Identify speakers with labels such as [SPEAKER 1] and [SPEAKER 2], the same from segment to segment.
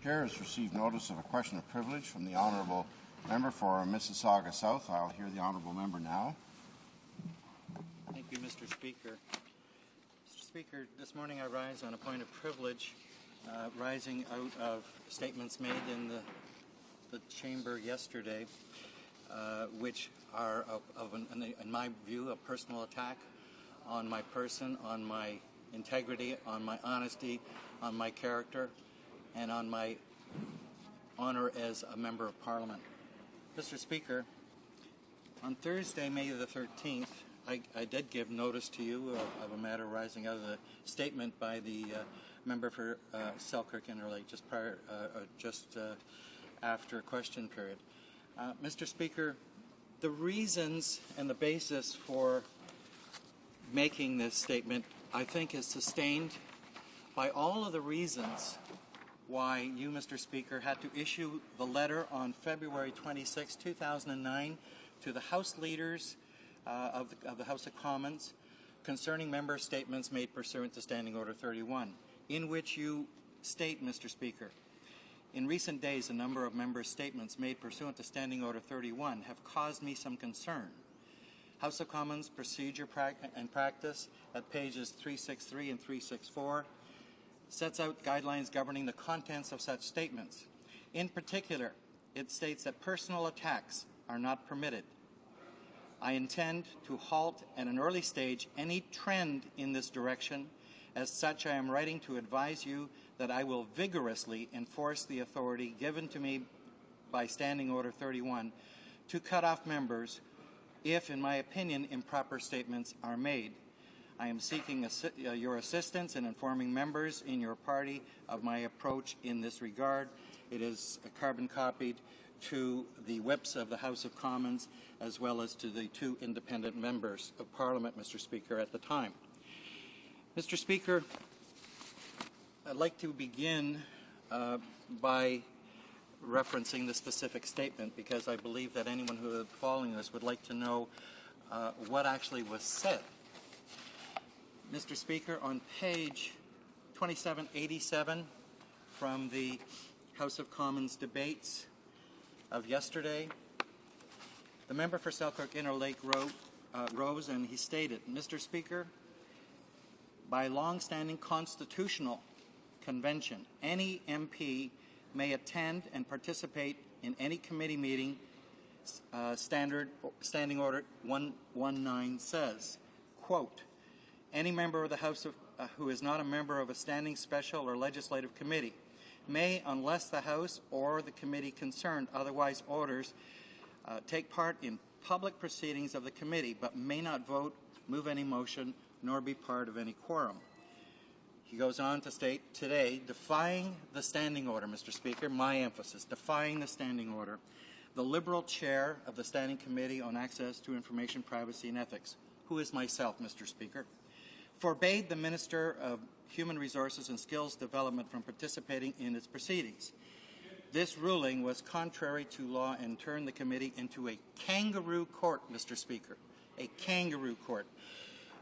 [SPEAKER 1] Chair has received notice of a question of privilege from the Honourable Member for Mississauga South. I'll hear the Honourable Member now.
[SPEAKER 2] Thank you, Mr. Speaker. Mr. Speaker, this morning I rise on a point of privilege rising out of statements made in the chamber yesterday, which are, in my view, a personal attack on my person, on my integrity, on my honesty, on my character, and on my honor as a Member of Parliament. Mr. Speaker, on Thursday, May the 13th, I did give notice to you of a matter arising out of the statement by the member for Selkirk-Interlake just after question period. Mr. Speaker, the reasons and the basis for making this statement, I think, is sustained by all of the reasons why you, Mr. Speaker, had to issue the letter on February 26, 2009 to the House leaders of the House of Commons concerning member statements made pursuant to Standing Order 31, in which you state, Mr. Speaker, in recent days a number of member statements made pursuant to Standing Order 31 have caused me some concern. House of Commons Procedure and Practice at pages 363 and 364 sets out guidelines governing the contents of such statements. In particular, it states that personal attacks are not permitted. I intend to halt at an early stage any trend in this direction. As such, I am writing to advise you that I will vigorously enforce the authority given to me by Standing Order 31 to cut off members if, in my opinion, improper statements are made. I am seeking your assistance in informing members in your party of my approach in this regard. It is carbon copied to the whips of the House of Commons as well as to the two independent members of Parliament, Mr. Speaker, at the time. Mr. Speaker, I'd like to begin by referencing the specific statement because I believe that anyone who is following this would like to know what actually was said. Mr. Speaker, on page 2787 from the House of Commons debates of yesterday, the member for Selkirk-Interlake rose and he stated, Mr. Speaker, by long-standing constitutional convention, any MP may attend and participate in any committee meeting. Standing Order 119 says, quote, any member of the House who is not a member of a standing special or legislative committee may, unless the House or the committee concerned otherwise orders, take part in public proceedings of the committee, but may not vote, move any motion, nor be part of any quorum. He goes on to state today, defying the Standing Order, Mr. Speaker, my emphasis, defying the Standing Order, the Liberal Chair of the Standing Committee on Access to Information, Privacy and Ethics, who is myself, Mr. Speaker, forbade the Minister of Human Resources and Skills Development from participating in its proceedings. This ruling was contrary to law and turned the committee into a kangaroo court, Mr. Speaker, a kangaroo court.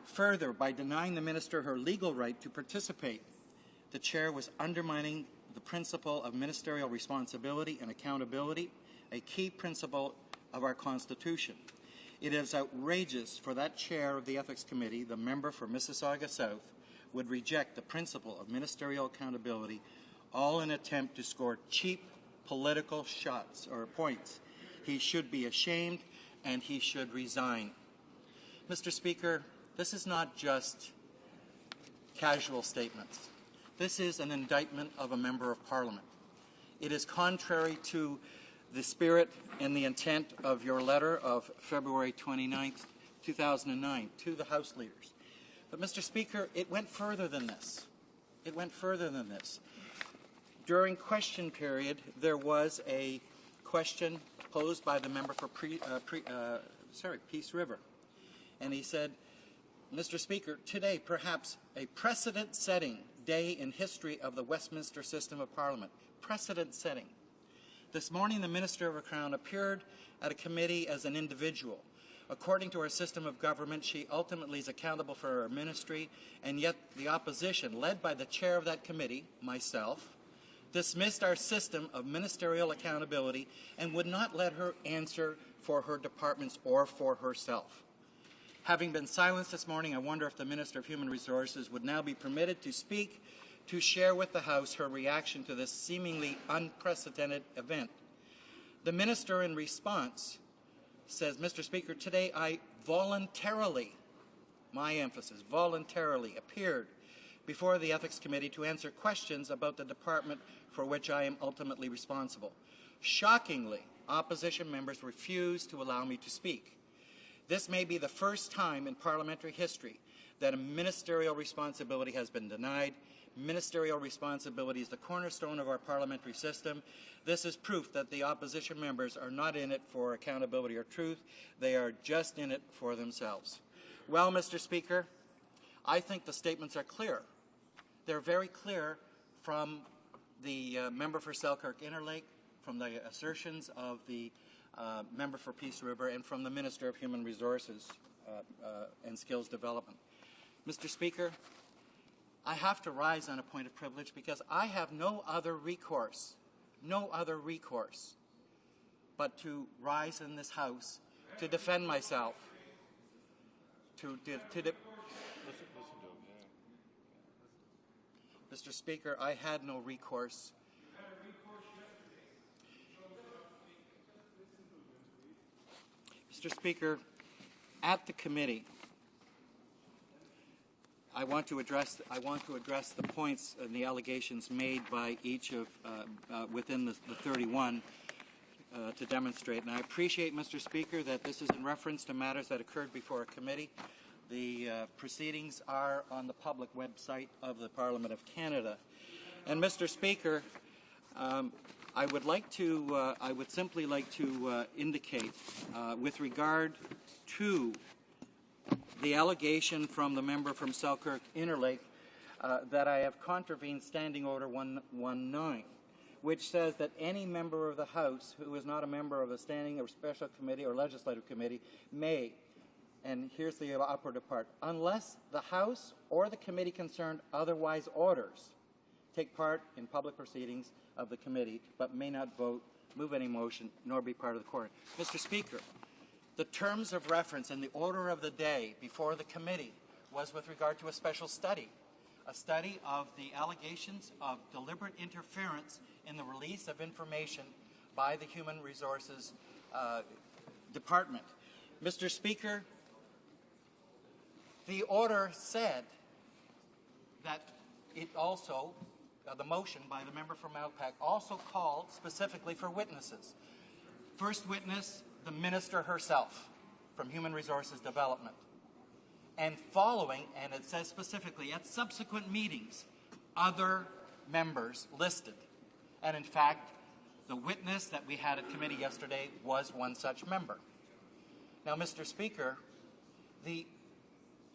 [SPEAKER 2] Further, by denying the minister her legal right to participate, the chair was undermining the principle of ministerial responsibility and accountability, a key principle of our Constitution. It is outrageous for that chair of the Ethics Committee, the member for Mississauga South, would reject the principle of ministerial accountability, all in an attempt to score cheap political shots or points. He should be ashamed and he should resign. Mr. Speaker, this is not just casual statements. This is an indictment of a member of Parliament. It is contrary to the spirit and the intent of your letter of February 29th, 2009 to the House leaders. But, Mr. Speaker, it went further than this. It went further than this. During question period, there was a question posed by the member for Peace River. And he said, Mr. Speaker, today perhaps a precedent-setting day in history of the Westminster system of Parliament. Precedent-setting. This morning, the Minister of Crown appeared at a committee as an individual. According to our system of government, she ultimately is accountable for her ministry, and yet the opposition, led by the chair of that committee, myself, dismissed our system of ministerial accountability, and would not let her answer for her departments or for herself. Having been silenced this morning, I wonder if the Minister of Human Resources would now be permitted to speak to share with the House her reaction to this seemingly unprecedented event. The Minister, in response, says, Mr. Speaker, today I voluntarily, my emphasis, voluntarily appeared before the Ethics Committee to answer questions about the department for which I am ultimately responsible. Shockingly, opposition members refused to allow me to speak. This may be the first time in parliamentary history that a ministerial responsibility has been denied. Ministerial responsibility is the cornerstone of our parliamentary system. This is proof that the opposition members are not in it for accountability or truth. They are just in it for themselves. Well, Mr. Speaker, I think the statements are clear. They're very clear from the member for Selkirk Interlake, from the assertions of the member for Peace River, and from the Minister of Human Resources and Skills Development. Mr. Speaker, I have to rise on a point of privilege because I have no other recourse but to rise in this House to defend myself, Mr. Speaker, I had no recourse. Mr. Speaker, at the committee, I want to address the points and the allegations made by each of within the 31 to demonstrate. And I appreciate, Mr. Speaker, that this is in reference to matters that occurred before a committee. The proceedings are on the public website of the Parliament of Canada. And, Mr. Speaker, I would simply like to indicate, with regard to the allegation from the member from Selkirk Interlake, that I have contravened Standing Order 119, which says that any member of the House who is not a member of a standing or special committee or legislative committee may, and here's the operative part, unless the House or the committee concerned otherwise orders, take part in public proceedings of the committee, but may not vote, move any motion, nor be part of the court. Mr. Speaker, the terms of reference and the order of the day before the committee was with regard to a special study, a study of the allegations of deliberate interference in the release of information by the Human Resources Department. Mr. Speaker, the order said that it also, the motion by the member from Malpak also called specifically for witnesses. First witness, the minister herself from Human Resources Development. And following, and it says specifically, at subsequent meetings, other members listed. And in fact, the witness that we had at committee yesterday was one such member. Now, Mr. Speaker, the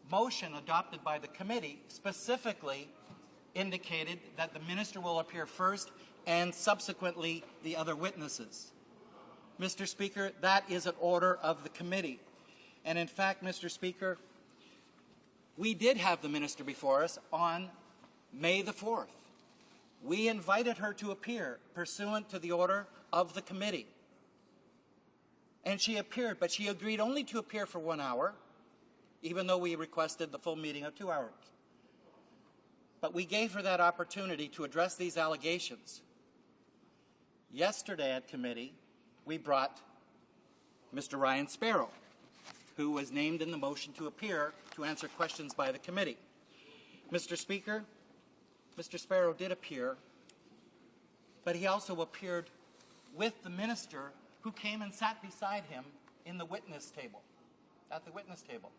[SPEAKER 2] motion adopted by the committee specifically indicated that the minister will appear first and subsequently the other witnesses. Mr. Speaker, that is an order of the committee. And in fact, Mr. Speaker, we did have the minister before us on May the 4th. We invited her to appear pursuant to the order of the committee. And she appeared, but she agreed only to appear for 1 hour, even though we requested the full meeting of 2 hours. But we gave her that opportunity to address these allegations. Yesterday at committee, we brought Mr. Ryan Sparrow, who was named in the motion to appear to answer questions by the committee. Mr. Speaker, Mr. Sparrow did appear, but he also appeared with the minister who came and sat beside him in the witness table, at the witness table.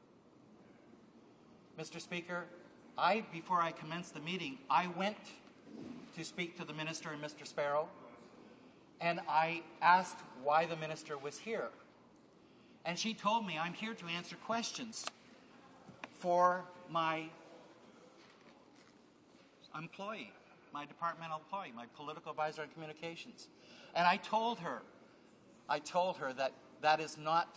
[SPEAKER 2] Mr. Speaker, before I commenced the meeting, I went to speak to the minister and Mr. Sparrow, and I asked why the minister was here. And she told me, I'm here to answer questions for my employee, my departmental employee, my political advisor on communications. And I told her that that is not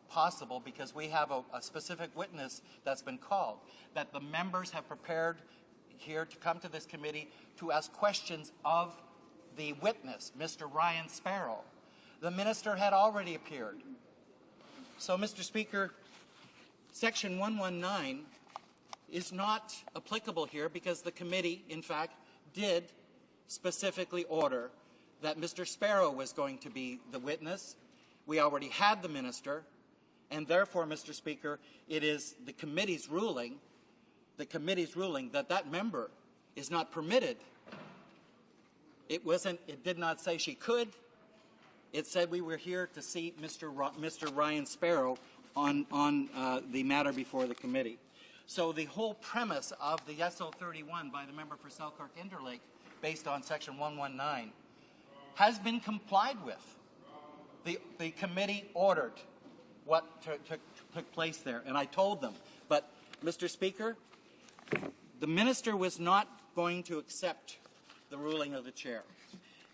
[SPEAKER 2] possible because we have a specific witness that's been called, that the members have prepared here to come to this committee to ask questions of the witness, Mr. Ryan Sparrow. The minister had already appeared. So, Mr. Speaker, Section 119 is not applicable here because the committee, in fact, did specifically order that Mr. Sparrow was going to be the witness. We already had the minister, and therefore, Mr. Speaker, it is the committee's ruling that that member is not permitted. It did not say she could. It said we were here to see Mr. Ryan Sparrow on the matter before the committee. So the whole premise of the SO 31 by the member for Selkirk Interlake, based on Section 119, has been complied with. The committee ordered what took place there, and I told them. But, Mr. Speaker, the minister was not going to accept the ruling of the chair.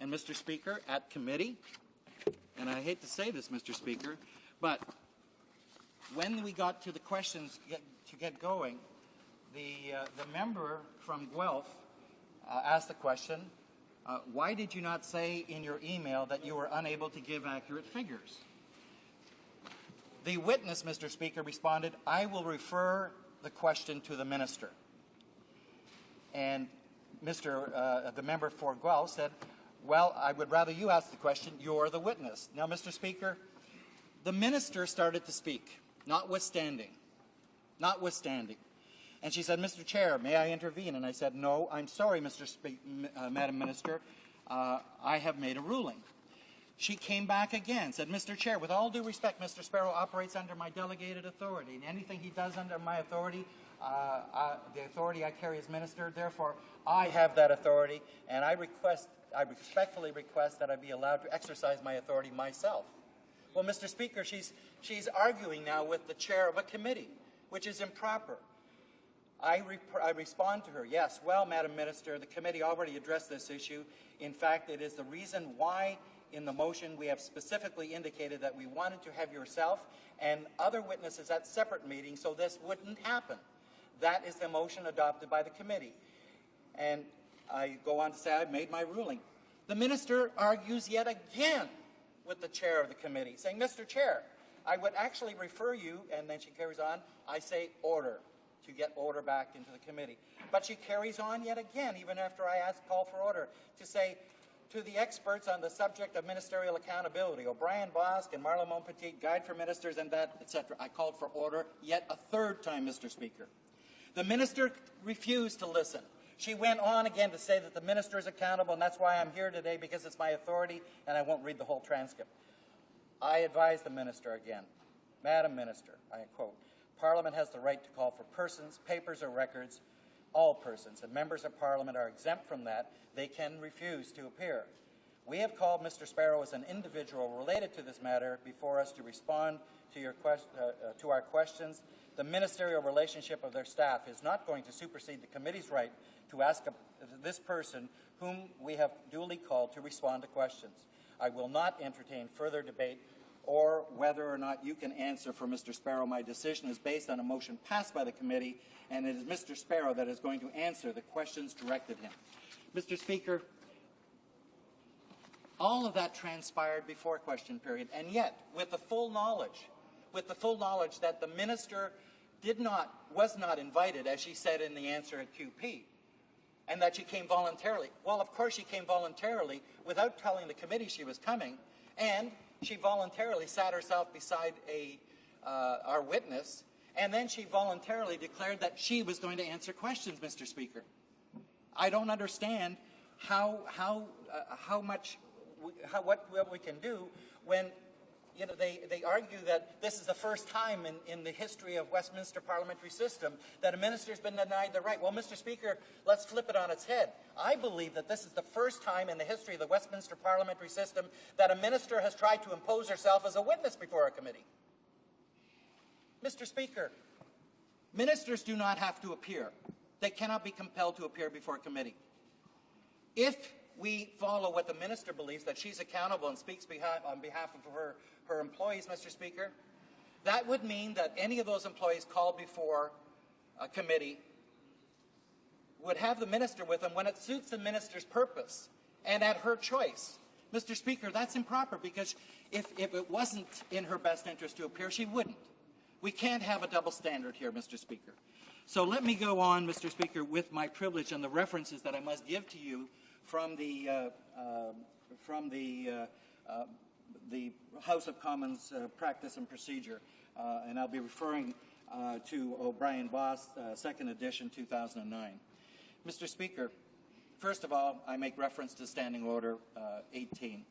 [SPEAKER 2] And, Mr. Speaker, at committee, and I hate to say this, Mr. Speaker, but when we got to the questions to get going, the member from Guelph asked the question, why did you not say in your email that you were unable to give accurate figures? The witness, Mr. Speaker, responded, I will refer the question to the minister. And the member for Guelph said, well, I would rather you ask the question. You're the witness. Now, Mr. Speaker, the minister started to speak, notwithstanding. And she said, Mr. Chair, may I intervene? And I said, no, I'm sorry, Madam Minister. I have made a ruling. She came back again, said, Mr. Chair, with all due respect, Mr. Sparrow operates under my delegated authority. And anything he does under my authority, the authority I carry as minister, therefore, I have that authority, and I respectfully request that I be allowed to exercise my authority myself. Well, Mr. Speaker, she's arguing now with the chair of a committee, which is improper. I respond to her, yes, well, Madam Minister, the committee already addressed this issue. In fact, it is the reason why in the motion we have specifically indicated that we wanted to have yourself and other witnesses at separate meetings so this wouldn't happen. That is the motion adopted by the committee. And I go on to say I've made my ruling. The minister argues yet again with the chair of the committee, saying, Mr. Chair, I would actually refer you, and then she carries on, I say order, to get order back into the committee. But she carries on yet again, even after I call for order, to say, to the experts on the subject of ministerial accountability, O'Brien, Bosk, and Marla Monpetit, Guide for Ministers, and that, etc. I called for order yet a third time, Mr. Speaker. The minister refused to listen. She went on again to say that the minister is accountable, and that's why I'm here today, because it's my authority, and I won't read the whole transcript. I advise the minister again, Madam Minister, I quote, Parliament has the right to call for persons, papers, or records, all persons, and members of Parliament are exempt from that. They can refuse to appear. We have called Mr. Sparrow as an individual related to this matter before us to respond to our questions. The ministerial relationship of their staff is not going to supersede the committee's right to ask this person, whom we have duly called, to respond to questions. I will not entertain further debate or whether or not you can answer for Mr. Sparrow. My decision is based on a motion passed by the committee, and it is Mr. Sparrow that is going to answer the questions directed him. Mr. Speaker, all of that transpired before question period, and yet, with the full knowledge that the minister was not invited, as she said in the answer at QP, and that she came voluntarily. Well, of course she came voluntarily without telling the committee she was coming, and she voluntarily sat herself beside our witness, and then she voluntarily declared that she was going to answer questions, Mr. Speaker. I don't understand what we can do when they argue that this is the first time in the history of Westminster parliamentary system that a minister's been denied the right. Well, Mr. Speaker, let's flip it on its head. I believe that this is the first time in the history of the Westminster parliamentary system that a minister has tried to impose herself as a witness before a committee. Mr. Speaker, ministers do not have to appear. They cannot be compelled to appear before a committee. If we follow what the minister believes, that she's accountable and speaks on behalf of her employees, Mr. Speaker, that would mean that any of those employees called before a committee would have the minister with them when it suits the minister's purpose. and at her choice. Mr. Speaker, that's improper because if it wasn't in her best interest to appear, she wouldn't. We can't have a double standard here, Mr. Speaker. So let me go on, Mr. Speaker, with my privilege and the references that I must give to you from the House of Commons practice and procedure, and I'll be referring to O'Brien Boss, second edition, 2009. Mr. Speaker, first of all, I make reference to Standing Order 18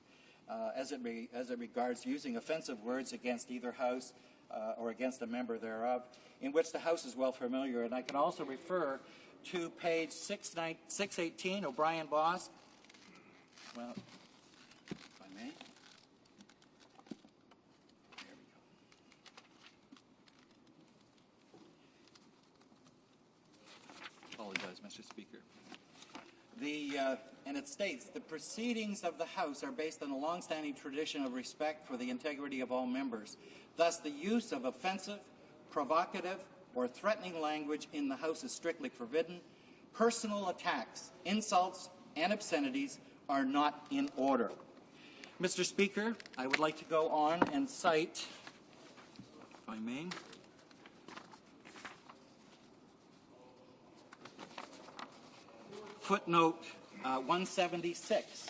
[SPEAKER 2] as it regards using offensive words against either House or against a member thereof, in which the House is well familiar. And I can also refer to page 618, O'Brien Boss. Well, if I may. There we go. Apologize, Mr. Speaker. And it states, the proceedings of the House are based on a long-standing tradition of respect for the integrity of all members. Thus, the use of offensive, provocative, or threatening language in the House is strictly forbidden. Personal attacks, insults, and obscenities are not in order. Mr. Speaker, I would like to go on and cite, if I may, footnote 176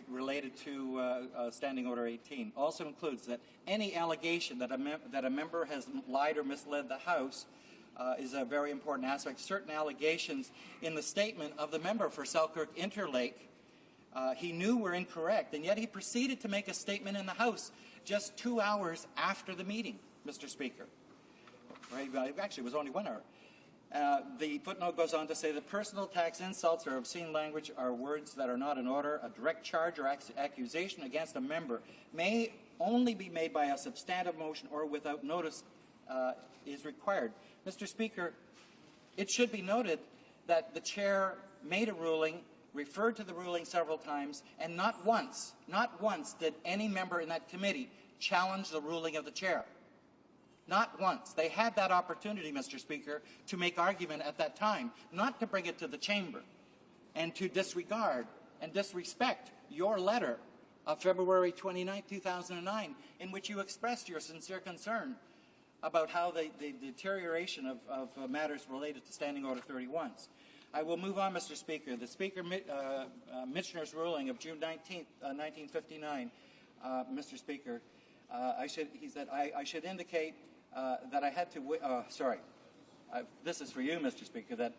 [SPEAKER 2] related to Standing Order 18 also includes that any allegation that a member has lied or misled the House is a very important aspect. Certain allegations in the statement of the member for Selkirk Interlake he knew were incorrect, and yet he proceeded to make a statement in the House just 2 hours after the meeting, Mr. Speaker. Right? Actually, it was only 1 hour. The footnote goes on to say that personal attacks, insults, or obscene language are words that are not in order. A direct charge or accusation against a member may only be made by a substantive motion or without notice is required. Mr. Speaker, it should be noted that the chair made a ruling, referred to the ruling several times, and not once did any member in that committee challenge the ruling of the chair. Not once. They had that opportunity, Mr. Speaker, to make argument at that time, not to bring it to the chamber and to disregard and disrespect your letter of February 29, 2009, in which you expressed your sincere concern about how the deterioration of matters related to Standing Order 31s. I will move on, Mr. Speaker. The Speaker Michener's ruling of June 19, 1959, Mr. Speaker, he said, I should indicate that I had to, this is for you, Mr. Speaker, that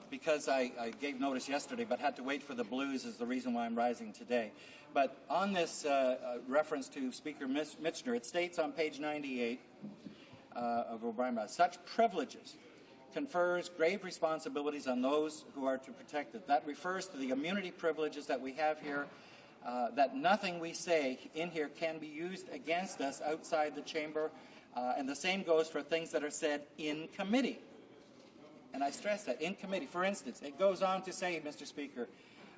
[SPEAKER 2] because I gave notice yesterday but had to wait for the blues is the reason why I'm rising today. But on this reference to Speaker Michener, it states on page 98 of O'Brien, such privileges confers grave responsibilities on those who are to protect it. That refers to the immunity privileges that we have here, that nothing we say in here can be used against us outside the chamber, and the same goes for things that are said in committee. And I stress that, in committee. For instance, it goes on to say, Mr. Speaker,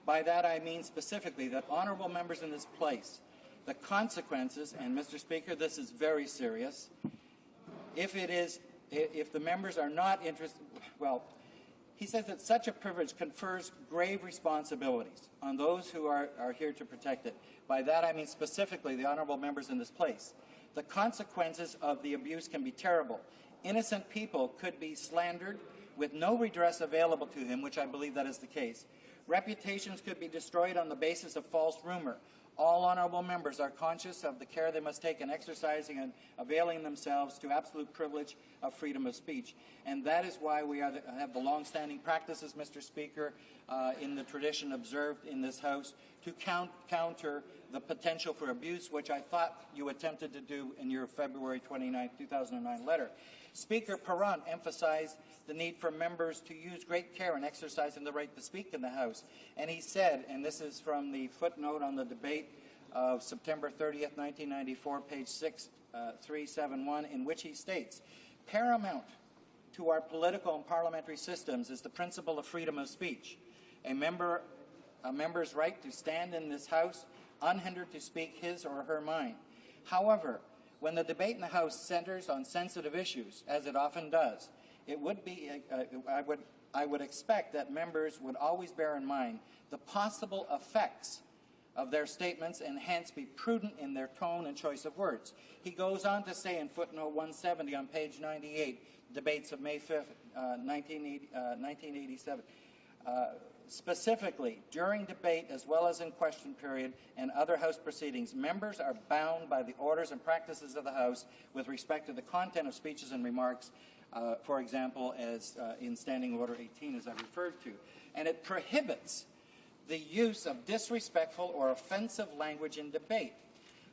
[SPEAKER 2] by that I mean specifically that honorable members in this place, the consequences, and Mr. Speaker, this is very serious, if the members are not interested, well, he says that such a privilege confers grave responsibilities on those who are here to protect it. By that I mean specifically the honorable members in this place. The consequences of the abuse can be terrible. Innocent people could be slandered with no redress available to him, which I believe that is the case. Reputations could be destroyed on the basis of false rumor. All honorable members are conscious of the care they must take in exercising and availing themselves to absolute privilege of freedom of speech. And that is why we have the long-standing practices, Mr. Speaker, in the tradition observed in this House to counter the potential for abuse, which I thought you attempted to do in your February 29, 2009 letter. Speaker Perrant emphasized the need for members to use great care in exercising the right to speak in the House. And he said, and this is from the footnote on the debate of September 30th, 1994, page 6371, in which he states, paramount to our political and parliamentary systems is the principle of freedom of speech. A member's right to stand in this House unhindered to speak his or her mind. However, when the debate in the House centers on sensitive issues, as it often does, it would be,
[SPEAKER 3] I would expect that members would always bear in mind the possible effects of their statements and hence be prudent in their tone and choice of words. He goes on to say in footnote 170 on page 98, debates of May 5th, 1987, specifically, during debate as well as in question period and other House proceedings, members are bound by the orders and practices of the House with respect to the content of speeches and remarks, for example, as in Standing Order 18, as I referred to. And it prohibits the use of disrespectful or offensive language in debate.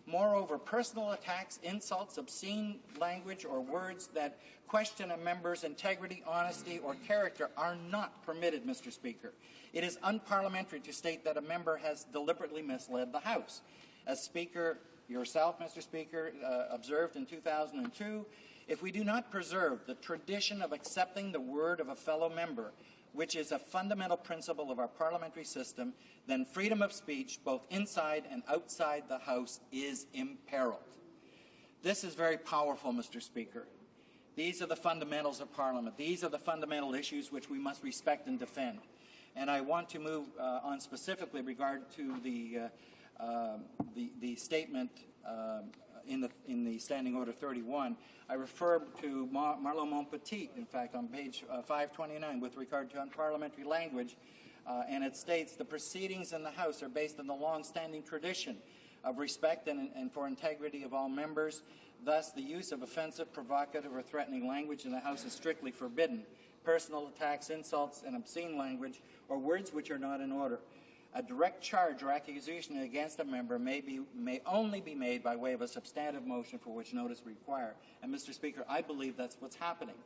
[SPEAKER 3] Moreover, personal attacks, insults, obscene language, or words that question a member's integrity, honesty, or character are not permitted, Mr. Speaker. It is unparliamentary to state that a member has deliberately misled the House. As Speaker yourself, Mr. Speaker, observed in 2002, if we do not preserve the tradition of accepting the word of a fellow member, which is a fundamental principle of our parliamentary system, then freedom of speech, both inside and outside the House, is imperiled. This is very powerful, Mr. Speaker. These are the fundamentals of Parliament. These are the fundamental issues which we must respect and defend. And I want to move on specifically regard to the statement in the Standing Order 31. I refer to Marlo Montpetit, in fact, on page 529, with regard to unparliamentary language, and it states, the proceedings in the House are based on the long-standing tradition of respect and for integrity of all members. Thus, the use of offensive, provocative, or threatening language in the House is strictly forbidden. Personal attacks, insults, and obscene language, or words which are not in order. A direct charge or accusation against a member may only be made by way of a substantive motion for which notice required. And, Mr. Speaker, I believe that's what's happening.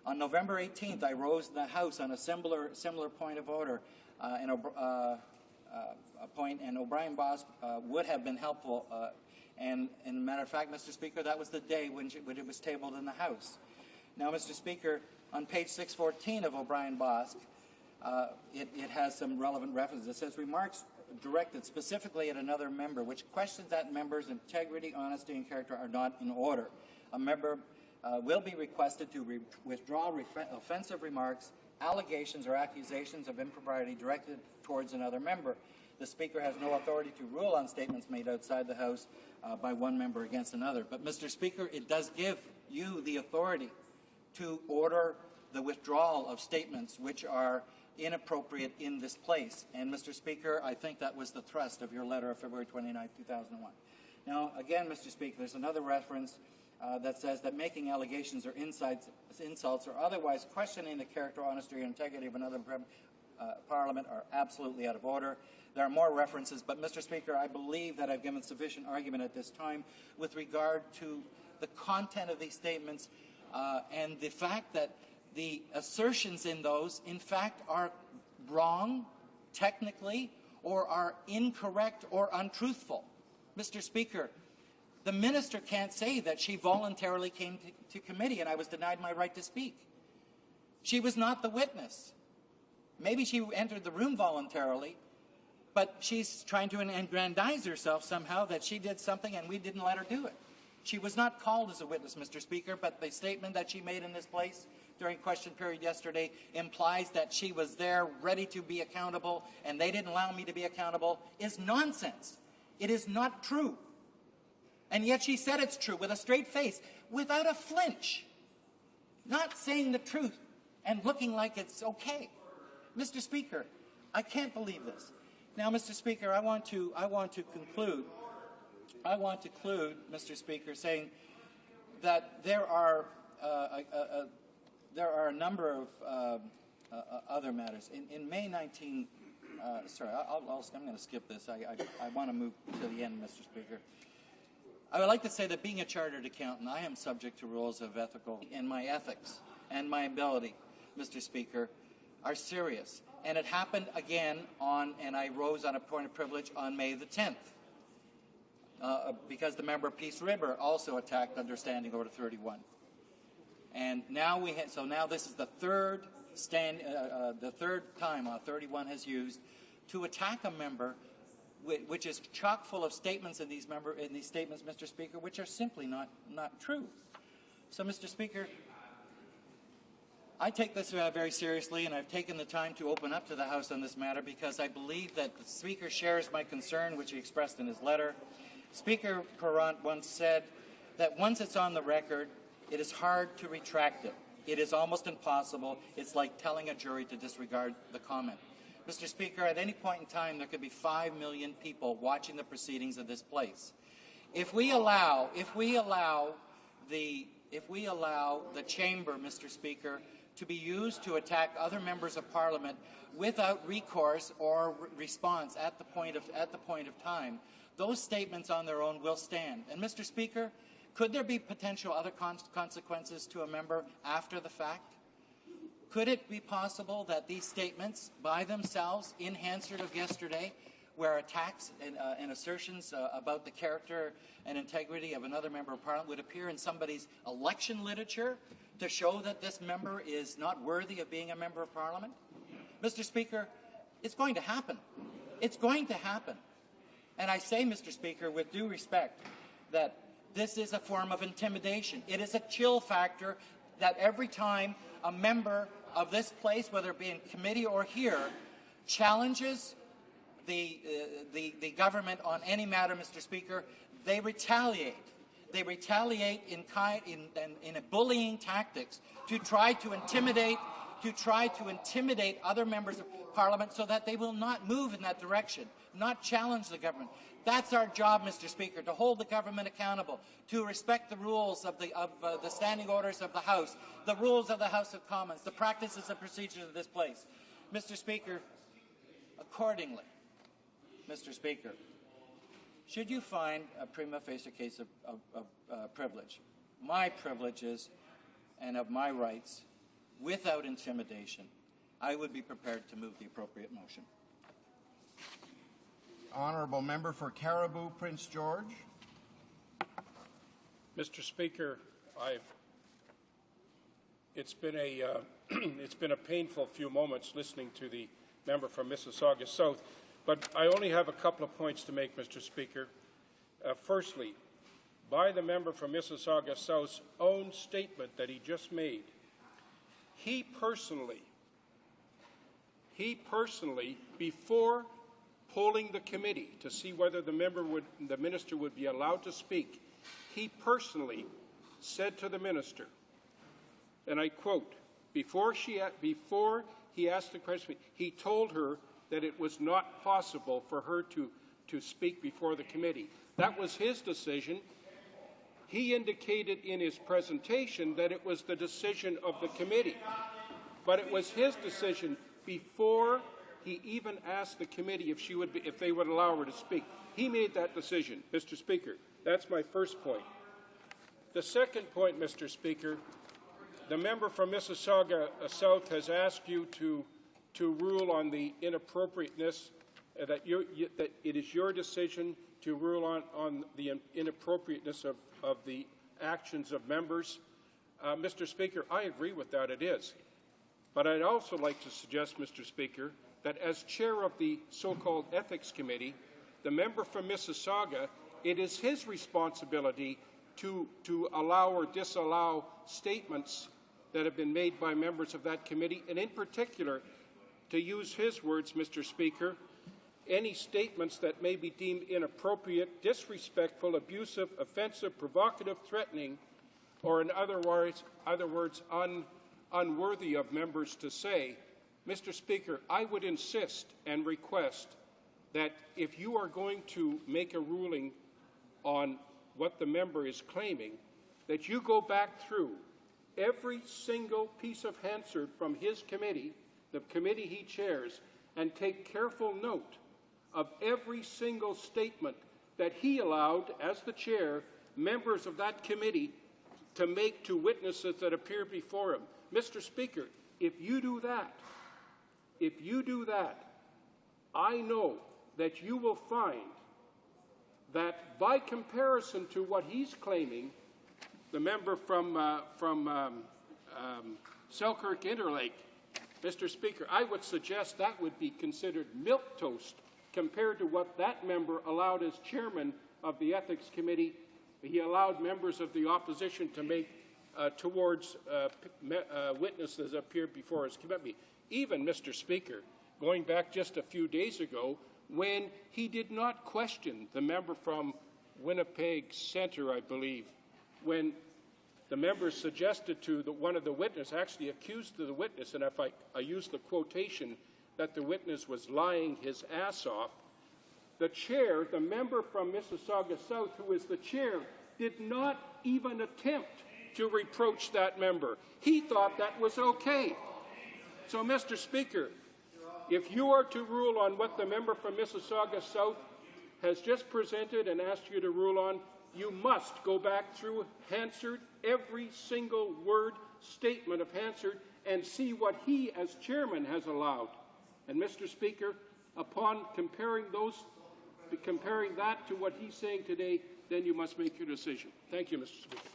[SPEAKER 3] On November 18th, I rose in the House on a similar point of order, and O'Brien Boss would have been helpful. And, in a matter of fact, Mr. Speaker, that was the day when it was tabled in the House. Now, Mr. Speaker, on page 614 of O'Brien Boss, it has some relevant references. It says, remarks directed specifically at another member, which questions that member's integrity, honesty, and character are not in order. A member will be requested to withdraw offensive remarks, allegations, or accusations of impropriety directed towards another member. The Speaker has no authority to rule on statements made outside the House by one member against another. But, Mr. Speaker, it does give you the authority to order the withdrawal of statements which are inappropriate in this place. And, Mr. Speaker, I think that was the thrust of your letter of February 29, 2001. Now, again, Mr. Speaker, there's another reference that says that making allegations or insults or otherwise questioning the character, honesty, or integrity of another Parliament are absolutely out of order. There are more references, but, Mr. Speaker, I believe that I've given sufficient argument at this time with regard to the content of these statements and the fact that the assertions in those, in fact, are wrong, technically, or are incorrect or untruthful. Mr. Speaker, the minister can't say that she voluntarily came to committee and I was denied my right to speak. She was not the witness. Maybe she entered the room voluntarily, but she's trying to aggrandize herself somehow that she did something and we didn't let her do it. She was not called as a witness, Mr. Speaker, but the statement that she made in this place during question period yesterday implies that she was there ready to be accountable and they didn't allow me to be accountable is nonsense. It is not true. And yet she said it's true with a straight face, without a flinch, not saying the truth and looking like it's okay. Mr. Speaker, I can't believe this. Now, Mr. Speaker, I want to conclude, Mr. Speaker, saying that there are a number of other matters. In May 19, I'm going to skip this. I want to move to the end, Mr. Speaker. I would like to say that being a chartered accountant, I am subject to rules of ethical, and my ethics and my ability, Mr. Speaker, are serious. And it happened again and I rose on a point of privilege on May the 10th. Because the member Peace River also attacked under Standing Order 31. And now now this is the third time 31 has used to attack a member, which is chock full of statements in these statements, Mr. Speaker, which are simply not true. So, Mr. Speaker, I take this very seriously, and I've taken the time to open up to the House on this matter because I believe that the Speaker shares my concern, which he expressed in his letter. Speaker Parent once said that once it's on the record, it is hard to retract it. It is almost impossible. It's like telling a jury to disregard the comment. Mr. Speaker, at any point in time, there could be 5 million people watching the proceedings of this place. If we allow the chamber, Mr. Speaker, to be used to attack other members of Parliament without recourse or response at the point of time, those statements on their own will stand. And Mr. Speaker, could there be potential other consequences to a member after the fact? Could it be possible that these statements by themselves, in Hansard of yesterday, where attacks and assertions about the character and integrity of another member of Parliament would appear in somebody's election literature to show that this member is not worthy of being a member of Parliament? Mr. Speaker, it's going to happen. It's going to happen. And I say, Mr. Speaker, with due respect, that this is a form of intimidation. It is a chill factor that every time a member of this place, whether it be in committee or here, challenges the government on any matter, Mr. Speaker, they retaliate. They retaliate in bullying tactics to try to intimidate other members of Parliament so that they will not move in that direction, not challenge the government. That's our job, Mr. Speaker, to hold the government accountable, to respect the rules of the standing orders of the House, the rules of the House of Commons, the practices and procedures of this place. Mr. Speaker, accordingly, Mr. Speaker, should you find a prima facie case of privilege, my privileges and of my rights, without intimidation, I would be prepared to move the appropriate motion.
[SPEAKER 1] Honourable Member for Caribou, Prince George.
[SPEAKER 4] Mr. Speaker, it's been a painful few moments listening to the member from Mississauga South, but I only have a couple of points to make, Mr. Speaker. Firstly, by the member from Mississauga South's own statement that he just made, he personally, before polling the committee to see whether the minister would be allowed to speak, he personally said to the minister, and I quote, before he asked the question, he told her that it was not possible for her to speak before the committee. That was his decision. He indicated in his presentation that it was the decision of the committee, but it was his decision before he even asked the committee if they would allow her to speak. He made that decision, Mr. Speaker. That's my first point. The second point, Mr. Speaker, the member from Mississauga South has asked you to rule on the inappropriateness, that it is your decision to rule on the inappropriateness of the actions of members. Mr. Speaker, I agree with that, it is. But I'd also like to suggest, Mr. Speaker, that as chair of the so-called Ethics Committee, the member from Mississauga, it is his responsibility to allow or disallow statements that have been made by members of that committee, and in particular, to use his words, Mr. Speaker, any statements that may be deemed inappropriate, disrespectful, abusive, offensive, provocative, threatening, or in other words, unworthy of members to say. Mr. Speaker, I would insist and request that if you are going to make a ruling on what the member is claiming, that you go back through every single piece of Hansard from his committee, the committee he chairs, and take careful note of every single statement that he allowed, as the chair, members of that committee to make to witnesses that appear before him. Mr. Speaker, if you do that, I know that you will find that by comparison to what he's claiming, the member from Selkirk Interlake, Mr. Speaker, I would suggest that would be considered milquetoast compared to what that member allowed as chairman of the Ethics Committee. He allowed members of the opposition to make towards witnesses that appeared before his committee. Even, Mr. Speaker, going back just a few days ago, when he did not question the member from Winnipeg Centre, I believe, when the member suggested to one of the witnesses, actually accused the witness, and if I use the quotation, that the witness was lying his ass off, the chair, the member from Mississauga South, who is the chair, did not even attempt to reproach that member. He thought that was okay. So, Mr. Speaker, if you are to rule on what the member from Mississauga South has just presented and asked you to rule on, you must go back through Hansard, every single word statement of Hansard, and see what he as chairman has allowed. And, Mr. Speaker, upon comparing that to what he's saying today, then you must make your decision. Thank you, Mr. Speaker.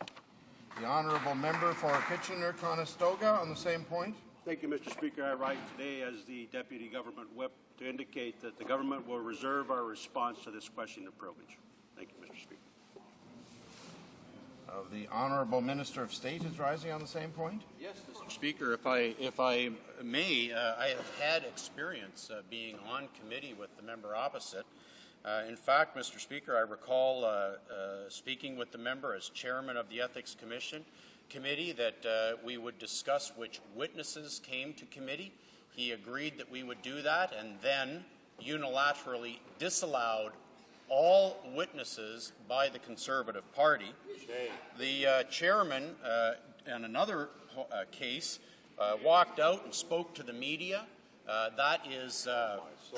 [SPEAKER 1] The honourable member for Kitchener-Conestoga on the same point.
[SPEAKER 5] Thank you, Mr. Speaker. I rise today as the Deputy Government Whip to indicate that the government will reserve our response to this question of privilege. Thank you, Mr. Speaker.
[SPEAKER 1] The honourable Minister of State is rising on the same point.
[SPEAKER 6] Yes, Mr. Speaker, if I may, I have had experience being on committee with the member opposite. In fact, Mr. Speaker, I recall speaking with the member as chairman of the Ethics Committee that we would discuss which witnesses came to committee. He agreed that we would do that and then unilaterally disallowed all witnesses by the Conservative Party. The chairman, in another case, walked out and spoke to the media. That is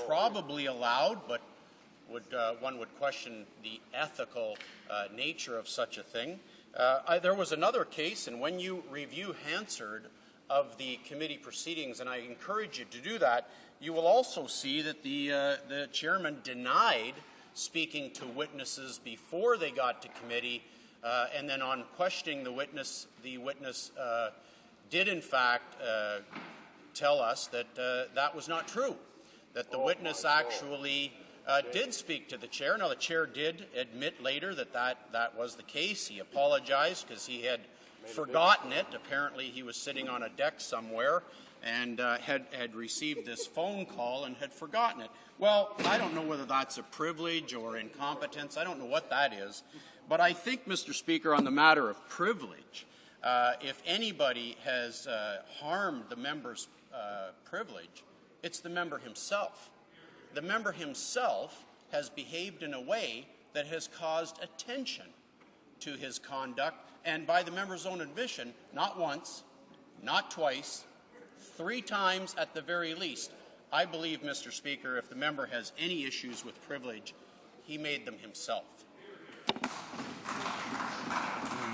[SPEAKER 6] probably allowed, but one would question the ethical nature of such a thing. There was another case, and when you review Hansard of the committee proceedings, and I encourage you to do that, you will also see that the chairman denied speaking to witnesses before they got to committee, and then on questioning the witness did in fact tell us that that was not true, that the witness actually did speak to the chair. Now, the chair did admit later that that was the case. He apologized because he had forgotten it. Apparently, he was sitting on a deck somewhere and had received this phone call and had forgotten it. Well, I don't know whether that's a privilege or incompetence. I don't know what that is. But I think, Mr. Speaker, on the matter of privilege, if anybody has harmed the member's privilege, it's the member himself. The member himself has behaved in a way that has caused attention to his conduct, and by the member's own admission, not once, not twice, 3 times at the very least. I believe, Mr. Speaker, if the member has any issues with privilege, he made them himself.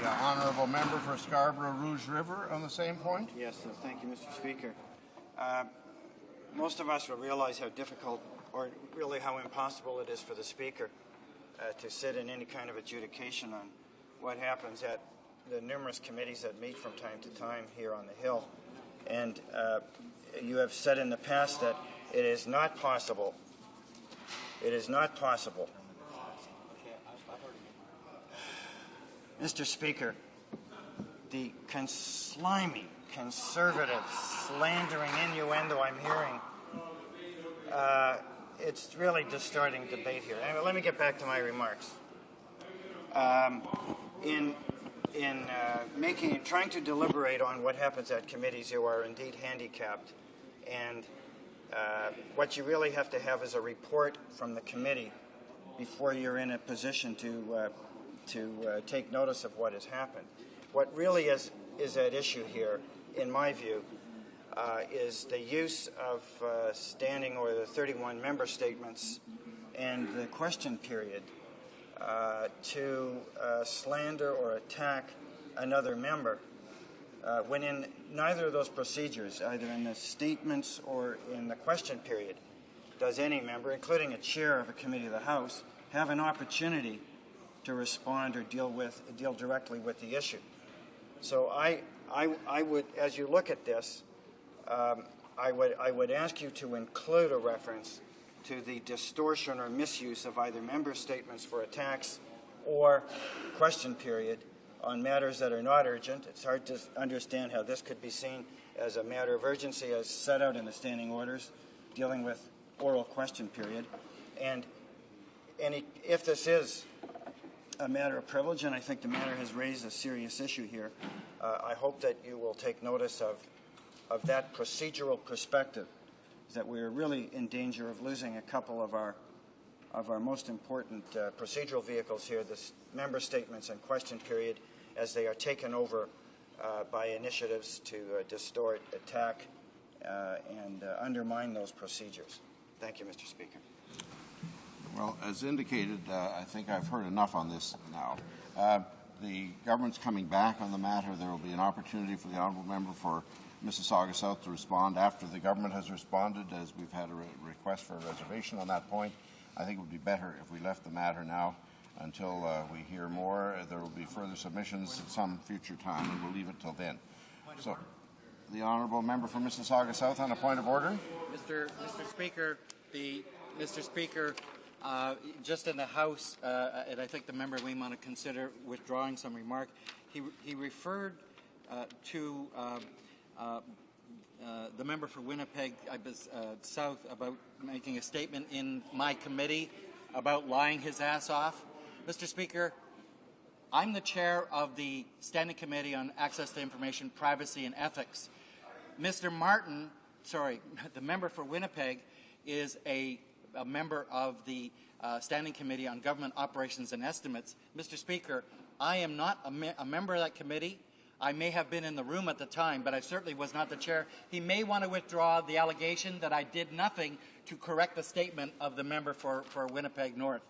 [SPEAKER 1] The honourable member for Scarborough Rouge River on the same point.
[SPEAKER 7] Yes, thank you, Mr. Speaker. Most of us will realize how difficult, or really how impossible it is for the Speaker to sit in any kind of adjudication on what happens at the numerous committees that meet from time to time here on the Hill. And you have said in the past that it is not possible. It is not possible. Mr. Speaker, the slimy, conservative, slandering innuendo I'm hearing, it's really distorting debate here. Anyway, let me get back to my remarks. In trying to deliberate on what happens at committees, you are indeed handicapped, and what you really have to have is a report from the committee before you're in a position to take notice of what has happened. What really is at issue here, in my view, is the use of standing or the 31 member statements and the question period to slander or attack another member when in neither of those procedures, either in the statements or in the question period, does any member, including a chair of a committee of the House, have an opportunity to respond or deal directly with the issue. So I would, as you look at this, I would ask you to include a reference to the distortion or misuse of either member statements for attacks or question period on matters that are not urgent. It's hard to understand how this could be seen as a matter of urgency as set out in the standing orders dealing with oral question period. And if this is a matter of privilege, and I think the matter has raised a serious issue here, I hope that you will take notice of that procedural perspective, that we're really in danger of losing a couple of our most important procedural vehicles here, the member statements and question period, as they are taken over by initiatives to distort, attack, and undermine those procedures. Thank you, Mr. Speaker.
[SPEAKER 1] Well, as indicated, I think I've heard enough on this now. The government's coming back on the matter. There will be an opportunity for the honourable member for Mississauga South to respond after the government has responded, as we've had a request for a reservation on that point. I think it would be better if we left the matter now until we hear more. There will be further submissions at some future time, and we'll leave it till then. So, the honourable member for Mississauga South on a point of order.
[SPEAKER 2] Mr. Speaker, just in the House, and I think the member we want to consider withdrawing some remark. He referred to the member for Winnipeg South about making a statement in my committee about lying his ass off. Mr. Speaker, I'm the chair of the Standing Committee on Access to Information, Privacy and Ethics. Mr. Martin, the member for Winnipeg, is a member of the Standing Committee on Government Operations and Estimates. Mr. Speaker, I am not a member of that committee. I may have been in the room at the time, but I certainly was not the chair. He may want to withdraw the allegation that I did nothing to correct the statement of the member for Winnipeg North.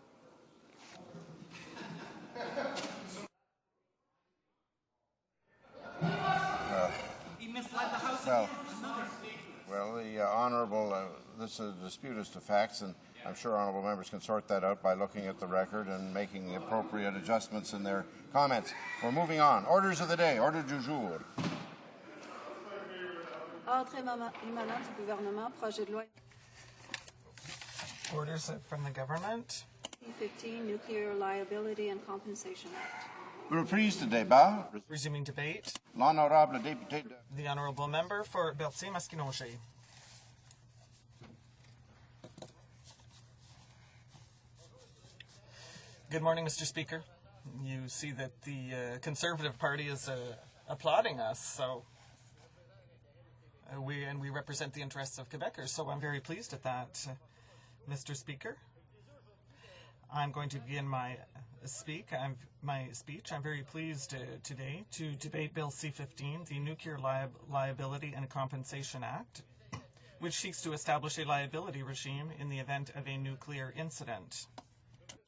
[SPEAKER 2] He misled the House again.
[SPEAKER 1] Well, the honourable, this is a dispute as to facts, and I'm sure honourable members can sort that out by looking at the record and making the appropriate adjustments in their comments. We're moving on. Orders of the day. Order du jour.
[SPEAKER 8] Ordre émanant du gouvernement, projet de loi
[SPEAKER 9] Orders from the government.
[SPEAKER 8] 15 Nuclear Liability and Compensation Act.
[SPEAKER 1] Reprise de débat.
[SPEAKER 9] Resuming debate.
[SPEAKER 1] L'honorable député.
[SPEAKER 9] The honourable member for Berthier-Masquinongé. Good morning, Mr. Speaker. You see that the Conservative Party is applauding us, so we represent the interests of Quebecers, so I'm very pleased at that, Mr. Speaker. I'm going to begin my speech. I'm very pleased today to debate Bill C-15, the Nuclear Liability and Compensation Act, which seeks to establish a liability regime in the event of a nuclear incident.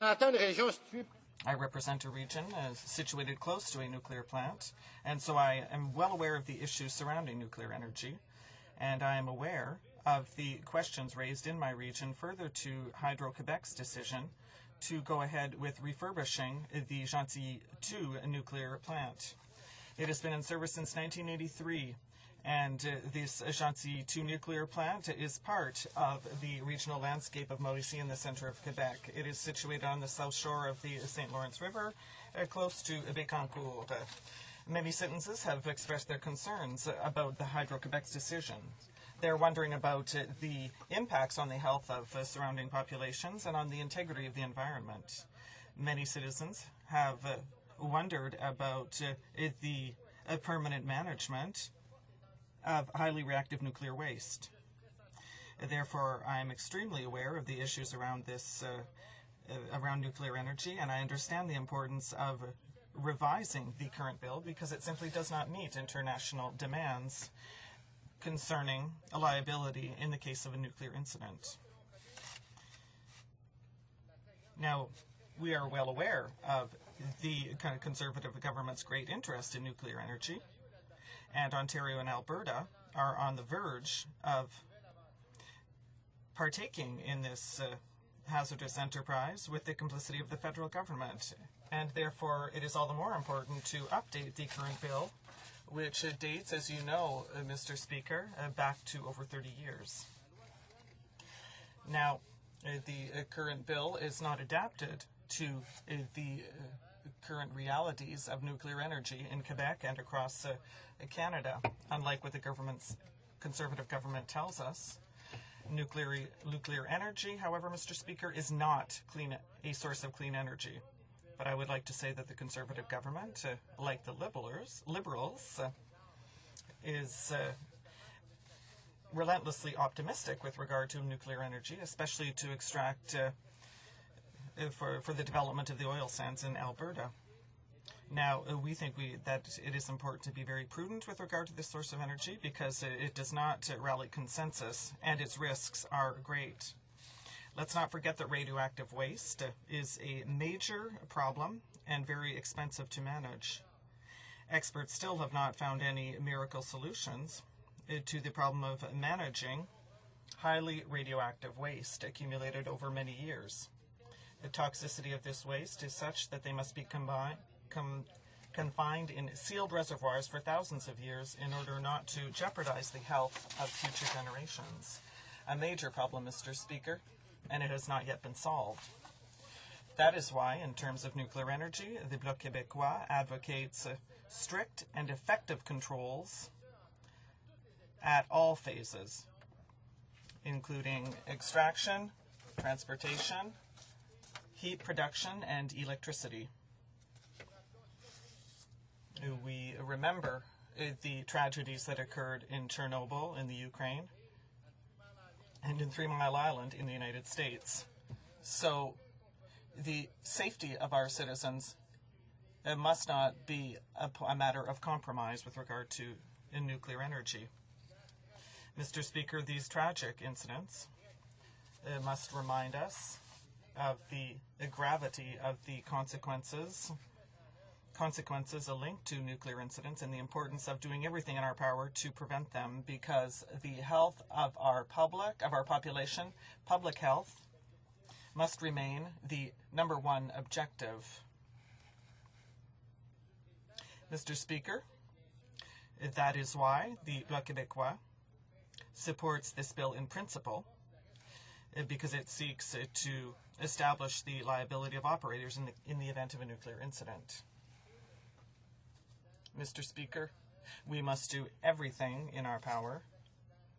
[SPEAKER 9] I represent a region situated close to a nuclear plant, and so I am well aware of the issues surrounding nuclear energy, and I am aware of the questions raised in my region further to Hydro-Quebec's decision to go ahead with refurbishing the Gentilly 2 nuclear plant. It has been in service since 1983, and this Gentilly 2 nuclear plant is part of the regional landscape of Mauricie in the center of Quebec. It is situated on the south shore of the St. Lawrence River, close to Bécancour. Many citizens have expressed their concerns about the Hydro-Quebec's decision. They're wondering about the impacts on the health of surrounding populations and on the integrity of the environment. Many citizens have wondered about the permanent management of highly reactive nuclear waste. Therefore, I am extremely aware of the issues around this, around nuclear energy, and I understand the importance of revising the current bill because it simply does not meet international demands concerning a liability in the case of a nuclear incident. Now, we are well aware of the kind of Conservative government's great interest in nuclear energy, and Ontario and Alberta are on the verge of partaking in this hazardous enterprise with the complicity of the federal government. And therefore, it is all the more important to update the current bill, which dates, as you know, Mr. Speaker, back to over 30 years. Now, the current bill is not adapted to the current realities of nuclear energy in Quebec and across Canada. Unlike what the Conservative government tells us, nuclear energy, however, Mr. Speaker, is not a source of clean energy. But I would like to say that the Conservative government, like the Liberals, is relentlessly optimistic with regard to nuclear energy, especially to extract for the development of the oil sands in Alberta. Now, we think that it is important to be very prudent with regard to this source of energy because it does not rally consensus and its risks are great. Let's not forget that radioactive waste is a major problem and very expensive to manage. Experts still have not found any miracle solutions to the problem of managing highly radioactive waste accumulated over many years. The toxicity of this waste is such that they must be confined in sealed reservoirs for thousands of years in order not to jeopardize the health of future generations. A major problem, Mr. Speaker, and it has not yet been solved. That is why, in terms of nuclear energy, the Bloc Québécois advocates strict and effective controls at all phases, including extraction, transportation, heat production, and electricity. We remember the tragedies that occurred in Chernobyl in the Ukraine and in 3 Mile Island in the United States. So the safety of our citizens must not be a matter of compromise with regard to nuclear energy. Mr. Speaker, these tragic incidents must remind us of the gravity of the consequences linked to nuclear incidents and the importance of doing everything in our power to prevent them, because the health of our population, public health, must remain the #1 objective. Mr. Speaker, that is why the Bloc Québécois supports this bill in principle, because it seeks to establish the liability of operators in the event of a nuclear incident. Mr. Speaker, we must do everything in our power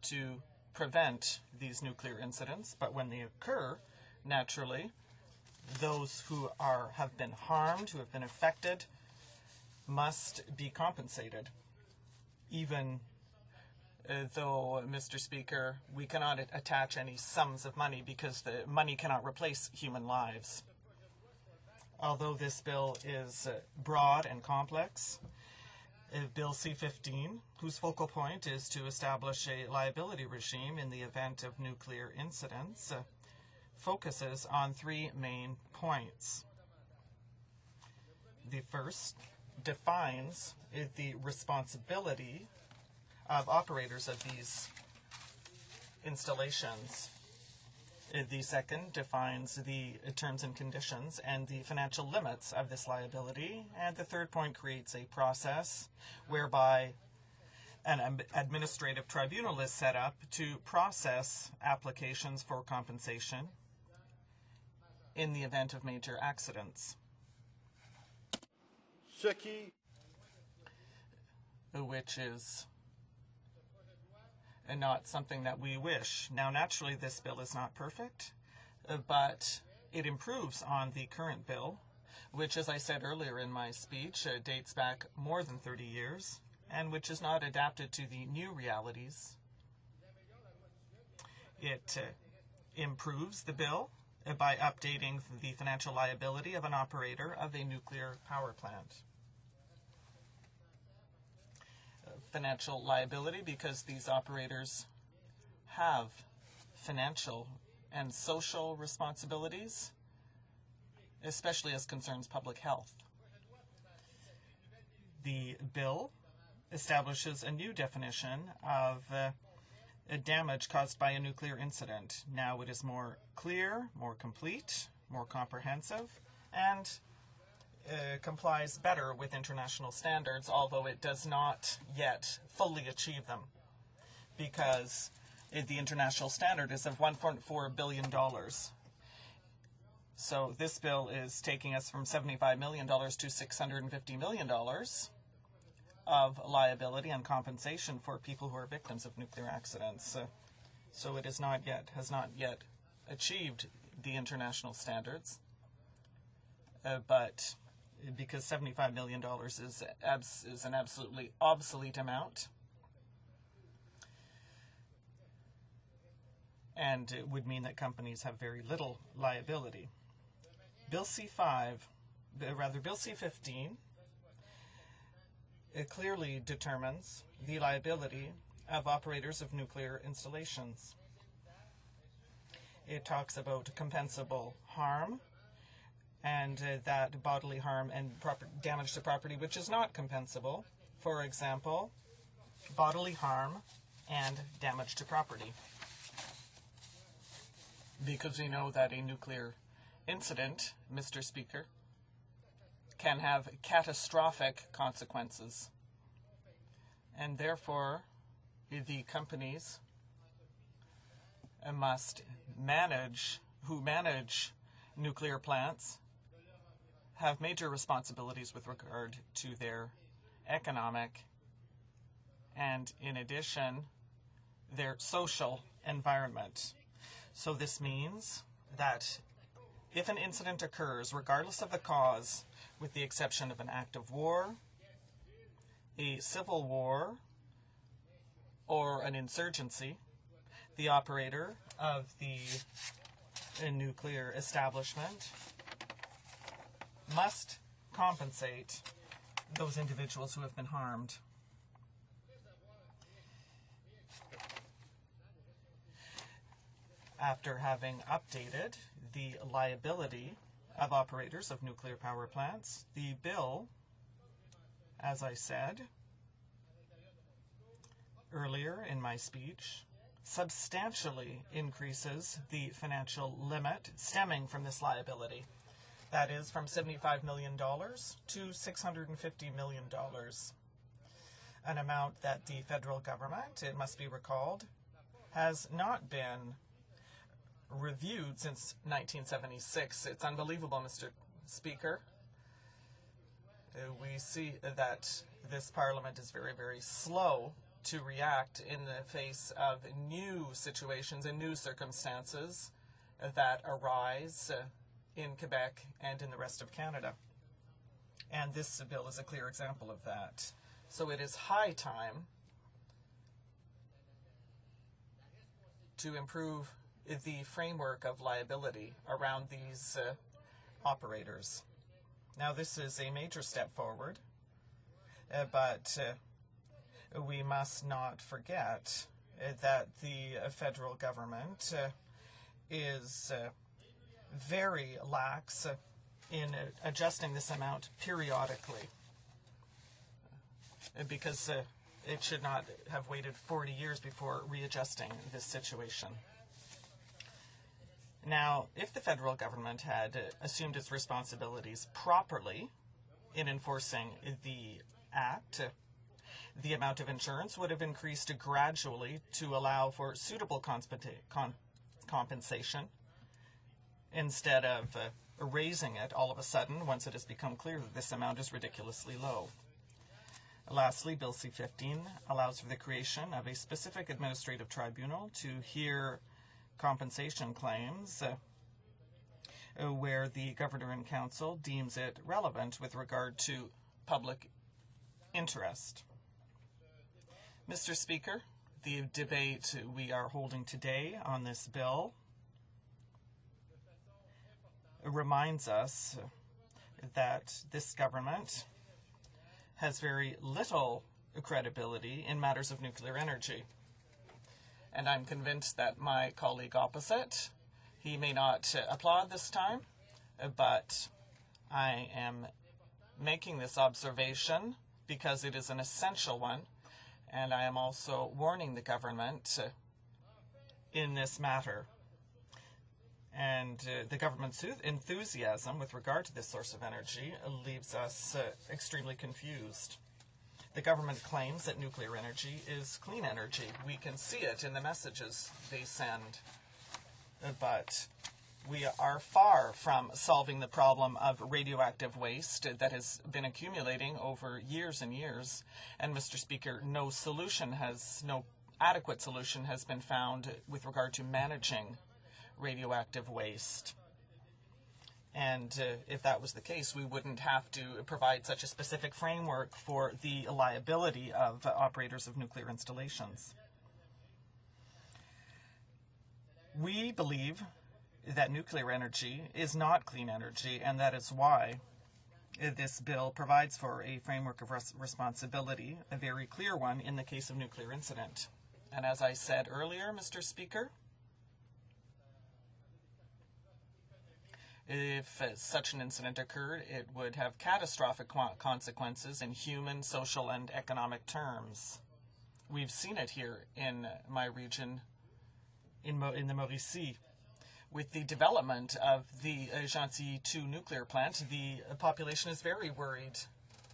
[SPEAKER 9] to prevent these nuclear incidents, but when they occur, naturally, those who have been harmed, who have been affected, must be compensated. Even though, Mr. Speaker, we cannot attach any sums of money because the money cannot replace human lives. Although this bill is broad and complex, Bill C-15, whose focal point is to establish a liability regime in the event of nuclear incidents, focuses on 3 main points. The first defines the responsibility of operators of these installations. The second defines the terms and conditions and the financial limits of this liability. And the third point creates a process whereby an administrative tribunal is set up to process applications for compensation in the event of major accidents. Which is not something that we wish. Now, naturally, this bill is not perfect, but it improves on the current bill, which, as I said earlier in my speech, dates back more than 30 years, and which is not adapted to the new realities. It improves the bill by updating the financial liability of an operator of a nuclear power plant. Financial liability because these operators have financial and social responsibilities, especially as concerns public health. The bill establishes a new definition of damage caused by a nuclear incident. Now it is more clear, more complete, more comprehensive, and complies better with international standards, although it does not yet fully achieve them, because the international standard is of $1.4 billion. So this bill is taking us from $75 million to $650 million of liability and compensation for people who are victims of nuclear accidents. So it has not yet achieved the international standards, but because $75 million is an absolutely obsolete amount, and it would mean that companies have very little liability. Bill C15, it clearly determines the liability of operators of nuclear installations. It talks about compensable harm, and that bodily harm and damage to property which is not compensable. For example, bodily harm and damage to property. Because we know that a nuclear incident, Mr. Speaker, can have catastrophic consequences. And therefore, the companies who manage nuclear plants have major responsibilities with regard to their economic and, in addition, their social environment. So this means that if an incident occurs, regardless of the cause, with the exception of an act of war, a civil war, or an insurgency, the operator of the nuclear establishment must compensate those individuals who have been harmed. After having updated the liability of operators of nuclear power plants, the bill, as I said earlier in my speech, substantially increases the financial limit stemming from this liability. That is from $75 million to $650 million, an amount that the federal government, it must be recalled, has not been reviewed since 1976. It's unbelievable, Mr. Speaker. We see that this Parliament is very, very slow to react in the face of new situations and new circumstances that arise in Quebec and in the rest of Canada. And this bill is a clear example of that. So it is high time to improve the framework of liability around these operators. Now, this is a major step forward, but we must not forget that the federal government is very lax in adjusting this amount periodically, because it should not have waited 40 years before readjusting this situation. Now, if the federal government had assumed its responsibilities properly in enforcing the Act, the amount of insurance would have increased gradually to allow for suitable compensation instead of raising it all of a sudden once it has become clear that this amount is ridiculously low. Lastly, Bill C-15 allows for the creation of a specific administrative tribunal to hear compensation claims where the Governor and Council deems it relevant with regard to public interest. Mr. Speaker, the debate we are holding today on this bill reminds us that this government has very little credibility in matters of nuclear energy. And I'm convinced that my colleague opposite, he may not applaud this time, but I am making this observation because it is an essential one, and I am also warning the government in this matter. And the government's enthusiasm with regard to this source of energy leaves us extremely confused. The government claims that nuclear energy is clean energy. We can see it in the messages they send. But we are far from solving the problem of radioactive waste that has been accumulating over years and years. And, Mr. Speaker, no adequate solution has been found with regard to managing radioactive waste. And if that was the case, we wouldn't have to provide such a specific framework for the liability of operators of nuclear installations. We believe that nuclear energy is not clean energy, and that is why this bill provides for a framework of responsibility, a very clear one in the case of nuclear incident. And as I said earlier, Mr. Speaker, if such an incident occurred, it would have catastrophic consequences in human, social, and economic terms. We've seen it here in my region, in the Mauricie. With the development of the Gentilly 2 nuclear plant, the population is very worried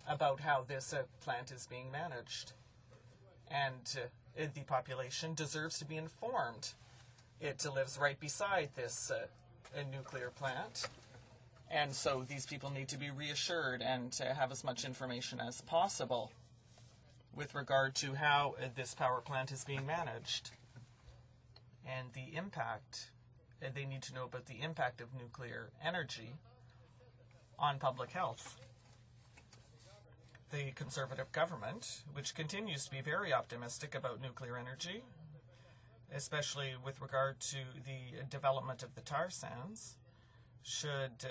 [SPEAKER 9] about how this plant is being managed. And the population deserves to be informed. It lives right beside this nuclear plant. And so these people need to be reassured and have as much information as possible with regard to how this power plant is being managed. And the impact, they need to know about the impact of nuclear energy on public health. The Conservative government, which continues to be very optimistic about nuclear energy, especially with regard to the development of the tar sands, should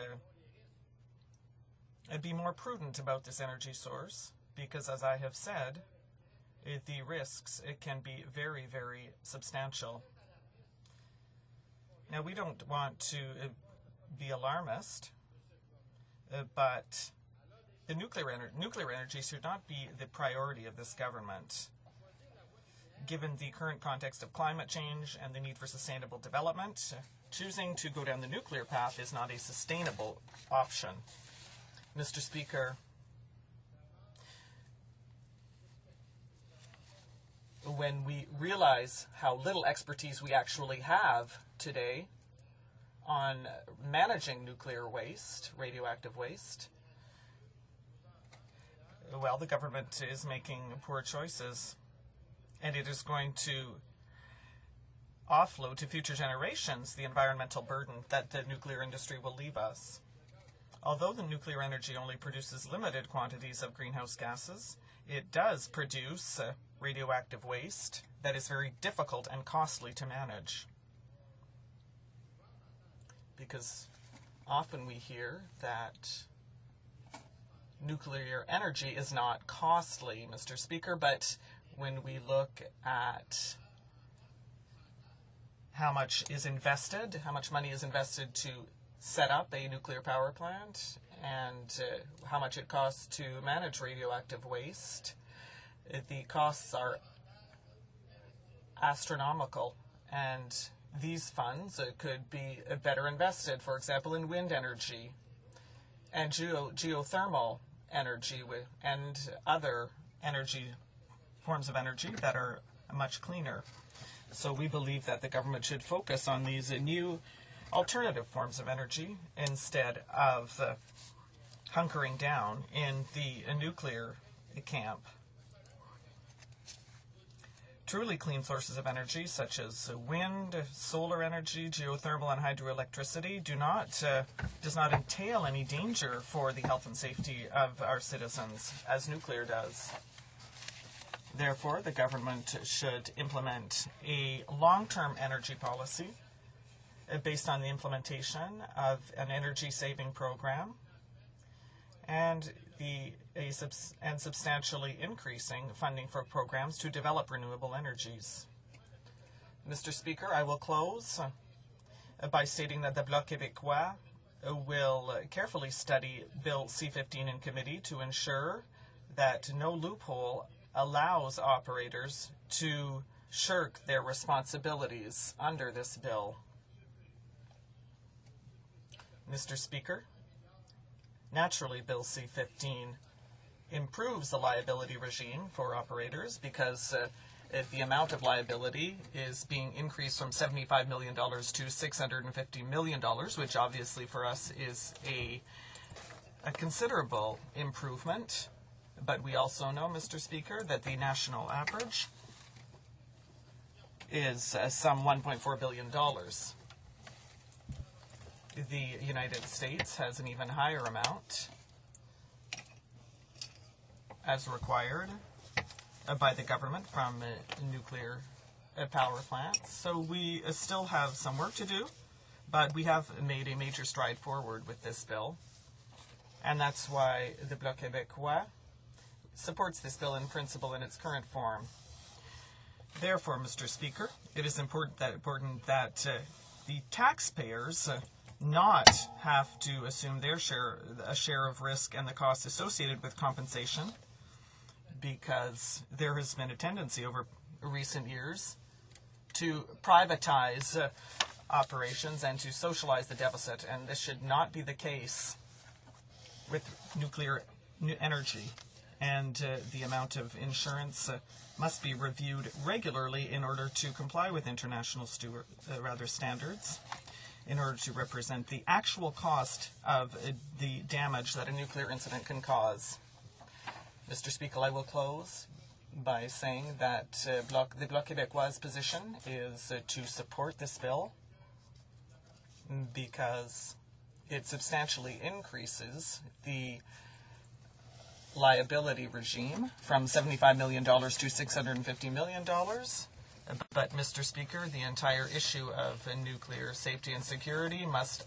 [SPEAKER 9] be more prudent about this energy source, because, as I have said, the risks can be very, very substantial. Now, we don't want to be alarmist, but the nuclear energy should not be the priority of this government. Given the current context of climate change and the need for sustainable development, choosing to go down the nuclear path is not a sustainable option. Mr. Speaker, when we realize how little expertise we actually have today on managing nuclear waste, radioactive waste, well, the government is making poor choices, and it is going to offload to future generations the environmental burden that the nuclear industry will leave us. Although the nuclear energy only produces limited quantities of greenhouse gases, it does produce radioactive waste that is very difficult and costly to manage. Because often we hear that nuclear energy is not costly, Mr. Speaker, but when we look at how much money is invested to set up a nuclear power plant, and how much it costs to manage radioactive waste, the costs are astronomical, and these funds could be better invested, for example, in wind energy and geothermal energy and other forms of energy that are much cleaner. So we believe that the government should focus on these new alternative forms of energy instead of hunkering down in the nuclear camp. Truly clean sources of energy, such as wind, solar energy, geothermal, and hydroelectricity, does not entail any danger for the health and safety of our citizens, as nuclear does. Therefore, the government should implement a long-term energy policy based on the implementation of an energy-saving program and substantially increasing funding for programs to develop renewable energies. Mr. Speaker, I will close by stating that the Bloc Québécois will carefully study Bill C-15 in committee to ensure that no loophole allows operators to shirk their responsibilities under this bill. Mr. Speaker, naturally, Bill C-15 improves the liability regime for operators because the amount of liability is being increased from $75 million to $650 million, which obviously for us is a considerable improvement. But we also know, Mr. Speaker, that the national average is some $1.4 billion. The United States has an even higher amount as required by the government from nuclear power plants. So we still have some work to do, but we have made a major stride forward with this bill. And that's why the Bloc Québécois supports this bill in principle in its current form. Therefore, Mr. Speaker, it is important that the taxpayers not have to assume a share of risk and the costs associated with compensation, because there has been a tendency over recent years to privatize operations and to socialize the deficit, and this should not be the case with nuclear energy. And the amount of insurance must be reviewed regularly in order to comply with international standards, in order to represent the actual cost of the damage that a nuclear incident can cause. Mr. Speaker, I will close by saying that the Bloc Québécois' position is to support this bill because it substantially increases the liability regime from $75 million to $650 million. But, Mr. Speaker, the entire issue of nuclear safety and security must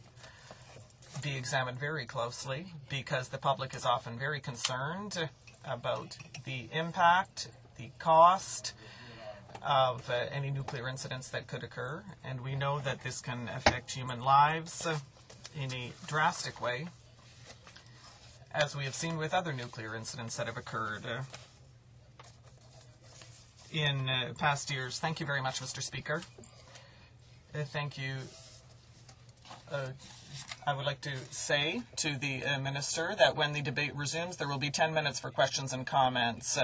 [SPEAKER 9] be examined very closely, because the public is often very concerned about the impact, the cost of any nuclear incidents that could occur. And we know that this can affect human lives in a drastic way, as we have seen with other nuclear incidents that have occurred in past years. Thank you very much, Mr. Speaker. Thank you. I would like to say to the Minister that when the debate resumes, there will be 10 minutes for questions and comments.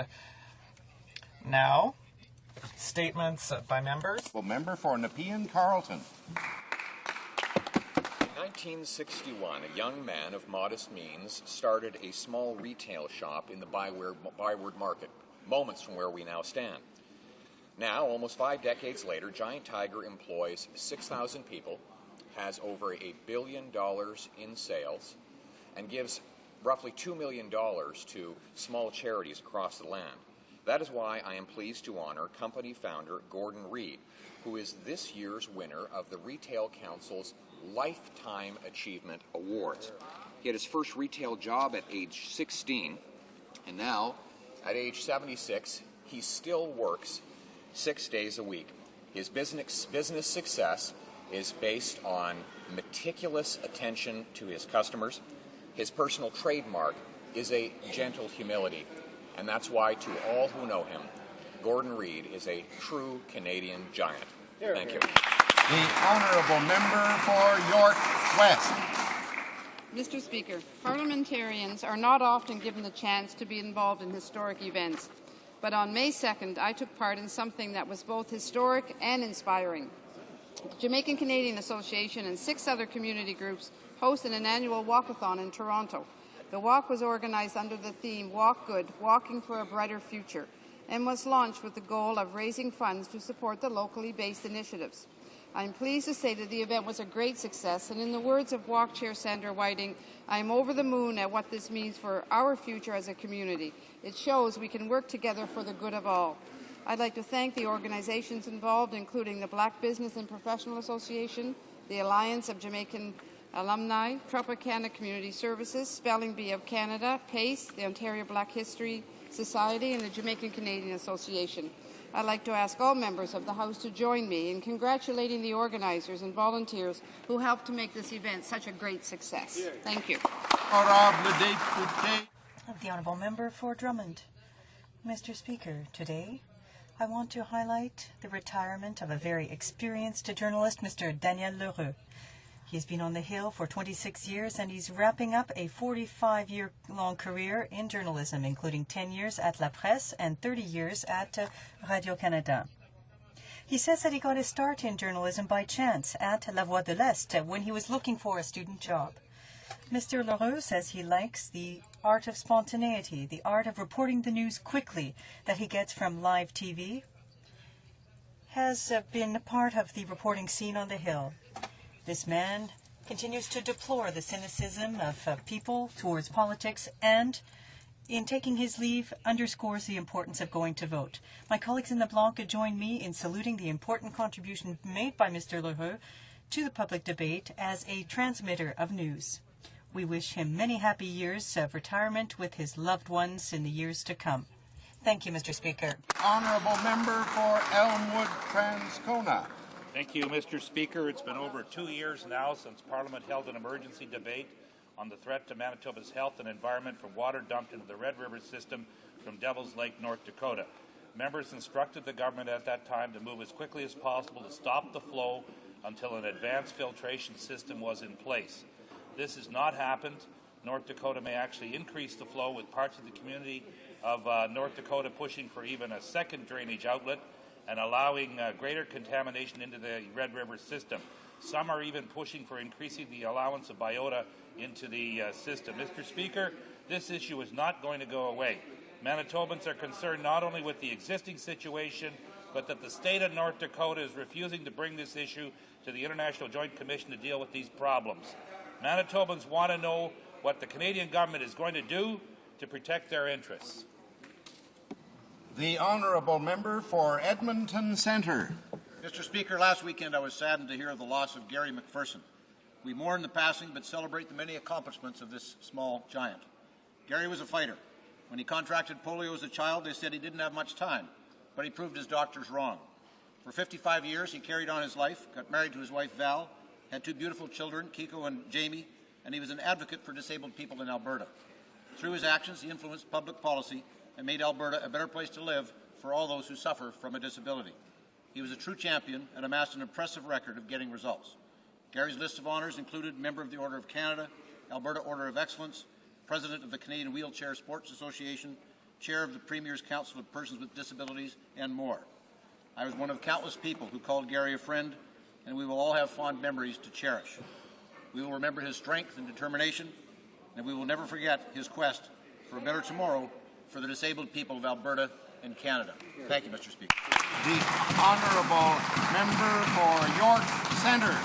[SPEAKER 9] Now, statements by members.
[SPEAKER 1] Well, member for Nepean Carleton.
[SPEAKER 10] 1961, a young man of modest means started a small retail shop in the Byward Market, moments from where we now stand. Now, almost 5 decades later, Giant Tiger employs 6,000 people, has over $1 billion in sales, and gives roughly $2 million to small charities across the land. That is why I am pleased to honor company founder Gordon Reed, who is this year's winner of the Retail Council's Lifetime Achievement Awards. He had his first retail job at age 16, and now, at age 76, he still works 6 days a week. His business success is based on meticulous attention to his customers. His personal trademark is a gentle humility, and that's why, to all who know him, Gordon Reed is a true Canadian giant. Thank you.
[SPEAKER 1] The honourable member for York West.
[SPEAKER 11] Mr. Speaker, parliamentarians are not often given the chance to be involved in historic events, but on May 2nd, I took part in something that was both historic and inspiring. The Jamaican Canadian Association and 6 other community groups hosted an annual walkathon in Toronto. The walk was organized under the theme Walk Good, Walking for a Brighter Future, and was launched with the goal of raising funds to support the locally based initiatives. I'm pleased to say that the event was a great success, and in the words of Walk Chair Sandra Whiting, I am over the moon at what this means for our future as a community. It shows we can work together for the good of all. I'd like to thank the organizations involved, including the Black Business and Professional Association, the Alliance of Jamaican Alumni, Tropicana Community Services, Spelling Bee of Canada, PACE, the Ontario Black History Society, and the Jamaican Canadian Association. I'd like to ask all members of the House to join me in congratulating the organizers and volunteers who helped to make this event such a great success. Thank you.
[SPEAKER 12] The Honourable Member for Drummond. Mr. Speaker, today I want to highlight the retirement of a very experienced journalist, Mr. Daniel Leroux. He's been on the Hill for 26 years, and he's wrapping up a 45-year-long career in journalism, including 10 years at La Presse and 30 years at Radio-Canada. He says that he got his start in journalism by chance at La Voix de l'Est when he was looking for a student job. Mr. Leroux says he likes the art of spontaneity, the art of reporting the news quickly that he gets from live TV, has been part of the reporting scene on the Hill. This man continues to deplore the cynicism of people towards politics, and in taking his leave underscores the importance of going to vote. My colleagues in the Blanc join me in saluting the important contribution made by Mr. Leroux to the public debate as a transmitter of news. We wish him many happy years of retirement with his loved ones in the years to come. Thank you, Mr. Speaker.
[SPEAKER 1] Honourable Member for Elmwood Transcona.
[SPEAKER 13] Thank you, Mr. Speaker. It's been over 2 years now since Parliament held an emergency debate on the threat to Manitoba's health and environment from water dumped into the Red River system from Devil's Lake, North Dakota. Members instructed the government at that time to move as quickly as possible to stop the flow until an advanced filtration system was in place. This has not happened. North Dakota may actually increase the flow, with parts of the community of North Dakota pushing for even a second drainage outlet and allowing greater contamination into the Red River system. Some are even pushing for increasing the allowance of biota into the system. Mr. Speaker, this issue is not going to go away. Manitobans are concerned not only with the existing situation, but that the state of North Dakota is refusing to bring this issue to the International Joint Commission to deal with these problems. Manitobans want to know what the Canadian government is going to do to protect their interests.
[SPEAKER 1] The Honourable Member for Edmonton Centre.
[SPEAKER 6] Mr. Speaker, last weekend I was saddened to hear of the loss of Gary McPherson. We mourn the passing but celebrate the many accomplishments of this small giant. Gary was a fighter. When he contracted polio as a child, they said he didn't have much time, but he proved his doctors wrong. For 55 years, he carried on his life, got married to his wife Val, had 2 beautiful children, Kiko and Jamie, and he was an advocate for disabled people in Alberta. Through his actions, he influenced public policy and made Alberta a better place to live for all those who suffer from a disability. He was a true champion and amassed an impressive record of getting results. Gary's list of honours included Member of the Order of Canada, Alberta Order of Excellence, President of the Canadian Wheelchair Sports Association, Chair of the Premier's Council of Persons with Disabilities, and more. I was one of countless people who called Gary a friend, and we will all have fond memories to cherish. We will remember his strength and determination, and we will never forget his quest for a better tomorrow for the disabled people of Alberta and Canada. Thank you, Mr. Speaker.
[SPEAKER 1] The Honourable Member for York Centre.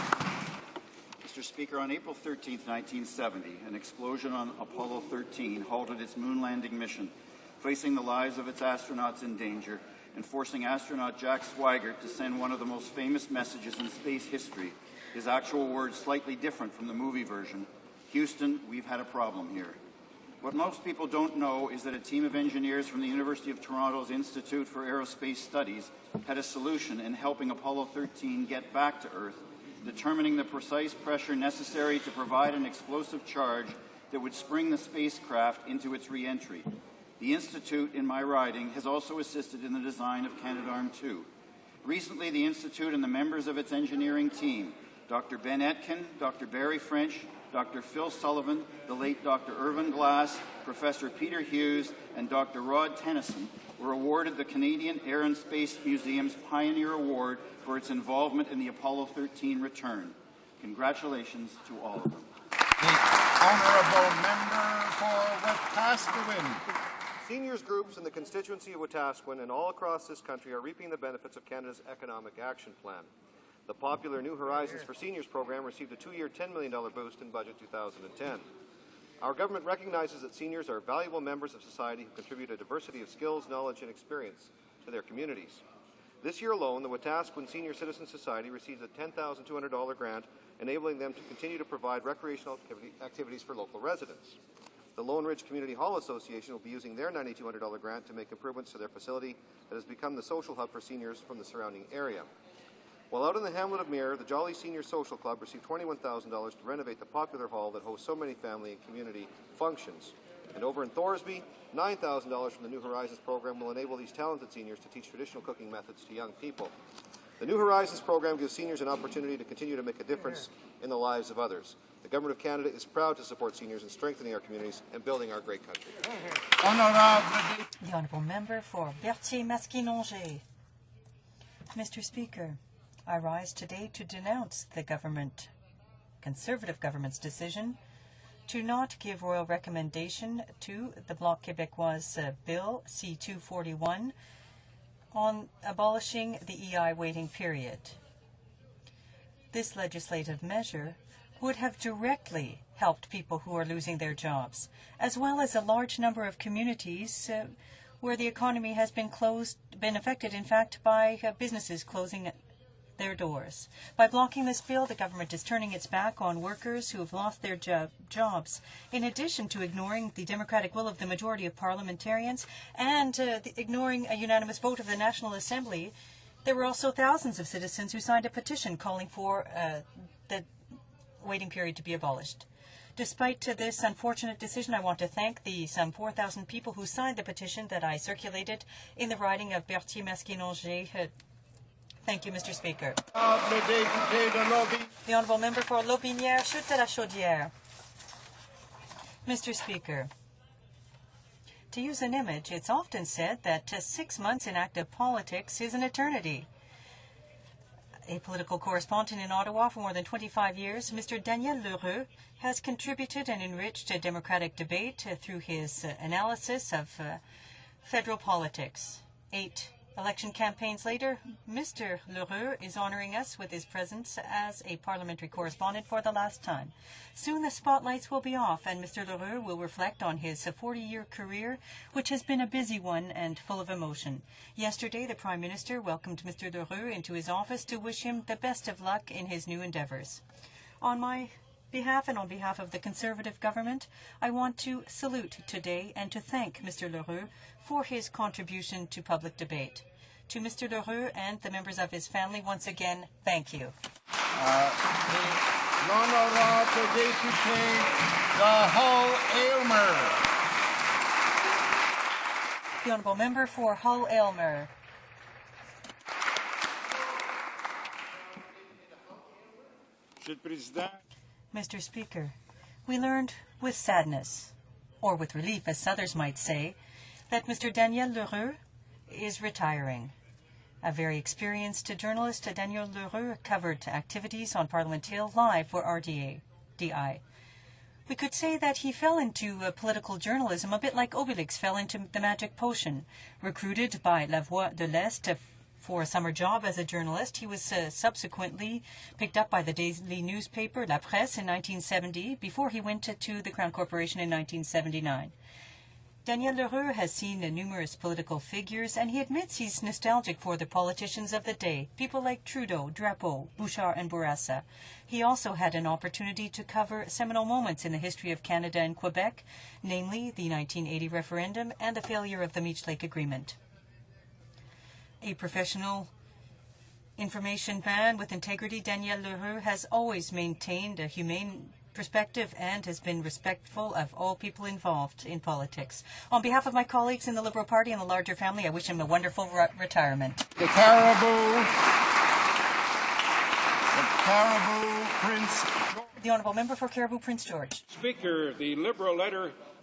[SPEAKER 14] Mr. Speaker, on April 13, 1970, an explosion on Apollo 13 halted its moon landing mission, placing the lives of its astronauts in danger and forcing astronaut Jack Swigert to send one of the most famous messages in space history, his actual words slightly different from the movie version: "Houston, we've had a problem here." What most people don't know is that a team of engineers from the University of Toronto's Institute for Aerospace Studies had a solution in helping Apollo 13 get back to Earth, determining the precise pressure necessary to provide an explosive charge that would spring the spacecraft into its re-entry. The Institute, in my riding, has also assisted in the design of Canadarm2. Recently, the Institute and the members of its engineering team, Dr. Ben Etkin, Dr. Barry French, Dr. Phil Sullivan, the late Dr. Irvin Glass, Professor Peter Hughes, and Dr. Rod Tennyson were awarded the Canadian Air and Space Museum's Pioneer Award for its involvement in the Apollo 13 return. Congratulations to all of them.
[SPEAKER 1] The Honourable Member for Wetaskiwin.
[SPEAKER 15] Seniors groups in the constituency of Wetaskiwin and all across this country are reaping the benefits of Canada's Economic Action Plan. The popular New Horizons for Seniors program received a 2-year $10 million boost in Budget 2010. Our government recognizes that seniors are valuable members of society who contribute a diversity of skills, knowledge, and experience to their communities. This year alone, the Wetaskiwin Senior Citizen Society received a $10,200 grant, enabling them to continue to provide recreational activities for local residents. The Lone Ridge Community Hall Association will be using their $9,200 grant to make improvements to their facility that has become the social hub for seniors from the surrounding area. While out in the hamlet of Mirror, the Jolly Senior Social Club received $21,000 to renovate the popular hall that hosts so many family and community functions. And over in Thorsby, $9,000 from the New Horizons program will enable these talented seniors to teach traditional cooking methods to young people. The New Horizons program gives seniors an opportunity to continue to make a difference in the lives of others. The Government of Canada is proud to support seniors in strengthening our communities and building our great country.
[SPEAKER 12] The Honourable Member for Berthier-Masquinongé. Mr. Speaker, I rise today to denounce the Conservative government's decision to not give royal recommendation to the Bloc Québécois Bill C-241 on abolishing the EI waiting period. This legislative measure would have directly helped people who are losing their jobs, as well as a large number of communities where the economy has been affected, in fact, by businesses closing their doors. By blocking this bill, the government is turning its back on workers who have lost their jobs, in addition to ignoring the democratic will of the majority of parliamentarians and ignoring a unanimous vote of the National Assembly. There were also thousands of citizens who signed a petition calling for the waiting period to be abolished. Despite this unfortunate decision, I want to thank the some 4,000 people who signed the petition that I circulated in the riding of Berthier-Masquinongé. Thank you, Mr. Speaker. The Honourable Member for Lotbinière, Chutes-de-la-Chaudière. Mr. Speaker, to use an image, it's often said that 6 months in active politics is an eternity. A political correspondent in Ottawa for more than 25 years, Mr. Daniel Lheureux has contributed and enriched a democratic debate through his analysis of federal politics. 8 election campaigns later, Mr. Lheureux is honoring us with his presence as a parliamentary correspondent for the last time. Soon the spotlights will be off, and Mr. Lheureux will reflect on his 40-year career, which has been a busy one and full of emotion. Yesterday, the Prime Minister welcomed Mr. Lheureux into his office to wish him the best of luck in his new endeavours. On my behalf and on behalf of the Conservative government, I want to salute today and to thank Mr. Lheureux for his contribution to public debate. To Mr. Lheureux and the members of his family, once again, thank you.
[SPEAKER 1] L'honorable député de Hull-Aylmer.
[SPEAKER 12] The Honourable Member for Hull-Aylmer. Mr. Speaker, we learned with sadness, or with relief as others might say, that Mr. Daniel Lheureux is retiring. A very experienced journalist, Daniel Lheureux, covered activities on Parliament Hill live for RDI. We could say that he fell into political journalism a bit like Obelix fell into the magic potion. Recruited by La Voix de l'Est for a summer job as a journalist, he was subsequently picked up by the daily newspaper La Presse in 1970 before he went to the Crown Corporation in 1979. Daniel Lheureux has seen numerous political figures, and he admits he's nostalgic for the politicians of the day, people like Trudeau, Drapeau, Bouchard, and Bourassa. He also had an opportunity to cover seminal moments in the history of Canada and Quebec, namely the 1980 referendum and the failure of the Meech Lake Agreement. A professional information man with integrity, Daniel Lheureux has always maintained a humane perspective and has been respectful of all people involved in politics. On behalf of my colleagues in the Liberal Party and the larger family, I wish him a wonderful retirement.
[SPEAKER 1] The Caribou Prince.
[SPEAKER 12] The Honourable Member for Caribou Prince George.
[SPEAKER 4] Speaker, the Liberal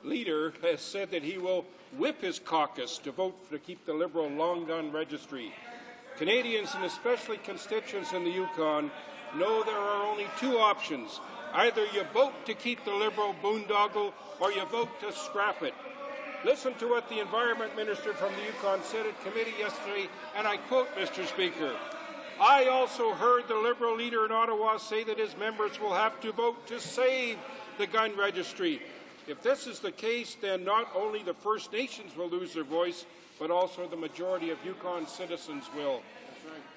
[SPEAKER 4] leader has said that he will whip his caucus to vote to keep the Liberal long gun registry. Canadians, and especially constituents in the Yukon, know there are only 2 options. Either you vote to keep the Liberal boondoggle or you vote to scrap it. Listen to what the Environment Minister from the Yukon said at committee yesterday, and I quote, Mr. Speaker, "I also heard the Liberal leader in Ottawa say that his members will have to vote to save the gun registry. If this is the case, then not only the First Nations will lose their voice, but also the majority of Yukon citizens will."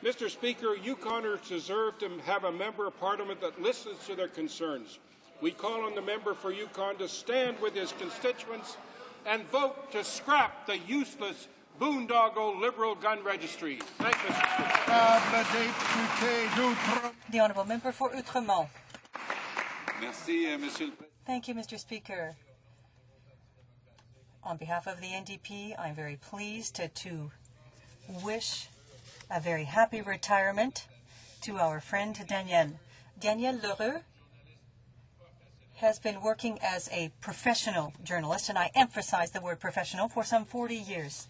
[SPEAKER 4] Mr. Speaker, Yukoners deserve to have a member of Parliament that listens to their concerns. We call on the member for Yukon to stand with his constituents and vote to scrap the useless boondoggle Liberal gun registry. Thank you, Mr.
[SPEAKER 12] Speaker. The Honourable Member for Outremont. Thank you, Mr. Speaker. On behalf of the NDP, I'm very pleased to wish A very happy retirement to our friend Daniel. Daniel Lheureux has been working as a professional journalist, and I emphasize the word professional, for some 40 years.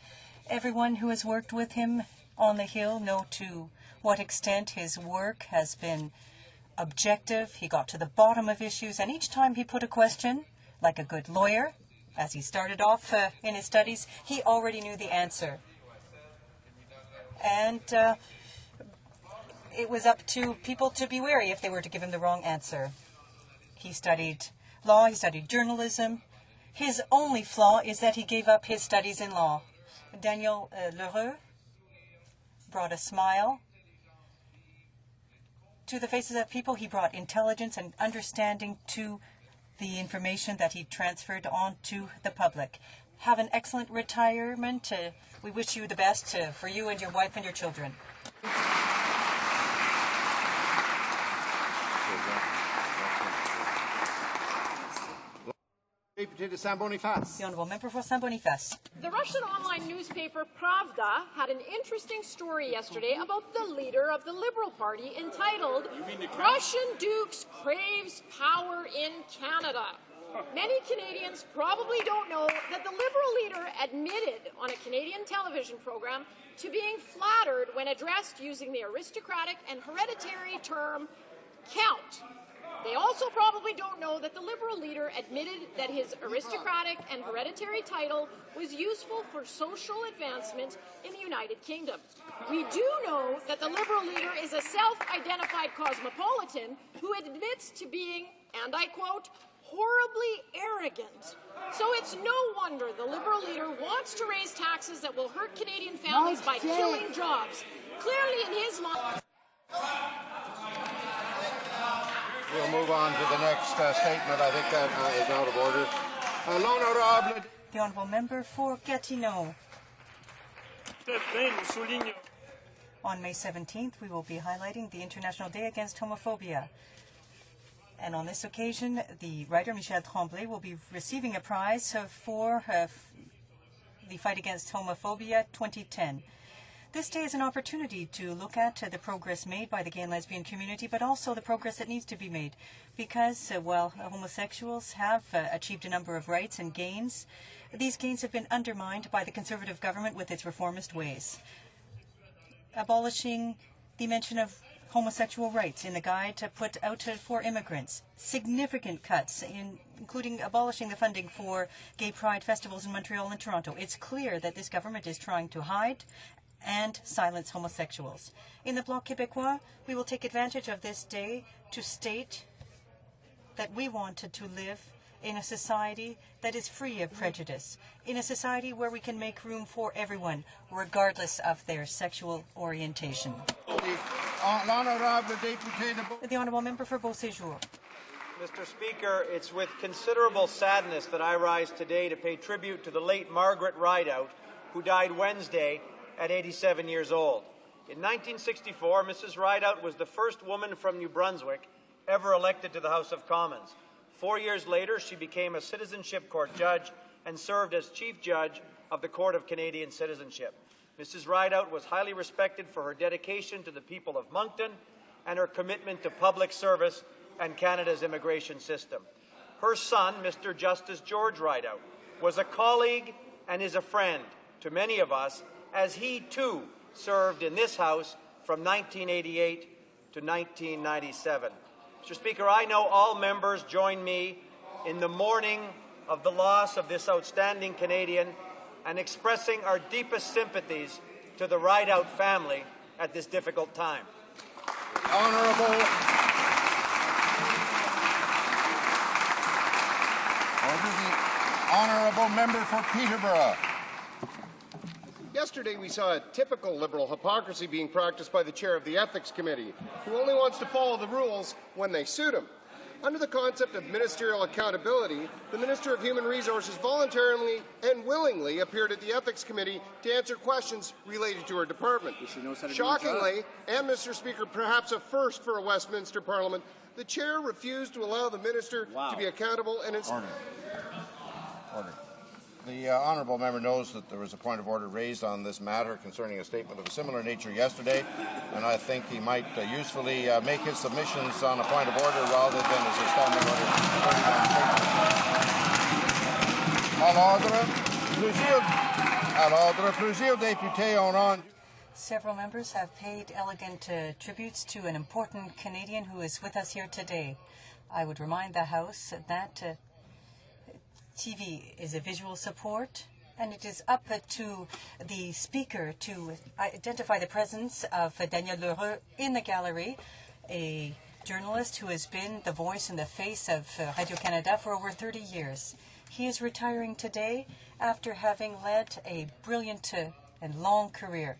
[SPEAKER 12] Everyone who has worked with him on the Hill know to what extent his work has been objective. He got to the bottom of issues, and each time he put a question, like a good lawyer, as he started off in his studies, he already knew the answer. And it was up to people to be wary if they were to give him the wrong answer. He studied law, he studied journalism. His only flaw is that he gave up his studies in law. Daniel Lheureux brought a smile to the faces of people. He brought intelligence and understanding to the information that he transferred on to the public. Have an excellent retirement. We wish you the best for you and your wife and your children. The Honourable Member for Saint-Boniface.
[SPEAKER 16] The Russian online newspaper Pravda had an interesting story yesterday about the leader of the Liberal Party entitled "Russian Dukes Craves Power in Canada." Many Canadians probably don't know that the Liberal leader admitted on a Canadian television program to being flattered when addressed using the aristocratic and hereditary term "count." They also probably don't know that the Liberal leader admitted that his aristocratic and hereditary title was useful for social advancement in the United Kingdom. We do know that the Liberal leader is a self-identified cosmopolitan who admits to being, and I quote, horribly arrogant. So it's no wonder the Liberal leader wants to raise taxes that will hurt Canadian families by killing jobs. Clearly in his mind...
[SPEAKER 1] We'll move on to the next statement. I think that is out of order. L'honorable.
[SPEAKER 12] The Honourable Member for Gatineau. On May 17th, we will be highlighting the International Day Against Homophobia. And on this occasion, the writer Michel Tremblay will be receiving a prize for the Fight Against Homophobia 2010. This day is an opportunity to look at the progress made by the gay and lesbian community, but also the progress that needs to be made. Because while homosexuals have achieved a number of rights and gains, these gains have been undermined by the Conservative government with its reformist ways. Abolishing the mention of homosexual rights in the guide put out for immigrants. Significant cuts, including abolishing the funding for gay pride festivals in Montreal and Toronto. It's clear that this government is trying to hide and silence homosexuals. In the Bloc Québécois, we will take advantage of this day to state that we wanted to live in a society that is free of prejudice, in a society where we can make room for everyone, regardless of their sexual orientation. The Honourable Member for Beauséjour.
[SPEAKER 17] Mr. Speaker, it's with considerable sadness that I rise today to pay tribute to the late Margaret Rideout, who died Wednesday at 87 years old. In 1964, Mrs. Rideout was the first woman from New Brunswick ever elected to the House of Commons. 4 years later, she became a Citizenship Court judge and served as Chief Judge of the Court of Canadian Citizenship. Mrs. Rideout was highly respected for her dedication to the people of Moncton and her commitment to public service and Canada's immigration system. Her son, Mr. Justice George Rideout, was a colleague and is a friend to many of us, as he, too, served in this House from 1988 to 1997. Mr. Speaker, I know all members join me in the mourning of the loss of this outstanding Canadian and expressing our deepest sympathies to the Rideout family at this difficult time.
[SPEAKER 1] Honourable Member for Peterborough.
[SPEAKER 18] Yesterday we saw a typical Liberal hypocrisy being practiced by the chair of the Ethics Committee, who only wants to follow the rules when they suit him. Under the concept of ministerial accountability, the Minister of Human Resources voluntarily and willingly appeared at the Ethics Committee to answer questions related to her department. Shockingly, and Mr. Speaker, perhaps a first for a Westminster Parliament, the chair refused to allow the minister to be accountable and
[SPEAKER 1] Order. The honourable member knows that there was a point of order raised on this matter concerning a statement of a similar nature yesterday, and I think he might usefully make his submissions on a point of order rather than as a standing order. Plusieurs députés ont
[SPEAKER 12] Several members have paid elegant tributes to an important Canadian who is with us here today. I would remind the House that TV is a visual support, and it is up to the Speaker to identify the presence of Daniel Lheureux in the gallery, a journalist who has been the voice and the face of Radio-Canada for over 30 years. He is retiring today after having led a brilliant and long career.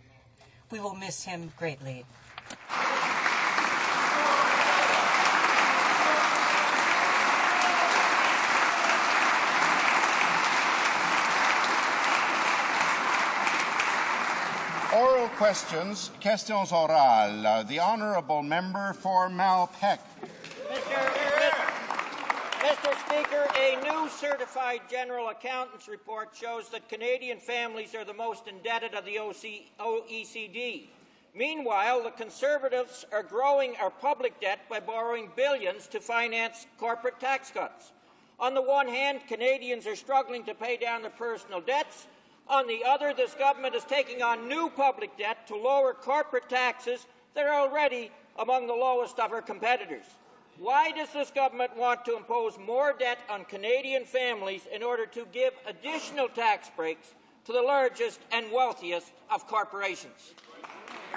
[SPEAKER 12] We will miss him greatly.
[SPEAKER 1] Oral questions, questions orales. The honourable member for Malpeque.
[SPEAKER 17] Mr. Speaker, a new certified general accountant's report shows that Canadian families are the most indebted of the OECD. Meanwhile, the Conservatives are growing our public debt by borrowing billions to finance corporate tax cuts. On the one hand, Canadians are struggling to pay down their personal debts. On the other, this government is taking on new public debt to lower corporate taxes that are already among the lowest of our competitors. Why does this government want to impose more debt on Canadian families in order to give additional tax breaks to the largest and wealthiest of corporations?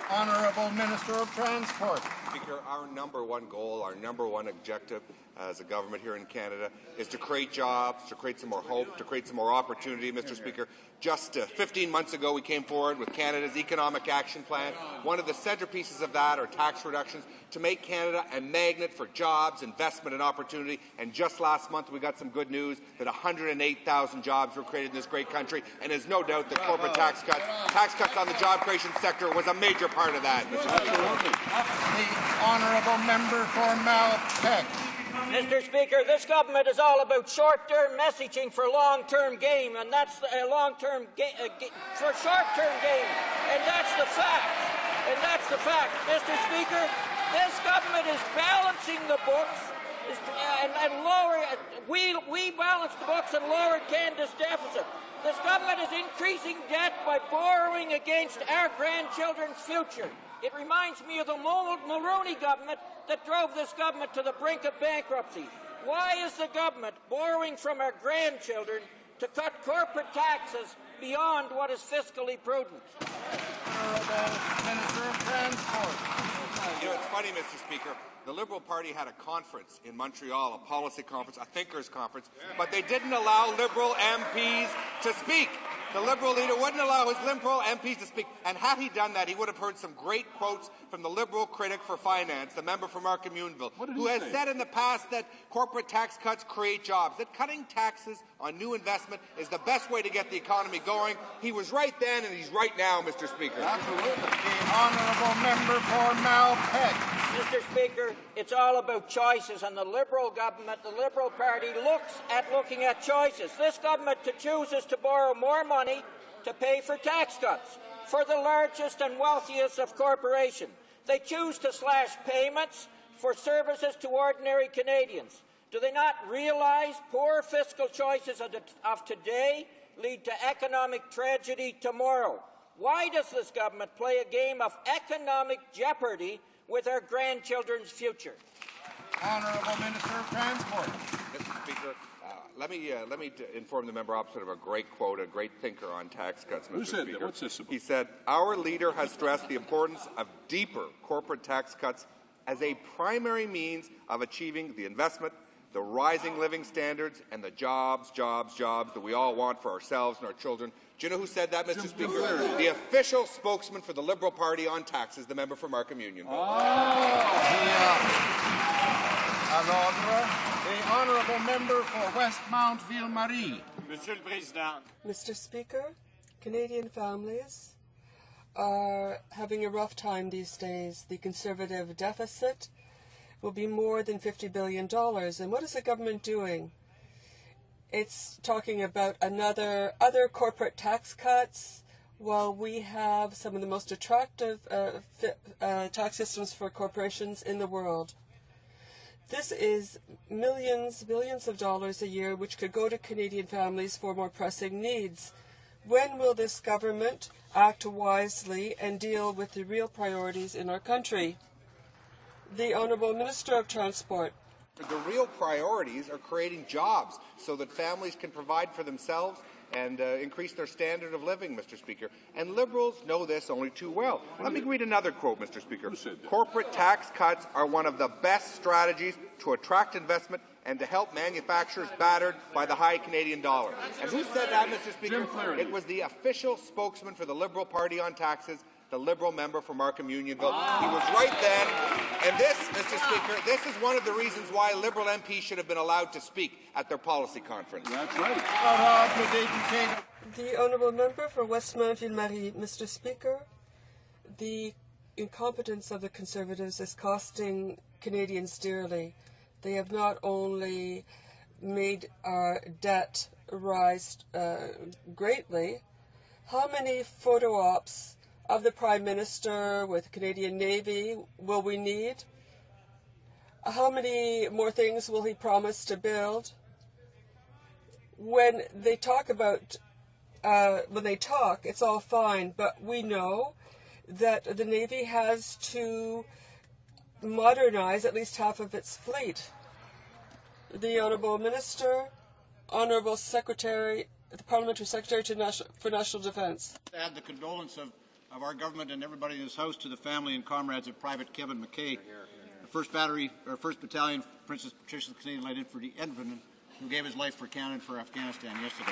[SPEAKER 1] Honourable Minister of Transport.
[SPEAKER 19] Speaker, our number one goal, our number one objective as a government here in Canada is to create jobs, to create some more hope, to create some more opportunity, Mr. Speaker. Just 15 months ago, we came forward with Canada's Economic Action Plan. One of the centerpieces of that are tax reductions to make Canada a magnet for jobs, investment, and opportunity. And just last month, we got some good news that 108,000 jobs were created in this great country. And there's no doubt that corporate tax cuts on the job creation sector was a major part of that, Mr. Speaker.
[SPEAKER 1] The honourable member for Malpeque.
[SPEAKER 17] Mr. Speaker, this government is all about short-term messaging for long-term gain, and that's a long-term for short-term gain, and that's the fact. And that's the fact, Mr. Speaker. This government is balancing the books and lowering. We balance the books and lowered Canada's deficit. This government is increasing debt by borrowing against our grandchildren's future. It reminds me of the Mulroney government that drove this government to the brink of bankruptcy. Why is the government borrowing from our grandchildren to cut corporate taxes beyond what is fiscally prudent?
[SPEAKER 1] Honourable Minister of Transport.
[SPEAKER 19] You know, it's funny, Mr. Speaker. The Liberal Party had a conference in Montreal, a policy conference, a thinkers conference, but they didn't allow Liberal MPs to speak. The Liberal leader wouldn't allow his Liberal MPs to speak. And had he done that, he would have heard some great quotes from the Liberal critic for finance, the member from Markham-Unionville, who has said in the past that corporate tax cuts create jobs, that cutting taxes on new investment is the best way to get the economy going. He was right then, and he's right now, Mr. Speaker.
[SPEAKER 1] Absolutely. The honourable member for Malpeque.
[SPEAKER 17] Mr. Speaker, it's all about choices, and the Liberal government, the Liberal Party, looking at choices. This government chooses to borrow more money to pay for tax cuts for the largest and wealthiest of corporations. They choose to slash payments for services to ordinary Canadians. Do they not realize poor fiscal choices of today lead to economic tragedy tomorrow? Why does this government play a game of economic jeopardy with our grandchildren's future?
[SPEAKER 1] Honourable Minister of Transport.
[SPEAKER 19] Mr. Speaker, let me inform the member opposite of a great quote, a great thinker on tax cuts, Mr.
[SPEAKER 4] Who said
[SPEAKER 19] Speaker.
[SPEAKER 4] that? What's this about?
[SPEAKER 19] He said, "Our leader has stressed the importance of deeper corporate tax cuts as a primary means of achieving the investment, the rising living standards, and the jobs that we all want for ourselves and our children." Do you know who said that, Mr. Speaker? The official spokesman for the Liberal Party on taxes, the member from Markham-Unionville.
[SPEAKER 1] The honourable member for Westmount Ville-Marie.
[SPEAKER 20] Monsieur le Président.
[SPEAKER 21] Mr. Speaker, Canadian families are having a rough time these days. The Conservative deficit will be more than $50 billion. And what is the government doing? It's talking about other corporate tax cuts, while we have some of the most attractive tax systems for corporations in the world. This is billions of dollars a year which could go to Canadian families for more pressing needs. When will this government act wisely and deal with the real priorities in our country? The Honourable Minister of Transport.
[SPEAKER 19] The real priorities are creating jobs so that families can provide for themselves and increase their standard of living, Mr. Speaker. And Liberals know this only too well. Let me read another quote, Mr. Speaker. Corporate tax cuts are one of the best strategies to attract investment and to help manufacturers battered by the high Canadian dollar. And who said that, Mr. Speaker? It was the official spokesman for the Liberal Party on taxes, the Liberal member for Markham Unionville. He was right then. And this, Mr. Speaker, this is one of the reasons why Liberal MPs should have been allowed to speak at their policy conference.
[SPEAKER 15] That's right.
[SPEAKER 21] The Honourable Member for Westmount-Ville-Marie. Mr. Speaker, the incompetence of the Conservatives is costing Canadians dearly. They have not only made our debt rise greatly. How many photo ops of the Prime Minister with the Canadian Navy will we need? How many more things will he promise to build? When they talk, it's all fine, but we know that the Navy has to modernize at least half of its fleet. The Honourable Minister, Honourable Secretary, the Parliamentary Secretary for National Defence.
[SPEAKER 20] To add the condolence of our government and everybody in this House to the family and comrades of Private Kevin McKay, the 1st Battalion, Princess Patricia's Canadian Light Infantry, Edmonton, who gave his life for Canada and for Afghanistan yesterday.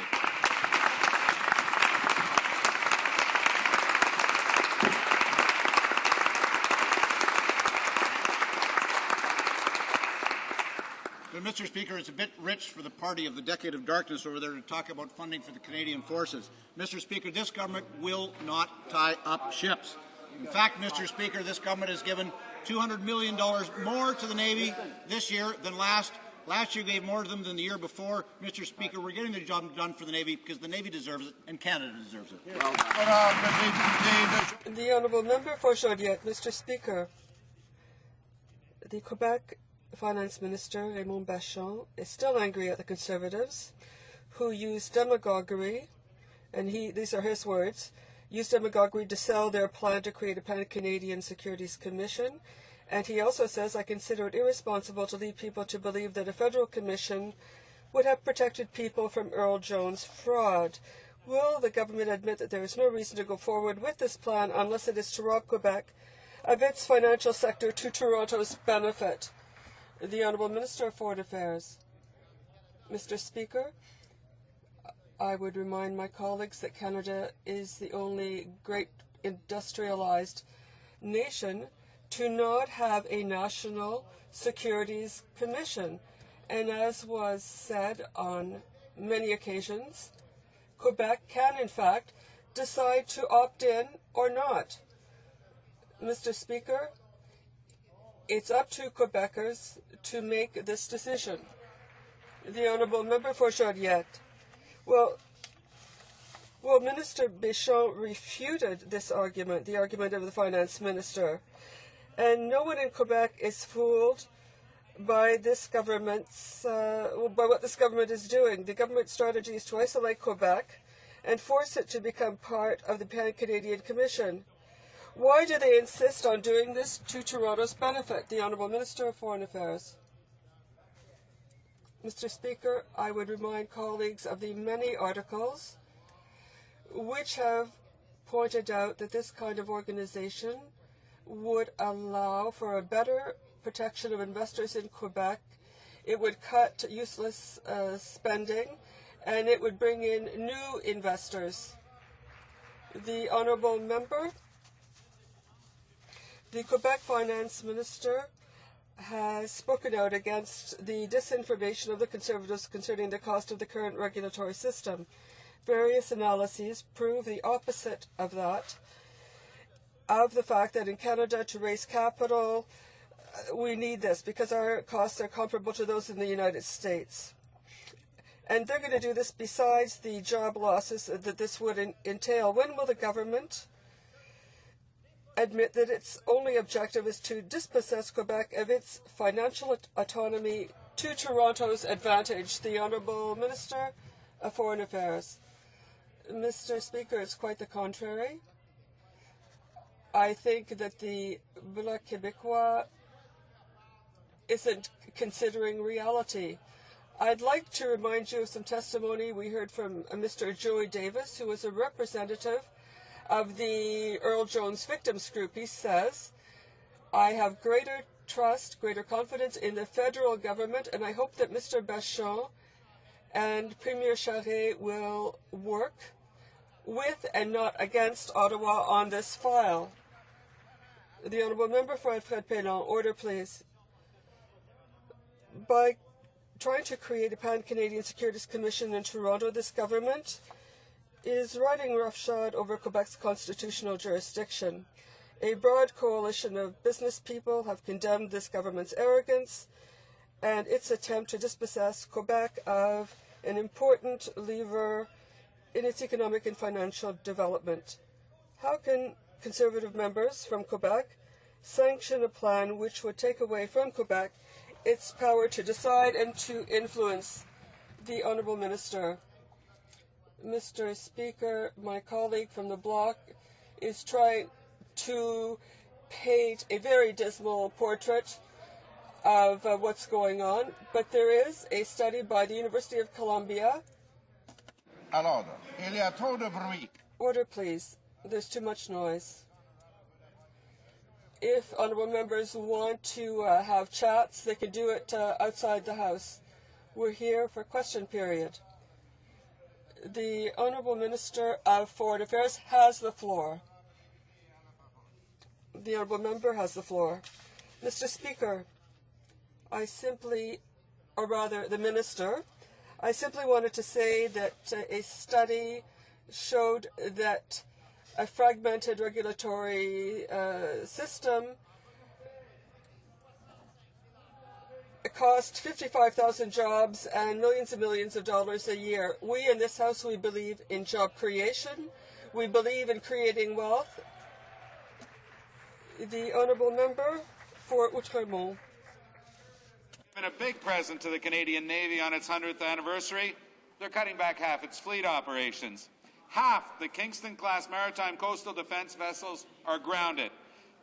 [SPEAKER 20] But, Mr. Speaker, it's a bit rich for the party of the decade of darkness over there to talk about funding for the Canadian forces. Mr. Speaker, this government will not tie up ships. In fact, Mr. Speaker, this government has given $200 million more to the Navy this year than last. Last year gave more to them than the year before. Mr. Speaker, we're getting the job done for the Navy because the Navy deserves it and Canada deserves it.
[SPEAKER 21] The Honourable Member for Joliette. Mr. Speaker, the Quebec Finance Minister, Raymond Bachand, is still angry at the Conservatives, who use demagoguery, and these are his words, use demagoguery to sell their plan to create a Pan-Canadian Securities Commission. And he also says, I consider it irresponsible to lead people to believe that a federal commission would have protected people from Earl Jones fraud. Will the government admit that there is no reason to go forward with this plan unless it is to rob Quebec of its financial sector to Toronto's benefit? The Honourable Minister of Foreign Affairs. Mr. Speaker, I would remind my colleagues that Canada is the only great industrialized nation to not have a National Securities Commission. And as was said on many occasions, Quebec can, in fact, decide to opt in or not. Mr. Speaker, it's up to Quebecers to make this decision. The Honourable Member for Joliette. Well, Minister Bachand refuted this argument, the argument of the Finance Minister. And no one in Quebec is fooled by this government's, by what this government is doing. The government's strategy is to isolate Quebec and force it to become part of the Pan-Canadian Commission. Why do they insist on doing this to Toronto's benefit? The Honourable Minister of Foreign Affairs. Mr. Speaker, I would remind colleagues of the many articles which have pointed out that this kind of organization would allow for a better protection of investors in Quebec. It would cut useless spending, and it would bring in new investors. The Honourable Member. The Quebec Finance Minister has spoken out against the disinformation of the Conservatives concerning the cost of the current regulatory system. Various analyses prove the opposite of that, of the fact that in Canada to raise capital, we need this because our costs are comparable to those in the United States. And they're going to do this besides the job losses that this would entail. When will the government admit that its only objective is to dispossess Quebec of its financial autonomy to Toronto's advantage? The Honourable Minister of Foreign Affairs. Mr. Speaker, it's quite the contrary. I think that the Bloc Québécois isn't considering reality. I'd like to remind you of some testimony we heard from Mr. Joey Davis, who was a representative of the Earl Jones Victims Group. He says, I have greater trust, greater confidence in the federal government, and I hope that Mr. Bachand and Premier Charest will work with and not against Ottawa on this file. The Honourable Member for Alfred Pélan, order please. By trying to create a Pan-Canadian Securities Commission in Toronto, this government is riding roughshod over Quebec's constitutional jurisdiction. A broad coalition of business people have condemned this government's arrogance and its attempt to dispossess Quebec of an important lever in its economic and financial development. How can Conservative members from Quebec sanction a plan which would take away from Quebec its power to decide and to influence? The Honourable Minister. Mr. Speaker, my colleague from the Bloc is trying to paint a very dismal portrait of what's going on, but there is a study by the University of Columbia.
[SPEAKER 1] Alors, il y a trop de bruit.
[SPEAKER 21] Order, please. There's too much noise. If honourable members want to have chats, they can do it outside the House. We're here for question period. The Honourable Minister of Foreign Affairs has the floor. The Honourable Member has the floor. Mr. Speaker, I simply, or rather the Minister, I simply wanted to say that a study showed that a fragmented regulatory system cost 55,000 jobs and millions of dollars a year. We in this House, we believe in job creation. We believe in creating wealth. The Honourable Member for Outremont.
[SPEAKER 3] Been a big present to the Canadian Navy on its 100th anniversary. They're cutting back half its fleet operations. Half the Kingston-class maritime coastal defense vessels are grounded.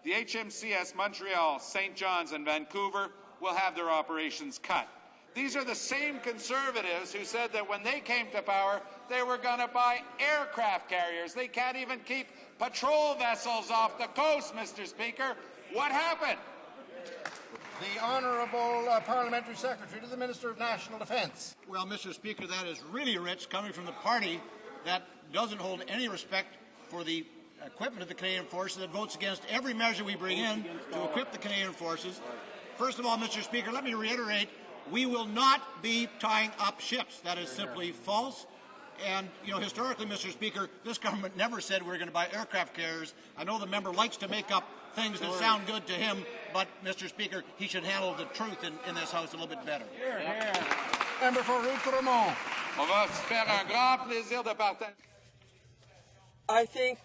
[SPEAKER 3] The HMCS Montreal, St. John's, and Vancouver will have their operations cut. These are the same Conservatives who said that when they came to power, they were going to buy aircraft carriers. They can't even keep patrol vessels off the coast, Mr. Speaker. What happened?
[SPEAKER 20] The Honourable Parliamentary Secretary to the Minister of National Defence. Well, Mr. Speaker, that is really rich coming from the party that doesn't hold any respect for the equipment of the Canadian Forces, that votes against every measure we bring in to equip the Canadian Forces. First of all, Mr. Speaker, let me reiterate, we will not be tying up ships. That is simply false. And, you know, historically, Mr. Speaker, this government never said we were going to buy aircraft carriers. I know the member likes to make up things that sound good to him, but, Mr. Speaker, he should handle the truth in this House a little bit better. Member for Outremont.
[SPEAKER 3] On va se faire un grand plaisir de partager.
[SPEAKER 21] I think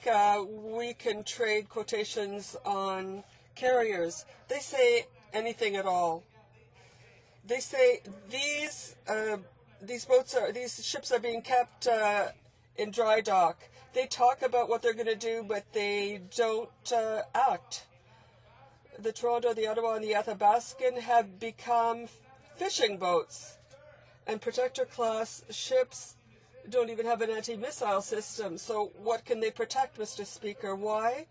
[SPEAKER 21] we can trade quotations on carriers. They say anything at all. They say these ships are being kept in dry dock. They talk about what they're going to do, but they don't act. The Toronto, the Ottawa, and the Athabascan have become fishing boats, and protector-class ships don't even have an anti-missile system. So what can they protect, Mr. Speaker? Why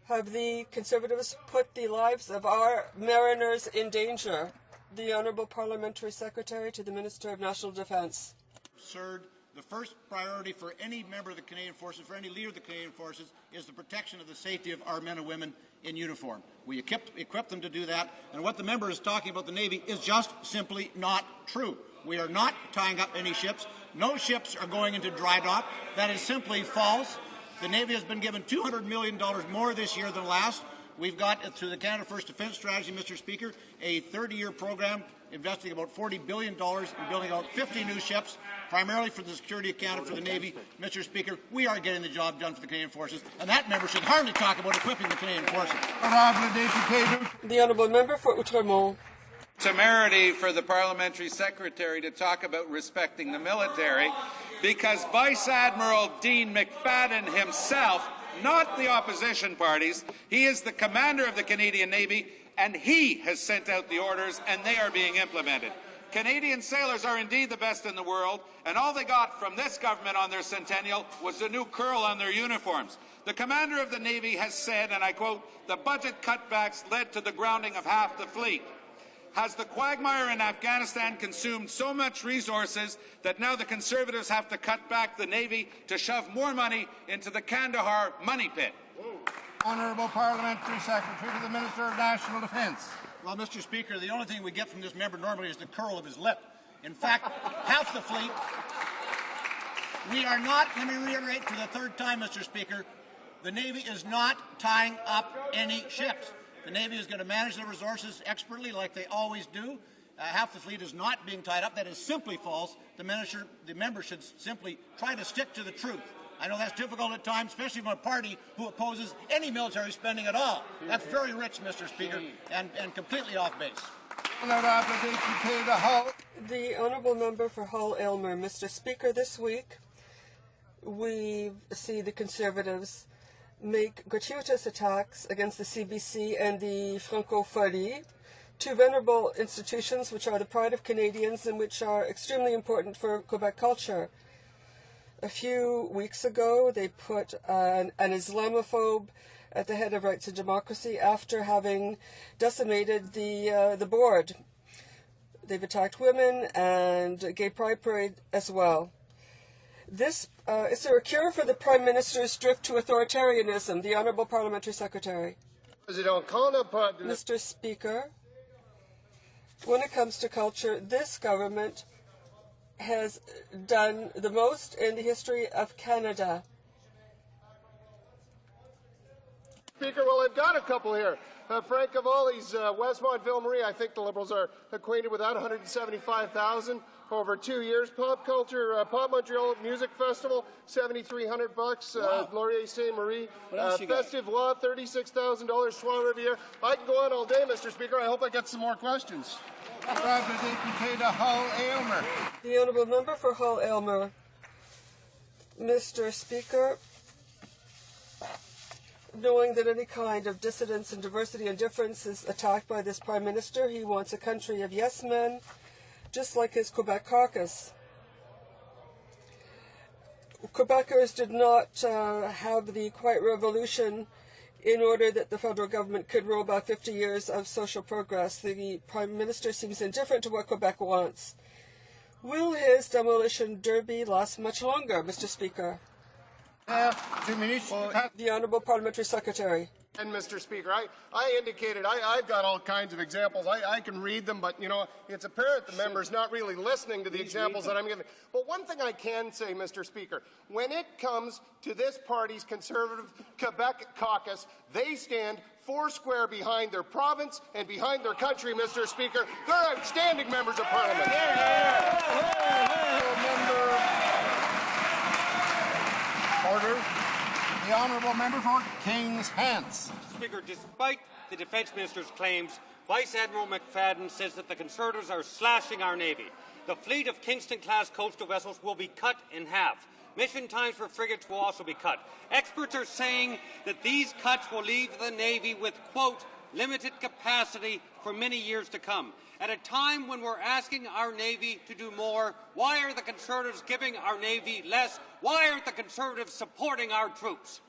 [SPEAKER 21] have the Conservatives put the lives of our mariners in danger? The Honourable Parliamentary Secretary to the Minister of National Defence.
[SPEAKER 20] Absurd. The first priority for any member of the Canadian Forces, for any leader of the Canadian Forces, is the protection of the safety of our men and women in uniform. We equip them to do that, and what the member is talking about the Navy is just simply not true. We are not tying up any ships. No ships are going into dry dock. That is simply false. The Navy has been given $200 million more this year than last. We've got, through the Canada First Defence Strategy, Mr. Speaker, a 30-year program investing about $40 billion in building out 50 new ships, primarily for the security of Canada, for the Navy. Mr. Speaker, we are getting the job done for the Canadian Forces, and that member should hardly talk about equipping the Canadian Forces.
[SPEAKER 21] The Honourable Member for Outremont.
[SPEAKER 3] Temerity for the Parliamentary Secretary to talk about respecting the military, because Vice Admiral Dean McFadden himself, not the opposition parties, he is the commander of the Canadian Navy, and he has sent out the orders, and they are being implemented. Canadian sailors are indeed the best in the world, and all they got from this government on their centennial was the new curl on their uniforms. The commander of the Navy has said, and I quote, "The budget cutbacks led to the grounding of half the fleet." Has the quagmire in Afghanistan consumed so much resources that now the Conservatives have to cut back the Navy to shove more money into the Kandahar money pit?
[SPEAKER 20] Honourable Parliamentary Secretary to the Minister of National Defence. Well, Mr. Speaker, the only thing we get from this member normally is the curl of his lip. In fact, half the fleet, we are not, let me reiterate for the third time, Mr. Speaker, the Navy is not tying up any ships. The Navy is going to manage the resources expertly like they always do. Half the fleet is not being tied up. That is simply false. The member should simply try to stick to the truth. I know that's difficult at times, especially from a party who opposes any military spending at all. That's very rich, Mr. Speaker, and completely off base.
[SPEAKER 21] The Honourable Member for Hull-Aylmer. Mr. Speaker, this week we see the Conservatives make gratuitous attacks against the CBC and the Francophonie, two venerable institutions which are the pride of Canadians and which are extremely important for Quebec culture. A few weeks ago, they put an Islamophobe at the head of Rights and Democracy after having decimated the board. They've attacked women and Gay Pride Parade as well. Is there a cure for the Prime Minister's drift to authoritarianism? The Honourable Parliamentary Secretary. Mr. Speaker, when it comes to culture, this government has done the most in the history of Canada.
[SPEAKER 18] Speaker, well, I've got a couple here. Frank Cavalli's Westmont Ville Marie, I think the Liberals are acquainted with that, $175,000 over 2 years. Pop Culture, Pop Montreal Music Festival, $7,300. Wow. Laurier Ste. Marie, Festive Law, $36,000. Trois Rivières. I can go on all day, Mr. Speaker. I hope I get some more questions.
[SPEAKER 21] The Honourable Member for Hull-Aylmer. Mr. Speaker, knowing that any kind of dissidence and diversity and difference is attacked by this Prime Minister, he wants a country of yes men, just like his Quebec caucus. Quebecers did not have the Quiet Revolution in order that the federal government could roll back 50 years of social progress. The Prime Minister seems indifferent to what Quebec wants. Will his demolition derby last much longer, Mr. Speaker? The Honourable Parliamentary Secretary.
[SPEAKER 18] And Mr. Speaker, I indicated I've got all kinds of examples. I can read them, but, you know, it's apparent the member's not really listening to the examples that I'm giving. But one thing I can say, Mr. Speaker, when it comes to this party's Conservative Quebec caucus, they stand foursquare behind their province and behind their country, Mr. Speaker. They're outstanding members of Parliament.
[SPEAKER 20] Order. The Honourable Member for Kings Hants.
[SPEAKER 5] Speaker, despite the Defence Minister's claims, Vice Admiral McFadden says that the Conservatives are slashing our Navy. The fleet of Kingston-class coastal vessels will be cut in half. Mission times for frigates will also be cut. Experts are saying that these cuts will leave the Navy with, quote, limited capacity for many years to come. At a time when we're asking our Navy to do more, why are the Conservatives giving our Navy less? Why aren't the Conservatives supporting our troops?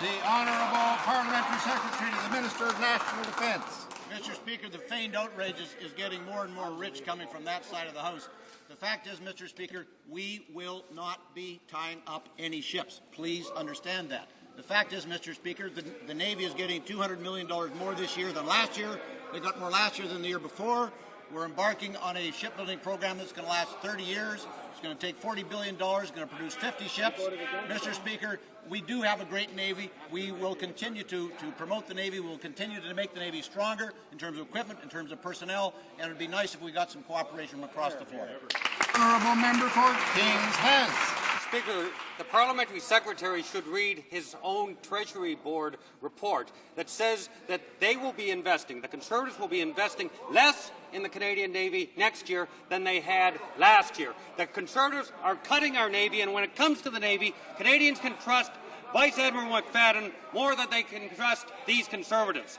[SPEAKER 20] The Honourable Parliamentary Secretary to the Minister of National Defence. Mr. Speaker, the feigned outrage is getting more and more rich coming from that side of the House. The fact is, Mr. Speaker, we will not be tying up any ships. Please understand that. The fact is, Mr. Speaker, the Navy is getting $200 million more this year than last year. They got more last year than the year before. We're embarking on a shipbuilding program that's going to last 30 years. It's going to take $40 billion, going to produce 50 ships. Mr. Speaker, we do have a great Navy. We will continue to promote the Navy. We'll continue to make the Navy stronger in terms of equipment, in terms of personnel, and it would be nice if we got some cooperation from across the floor.
[SPEAKER 7] Honourable Member for Kings Heads.
[SPEAKER 5] Speaker, the Parliamentary Secretary should read his own Treasury Board report that says that they will be investing, the Conservatives will be investing less in the Canadian Navy next year than they had last year. The Conservatives are cutting our Navy, and when it comes to the Navy, Canadians can trust Vice Admiral McFadden more than they can trust these Conservatives.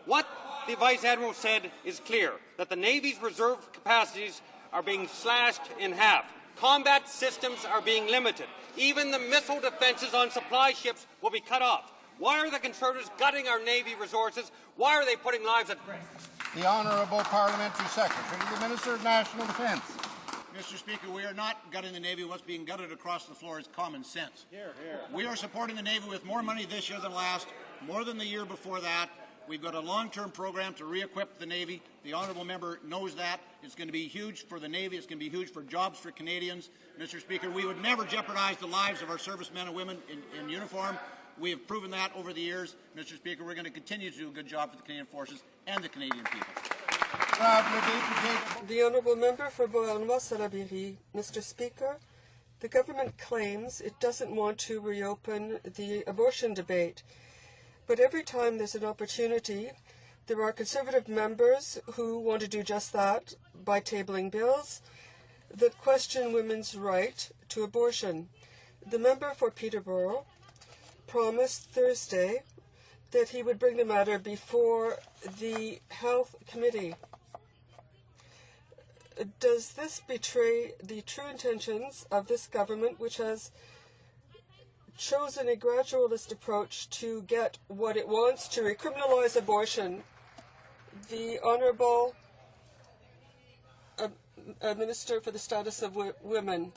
[SPEAKER 5] What the Vice Admiral said is clear, that the Navy's reserve capacities are being slashed in half. Combat systems are being limited. Even the missile defences on supply ships will be cut off. Why are the Conservatives gutting our Navy resources? Why are they putting lives at risk?
[SPEAKER 7] The Honourable Parliamentary Secretary to the Minister of National Defence.
[SPEAKER 20] Mr. Speaker, we are not gutting the Navy. What's being gutted across the floor is common sense. We are supporting the Navy with more money this year than last, more than the year before that. We've got a long-term program to re-equip the Navy. The honourable member knows that. It's going to be huge for the Navy. It's going to be huge for jobs for Canadians. Mr. Speaker, we would never jeopardize the lives of our servicemen and women in uniform. We have proven that over the years. Mr. Speaker, we're going to continue to do a good job for the Canadian forces and the Canadian people.
[SPEAKER 21] The honourable member for Beauharnois-Salaberry. Mr. Speaker, the government claims it doesn't want to reopen the abortion debate. But every time there's an opportunity, there are Conservative members who want to do just that by tabling bills that question women's right to abortion. The member for Peterborough promised Thursday that he would bring the matter before the Health Committee. Does this betray the true intentions of this government, which has chosen a gradualist approach to get what it wants, to recriminalize abortion? The Honourable Minister for the Status of Women.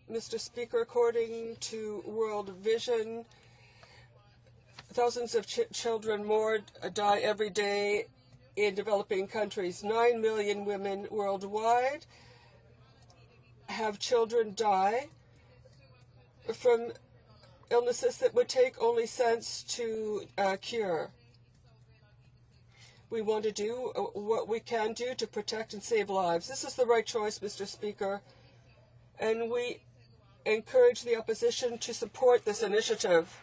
[SPEAKER 21] Mr. Speaker, according to World Vision, thousands of children more die every day in developing countries. 9 million women worldwide have children die from illnesses that would take only cents to cure. We want to do what we can do to protect and save lives. This is the right choice, Mr. Speaker, and we encourage the opposition to support this initiative.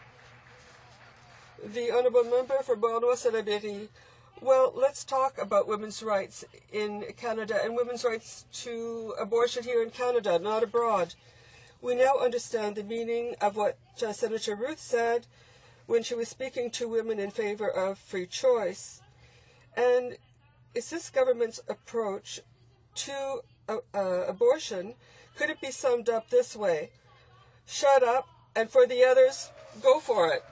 [SPEAKER 21] The honourable member for Beauharnois-Salaberry. Well, let's talk about women's rights in Canada and women's rights to abortion here in Canada, not abroad. We now understand the meaning of what Senator Ruth said when she was speaking to women in favor of free choice. And is this government's approach to abortion, could it be summed up this way? Shut up, and for the others, go for it.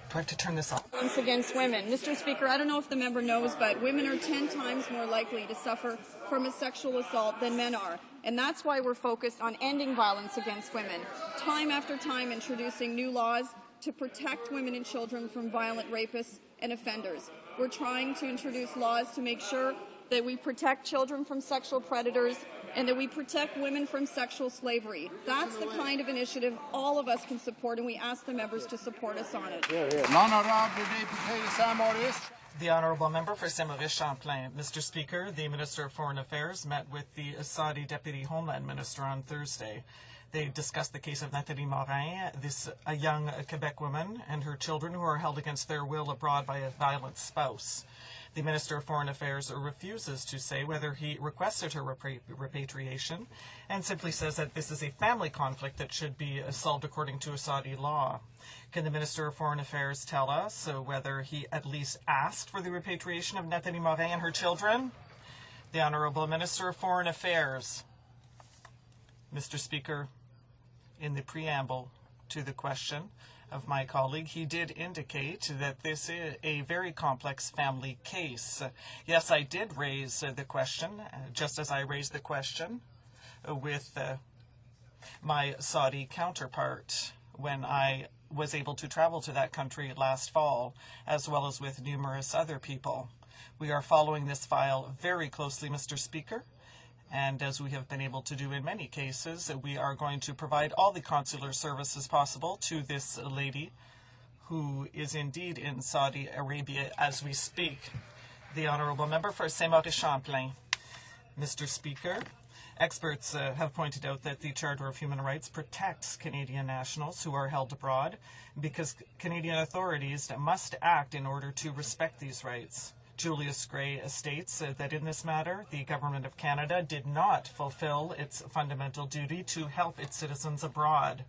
[SPEAKER 9] Do I have to turn this off?
[SPEAKER 22] Violence against women. Mr. Speaker, I don't know if the member knows, but women are 10 times more likely to suffer from a sexual assault than men are. And that's why we're focused on ending violence against women. Time after time, introducing new laws to protect women and children from violent rapists and offenders. We're trying to introduce laws to make sure that we protect children from sexual predators and that we protect women from sexual slavery. That's the kind of initiative all of us can support, and we ask the members to support us on it.
[SPEAKER 9] The honourable member for Saint-Maurice-Champlain. Mr. Speaker, the Minister of Foreign Affairs met with the Saudi Deputy Homeland Minister on Thursday. They discussed the case of Nathalie Morin, a young Quebec woman, and her children who are held against their will abroad by a violent spouse. The Minister of Foreign Affairs refuses to say whether he requested her repatriation and simply says that this is a family conflict that should be solved according to a Saudi law. Can the Minister of Foreign Affairs tell us whether he at least asked for the repatriation of Nathalie Morin and her children? The Honourable Minister of Foreign Affairs. Mr. Speaker, in the preamble to the question of my colleague, he did indicate that this is a very complex family case. Yes, I did raise the question, just as I raised the question with my Saudi counterpart when I was able to travel to that country last fall, as well as with numerous other people. We are following this file very closely, Mr. Speaker, and as we have been able to do in many cases, we are going to provide all the consular services possible to this lady who is indeed in Saudi Arabia as we speak. The Honourable Member for Saint-Maurice-Champlain. Mr. Speaker, experts have pointed out that the Charter of Human Rights protects Canadian nationals who are held abroad because Canadian authorities must act in order to respect these rights. Julius Gray states that in this matter, the Government of Canada did not fulfill its fundamental duty to help its citizens abroad.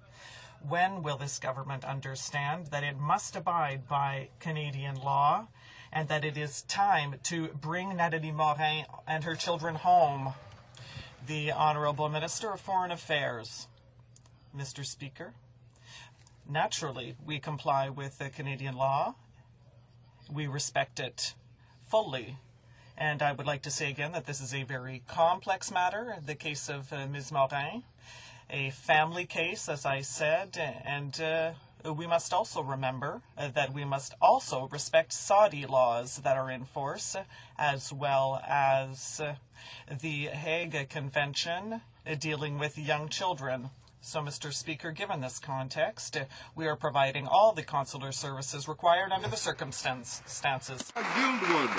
[SPEAKER 9] When will this government understand that it must abide by Canadian law and that it is time to bring Nathalie Morin and her children home? The Honourable Minister of Foreign Affairs. Mr. Speaker, naturally, we comply with the Canadian law. We respect it fully. And I would like to say again that this is a very complex matter, the case of Ms. Morin, a family case, as I said, and we must also remember that we must also respect Saudi laws that are in force, as well as the Hague Convention dealing with young children. So, Mr. Speaker, given this context, we are providing all the consular services required under the circumstances.
[SPEAKER 13] Guildwood.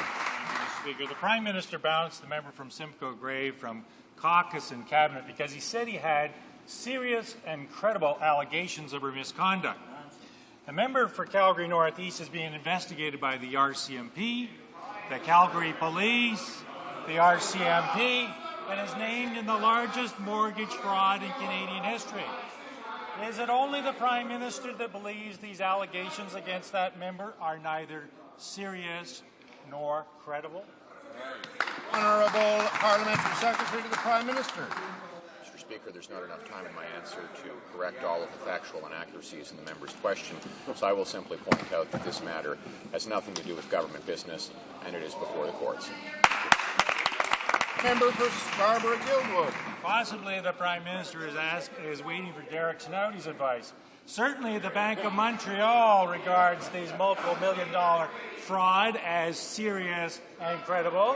[SPEAKER 13] Speaker, the Prime Minister bounced the member from Simcoe Grey from caucus and cabinet because he said he had serious and credible allegations of her misconduct. The member for Calgary North East is being investigated by the RCMP, the Calgary Police, the RCMP, and is named in the largest mortgage fraud in Canadian history. Is it only the Prime Minister that believes these allegations against that member are neither serious nor credible?
[SPEAKER 7] Honourable Parliamentary Secretary to the Prime Minister.
[SPEAKER 10] Mr. Speaker, there's not enough time in my answer to correct all of the factual inaccuracies in the member's question, so I will simply point out that this matter has nothing to do with government business, and it is before the courts.
[SPEAKER 7] Member for Scarborough-Guildwood.
[SPEAKER 13] Possibly the Prime Minister is waiting for Derek Snowdy's advice. Certainly the Bank of Montreal regards these multiple million-dollar fraud as serious and credible.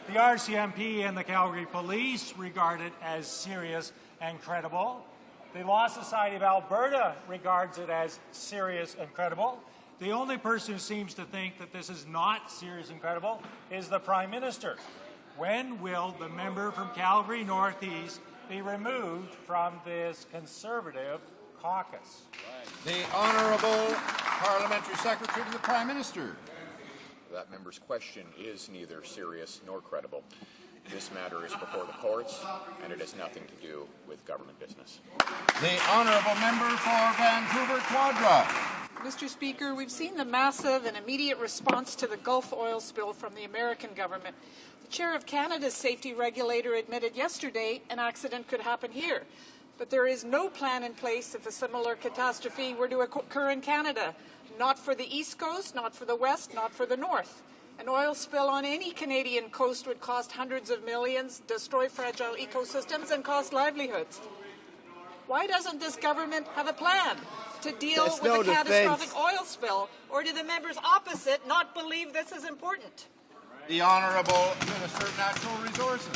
[SPEAKER 13] The RCMP and the Calgary Police regard it as serious and credible. The Law Society of Alberta regards it as serious and credible. The only person who seems to think that this is not serious and credible is the Prime Minister. When will the member from Calgary Northeast be removed from this Conservative caucus?
[SPEAKER 7] The Honourable Parliamentary Secretary to the Prime Minister.
[SPEAKER 10] That member's question is neither serious nor credible. This matter is before the courts, and it has nothing to do with government business.
[SPEAKER 7] The Honourable Member for Vancouver Quadra.
[SPEAKER 2] Mr. Speaker, we've seen the massive and immediate response to the Gulf oil spill from the American government. The chair of Canada's safety regulator admitted yesterday an accident could happen here. But there is no plan in place if a similar catastrophe were to occur in Canada. Not for the East Coast, not for the West, not for the North. An oil spill on any Canadian coast would cost hundreds of millions, destroy fragile ecosystems, and cost livelihoods. Why doesn't this government have a plan to deal with a catastrophic oil spill? Or do the members opposite not believe this is important?
[SPEAKER 7] The Honourable Minister of Natural Resources.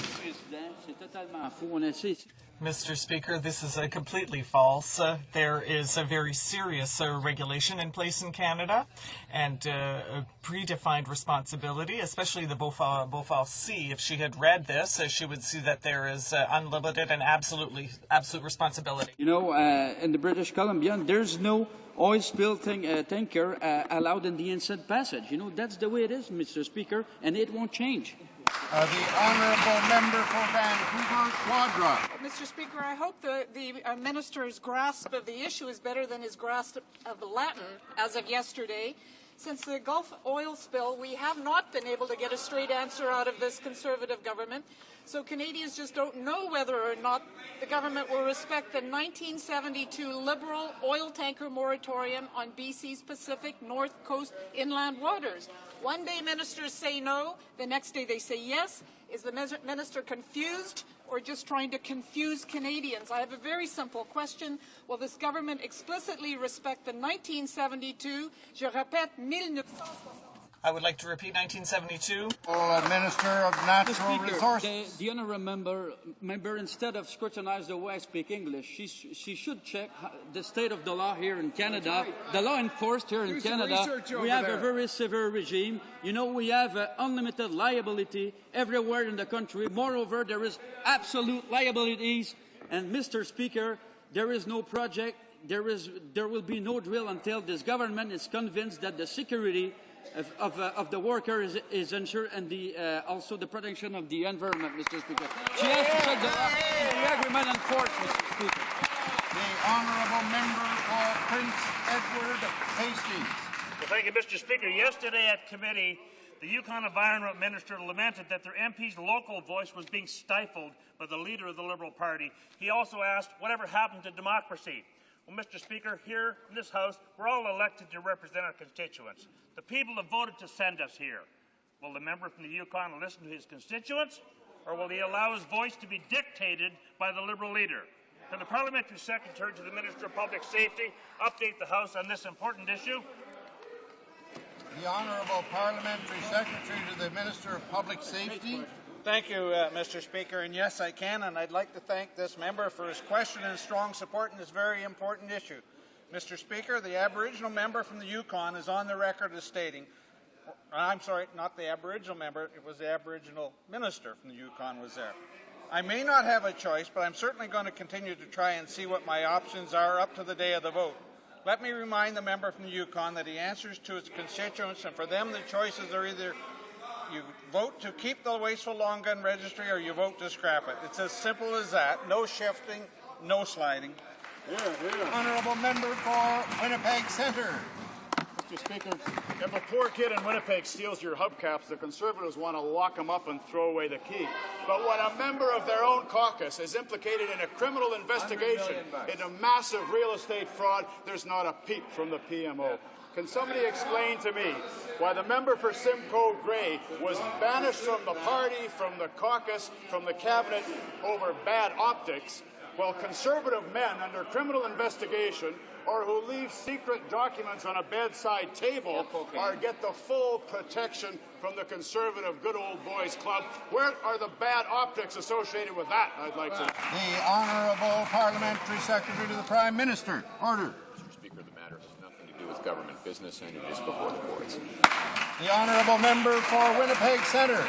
[SPEAKER 9] Mr. Speaker, this is completely false. There is a very serious regulation in place in Canada and a predefined responsibility, especially the HoC. If she had read this, she would see that there is unlimited and absolute responsibility.
[SPEAKER 8] You know, in the British Columbia, there's no oil spill tanker allowed in the Inside Passage. You know, that's the way it is, Mr. Speaker, and it won't change.
[SPEAKER 7] The Honourable Member for Vancouver Quadra.
[SPEAKER 2] Mr. Speaker, I hope the Minister's grasp of the issue is better than his grasp of Latin as of yesterday. Since the Gulf oil spill, we have not been able to get a straight answer out of this Conservative government. So Canadians just don't know whether or not the government will respect the 1972 Liberal oil tanker moratorium on BC's Pacific North Coast inland waters. One day ministers say no, the next day they say yes, Is the minister confused or just trying to confuse Canadians? I have a very simple question. Will this government explicitly respect the 1972, je répète, 1960?
[SPEAKER 9] I would like to repeat 1972.
[SPEAKER 7] Minister of Natural Resources.
[SPEAKER 8] The honourable member, instead of scrutinise the way I speak English, she should check the state of the law here in Canada. The law enforced here in Canada, we have a very severe regime. You know, we have unlimited liability everywhere in the country. Moreover, there is absolute liabilities. And Mr. Speaker, there is no project, there will be no drill until this government is convinced that the security of the worker is ensured, and also the protection of the environment, Mr. Speaker. She has to check the agreement and force, Mr. Speaker.
[SPEAKER 7] The honourable member for Prince Edward Hastings.
[SPEAKER 6] Well, thank you, Mr. Speaker. Yesterday at committee, the Yukon Environment Minister lamented that their MP's local voice was being stifled by the leader of the Liberal Party. He also asked, whatever happened to democracy? Well, Mr. Speaker, here in this House, we're all elected to represent our constituents. The people have voted to send us here. Will the member from the Yukon listen to his constituents, or will he allow his voice to be dictated by the Liberal leader? Can the Parliamentary Secretary to the Minister of Public Safety update the House on this important issue?
[SPEAKER 7] The Honourable Parliamentary Secretary to the Minister of Public Safety.
[SPEAKER 20] Thank you, Mr. Speaker, and yes, I can, and I'd like to thank this member for his question and strong support in this very important issue. Mr. Speaker, the Aboriginal member from the Yukon is on the record as stating, I'm sorry, not the Aboriginal member, it was the Aboriginal minister from the Yukon was there. I may not have a choice, but I'm certainly going to continue to try and see what my options are up to the day of the vote. Let me remind the member from the Yukon that he answers to his constituents, and for them the choices are either you vote to keep the wasteful long gun registry or you vote to scrap it. It's as simple as that. No shifting, no sliding.
[SPEAKER 7] Honourable member for Winnipeg Centre.
[SPEAKER 11] Mr. Speaker, if a poor kid in Winnipeg steals your hubcaps, the Conservatives want to lock him up and throw away the key. But when a member of their own caucus is implicated in a criminal investigation into massive real estate fraud, there's not a peep from the PMO. Can somebody explain to me why the member for Simcoe Grey was banished from the party, from the caucus, from the cabinet over bad optics, while Conservative men under criminal investigation or who leave secret documents on a bedside table get the full protection from the Conservative Good Old Boys Club? Where are the bad optics associated with that, I'd like to know.
[SPEAKER 7] The Honourable Parliamentary Secretary to the Prime Minister. Order.
[SPEAKER 10] Speaker, the matter has nothing to do with government business, and it is before the courts.
[SPEAKER 7] The Honourable Member for Winnipeg Centre.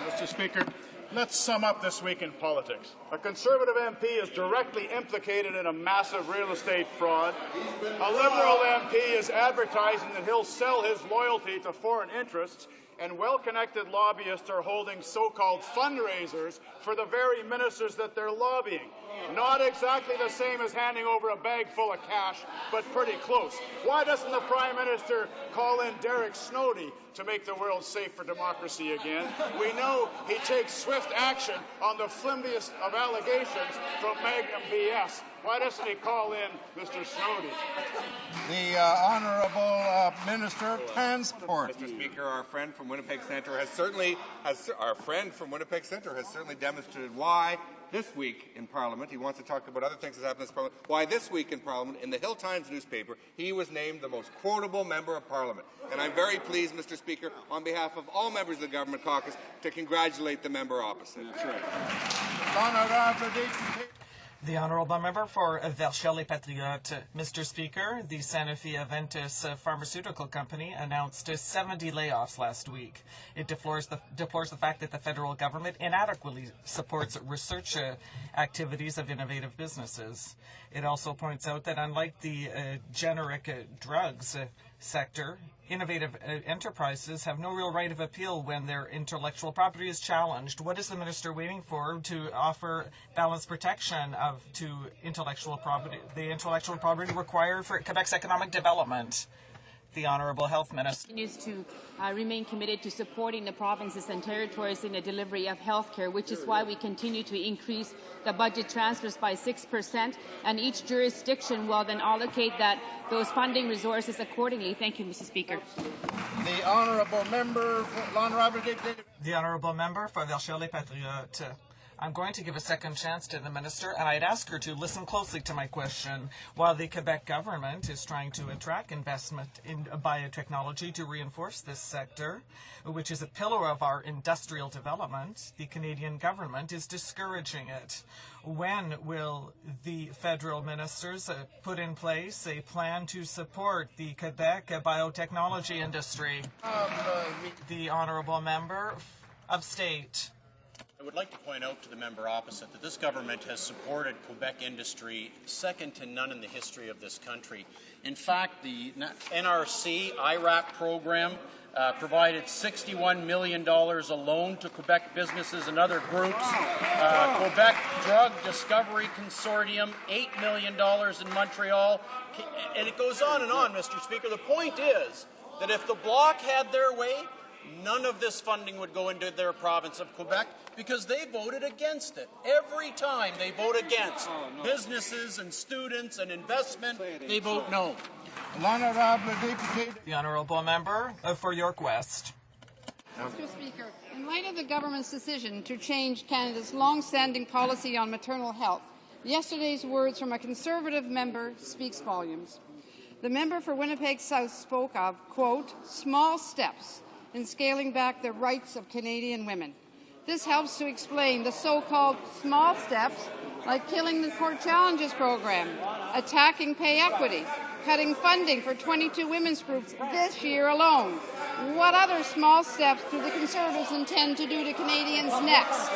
[SPEAKER 11] Mr. Speaker, let's sum up this week in politics. A Conservative MP is directly implicated in a massive real estate fraud. A Liberal MP is advertising that he'll sell his loyalty to foreign interests, and well-connected lobbyists are holding so-called fundraisers for the very ministers that they're lobbying. Not exactly the same as handing over a bag full of cash, but pretty close. Why doesn't the Prime Minister call in Derek Snowdy to make the world safe for democracy again? We know he takes swift action on the flimsiest of allegations from Magnum BS. Why doesn't he call in Mr. Snowdy?
[SPEAKER 7] The Honourable Minister of Transport.
[SPEAKER 19] Mr. Speaker, our friend from Winnipeg Centre has certainly demonstrated why this week in Parliament, he wants to talk about other things that happened in this Parliament, why this week in Parliament, in the Hill Times newspaper, he was named the most quotable member of Parliament. And I'm very pleased, Mr. Speaker, on behalf of all members of the Government Caucus, to congratulate the member opposite. That's
[SPEAKER 7] right.
[SPEAKER 9] The Honourable Member for Verchelles et Patriotes. Mr. Speaker, the Sanofi Aventis pharmaceutical company announced 70 layoffs last week. It deplores the fact that the federal government inadequately supports research activities of innovative businesses. It also points out that unlike the generic drugs sector, innovative enterprises have no real right of appeal when their intellectual property is challenged. What is the minister waiting for to offer balanced protection to intellectual property, the intellectual property required for Quebec's economic development? The Honourable Health Minister.
[SPEAKER 14] Continues to remain committed to supporting the provinces and territories in the delivery of health care, which is why we continue to increase the budget transfers by 6%, and each jurisdiction will then allocate those funding resources accordingly. Thank you, Mr. Speaker.
[SPEAKER 7] The honourable member for l'honorable député.
[SPEAKER 9] The Honourable Member for Verchères les Patriotes. I'm going to give a second chance to the Minister, and I'd ask her to listen closely to my question. While the Quebec government is trying to attract investment in biotechnology to reinforce this sector, which is a pillar of our industrial development, the Canadian government is discouraging it. When will the federal ministers put in place a plan to support the Quebec biotechnology industry? The Honourable Member of State.
[SPEAKER 16] I would like to point out to the member opposite that this government has supported Quebec industry second to none in the history of this country. In fact, the NRC IRAP program provided $61 million alone to Quebec businesses and other groups. Quebec Drug Discovery Consortium, $8 million in Montreal. And it goes on, Mr. Speaker. The point is that if the Bloc had their way, none of this funding would go into their province of Quebec because they voted against it. Every time they vote against businesses and students and investment, they vote no.
[SPEAKER 9] The Honourable Member for York West.
[SPEAKER 23] Mr. Speaker, in light of the government's decision to change Canada's long-standing policy on maternal health, yesterday's words from a Conservative member speaks volumes. The member for Winnipeg South spoke of, quote, small steps in scaling back the rights of Canadian women. This helps to explain the so-called small steps like killing the Court Challenges program, attacking pay equity, cutting funding for 22 women's groups this year alone. What other small steps do the Conservatives intend to do to Canadians next?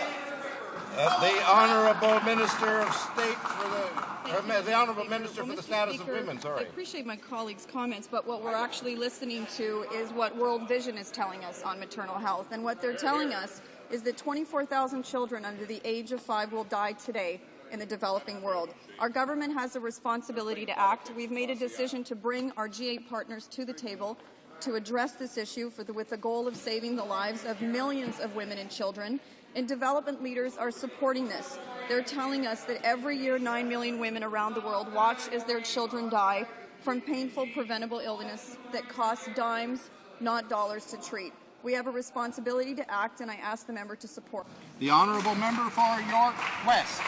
[SPEAKER 7] The Honourable Minister of State for the Honourable Minister for the Status of Women.
[SPEAKER 22] I appreciate my colleagues' comments, but what we're actually listening to is what World Vision is telling us on maternal health. And what they're telling us is that 24,000 children under the age of 5 will die today in the developing world. Our government has a responsibility to act. We've made a decision to bring our G8 partners to the table to address this issue with the goal of saving the lives of millions of women and children. And development leaders are supporting this. They're telling us that every year 9 million women around the world watch as their children die from painful preventable illness that costs dimes, not dollars to treat. We have a responsibility to act, and I ask the member to support.
[SPEAKER 7] The Honourable Member for York West.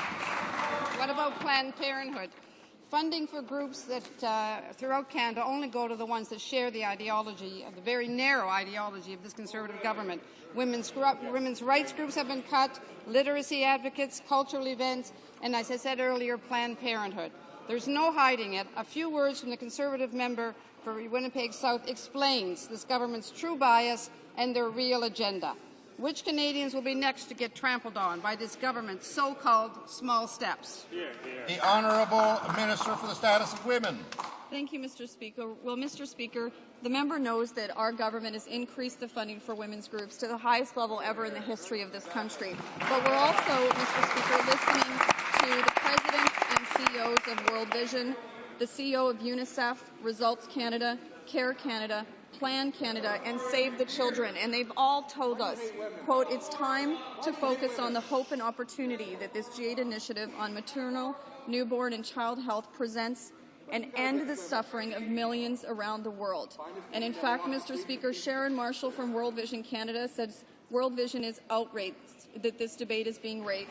[SPEAKER 23] What about Planned Parenthood? Funding for groups that throughout Canada only go to the ones that share the ideology, the very narrow ideology of this Conservative government. Women's rights groups have been cut, literacy advocates, cultural events, and as I said earlier, Planned Parenthood. There's no hiding it. A few words from the Conservative member for Winnipeg South explains this government's true bias and their real agenda. Which Canadians will be next to get trampled on by this government's so-called small steps?
[SPEAKER 7] The Honourable Minister for the Status of Women.
[SPEAKER 22] Thank you, Mr. Speaker. Well, Mr. Speaker, the member knows that our government has increased the funding for women's groups to the highest level ever in the history of this country. But we're also, Mr. Speaker, listening to the presidents and CEOs of World Vision, the CEO of UNICEF, Results Canada, Care Canada, Plan Canada, and Save the Children, and they've all told us, quote, it's time to focus on the hope and opportunity that this G8 initiative on maternal, newborn, and child health presents and end the suffering of millions around the world. And in fact, Mr. Speaker, Sharon Marshall from World Vision Canada says World Vision is outraged that this debate is being raised.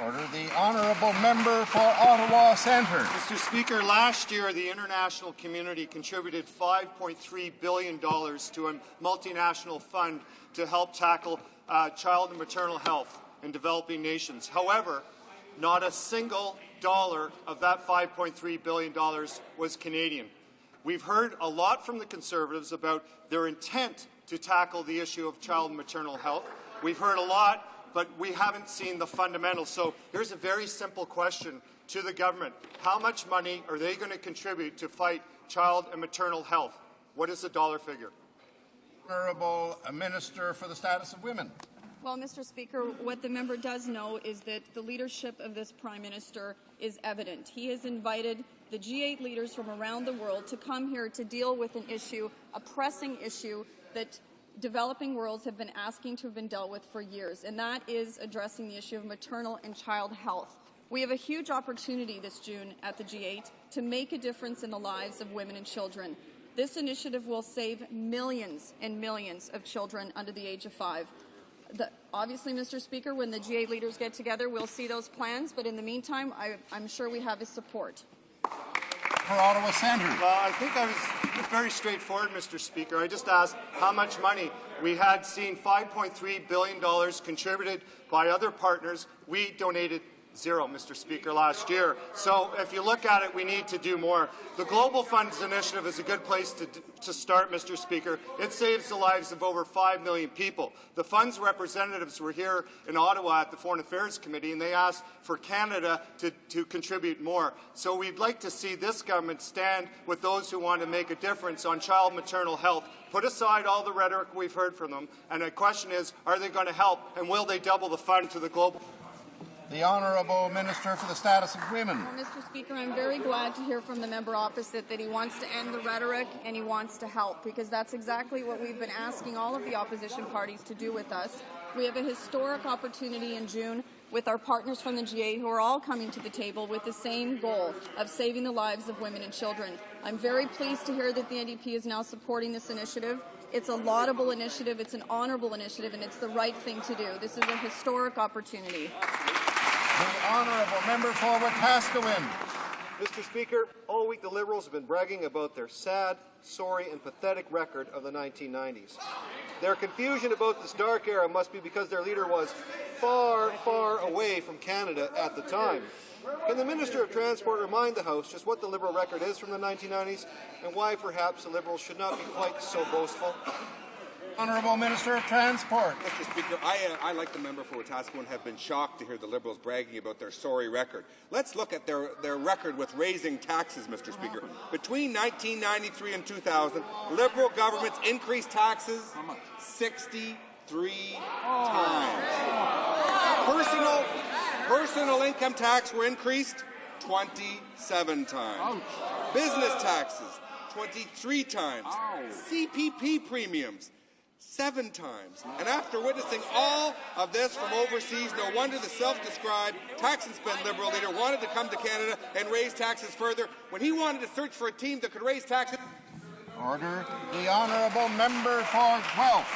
[SPEAKER 7] Order. The Honourable Member for Ottawa Centre.
[SPEAKER 24] Mr. Speaker, last year the international community contributed $5.3 billion to a multinational fund to help tackle child and maternal health in developing nations. However, not a single dollar of that $5.3 billion was Canadian. We've heard a lot from the Conservatives about their intent to tackle the issue of child and maternal health. We've heard a lot, but we haven't seen the fundamentals. So here's a very simple question to the government. How much money are they going to contribute to fight child and maternal health? What is the dollar figure?
[SPEAKER 7] Honourable Minister for the Status of Women.
[SPEAKER 22] Well, Mr. Speaker, what the member does know is that the leadership of this Prime Minister is evident. He has invited the G8 leaders from around the world to come here to deal with an issue, a pressing issue that developing worlds have been asking to have been dealt with for years, and that is addressing the issue of maternal and child health. We have a huge opportunity this June at the G8 to make a difference in the lives of women and children. This initiative will save millions and millions of children under the age of 5. Obviously, Mr. Speaker, when the G8 leaders get together, we'll see those plans, but in the meantime, I'm sure we have his support.
[SPEAKER 7] For Ottawa Centre.
[SPEAKER 24] Well, I think I was very straightforward, Mr. Speaker. I just asked how much money. We had seen $5.3 billion contributed by other partners. We donated zero, Mr. Speaker, last year. So if you look at it, we need to do more. The Global Funds Initiative is a good place to start, Mr. Speaker. It saves the lives of over 5 million people. The Fund's representatives were here in Ottawa at the Foreign Affairs Committee, and they asked for Canada to contribute more. So we'd like to see this government stand with those who want to make a difference on child maternal health. Put aside all the rhetoric we've heard from them, and the question is, are they going to help, and will they double the fund to the Global?
[SPEAKER 7] The Honourable Minister for the Status of Women.
[SPEAKER 22] Well, Mr. Speaker, I'm very glad to hear from the member opposite that he wants to end the rhetoric and he wants to help, because that's exactly what we've been asking all of the opposition parties to do with us. We have a historic opportunity in June with our partners from the G8 who are all coming to the table with the same goal of saving the lives of women and children. I'm very pleased to hear that the NDP is now supporting this initiative. It's a laudable initiative, it's an honourable initiative, and it's the right thing to do. This is a historic opportunity.
[SPEAKER 7] The Honourable Member for Wetaskiwin.
[SPEAKER 4] Mr. Speaker, all week the Liberals have been bragging about their sad, sorry and pathetic record of the 1990s. Their confusion about this dark era must be because their leader was far, far away from Canada at the time. Can the Minister of Transport remind the House just what the Liberal record is from the 1990s and why perhaps the Liberals should not be quite so boastful?
[SPEAKER 7] Honourable Minister of Transport.
[SPEAKER 19] Mr. Speaker, I like the member for Wetaskiwin, have been shocked to hear the Liberals bragging about their sorry record. Let's look at their record with raising taxes, Mr. Speaker. Between 1993 and 2000, Liberal governments increased taxes 63 times. Personal income tax were increased 27 times. Business taxes 23 times. CPP premiums 7 times. And after witnessing all of this from overseas, no wonder the self-described tax and spend Liberal leader wanted to come to Canada and raise taxes further when he wanted to search for a team that could raise taxes.
[SPEAKER 7] Order. The Honourable Member for Guelph.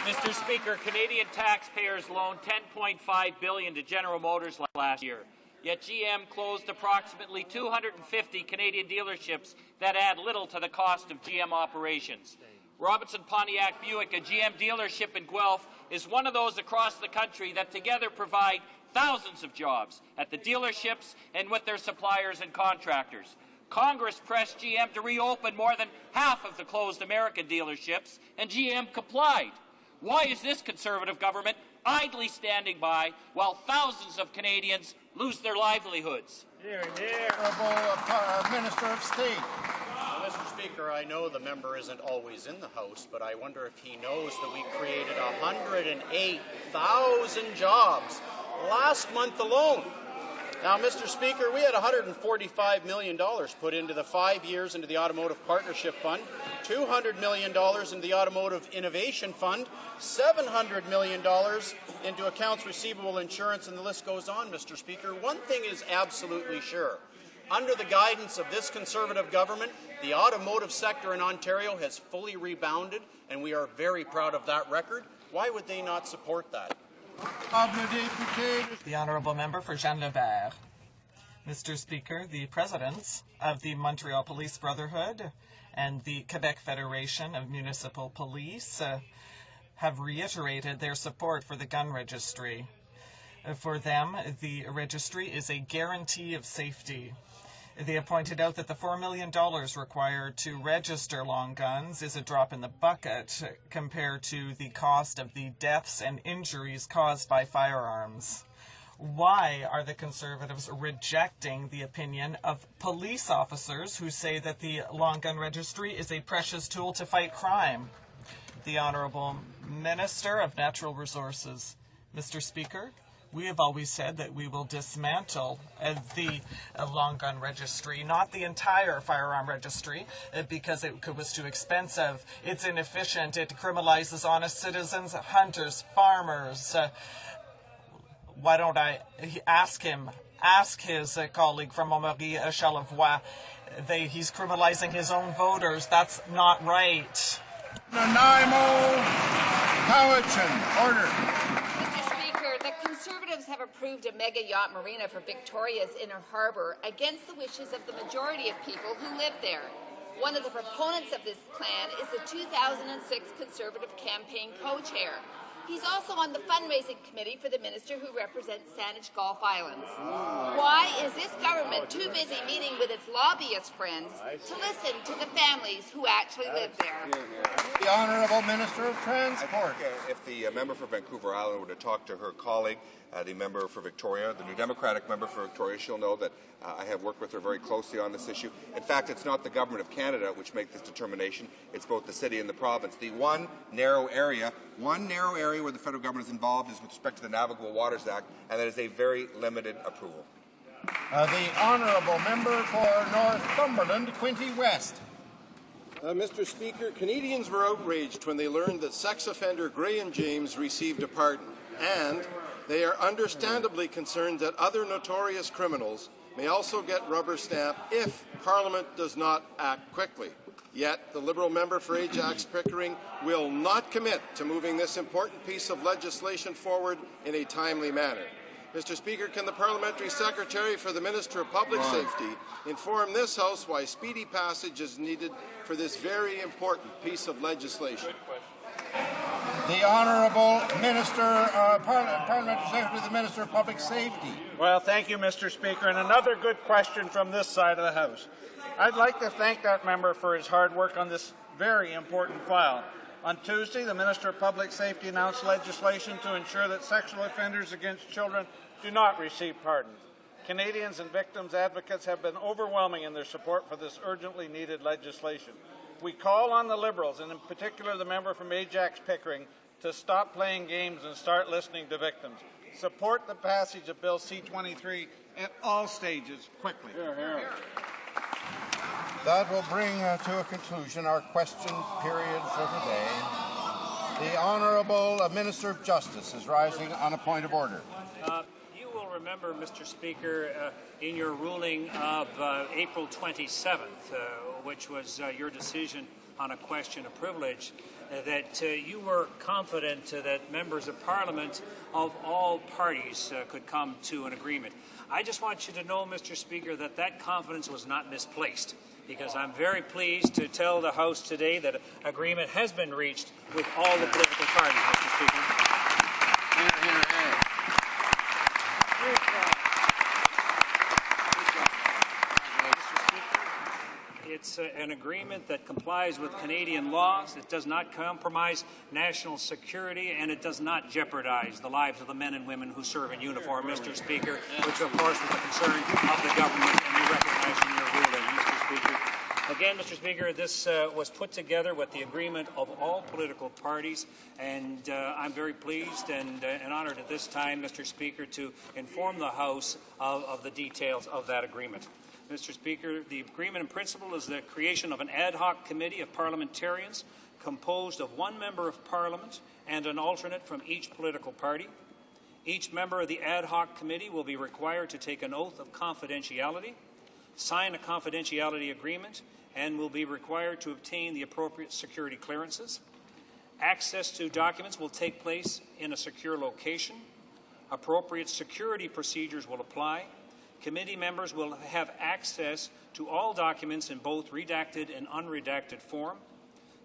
[SPEAKER 12] Mr. Speaker, Canadian taxpayers loaned $10.5 billion to General Motors last year. Yet GM closed approximately 250 Canadian dealerships that add little to the cost of GM operations. Robinson Pontiac Buick, a GM dealership in Guelph, is one of those across the country that together provide thousands of jobs at the dealerships and with their suppliers and contractors. Congress pressed GM to reopen more than half of the closed American dealerships, and GM complied. Why is this Conservative government idly standing by while thousands of Canadians lose their livelihoods?
[SPEAKER 7] Honourable Minister of State.
[SPEAKER 16] Well, Mr. Speaker, I know the member isn't always in the House, but I wonder if he knows that we created 108,000 jobs last month alone. Now, Mr. Speaker, we had $145 million put into the 5 years into the Automotive Partnership Fund, $200 million into the Automotive Innovation Fund, $700 million into accounts receivable insurance, and the list goes on, Mr. Speaker. One thing is absolutely sure. Under the guidance of this Conservative government, the automotive sector in Ontario has fully rebounded, and we are very proud of that record. Why would they not support that?
[SPEAKER 9] The Honourable Member for Jean-Lebert. Mr. Speaker, the presidents of the Montreal Police Brotherhood and the Quebec Federation of Municipal Police have reiterated their support for the gun registry. For them, the registry is a guarantee of safety. They have pointed out that the $4 million required to register long guns is a drop in the bucket compared to the cost of the deaths and injuries caused by firearms. Why are the Conservatives rejecting the opinion of police officers who say that the long gun registry is a precious tool to fight crime? The Honourable Minister of Natural Resources. Mr. Speaker, we have always said that we will dismantle the long gun registry, not the entire firearm registry, because it was too expensive. It's inefficient. It criminalizes honest citizens, hunters, farmers. Why don't I ask his colleague from Montmarie, Charlevoix, he's criminalizing his own voters. That's not right.
[SPEAKER 7] Nanaimo, Cowichan, order.
[SPEAKER 1] Mr. Speaker, the Conservatives have approved a mega yacht marina for Victoria's Inner Harbour against the wishes of the majority of people who live there. One of the proponents of this plan is the 2006 Conservative campaign co-chair. He's also on the fundraising committee for the minister who represents Saanich Gulf Islands. Why is this government too busy meeting with its lobbyist friends to listen to the families who actually live there?
[SPEAKER 7] The Honourable Minister of Transport.
[SPEAKER 19] If the member for Vancouver Island were to talk to her colleague, the member for Victoria, the New Democratic member for Victoria, she'll know that I have worked with her very closely on this issue. In fact, it's not the Government of Canada which make this determination. It's both the city and the province. The one narrow area where the federal government is involved is with respect to the Navigable Waters Act, and that is a very limited approval.
[SPEAKER 7] The Honourable Member for Northumberland, Quinte West.
[SPEAKER 3] Mr. Speaker, Canadians were outraged when they learned that sex offender Graham James received a pardon, and they are understandably concerned that other notorious criminals may also get rubber stamp if Parliament does not act quickly. Yet, the Liberal member for Ajax-Pickering will not commit to moving this important piece of legislation forward in a timely manner. Mr. Speaker, can the Parliamentary Secretary for the Minister of Public Safety inform this House why speedy passage is needed for this very important piece of legislation?
[SPEAKER 7] The Honourable Minister, Parliamentary Secretary to the Minister of Public Safety.
[SPEAKER 20] Well, thank you, Mr. Speaker, and another good question from this side of the House. I'd like to thank that member for his hard work on this very important file. On Tuesday, the Minister of Public Safety announced legislation to ensure that sexual offenders against children do not receive pardons. Canadians and victims advocates have been overwhelming in their support for this urgently needed legislation. We call on the Liberals, and in particular the member from Ajax-Pickering, to stop playing games and start listening to victims. Support the passage of Bill C-23 at all stages quickly.
[SPEAKER 7] Hear, hear. That will bring to a conclusion our question period for today. The Honourable Minister of Justice is rising on a point of order.
[SPEAKER 15] You will remember, Mr. Speaker, in your ruling of April 27th, which was your decision on a question of privilege, that you were confident that members of Parliament of all parties could come to an agreement. I just want you to know, Mr. Speaker, that that confidence was not misplaced, because I'm very pleased to tell the House today that agreement has been reached with all the political parties, Mr. Speaker.
[SPEAKER 7] Hear, hear, hear.
[SPEAKER 15] It's an agreement that complies with Canadian laws. It does not compromise national security, and it does not jeopardize the lives of the men and women who serve in uniform, Mr. Speaker, which, of course, was a concern of the government, and you recognize in your ruling, Mr. Speaker. Again, Mr. Speaker, this was put together with the agreement of all political parties, and I'm very pleased and honored at this time, Mr. Speaker, to inform the House of the details of that agreement. Mr. Speaker, the agreement in principle is the creation of an ad hoc committee of parliamentarians composed of one member of Parliament and an alternate from each political party. Each member of the ad hoc committee will be required to take an oath of confidentiality, sign a confidentiality agreement, and will be required to obtain the appropriate security clearances. Access to documents will take place in a secure location. Appropriate security procedures will apply. Committee members will have access to all documents in both redacted and unredacted form.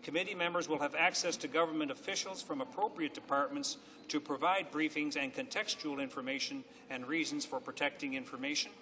[SPEAKER 15] Committee members will have access to government officials from appropriate departments to provide briefings and contextual information and reasons for protecting information.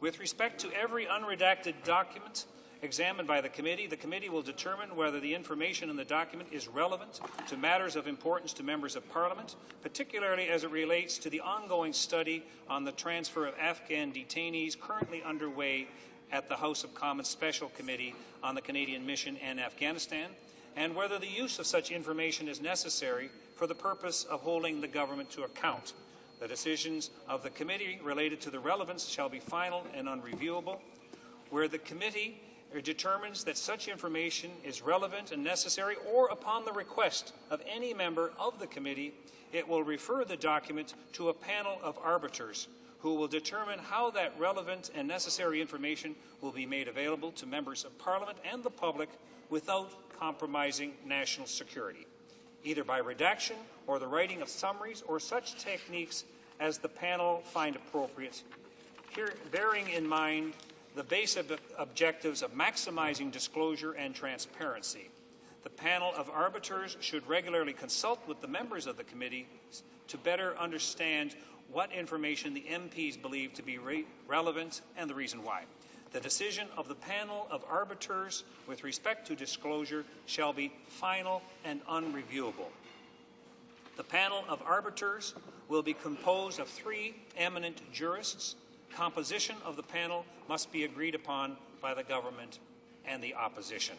[SPEAKER 15] With respect to every unredacted document examined by the committee will determine whether the information in the document is relevant to matters of importance to members of Parliament, particularly as it relates to the ongoing study on the transfer of Afghan detainees currently underway at the House of Commons Special Committee on the Canadian Mission and Afghanistan, and whether the use of such information is necessary for the purpose of holding the government to account. The decisions of the committee related to the relevance shall be final and unreviewable. Where the committee determines that such information is relevant and necessary, or upon the request of any member of the committee, it will refer the document to a panel of arbiters who will determine how that relevant and necessary information will be made available to members of Parliament and the public without compromising national security, either by redaction or the writing of summaries or such techniques as the panel find appropriate, here bearing in mind the basic objectives of maximizing disclosure and transparency. The panel of arbiters should regularly consult with the members of the committee to better understand what information the MPs believe to be relevant and the reason why. The decision of the panel of arbiters with respect to disclosure shall be final and unreviewable. The panel of arbiters will be composed of 3 eminent jurists. Composition of the panel must be agreed upon by the government and the opposition.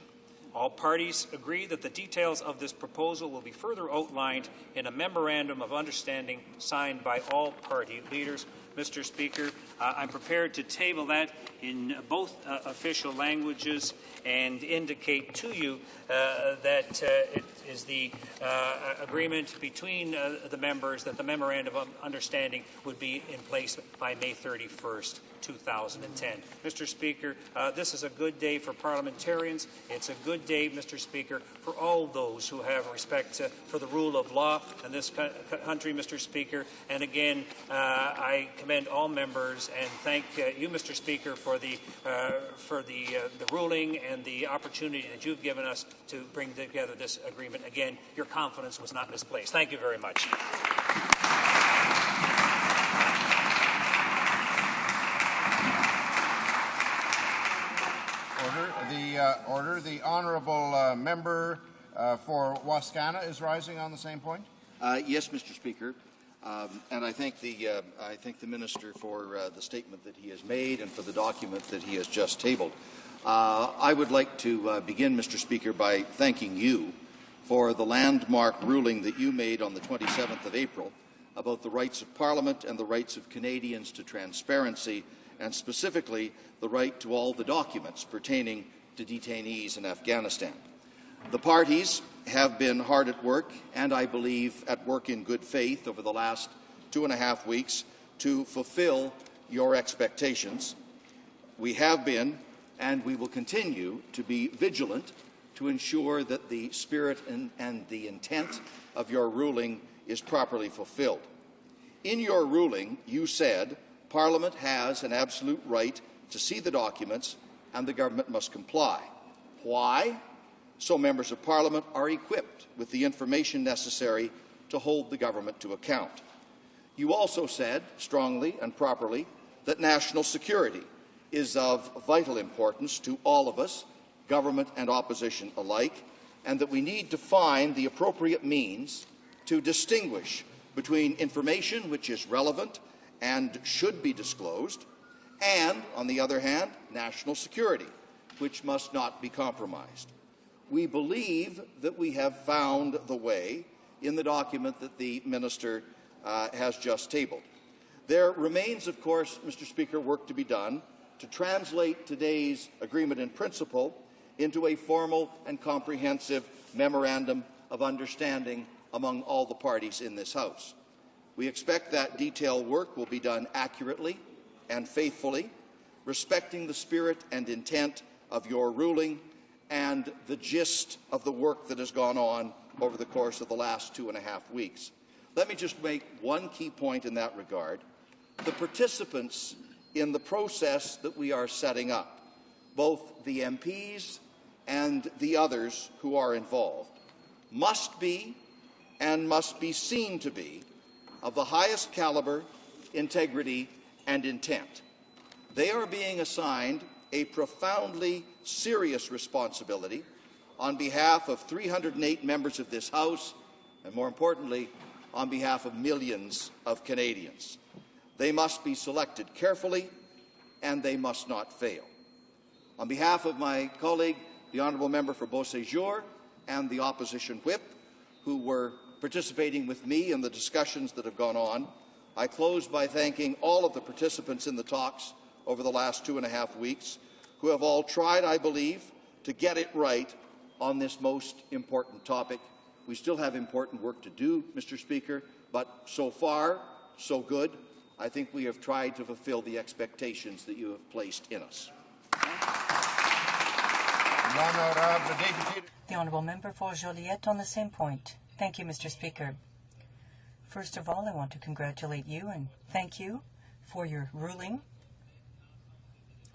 [SPEAKER 15] All parties agree that the details of this proposal will be further outlined in a memorandum of understanding signed by all party leaders. Mr. Speaker, I'm prepared to table that in both official languages and indicate to you that it is the agreement between the members that the memorandum of understanding would be in place by May 31st, 2010. Mr. Speaker, this is a good day for parliamentarians. It's a good day, Mr. Speaker, for all those who have respect for the rule of law in this country, Mr. Speaker. And again, I commend all members and thank you, Mr. Speaker, for the ruling and the opportunity that you've given us to bring together this agreement. Again, your confidence was not misplaced. Thank you very much.
[SPEAKER 7] The honourable member for Wascana is rising on the same point.
[SPEAKER 5] Yes, Mr. Speaker, and I thank the minister for the statement that he has made and for the document that he has just tabled. I would like to begin, Mr. Speaker, by thanking you for the landmark ruling that you made on the 27th of April about the rights of Parliament and the rights of Canadians to transparency, and specifically the right to all the documents pertaining to detainees in Afghanistan. The parties have been hard at work, and I believe at work in good faith over the last 2.5 weeks to fulfill your expectations. We have been, and we will continue to be vigilant to ensure that the spirit and the intent of your ruling is properly fulfilled. In your ruling, you said Parliament has an absolute right to see the documents and the government must comply. Why? So members of Parliament are equipped with the information necessary to hold the government to account. You also said, strongly and properly, that national security is of vital importance to all of us, government and opposition alike, and that we need to find the appropriate means to distinguish between information which is relevant and should be disclosed, and, on the other hand, national security, which must not be compromised. We believe that we have found the way in the document that the minister has just tabled. There remains, of course, Mr. Speaker, work to be done to translate today's agreement in principle into a formal and comprehensive memorandum of understanding among all the parties in this House. We expect that detailed work will be done accurately and faithfully, respecting the spirit and intent of your ruling and the gist of the work that has gone on over the course of the last 2.5 weeks. Let me just make one key point in that regard. The participants in the process that we are setting up, both the MPs and the others who are involved, must be and must be seen to be of the highest caliber, integrity, and intent. They are being assigned a profoundly serious responsibility on behalf of 308 members of this House, and more importantly, on behalf of millions of Canadians. They must be selected carefully, and they must not fail. On behalf of my colleague, the Honourable Member for Beausejour, and the opposition whip, who were participating with me in the discussions that have gone on. I close by thanking all of the participants in the talks over the last 2.5 weeks, who have all tried, I believe, to get it right on this most important topic. We still have important work to do, Mr. Speaker, but so far, so good. I think we have tried to fulfill the expectations that you have placed in us.
[SPEAKER 13] The Honourable Member for Joliette on the same point. Thank you, Mr. Speaker. First of all, I want to congratulate you and thank you for your ruling,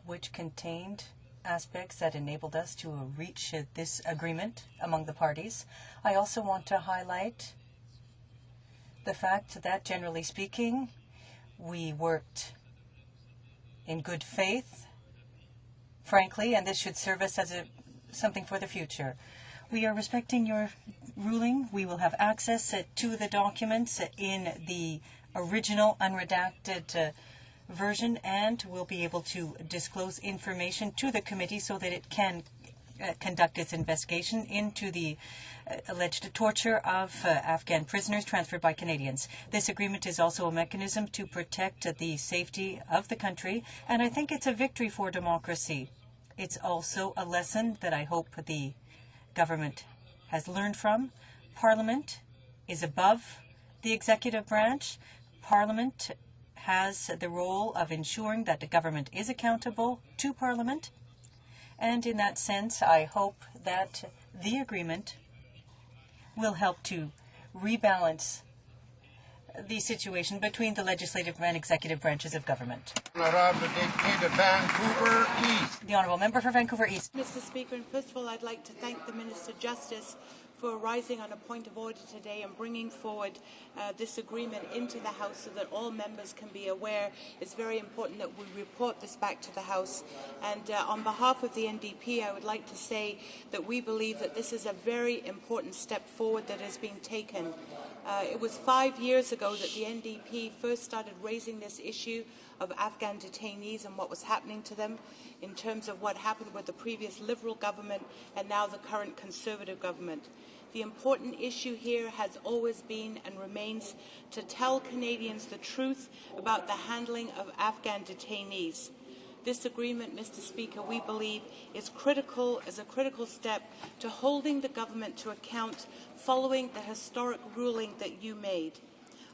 [SPEAKER 13] which contained aspects that enabled us to reach this agreement among the parties. I also want to highlight the fact that, generally speaking, we worked in good faith, frankly, and this should serve us as something for the future. We are respecting your ruling. We will have access to the documents in the original unredacted version, and we'll be able to disclose information to the committee so that it can conduct its investigation into the alleged torture of Afghan prisoners transferred by Canadians. This agreement is also a mechanism to protect the safety of the country, and I think it's a victory for democracy. It's also a lesson that I hope the government has learned from. Parliament is above the executive branch. Parliament has the role of ensuring that the government is accountable to Parliament. And in that sense, I hope that the agreement will help to rebalance the situation between the legislative and executive branches of government. The Honourable Member for Vancouver East.
[SPEAKER 17] Mr. Speaker, and first of all, I'd like to thank the Minister of Justice for rising on a point of order today and bringing forward this agreement into the House so that all members can be aware. It's very important that we report this back to the House. And on behalf of the NDP, I would like to say that we believe that this is a very important step forward that has been taken. It was 5 years ago that the NDP first started raising this issue of Afghan detainees and what was happening to them in terms of what happened with the previous Liberal government and now the current Conservative government. The important issue here has always been and remains to tell Canadians the truth about the handling of Afghan detainees. This agreement, Mr. Speaker, we believe is a critical step to holding the government to account following the historic ruling that you made.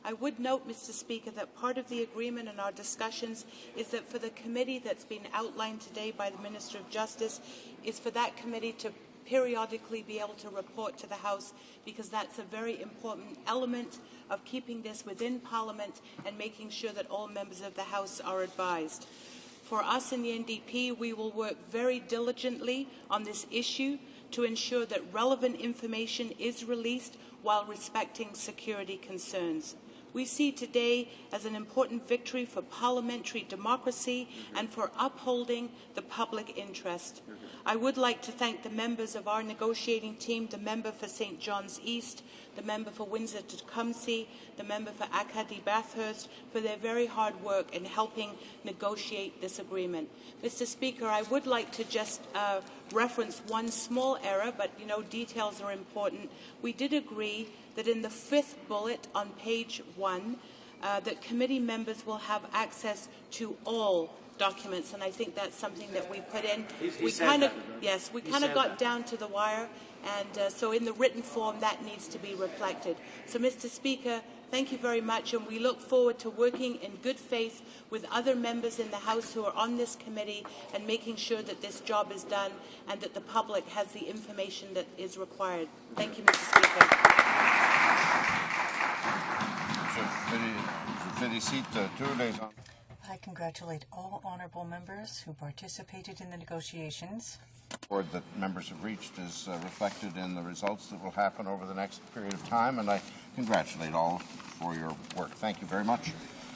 [SPEAKER 17] I would note, Mr. Speaker, that part of the agreement in our discussions is that for the committee that's been outlined today by the Minister of Justice is for that committee to periodically be able to report to the House, because that's a very important element of keeping this within Parliament and making sure that all members of the House are advised. For us in the NDP, we will work very diligently on this issue to ensure that relevant information is released while respecting security concerns. We see today as an important victory for parliamentary democracy and for upholding the public interest. I would like to thank the members of our negotiating team, the member for St. John's East, the member for Windsor-Tecumseh, the member for Acadie-Bathurst, for their very hard work in helping negotiate this agreement. Mr. Speaker, I would like to just reference one small error, but details are important. We did agree that in the 5th bullet on page 1, that committee members will have access to all documents, and I think that's something that we put in. We kind of got down to the wire, and so in the written form that needs to be reflected. So, Mr. Speaker, thank you very much, and we look forward to working in good faith with other members in the House who are on this committee and making sure that this job is done and that the public has the information that is required. Thank you, Mr. Speaker.
[SPEAKER 13] I congratulate all honourable members who participated in the negotiations.
[SPEAKER 7] The that members have reached is reflected in the results that will happen over the next period of time, and I congratulate all for your work. Thank you very much.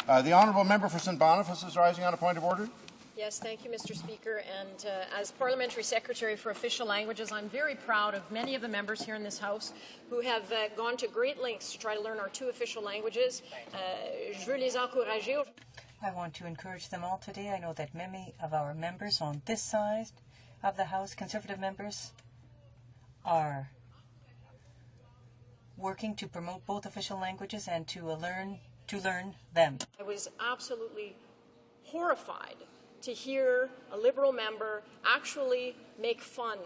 [SPEAKER 7] The honourable member for St. Boniface is rising on a point of order.
[SPEAKER 18] Yes, thank you, Mr. Speaker. And as Parliamentary Secretary for Official Languages, I'm very proud of many of the members here in this House who have gone to great lengths to try to learn our 2 official languages. Je veux les encourager.
[SPEAKER 13] I want to encourage them all today. I know that many of our members on this side of the House, Conservative members, are working to promote both official languages and to learn them.
[SPEAKER 18] I was absolutely horrified to hear a Liberal member actually make fun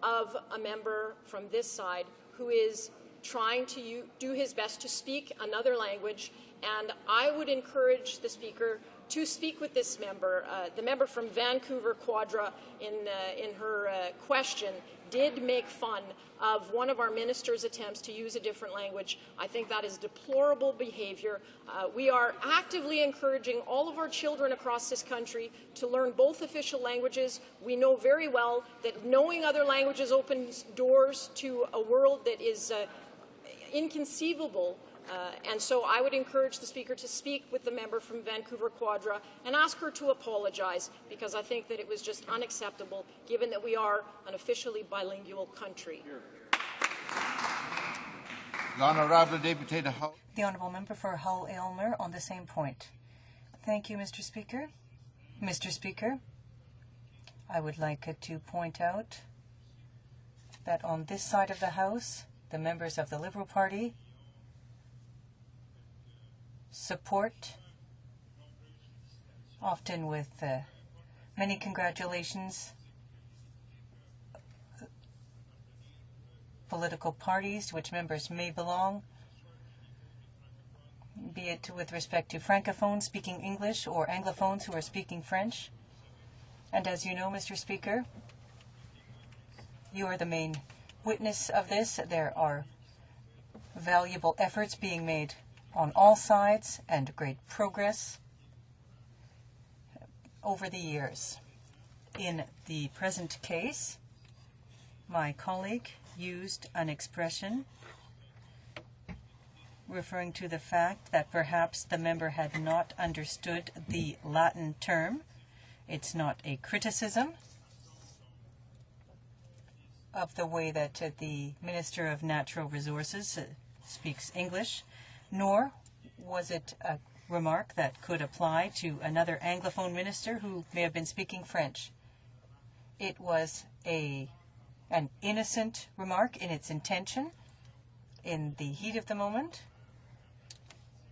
[SPEAKER 18] of a member from this side who is trying to do his best to speak another language, and I would encourage the Speaker to speak with this member. The member from Vancouver Quadra in her question did make fun of one of our minister's attempts to use a different language. I think that is deplorable behavior. We are actively encouraging all of our children across this country to learn both official languages. We know very well that knowing other languages opens doors to a world that is inconceivable. And so I would encourage the Speaker to speak with the member from Vancouver Quadra and ask her to apologize, because I think that it was just unacceptable, given that we are an officially bilingual country.
[SPEAKER 7] The
[SPEAKER 13] Honourable Member for Hull-Aylmer on the same point. Thank you, Mr. Speaker. Mr. Speaker, I would like to point out that on this side of the House, the members of the Liberal Party support, often with many congratulations, political parties to which members may belong, be it with respect to francophones speaking English or anglophones who are speaking French. And as you know, Mr. Speaker, you are the main witness of this. There are valuable efforts being made on all sides and great progress over the years. In the present case, my colleague used an expression referring to the fact that perhaps the member had not understood the Latin term. It's not a criticism of the way that the Minister of Natural Resources speaks English, nor was it a remark that could apply to another Anglophone minister who may have been speaking French. It was an innocent remark in its intention, in the heat of the moment,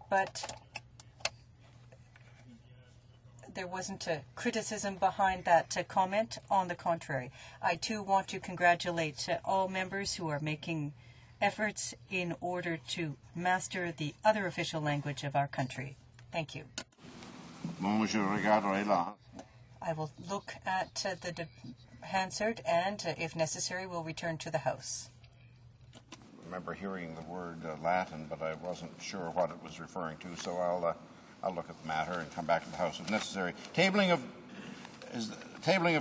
[SPEAKER 13] but there wasn't a criticism behind that comment. On the contrary, I too want to congratulate all members who are making efforts in order to master the other official language of our country. Thank you. I will look at the Hansard and, if necessary, will return to the House.
[SPEAKER 7] I remember hearing the word Latin, but I wasn't sure what it was referring to, so I'll look at the matter and come back to the House if necessary. Tabling of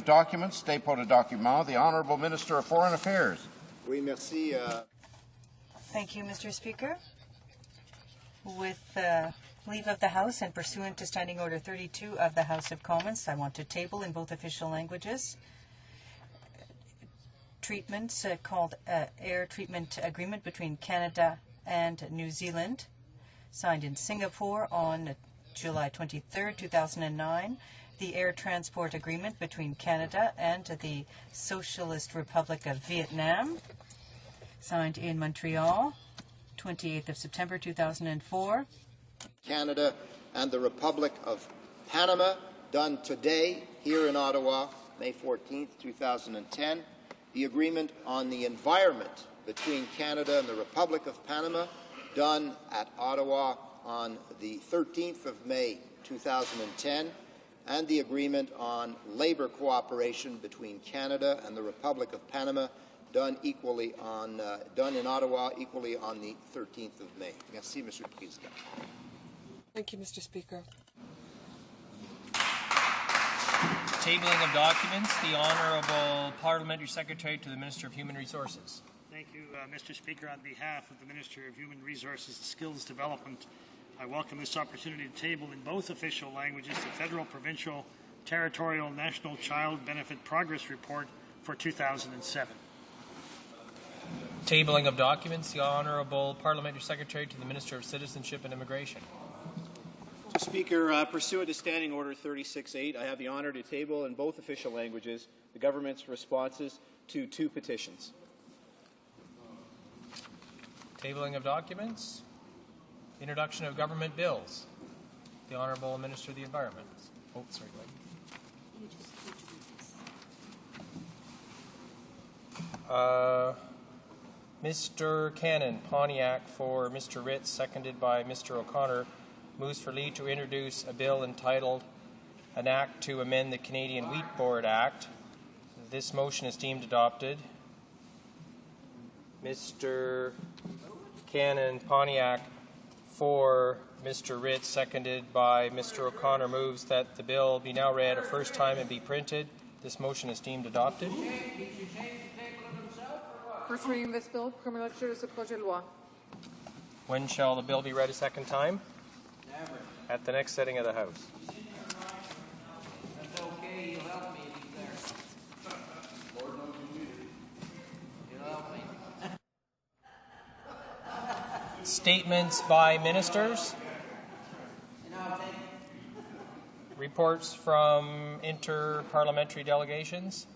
[SPEAKER 7] documents, dépôt de documents. The Honourable Minister of Foreign Affairs.
[SPEAKER 4] Oui, merci.
[SPEAKER 13] Thank you, Mr. Speaker. With leave of the House and pursuant to Standing Order 32 of the House of Commons, I want to table in both official languages treatments called Air Treatment Agreement between Canada and New Zealand, signed in Singapore on July 23, 2009, the Air Transport Agreement between Canada and the Socialist Republic of Vietnam, signed in Montreal, 28th of September 2004.
[SPEAKER 2] Canada and the Republic of Panama, done today here in Ottawa, May 14th, 2010. The agreement on the environment between Canada and the Republic of Panama, done at Ottawa on the 13th of May, 2010. And the agreement on labor cooperation between Canada and the Republic of Panama, done in Ottawa equally on the 13th of May. Merci, Monsieur le Président.
[SPEAKER 6] Thank you, Mr. Speaker.
[SPEAKER 8] Tabling of documents. The Honourable Parliamentary Secretary to the Minister of Human Resources.
[SPEAKER 21] Thank you, Mr. Speaker. On behalf of the Minister of Human Resources and Skills Development, I welcome this opportunity to table in both official languages the Federal, Provincial, Territorial, National Child Benefit Progress Report for 2007.
[SPEAKER 8] Tabling of documents. The Honourable Parliamentary Secretary to the Minister of Citizenship and Immigration.
[SPEAKER 25] Mr. Speaker, pursuant to Standing Order 36.8, I have the honour to table in both official languages the government's responses to two petitions.
[SPEAKER 8] Tabling of documents. Introduction of government bills. The Honourable Minister of the Environment. Oh, sorry, go ahead. Mr. Cannon, Pontiac for Mr. Ritz, seconded by Mr. O'Connor, moves for leave to introduce a bill entitled An Act to Amend the Canadian Wheat Board Act. This motion is deemed adopted. Mr. Cannon, Pontiac for Mr. Ritz, seconded by Mr. O'Connor, moves that the bill be now read a first time and be printed. This motion is deemed adopted.
[SPEAKER 6] First reading of this bill, première lecture de ce projet de loi.
[SPEAKER 8] When shall the bill be read a second time?
[SPEAKER 10] Never.
[SPEAKER 8] At the next sitting of the House.
[SPEAKER 10] That's okay, you'll help me if he's there. Lord knows you need it. You'll help me.
[SPEAKER 8] Statements by ministers. Reports from inter-parliamentary delegations.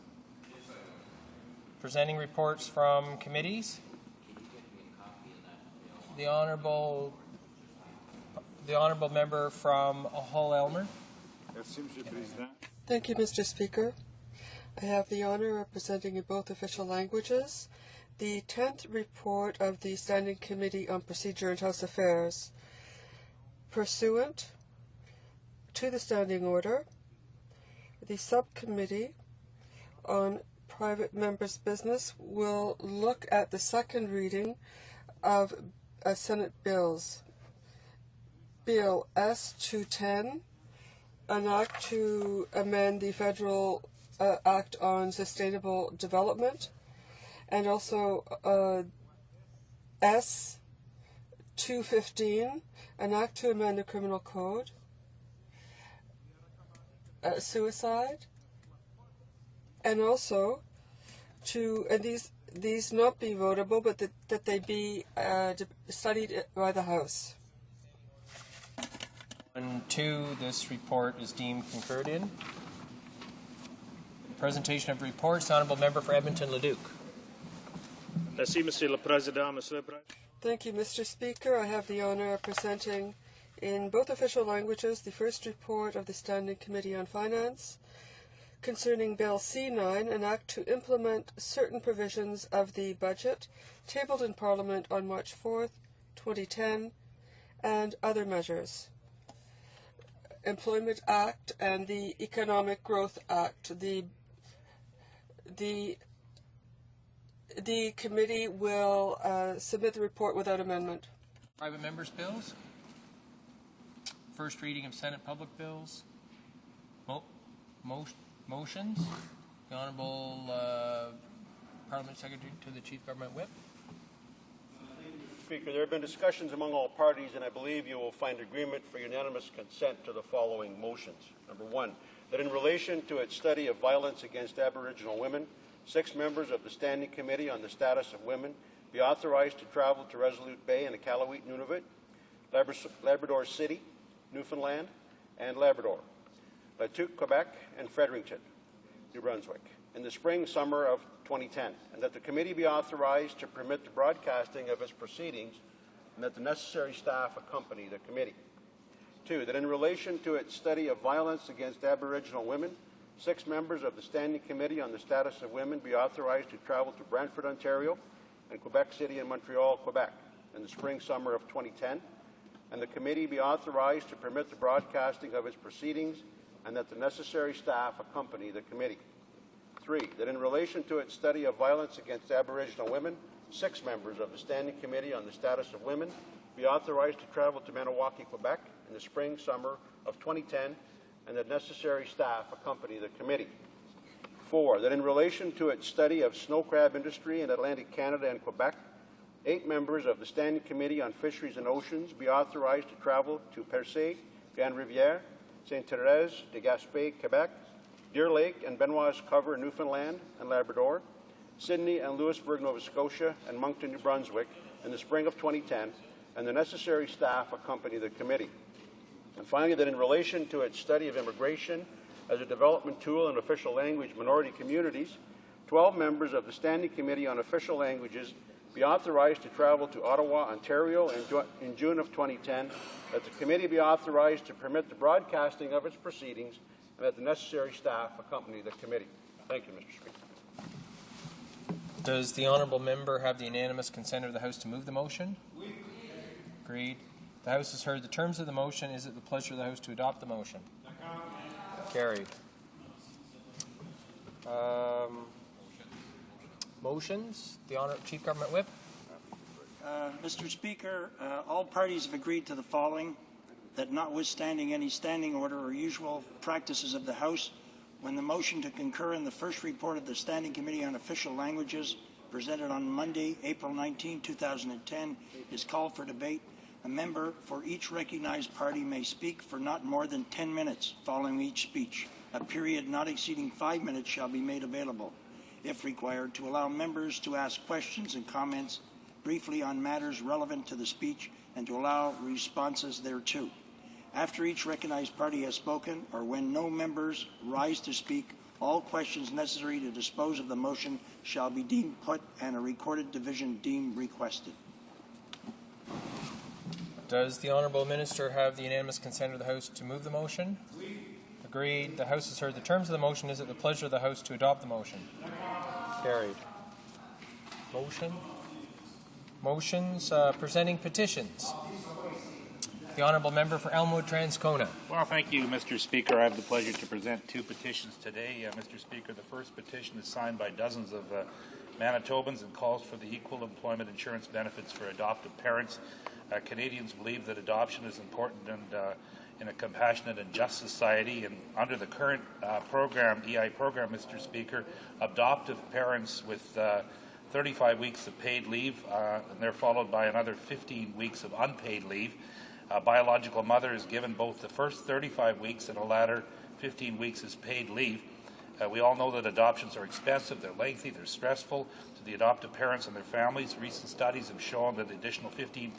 [SPEAKER 8] Presenting reports from committees. The honourable member from Hull-Elmer.
[SPEAKER 6] Thank you, Mr. Speaker. I have the honour of presenting in both official languages the 10th report of the Standing Committee on Procedure and House Affairs. Pursuant to the standing order, the subcommittee on private members' business will look at the second reading of Senate bills. Bill S-210, an act to amend the Federal Act on Sustainable Development, and also S-215, an act to amend the Criminal Code, suicide, and also to, and these not be votable, but that they be studied by the House.
[SPEAKER 8] And 2, this report is deemed concurred in. Presentation of reports. Honourable Member for Edmonton-Leduc.
[SPEAKER 6] Thank you, Mr. Speaker. I have the honour of presenting in both official languages the first report of the Standing Committee on Finance concerning Bill C-9, an act to implement certain provisions of the budget tabled in Parliament on March 4th, 2010, and other measures. Employment Act and the Economic Growth Act. The committee will submit the report without amendment.
[SPEAKER 8] Private members' bills. First reading of Senate public bills. Motions. The Honourable Parliament Secretary to the Chief Government Whip.
[SPEAKER 20] Speaker, there have been discussions among all parties, and I believe you will find agreement for unanimous consent to the following motions. Number 1, that in relation to its study of violence against Aboriginal women, 6 members of the Standing Committee on the Status of Women be authorized to travel to Resolute Bay and Iqaluit, Nunavut, Labrador City, Newfoundland, and Labrador, Latuque, Quebec, and Fredericton, New Brunswick, in the spring-summer of 2010, and that the committee be authorized to permit the broadcasting of its proceedings and that the necessary staff accompany the committee. 2, that in relation to its study of violence against Aboriginal women, 6 members of the Standing Committee on the Status of Women be authorized to travel to Brantford, Ontario, and Quebec City and Montreal, Quebec, in the spring-summer of 2010, and the committee be authorized to permit the broadcasting of its proceedings and that the necessary staff accompany the committee. 3, that in relation to its study of violence against Aboriginal women, 6 members of the Standing Committee on the Status of Women be authorized to travel to Maniwaki, Quebec, in the spring-summer of 2010, and that necessary staff accompany the committee. 4, that in relation to its study of snow crab industry in Atlantic Canada and Quebec, 8 members of the Standing Committee on Fisheries and Oceans be authorized to travel to Percé, Grande-Rivière, Sainte-Thérèse de Gaspé, Quebec, Deer Lake and Benoit's Cover, Newfoundland and Labrador, Sydney and Louisbourg, Nova Scotia, and Moncton, New Brunswick, in the spring of 2010, and the necessary staff accompany the committee. And finally, that in relation to its study of immigration as a development tool in official language minority communities, 12 members of the Standing Committee on Official Languages
[SPEAKER 11] be authorized to travel to Ottawa, Ontario in June of 2010, that the committee be authorized to permit the broadcasting of its proceedings, and that the necessary staff accompany the committee. Thank you, Mr. Speaker.
[SPEAKER 8] Does the honourable member have the unanimous consent of the House to move the motion? Agreed. The House has heard the terms of the motion. Is it the pleasure of the House to adopt the motion? Carried. Motions? The Chief Government Whip.
[SPEAKER 14] Mr. Speaker, all parties have agreed to the following: that notwithstanding any standing order or usual practices of the House, when the motion to concur in the first report of the Standing Committee on Official Languages presented on Monday, April 19, 2010, is called for debate, a member for each recognized party may speak for not more than 10 minutes following each speech. A period not exceeding 5 minutes shall be made available, if required, to allow members to ask questions and comments briefly on matters relevant to the speech and to allow responses thereto. After each recognized party has spoken, or when no members rise to speak, all questions necessary to dispose of the motion shall be deemed put and a recorded division deemed requested.
[SPEAKER 8] Does the honourable minister have the unanimous consent of the House to move the motion? Agreed. The House has heard the terms of the motion. Is it the pleasure of the House to adopt the motion? Carried. Motions presenting petitions. The honourable member for Elmwood Transcona.
[SPEAKER 22] Well, thank you, Mr. Speaker. I have the pleasure to present two petitions today. Mr. Speaker, the first petition is signed by dozens of Manitobans and calls for the equal employment insurance benefits for adoptive parents. Canadians believe that adoption is important and in a compassionate and just society. And under the current EI program, Mr. Speaker, adoptive parents with 35 weeks of paid leave, and they're followed by another 15 weeks of unpaid leave. A biological mother is given both the first 35 weeks and a latter 15 weeks as paid leave. We all know that adoptions are expensive, they're lengthy, they're stressful to the adoptive parents and their families. Recent studies have shown that the additional 15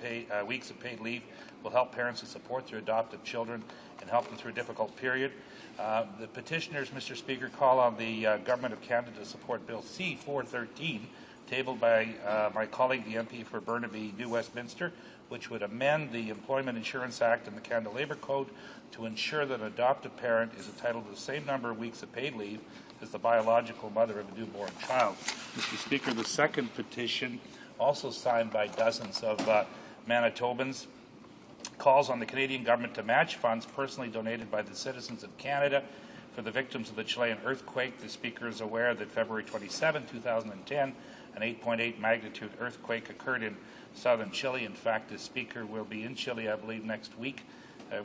[SPEAKER 22] weeks of paid leave will help parents to support their adoptive children and help them through a difficult period. The petitioners, Mr. Speaker, call on the Government of Canada to support Bill C-413, tabled by my colleague, the MP for Burnaby New Westminster, which would amend the Employment Insurance Act and the Canada Labour Code to ensure that an adoptive parent is entitled to the same number of weeks of paid leave as the biological mother of a newborn child. Mr. Speaker, the second petition, also signed by dozens of Manitobans, calls on the Canadian government to match funds personally donated by the citizens of Canada for the victims of the Chilean earthquake. The Speaker is aware that February 27, 2010, an 8.8 magnitude earthquake occurred in southern Chile. In fact, the Speaker will be in Chile, I believe, next week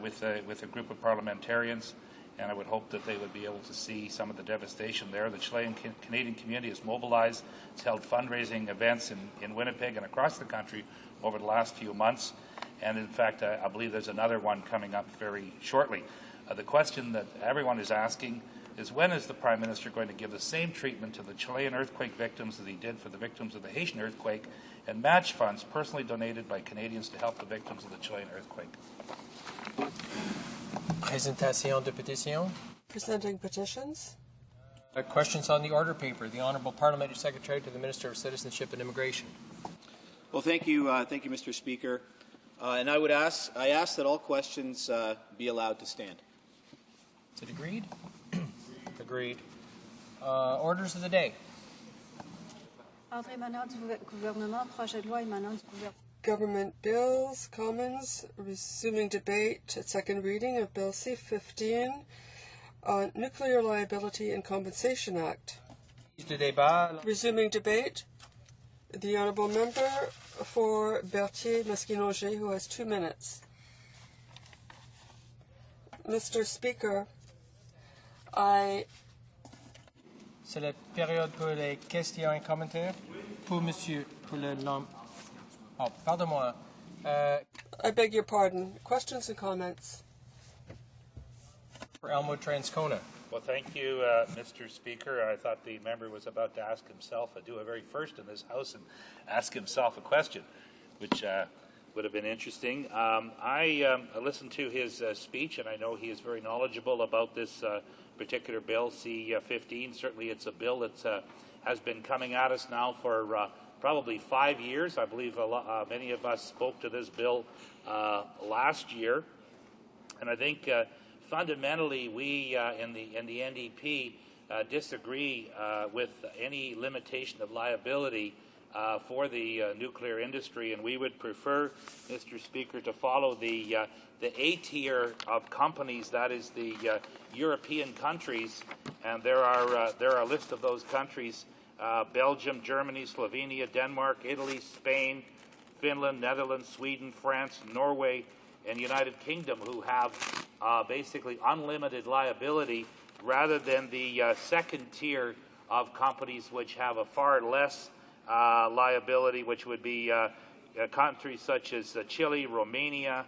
[SPEAKER 22] with a group of parliamentarians, and I would hope that they would be able to see some of the devastation there. The Chilean Canadian community is mobilized. It's held fundraising events in Winnipeg and across the country over the last few months, and in fact, I believe there's another one coming up very shortly. The question that everyone is asking is, when is the Prime Minister going to give the same treatment to the Chilean earthquake victims as he did for the victims of the Haitian earthquake, and match funds personally donated by Canadians to help the victims of the Chilean earthquake?
[SPEAKER 8] Présentation de pétition.
[SPEAKER 6] Presenting petitions.
[SPEAKER 8] Questions on the order paper. The Honourable Parliamentary Secretary to the Minister of Citizenship and Immigration.
[SPEAKER 25] Well, thank you, Mr. Speaker. And I ask that all questions be allowed to stand.
[SPEAKER 8] Is it agreed? Agreed. Orders of the day.
[SPEAKER 23] Ordre émanant du gouvernement, projet de loi émanant du gouvernement.
[SPEAKER 6] Government bills, Commons, resuming debate at second reading of Bill C-15 on Nuclear Liability and Compensation Act. Resuming debate, the Honourable Member for Berthier-Masquinongé, who has 2 minutes. Mr. Speaker,
[SPEAKER 8] C'est la période pour les questions et commentaires. Pour monsieur, pour le nom. Oh, pardon-moi.
[SPEAKER 6] I beg your pardon. Questions and comments?
[SPEAKER 8] For Elmwood Transcona.
[SPEAKER 22] Well, thank you, Mr. Speaker. I thought the member was about to ask himself, do a very first in this House and ask himself a question, which would have been interesting. I listened to his speech, and I know he is very knowledgeable about this particular bill, C-15. Certainly it's a bill that has been coming at us now for probably 5 years. I believe many of us spoke to this bill last year, and I think fundamentally we in the NDP disagree with any limitation of liability for the nuclear industry, and we would prefer, Mr. Speaker, to follow the A tier of companies, that is the European countries, and there are a list of those countries: Belgium, Germany, Slovenia, Denmark, Italy, Spain, Finland, Netherlands, Sweden, France, Norway, and United Kingdom, who have basically unlimited liability, rather than the second tier of companies which have a far less liability, which would be countries such as Chile, Romania,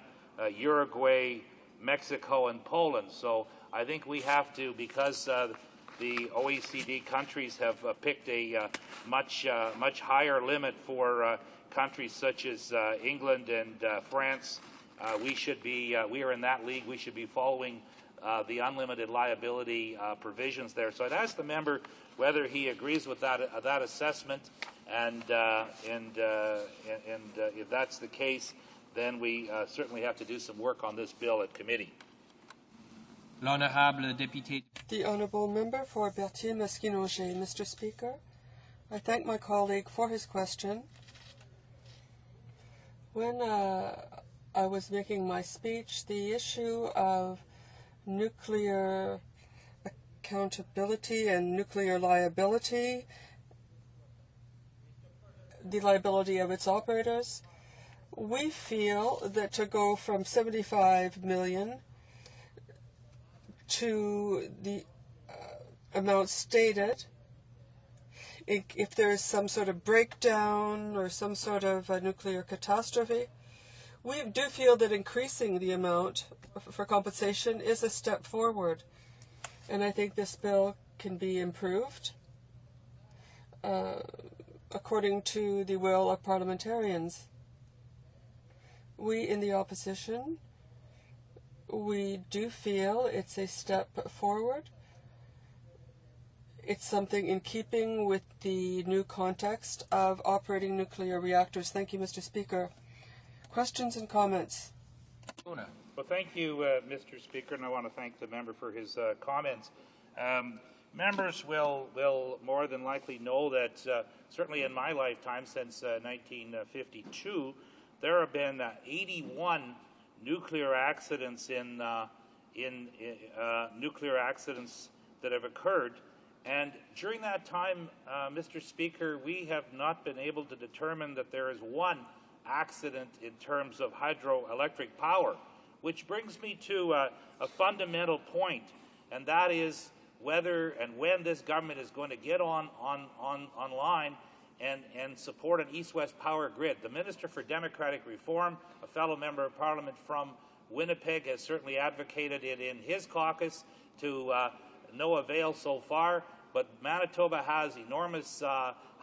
[SPEAKER 22] Uruguay, Mexico, and Poland. So I think we have to, because the OECD countries have picked a much higher limit for countries such as England and France. We are in that league. We should be following the unlimited liability provisions there. So I'd ask the member whether he agrees with that assessment, and if that's the case, then we certainly have to do some work on this bill at committee.
[SPEAKER 8] L'honorable député.
[SPEAKER 6] The honourable member for Berthier-Maskinongé. Mr. Speaker, I thank my colleague for his question. When I was making my speech, the issue of nuclear accountability and nuclear liability, the liability of its operators, we feel that to go from 75 million to the amount stated, if there is some sort of breakdown or some sort of nuclear catastrophe, we do feel that increasing the amount for compensation is a step forward. And I think this bill can be improved according to the will of parliamentarians. We in the opposition, we do feel it's a step forward. It's something in keeping with the new context of operating nuclear reactors. Thank you, Mr. Speaker. Questions and comments?
[SPEAKER 22] Well, thank you, Mr. Speaker, and I want to thank the member for his comments. Members will more than likely know that certainly in my lifetime, since 1952, there have been 81 nuclear accidents nuclear accidents that have occurred, and during that time, Mr. Speaker, we have not been able to determine that there is one accident in terms of hydroelectric power, which brings me to a fundamental point, and that is whether and when this government is going to get online and support an east-west power grid. The Minister for Democratic Reform, a fellow member of Parliament from Winnipeg, has certainly advocated it in his caucus to no avail so far, but Manitoba has enormous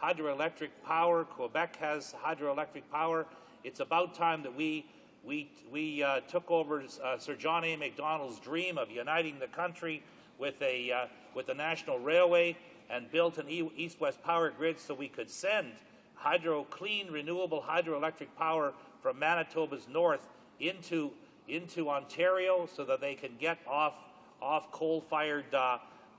[SPEAKER 22] hydroelectric power. Quebec has hydroelectric power. It's about time that we took over Sir John A. Macdonald's dream of uniting the country with a national railway and built an east-west power grid so we could send clean, renewable hydroelectric power from Manitoba's north into Ontario, so that they can get off coal-fired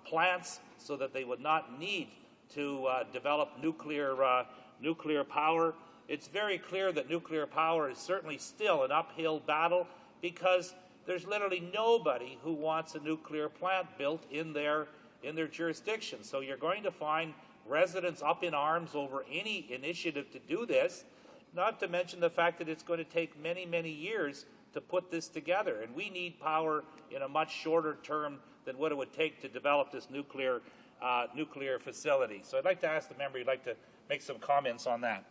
[SPEAKER 22] plants, so that they would not need to develop nuclear power. It's very clear that nuclear power is certainly still an uphill battle, because there's literally nobody who wants a nuclear plant built in their jurisdiction. So you're going to find residents up in arms over any initiative to do this, not to mention the fact that it's going to take many, many years to put this together. And we need power in a much shorter term than what it would take to develop this nuclear facility. So I'd like to ask the member, if you'd like to make some comments on that.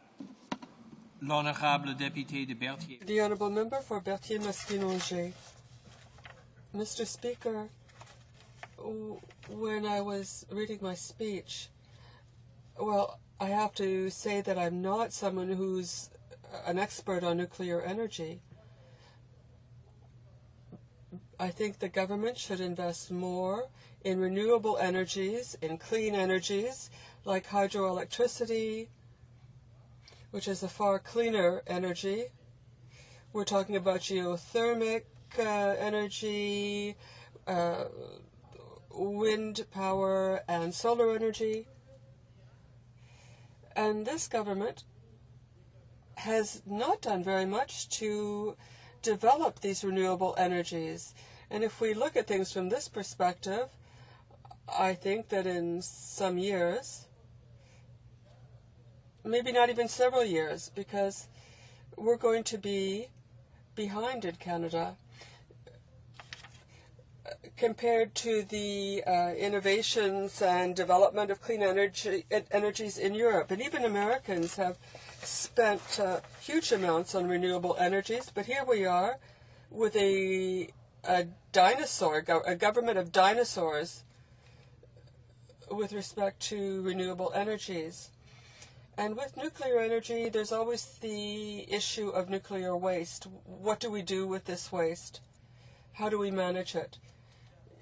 [SPEAKER 8] L'honorable député de Berthier.
[SPEAKER 6] The honourable member for Berthier-Maskinongé. Mr. Speaker, when I was reading my speech, well, I have to say that I'm not someone who's an expert on nuclear energy. I think the government should invest more in renewable energies, in clean energies, like hydroelectricity, which is a far cleaner energy. We're talking about geothermic energy, wind power, and solar energy. And this government has not done very much to develop these renewable energies. And if we look at things from this perspective, I think that in some years, maybe not even several years, because we're going to be behind in Canada compared to the innovations and development of clean energies in Europe. And even Americans have spent huge amounts on renewable energies, but here we are with a government of dinosaurs with respect to renewable energies. And with nuclear energy, there's always the issue of nuclear waste. What do we do with this waste? How do we manage it?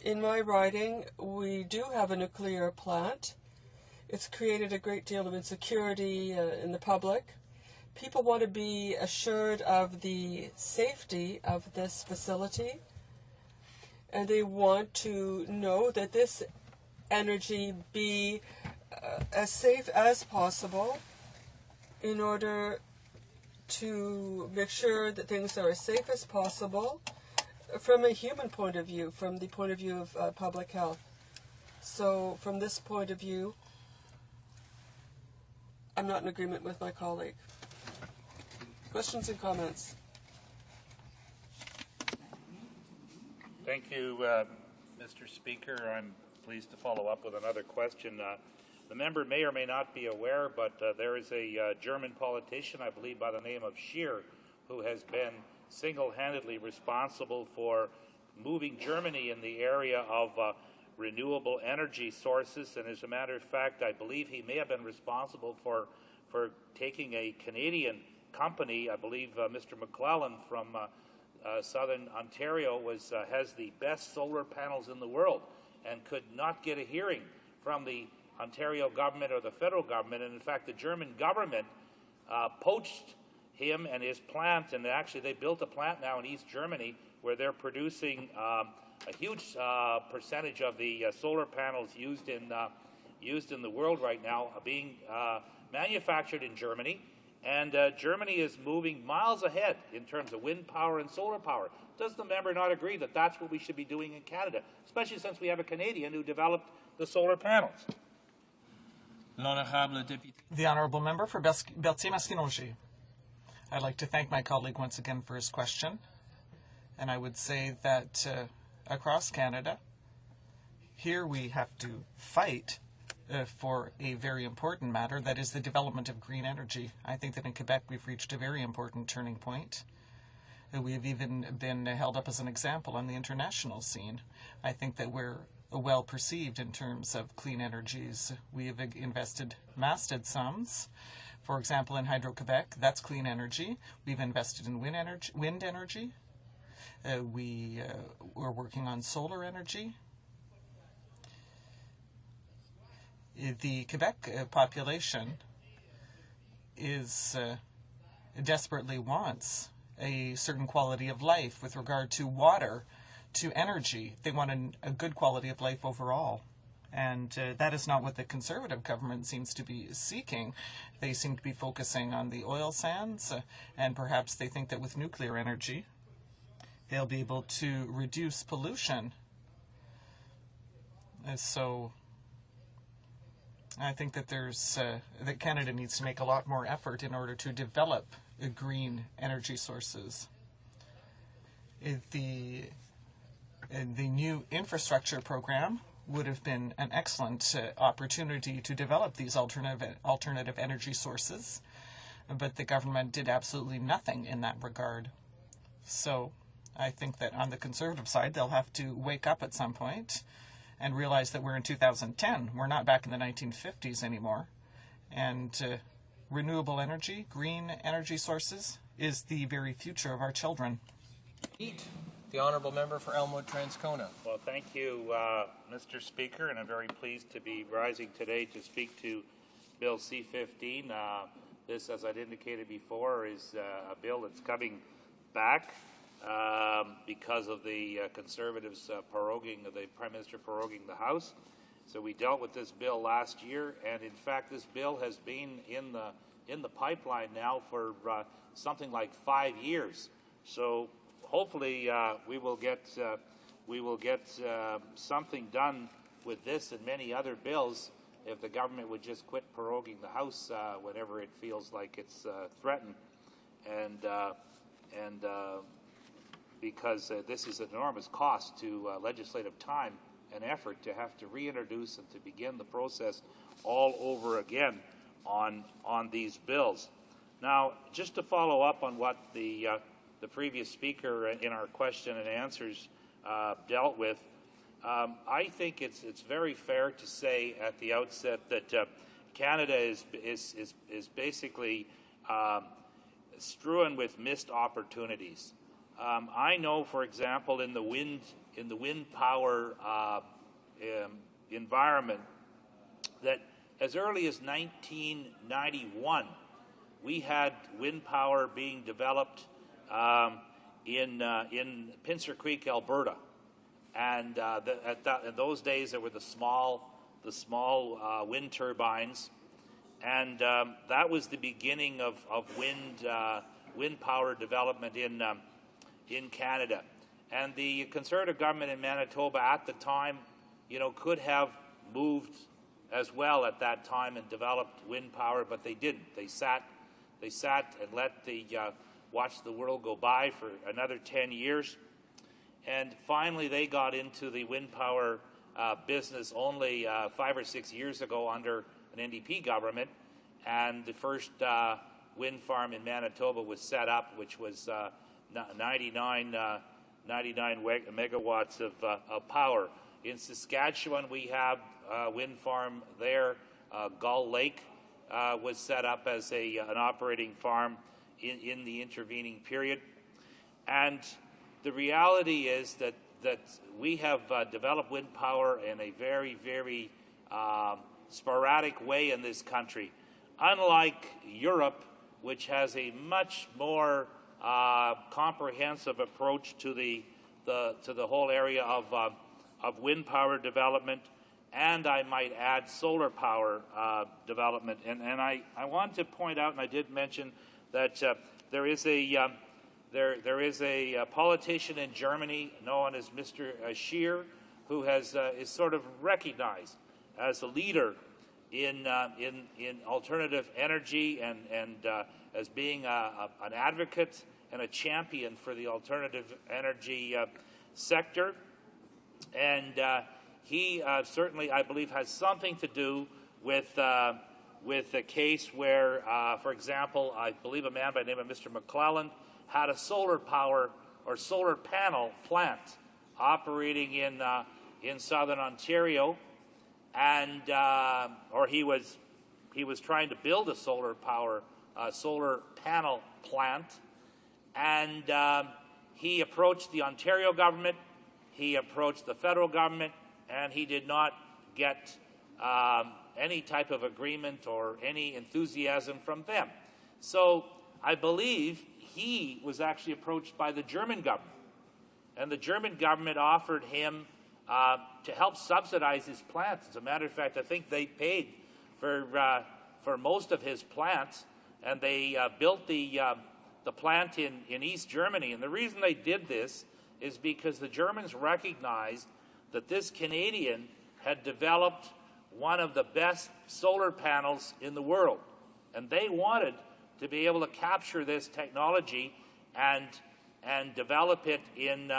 [SPEAKER 6] In my riding, we do have a nuclear plant. It's created a great deal of insecurity in the public. People want to be assured of the safety of this facility, and they want to know that this energy be as safe as possible in order to make sure that things are as safe as possible from a human point of view, from the point of view of public health. So from this point of view, I'm not in agreement with my colleague. Questions and comments?
[SPEAKER 22] Thank you, Mr. Speaker. I'm pleased to follow up with another question. The member may or may not be aware, but there is a German politician, I believe by the name of Scheer, who has been single-handedly responsible for moving Germany in the area of renewable energy sources. And as a matter of fact, I believe he may have been responsible for taking a Canadian company, I believe Mr. McClellan from southern Ontario has the best solar panels in the world and could not get a hearing from the Ontario government or the federal government. And in fact, the German government poached him and his plant, and actually they built a plant now in East Germany where they're producing a huge percentage of the solar panels used in the world right now being manufactured in Germany. And Germany is moving miles ahead in terms of wind power and solar power. Does the member not agree that that's what we should be doing in Canada, especially since we have a Canadian who developed the solar panels?
[SPEAKER 1] The Honourable Member for Berthier-Maskinongé. I'd like to thank my colleague once again for his question. And I would say that across Canada, here we have to fight for a very important matter, that is the development of green energy. I think that in Quebec we've reached a very important turning point. We've even been held up as an example on the international scene. I think that we're well perceived in terms of clean energies. We have invested massive sums. For example, in Hydro-Quebec, that's clean energy. We've invested in wind energy. We're working on solar energy. The Quebec population desperately wants a certain quality of life with regard to water, to energy. They want a good quality of life overall. And that is not what the Conservative government seems to be seeking. They seem to be focusing on the oil sands, and perhaps they think that with nuclear energy, they'll be able to reduce pollution. So I think that that Canada needs to make a lot more effort in order to develop green energy sources. The new infrastructure program would have been an excellent opportunity to develop these alternative energy sources, but the government did absolutely nothing in that regard. So I think that on the Conservative side, they'll have to wake up at some point and realize that we're in 2010. We're not back in the 1950s anymore. And renewable energy, green energy sources, is the very future of our children.
[SPEAKER 8] The Honourable Member for Elmwood-Transcona.
[SPEAKER 22] Well, thank you, Mr. Speaker, and I'm very pleased to be rising today to speak to Bill C-15. This, as I'd indicated before, is a bill that's coming back because of the Conservatives proroguing, the Prime Minister proroguing the House. So we dealt with this bill last year, and in fact, this bill has been in the pipeline now for something like 5 years. So hopefully we will get something done with this and many other bills if the government would just quit proroguing the House whenever it feels like it's threatened, and because this is an enormous cost to legislative time and effort to have to reintroduce and to begin the process all over again on these bills. Now, just to follow up on what the previous speaker in our question and answers dealt with, I think it's very fair to say at the outset that Canada is basically strewn with missed opportunities. I know, for example, in the wind power environment, that as early as 1991, we had wind power being developed in Pincer Creek, Alberta, and in those days there were the small wind turbines, and that was the beginning of wind power development in Canada. And the Conservative government in Manitoba at the time, could have moved as well at that time and developed wind power, but they didn't. They sat and let watched the world go by for another 10 years. And finally, they got into the wind power business only 5 or 6 years ago under an NDP government. And the first wind farm in Manitoba was set up, which was 99 megawatts of power. In Saskatchewan, we have a wind farm there. Gull Lake was set up as an operating farm in the intervening period. And the reality is that we have developed wind power in a very, very sporadic way in this country. Unlike Europe, which has a much more comprehensive approach to the whole area of wind power development, and I might add solar power development. And I want to point out, and I did mention that there is a politician in Germany known as Mr. Scheer, who is sort of recognized as a leader in alternative energy and as being an advocate and a champion for the alternative energy sector. And he certainly, I believe, has something to do with a case where, for example, I believe a man by the name of Mr. McClelland had a solar power or solar panel plant operating in southern Ontario, and or he was trying to build a solar panel plant, and he approached the Ontario government, he approached the federal government, and he did not get any type of agreement or any enthusiasm from them. So I believe he was actually approached by the German government, and the German government offered him to help subsidize his plants. As a matter of fact, I think they paid for most of his plants, and they built the plant in East Germany. And the reason they did this is because the Germans recognized that this Canadian had developed one of the best solar panels in the world, and they wanted to be able to capture this technology and develop it in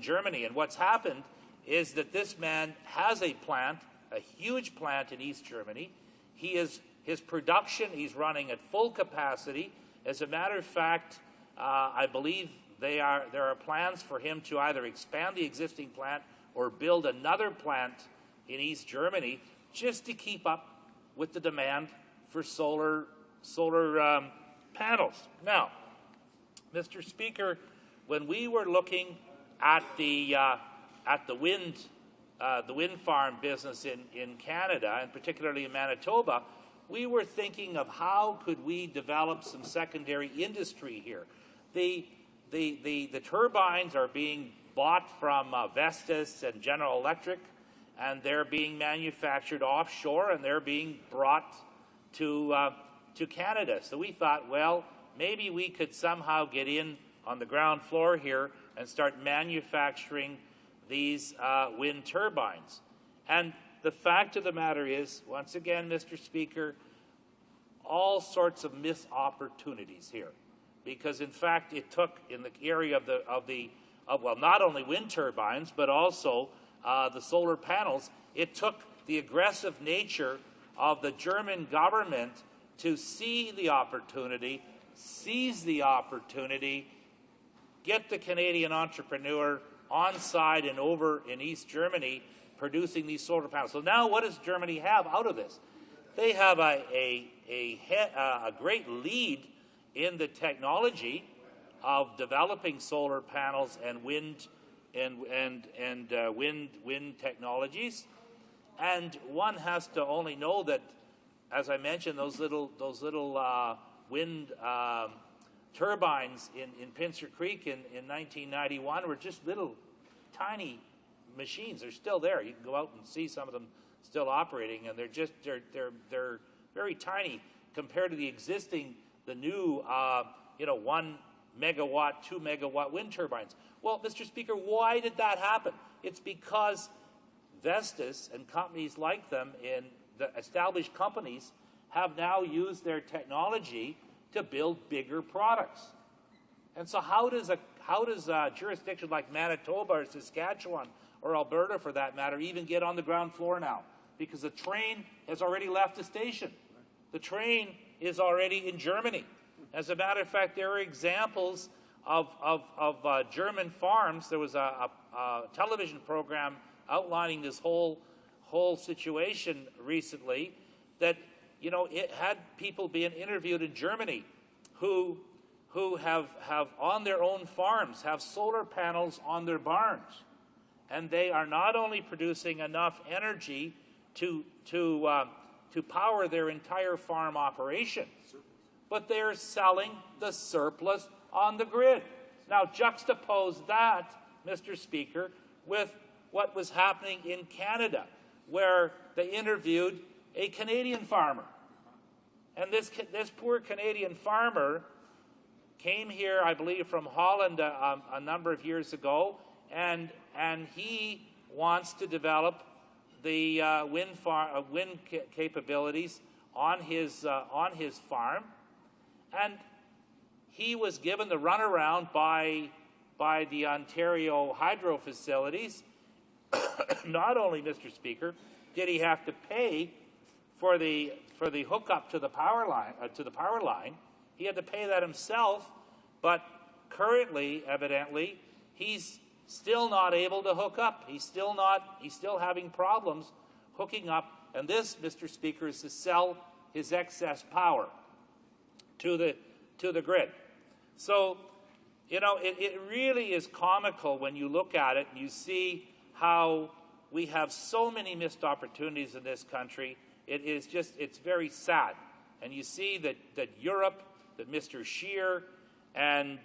[SPEAKER 22] Germany. And what's happened is that this man has a plant, a huge plant in East Germany. His production, he's running at full capacity. As a matter of fact, I believe there are plans for him to either expand the existing plant or build another plant in East Germany just to keep up with the demand for solar panels. Now, Mr. Speaker, when we were looking at the wind farm business in Canada, and particularly in Manitoba, we were thinking of how could we develop some secondary industry here. The turbines are being bought from Vestas and General Electric, and they're being manufactured offshore, and they're being brought to Canada. So we thought, well, maybe we could somehow get in on the ground floor here and start manufacturing these wind turbines. And the fact of the matter is, once again, Mr. Speaker, all sorts of missed opportunities here. Because in fact, it took in the area of well, not only wind turbines, but also the solar panels, it took the aggressive nature of the German government to see the opportunity, seize the opportunity, get the Canadian entrepreneur on side and over in East Germany producing these solar panels. So now what does Germany have out of this? They have a great lead in the technology of developing solar panels and wind wind technologies. And one has to only know that, as I mentioned, those little wind turbines in Pincer Creek in 1991 were just little tiny machines. They're still there. You can go out and see some of them still operating, and they're very tiny compared to the new 1 megawatt, 2 megawatt wind turbines. Well, Mr. Speaker, why did that happen? It's because Vestas and companies like them in the established companies have now used their technology to build bigger products. And so how does a jurisdiction like Manitoba or Saskatchewan or Alberta, for that matter, even get on the ground floor now? Because the train has already left the station. The train is already in Germany. As a matter of fact, there are examples of German farms. There was a television program outlining this whole situation recently that, it had people being interviewed in Germany who have on their own farms, have solar panels on their barns. And they are not only producing enough energy to power their entire farm operation, but they're selling the surplus on the grid. Now, juxtapose that, Mr. Speaker, with what was happening in Canada, where they interviewed a Canadian farmer. And this poor Canadian farmer came here, I believe, from Holland a number of years ago, and he wants to develop the wind capabilities on his farm. And he was given the runaround by the Ontario hydro facilities. Not only, Mr. Speaker, did he have to pay for the hookup to the power line, he had to pay that himself. But currently, evidently, he's still not able to hook up. He's still having problems hooking up. And this, Mr. Speaker, is to sell his excess power to the grid. So, it really is comical when you look at it and you see how we have so many missed opportunities in this country. It's very sad. And you see that Europe, that Mr. Scheer and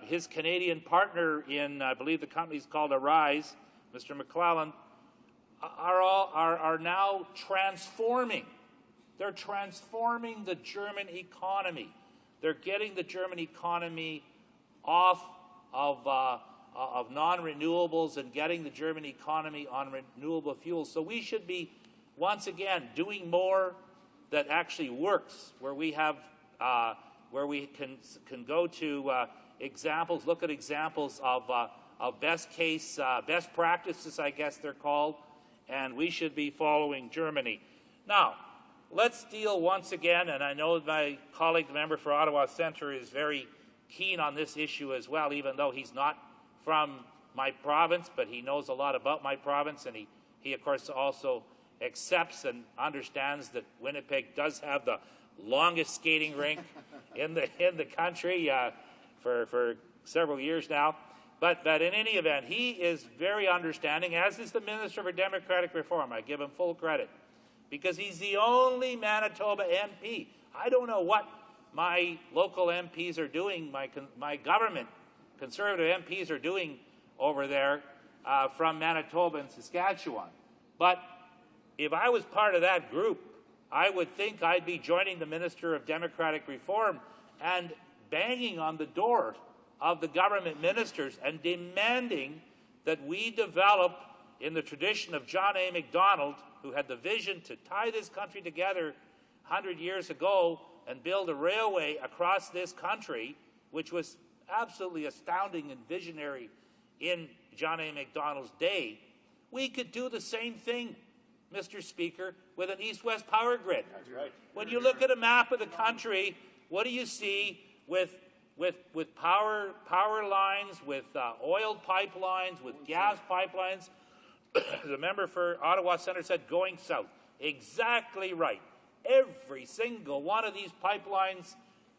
[SPEAKER 22] his Canadian partner in, I believe the company's called Arise, Mr. McClellan, are now transforming. They're transforming the German economy. They're getting the German economy off of non-renewables and getting the German economy on renewable fuels. So we should be, once again, doing more that actually works, where we have, where we can go to examples, look at examples of best practices, I guess they're called, and we should be following Germany. Now, let's deal once again, and I know my colleague, the member for Ottawa Centre, is very keen on this issue as well, even though he's not from my province, but he knows a lot about my province, and he of course also accepts and understands that Winnipeg does have the longest skating rink in the country for several years now. But in any event, he is very understanding, as is the Minister for Democratic Reform. I give him full credit. because he's the only Manitoba MP. I don't know what my local MPs are doing, my government, Conservative MPs are doing over there from Manitoba and Saskatchewan. But if I was part of that group, I would think I'd be joining the Minister of Democratic Reform and banging on the door of the government ministers and demanding that we develop, in the tradition of John A. Macdonald, who had the vision to tie this country together 100 years ago and build a railway across this country, which was absolutely astounding and visionary in John A. Macdonald's day. We could do the same thing, Mr. Speaker, with an east-west power grid. That's right. When you look at a map of the country, what do you see with power lines, with oil pipelines, with gas pipelines? The member for Ottawa Centre said going south. Exactly right. Every single one of these pipelines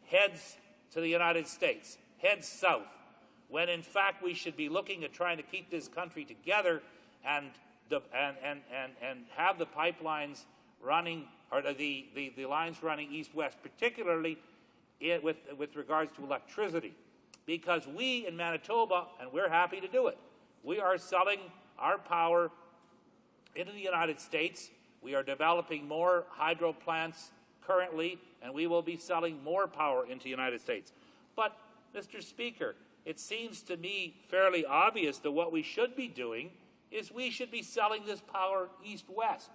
[SPEAKER 22] heads to the United States, heads south, when in fact we should be looking at trying to keep this country together and have the pipelines running, or the lines running east-west, particularly with regards to electricity. Because we in Manitoba, and we're happy to do it, we are selling our power into the United States. We are developing more hydro plants currently, and we will be selling more power into the United States. But, Mr. Speaker, it seems to me fairly obvious that what we should be doing is we should be selling this power east-west.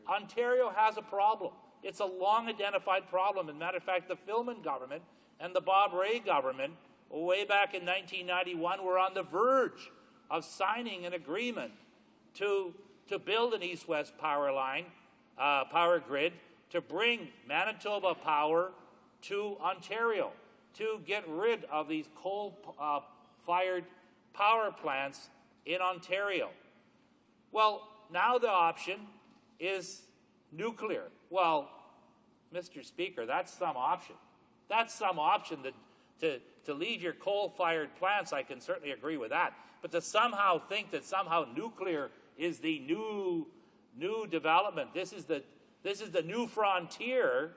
[SPEAKER 22] Ontario has a problem. It's a long-identified problem. As a matter of fact, the Filmon government and the Bob Rae government, way back in 1991, were on the verge of signing an agreement to build an east-west power line, power grid, to bring Manitoba power to Ontario, to get rid of these coal-fired power plants in Ontario. Well, now the option is nuclear. Well, Mr. Speaker, that's some option. That's some option to leave your coal-fired plants. I can certainly agree with that. But to somehow think that somehow nuclear is the new development, this is the new frontier,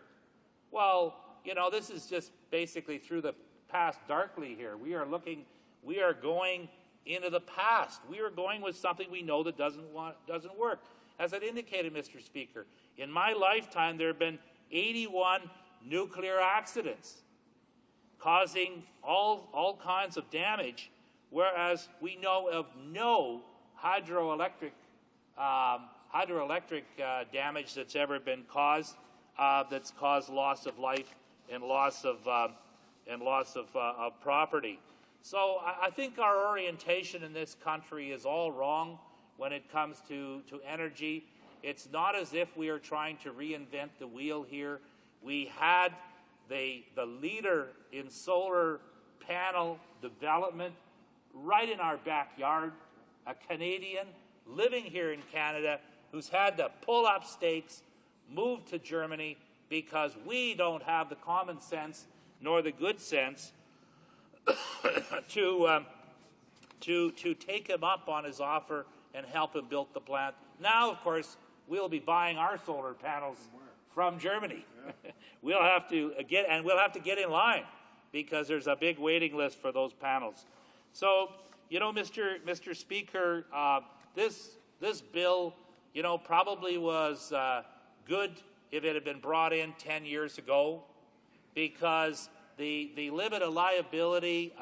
[SPEAKER 22] well, you know, this is just basically through the past darkly here. We are going into the past. We are going with something we know that doesn't work. As I indicated, Mr. Speaker, in my lifetime there have been 81 nuclear accidents causing all kinds of damage, whereas we know of no hydroelectric damage that's ever been caused, that's caused loss of life and loss of property. So I think our orientation in this country is all wrong when it comes to energy. It's not as if we are trying to reinvent the wheel here. We had the leader in solar panel development right in our backyard, a Canadian living here in Canada who's had to pull up stakes, move to Germany because we don't have the common sense nor the good sense to take him up on his offer and help him build the plant. Now, of course, we'll be buying our solar panels from Germany. We'll have to get in line because there's a big waiting list for those panels. So, you know, Mr. Speaker, this bill, you know, probably was good if it had been brought in 10 years ago, because the limit of liability,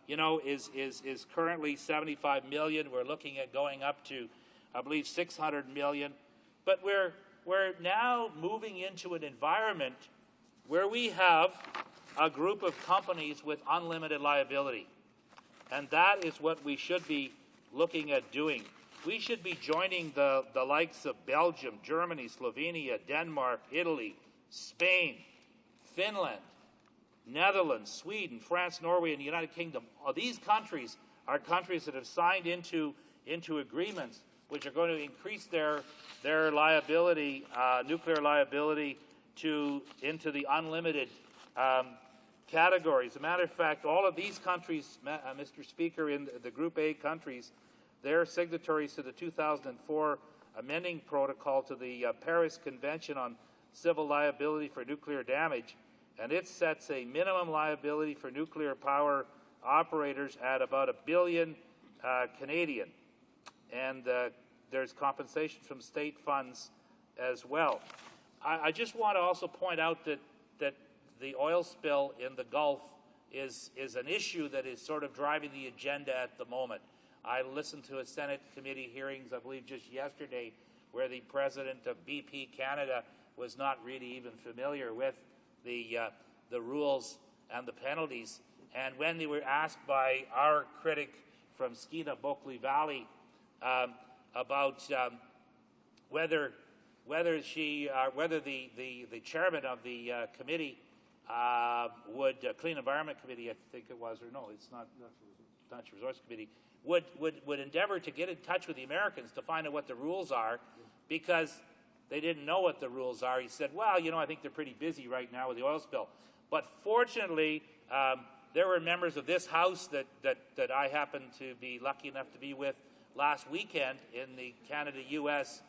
[SPEAKER 22] you know, is currently $75 million. We're looking at going up to, I believe, $600 million. But we're now moving into an environment where we have a group of companies with unlimited liability. And that is what we should be looking at doing. We should be joining the likes of Belgium, Germany, Slovenia, Denmark, Italy, Spain, Finland, Netherlands, Sweden, France, Norway, and the United Kingdom. These countries are countries that have signed into agreements which are going to increase their liability, nuclear liability, into the unlimited categories. As a matter of fact, all of these countries, Mr. Speaker, in the Group A countries, they're signatories to the 2004 amending protocol to the Paris Convention on Civil Liability for Nuclear Damage, and it sets a minimum liability for nuclear power operators at about $1 billion Canadian, and there's compensation from state funds as well. I just want to also point out that the oil spill in the Gulf is an issue that is sort of driving the agenda at the moment. I listened to a Senate committee hearings, I believe just yesterday, where the president of BP Canada was not really even familiar with the rules and the penalties. And when they were asked by our critic from Skeena-Bulkley Valley about whether the chairman of the committee Clean Environment Committee, I think it was, or no, it's not Natural Resource Committee, would endeavor to get in touch with the Americans to find out what the rules are, because they didn't know what the rules are. He said, well, I think they're pretty busy right now with the oil spill. But fortunately, there were members of this House that I happened to be lucky enough to be with last weekend in the Canada-U.S.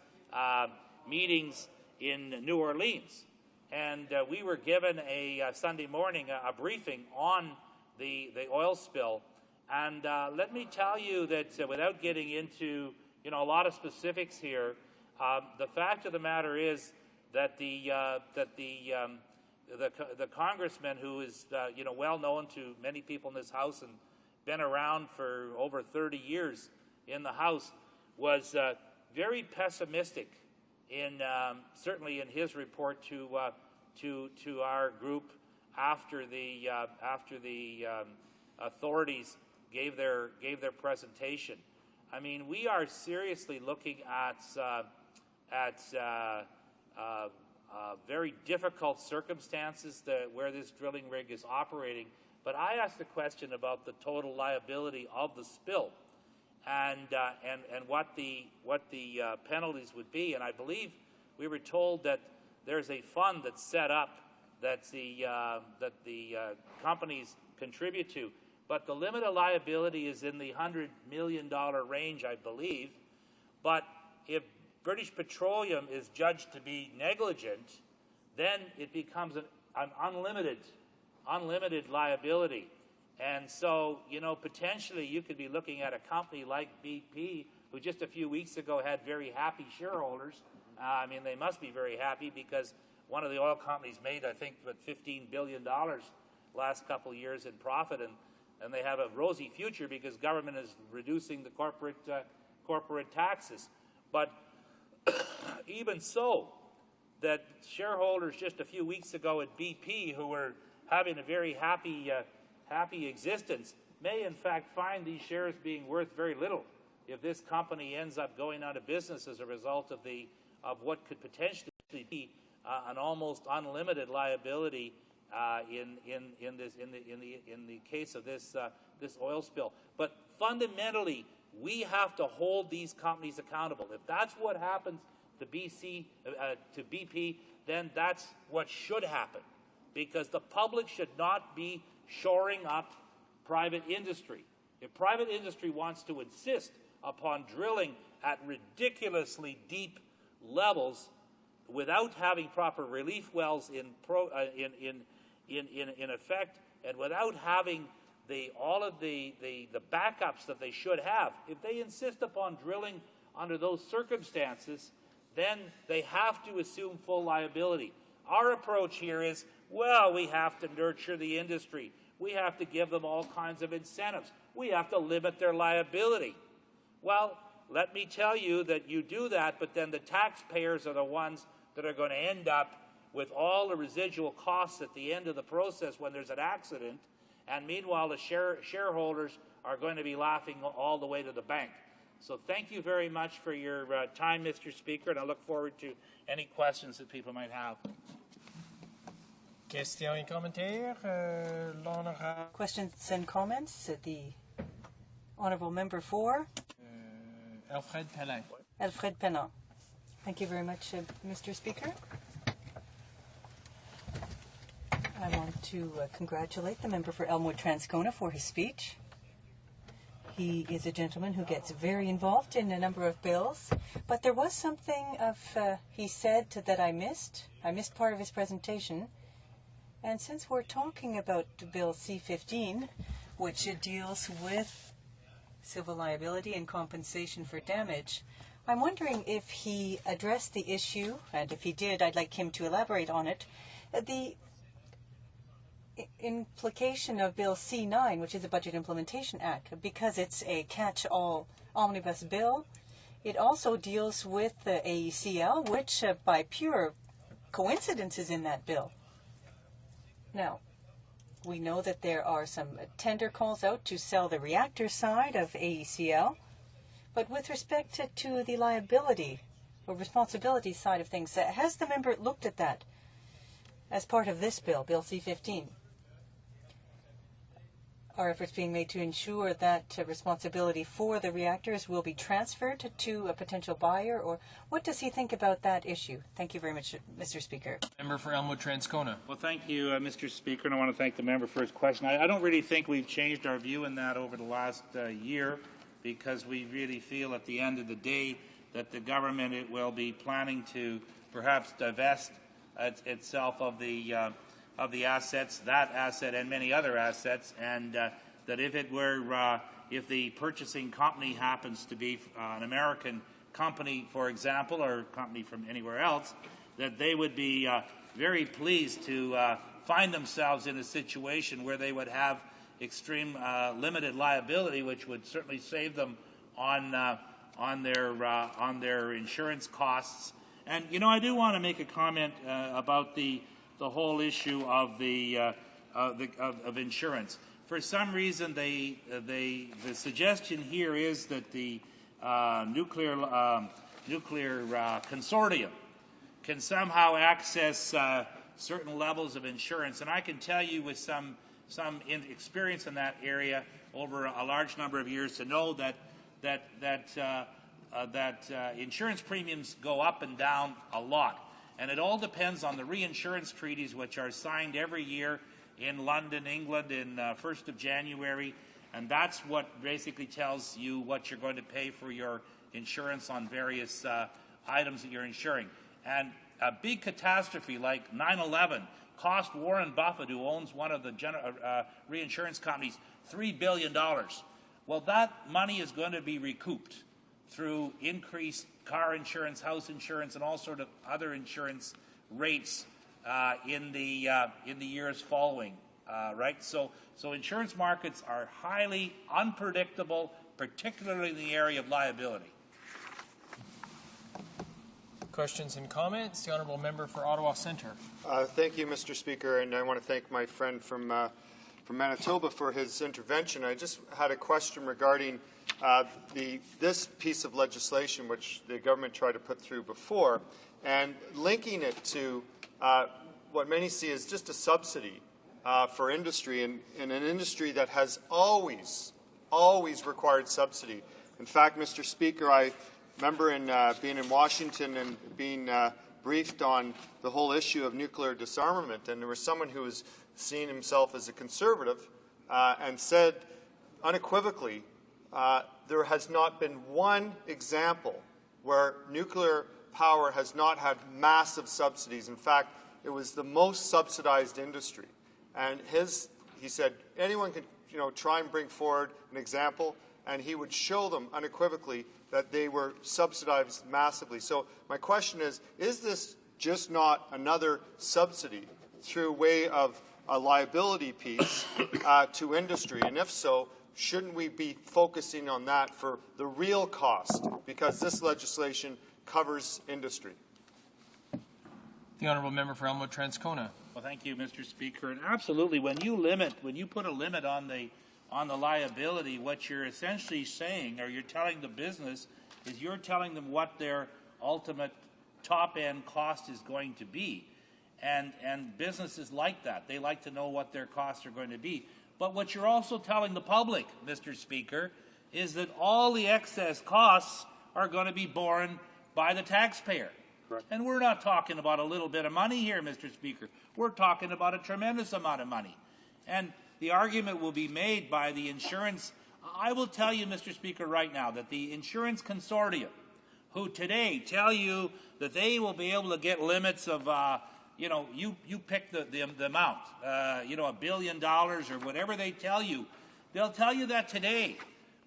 [SPEAKER 22] Meetings in New Orleans. And we were given a Sunday morning a briefing on the oil spill. And let me tell you that without getting into a lot of specifics here, the fact of the matter is that the congressman, who is well known to many people in this House and been around for over 30 years in the House, was very pessimistic certainly in his report to our group after the authorities gave their presentation. I mean, we are seriously looking at very difficult circumstances where this drilling rig is operating. But I asked the question about the total liability of the spill, and what the penalties would be. And I believe we were told that there's a fund that's set up that the companies contribute to, but the limit of liability is in the $100 million range, I believe. But if British Petroleum is judged to be negligent, then it becomes an unlimited liability. And so, potentially you could be looking at a company like BP, who just a few weeks ago had very happy shareholders. I mean, they must be very happy, because one of the oil companies made, I think, about $15 billion last couple of years in profit, and they have a rosy future because government is reducing the corporate taxes. But even so, that shareholders just a few weeks ago at BP, who were having a very happy existence, may in fact find these shares being worth very little if this company ends up going out of business as a result of what could potentially be an almost unlimited liability in the case of this oil spill. But fundamentally, we have to hold these companies accountable. If that's what happens to BP, then that's what should happen, because the public should not be shoring up private industry. If private industry wants to insist upon drilling at ridiculously deep levels without having proper relief wells in effect, and without having all of the backups that they should have, if they insist upon drilling under those circumstances, then they have to assume full liability. Our approach here is, well, we have to nurture the industry. We have to give them all kinds of incentives. We have to limit their liability. Well, let me tell you that you do that, but then the taxpayers are the ones that are going to end up with all the residual costs at the end of the process when there's an accident, and meanwhile the shareholders are going to be laughing all the way to the bank. So thank you very much for your time, Mr. Speaker, and I look forward to any questions that people might have.
[SPEAKER 8] Questions et commentaires?
[SPEAKER 13] Questions and comments? The Honourable Member for?
[SPEAKER 8] Alfred Pelin.
[SPEAKER 13] Alfred Pelin. Thank you very much, Mr. Speaker. I want to congratulate the member for Elmwood-Transcona for his speech. He is a gentleman who gets very involved in a number of bills, but there was something he said that I missed. I missed part of his presentation. And since we're talking about Bill C-15, which deals with civil liability and compensation for damage, I'm wondering if he addressed the issue, and if he did, I'd like him to elaborate on it, the implication of Bill C-9, which is a Budget Implementation Act, because it's a catch-all omnibus bill. It also deals with the AECL, which by pure coincidence is in that bill. Now, we know that there are some tender calls out to sell the reactor side of AECL, but with respect to the liability or responsibility side of things, has the member looked at that as part of this bill, Bill C-15? Are efforts being made to ensure that responsibility for the reactors will be transferred to a potential buyer, or what does he think about that issue? Thank you very much, Mr. Speaker.
[SPEAKER 9] Member for Elmwood-Transcona.
[SPEAKER 22] Well, thank you, Mr. Speaker, and I want to thank the member for his question. I don't really think we've changed our view in that over the last year, because we really feel at the end of the day that the government will be planning to perhaps divest itself of the assets, that asset and many other assets, and that if the purchasing company happens to be an American company, for example, or a company from anywhere else, that they would be very pleased to find themselves in a situation where they would have extreme limited liability, which would certainly save them on their insurance costs. And I do want to make a comment about the whole issue of of insurance. For some reason, the suggestion here is that the nuclear consortium can somehow access certain levels of insurance, and I can tell you with some experience in that area over a large number of years to know that insurance premiums go up and down a lot. And it all depends on the reinsurance treaties, which are signed every year in London, England, in 1st of January. And that's what basically tells you what you're going to pay for your insurance on various items that you're insuring. And a big catastrophe like 9/11 cost Warren Buffett, who owns one of the reinsurance companies, $3 billion. Well, that money is going to be recouped through increased car insurance, house insurance, and all sort of other insurance rates in the years following. Right? So insurance markets are highly unpredictable, particularly in the area of liability.
[SPEAKER 9] Questions and comments? The Honourable Member for Ottawa Centre.
[SPEAKER 4] Thank you, Mr. Speaker, and I want to thank my friend from Manitoba for his intervention. I just had a question regarding this piece of legislation which the government tried to put through before, and linking it to what many see as just a subsidy for industry, in an industry that has always required subsidy. In fact, Mr. Speaker, I remember being in Washington and being briefed on the whole issue of nuclear disarmament, and there was someone who was seeing himself as a conservative and said unequivocally, there has not been one example where nuclear power has not had massive subsidies. In fact, it was the most subsidized industry. And he said anyone can try and bring forward an example, and he would show them unequivocally that they were subsidized massively. So my question is this just not another subsidy through way of a liability piece to industry? And if so, shouldn't we be focusing on that for the real cost? Because this legislation covers industry.
[SPEAKER 9] The Honourable Member for Elmwood-Transcona.
[SPEAKER 22] Well, thank you, Mr. Speaker. And absolutely, when you put a limit on the liability, what you're essentially saying, or you're telling the business, is you're telling them what their ultimate top-end cost is going to be. And businesses like that. They like to know what their costs are going to be. But what you're also telling the public, Mr. Speaker, is that all the excess costs are going to be borne by the taxpayer. Correct. And we're not talking about a little bit of money here, Mr. Speaker. We're talking about a tremendous amount of money. And the argument will be made by the insurance I will tell you, Mr. Speaker, right now that the insurance consortium, who today tell you that they will be able to get limits of, you pick the amount, $1 billion or whatever they tell you. They'll tell you that today.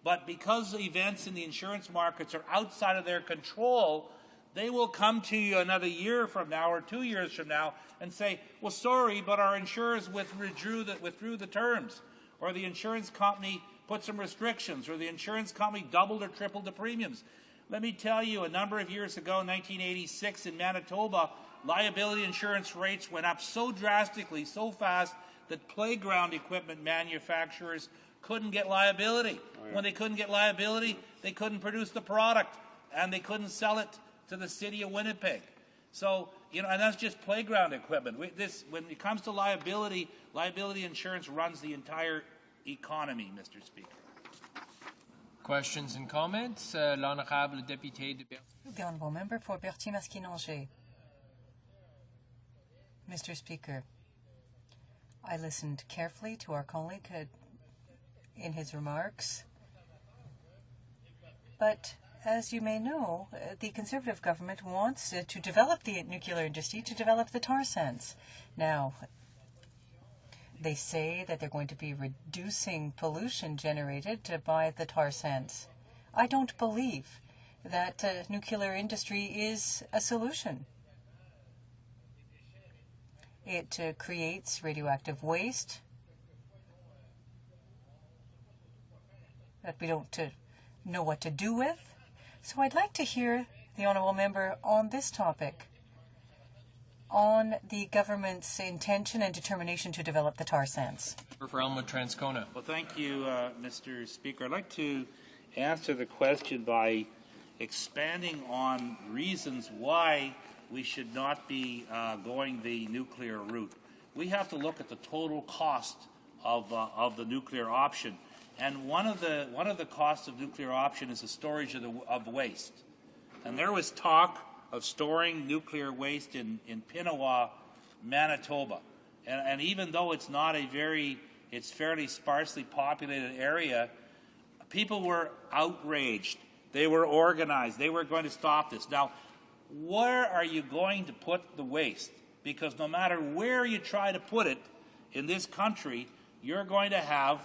[SPEAKER 22] But because events in the insurance markets are outside of their control, they will come to you another year from now or 2 years from now and say, well, sorry, but our insurers withdrew the terms, or the insurance company put some restrictions, or the insurance company doubled or tripled the premiums. Let me tell you, a number of years ago, 1986, in Manitoba, liability insurance rates went up so drastically, so fast, that playground equipment manufacturers couldn't get liability. When they couldn't get liability, they couldn't produce the product, and they couldn't sell it to the city of Winnipeg. So, and that's just playground equipment. When it comes to liability insurance runs the entire economy, Mr. Speaker.
[SPEAKER 9] Questions and comments? L'honorable député de Berthier.
[SPEAKER 13] The honourable member for Berthier-Maskinongé. Mr. Speaker, I listened carefully to our colleague in his remarks, but as you may know, the Conservative government wants to develop the nuclear industry, to develop the tar sands. Now, they say that they're going to be reducing pollution generated by the tar sands. I don't believe that nuclear industry is a solution. It creates radioactive waste that we don't know what to do with. So I'd like to hear the honourable member on this topic, on the government's intention and determination to develop the tar sands.
[SPEAKER 9] For Elmwood Transcona.
[SPEAKER 22] Well, thank you, Mr. Speaker. I'd like to answer the question by expanding on reasons why we should not be going the nuclear route. We have to look at the total cost of the nuclear option. And one of the costs of nuclear option is the storage of waste. And there was talk of storing nuclear waste in Pinawa, Manitoba. And even though it's not it's fairly sparsely populated area, people were outraged. They were organized. They were going to stop this. Now, where are you going to put the waste? Because no matter where you try to put it in this country, you're going to have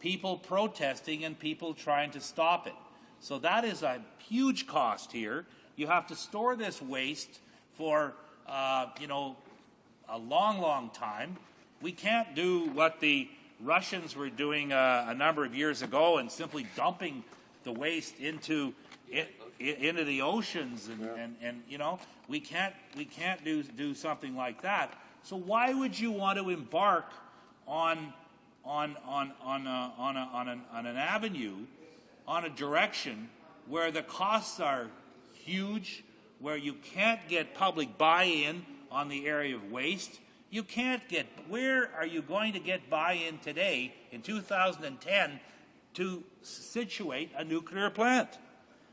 [SPEAKER 22] people protesting and people trying to stop it. So that is a huge cost here. You have to store this waste for, a long, long time. We can't do what the Russians were doing a number of years ago and simply dumping the waste into the oceans and we can't do something like that. So why would you want to embark on an avenue, on a direction where the costs are huge, where you can't get public buy-in on the area of waste? You can't get, where are you going to get buy-in today in 2010 to situate a nuclear plant?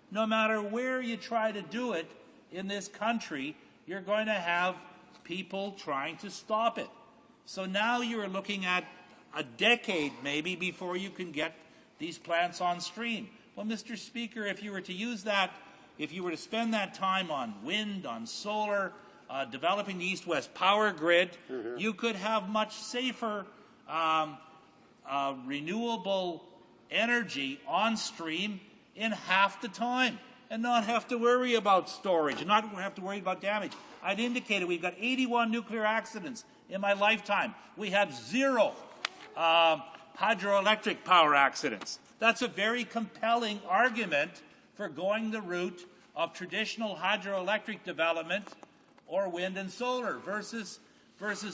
[SPEAKER 22] No matter where you try to do it in this country, you're going to have people trying to stop it. So now you're looking at a decade maybe before you can get these plants on stream. Well, Mr. Speaker, if you were to use that, if you were to spend that time on wind, on solar, developing the East-West power grid, you could have much safer renewable energy on stream in half the time and not have to worry about storage and not have to worry about damage. I've indicated we've got 81 nuclear accidents in my lifetime. We have 0 hydroelectric power accidents. That's a very compelling argument for going the route of traditional hydroelectric development or wind and solar versus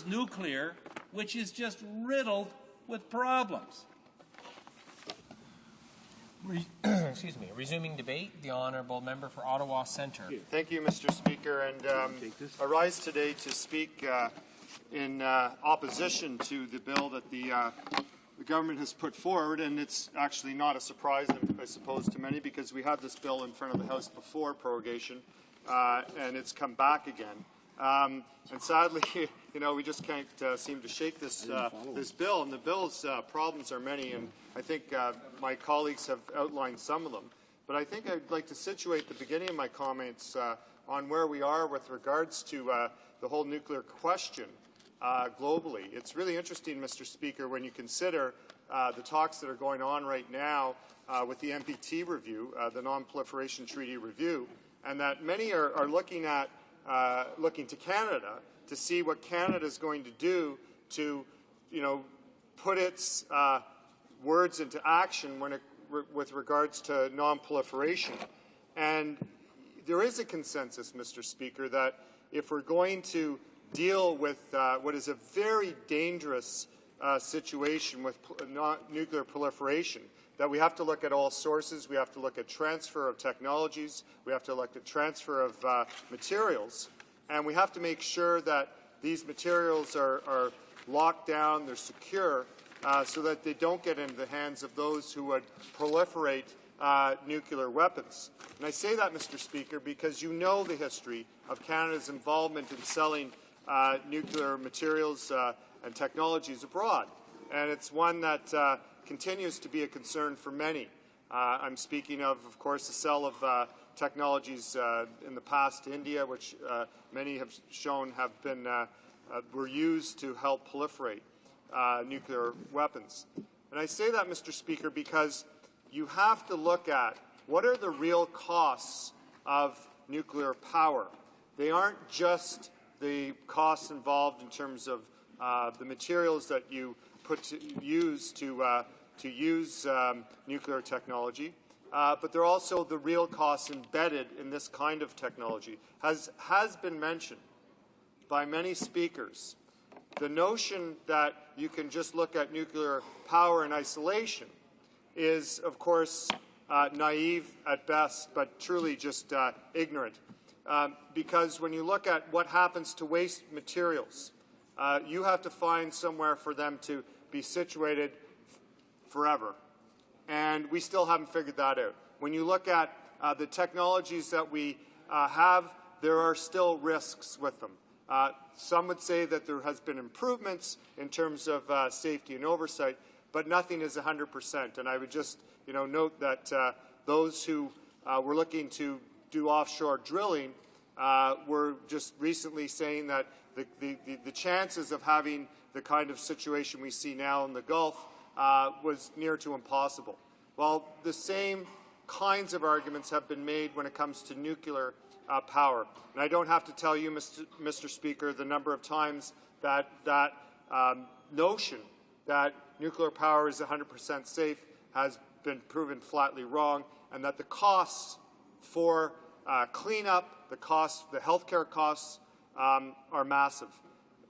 [SPEAKER 22] nuclear, which is just riddled with problems.
[SPEAKER 9] Excuse me. Resuming debate, the honourable member for Ottawa Centre.
[SPEAKER 4] Thank you, Mr. Speaker. And I rise today to speak in opposition to the bill that the government has put forward, and it's actually not a surprise, I suppose, to many, because we had this bill in front of the House before prorogation, and it's come back again. And sadly, we just can't seem to shake this this bill. And the bill's problems are many, and I think my colleagues have outlined some of them. But I think I'd like to situate the beginning of my comments on where we are with regards to the whole nuclear question globally. It's really interesting, Mr. Speaker, when you consider the talks that are going on right now with the NPT review, the Non-Proliferation Treaty review, and that many are looking to Canada to see what Canada is going to do to, put its words into action with regards to non-proliferation. And there is a consensus, Mr. Speaker, that if we're going to deal with what is a very dangerous situation with nuclear proliferation, that we have to look at all sources, we have to look at transfer of technologies, we have to look at transfer of materials, and we have to make sure that these materials are locked down, they're secure, so that they don't get into the hands of those who would proliferate nuclear weapons. And I say that, Mr. Speaker, because you know the history of Canada's involvement in selling nuclear materials and technologies abroad. And it's one that continues to be a concern for many. I'm speaking of course, the sale of technologies in the past to India, which many have shown have been were used to help proliferate nuclear weapons. And I say that, Mr. Speaker, because you have to look at what are the real costs of nuclear power. They aren't just the costs involved in terms of the materials that you use to use nuclear technology, but they're also the real costs embedded in this kind of technology. Has been mentioned by many speakers, the notion that you can just look at nuclear power in isolation is, of course, naive at best, but truly just ignorant. Because when you look at what happens to waste materials, you have to find somewhere for them to be situated forever. And we still haven't figured that out. When you look at the technologies that we have, there are still risks with them. Some would say that there has been improvements in terms of safety and oversight, but nothing is 100%. And I would just note that those who were looking to do offshore drilling were just recently saying that the chances of having the kind of situation we see now in the Gulf was near to impossible. Well, the same kinds of arguments have been made when it comes to nuclear power. And I don't have to tell you, Mr. Speaker, the number of times that notion that nuclear power is 100% safe has been proven flatly wrong, and that the costs for cleanup, the healthcare costs, are massive.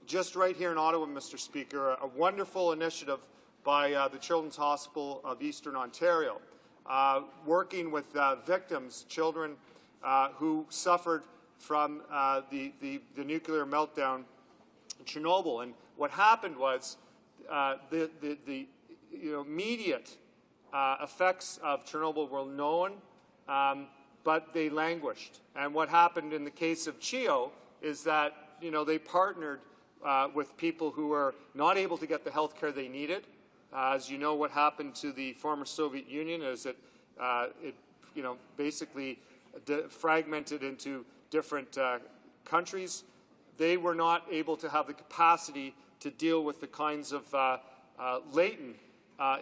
[SPEAKER 4] Just right here in Ottawa, Mr. Speaker, a wonderful initiative by the Children's Hospital of Eastern Ontario, working with victims, children who suffered from the nuclear meltdown in Chernobyl. And what happened was the immediate effects of Chernobyl were known, but they languished. And what happened in the case of CHEO is that they partnered with people who were not able to get the health care they needed. As you know, what happened to the former Soviet Union is it basically fragmented into different countries. They were not able to have the capacity to deal with the kinds of latent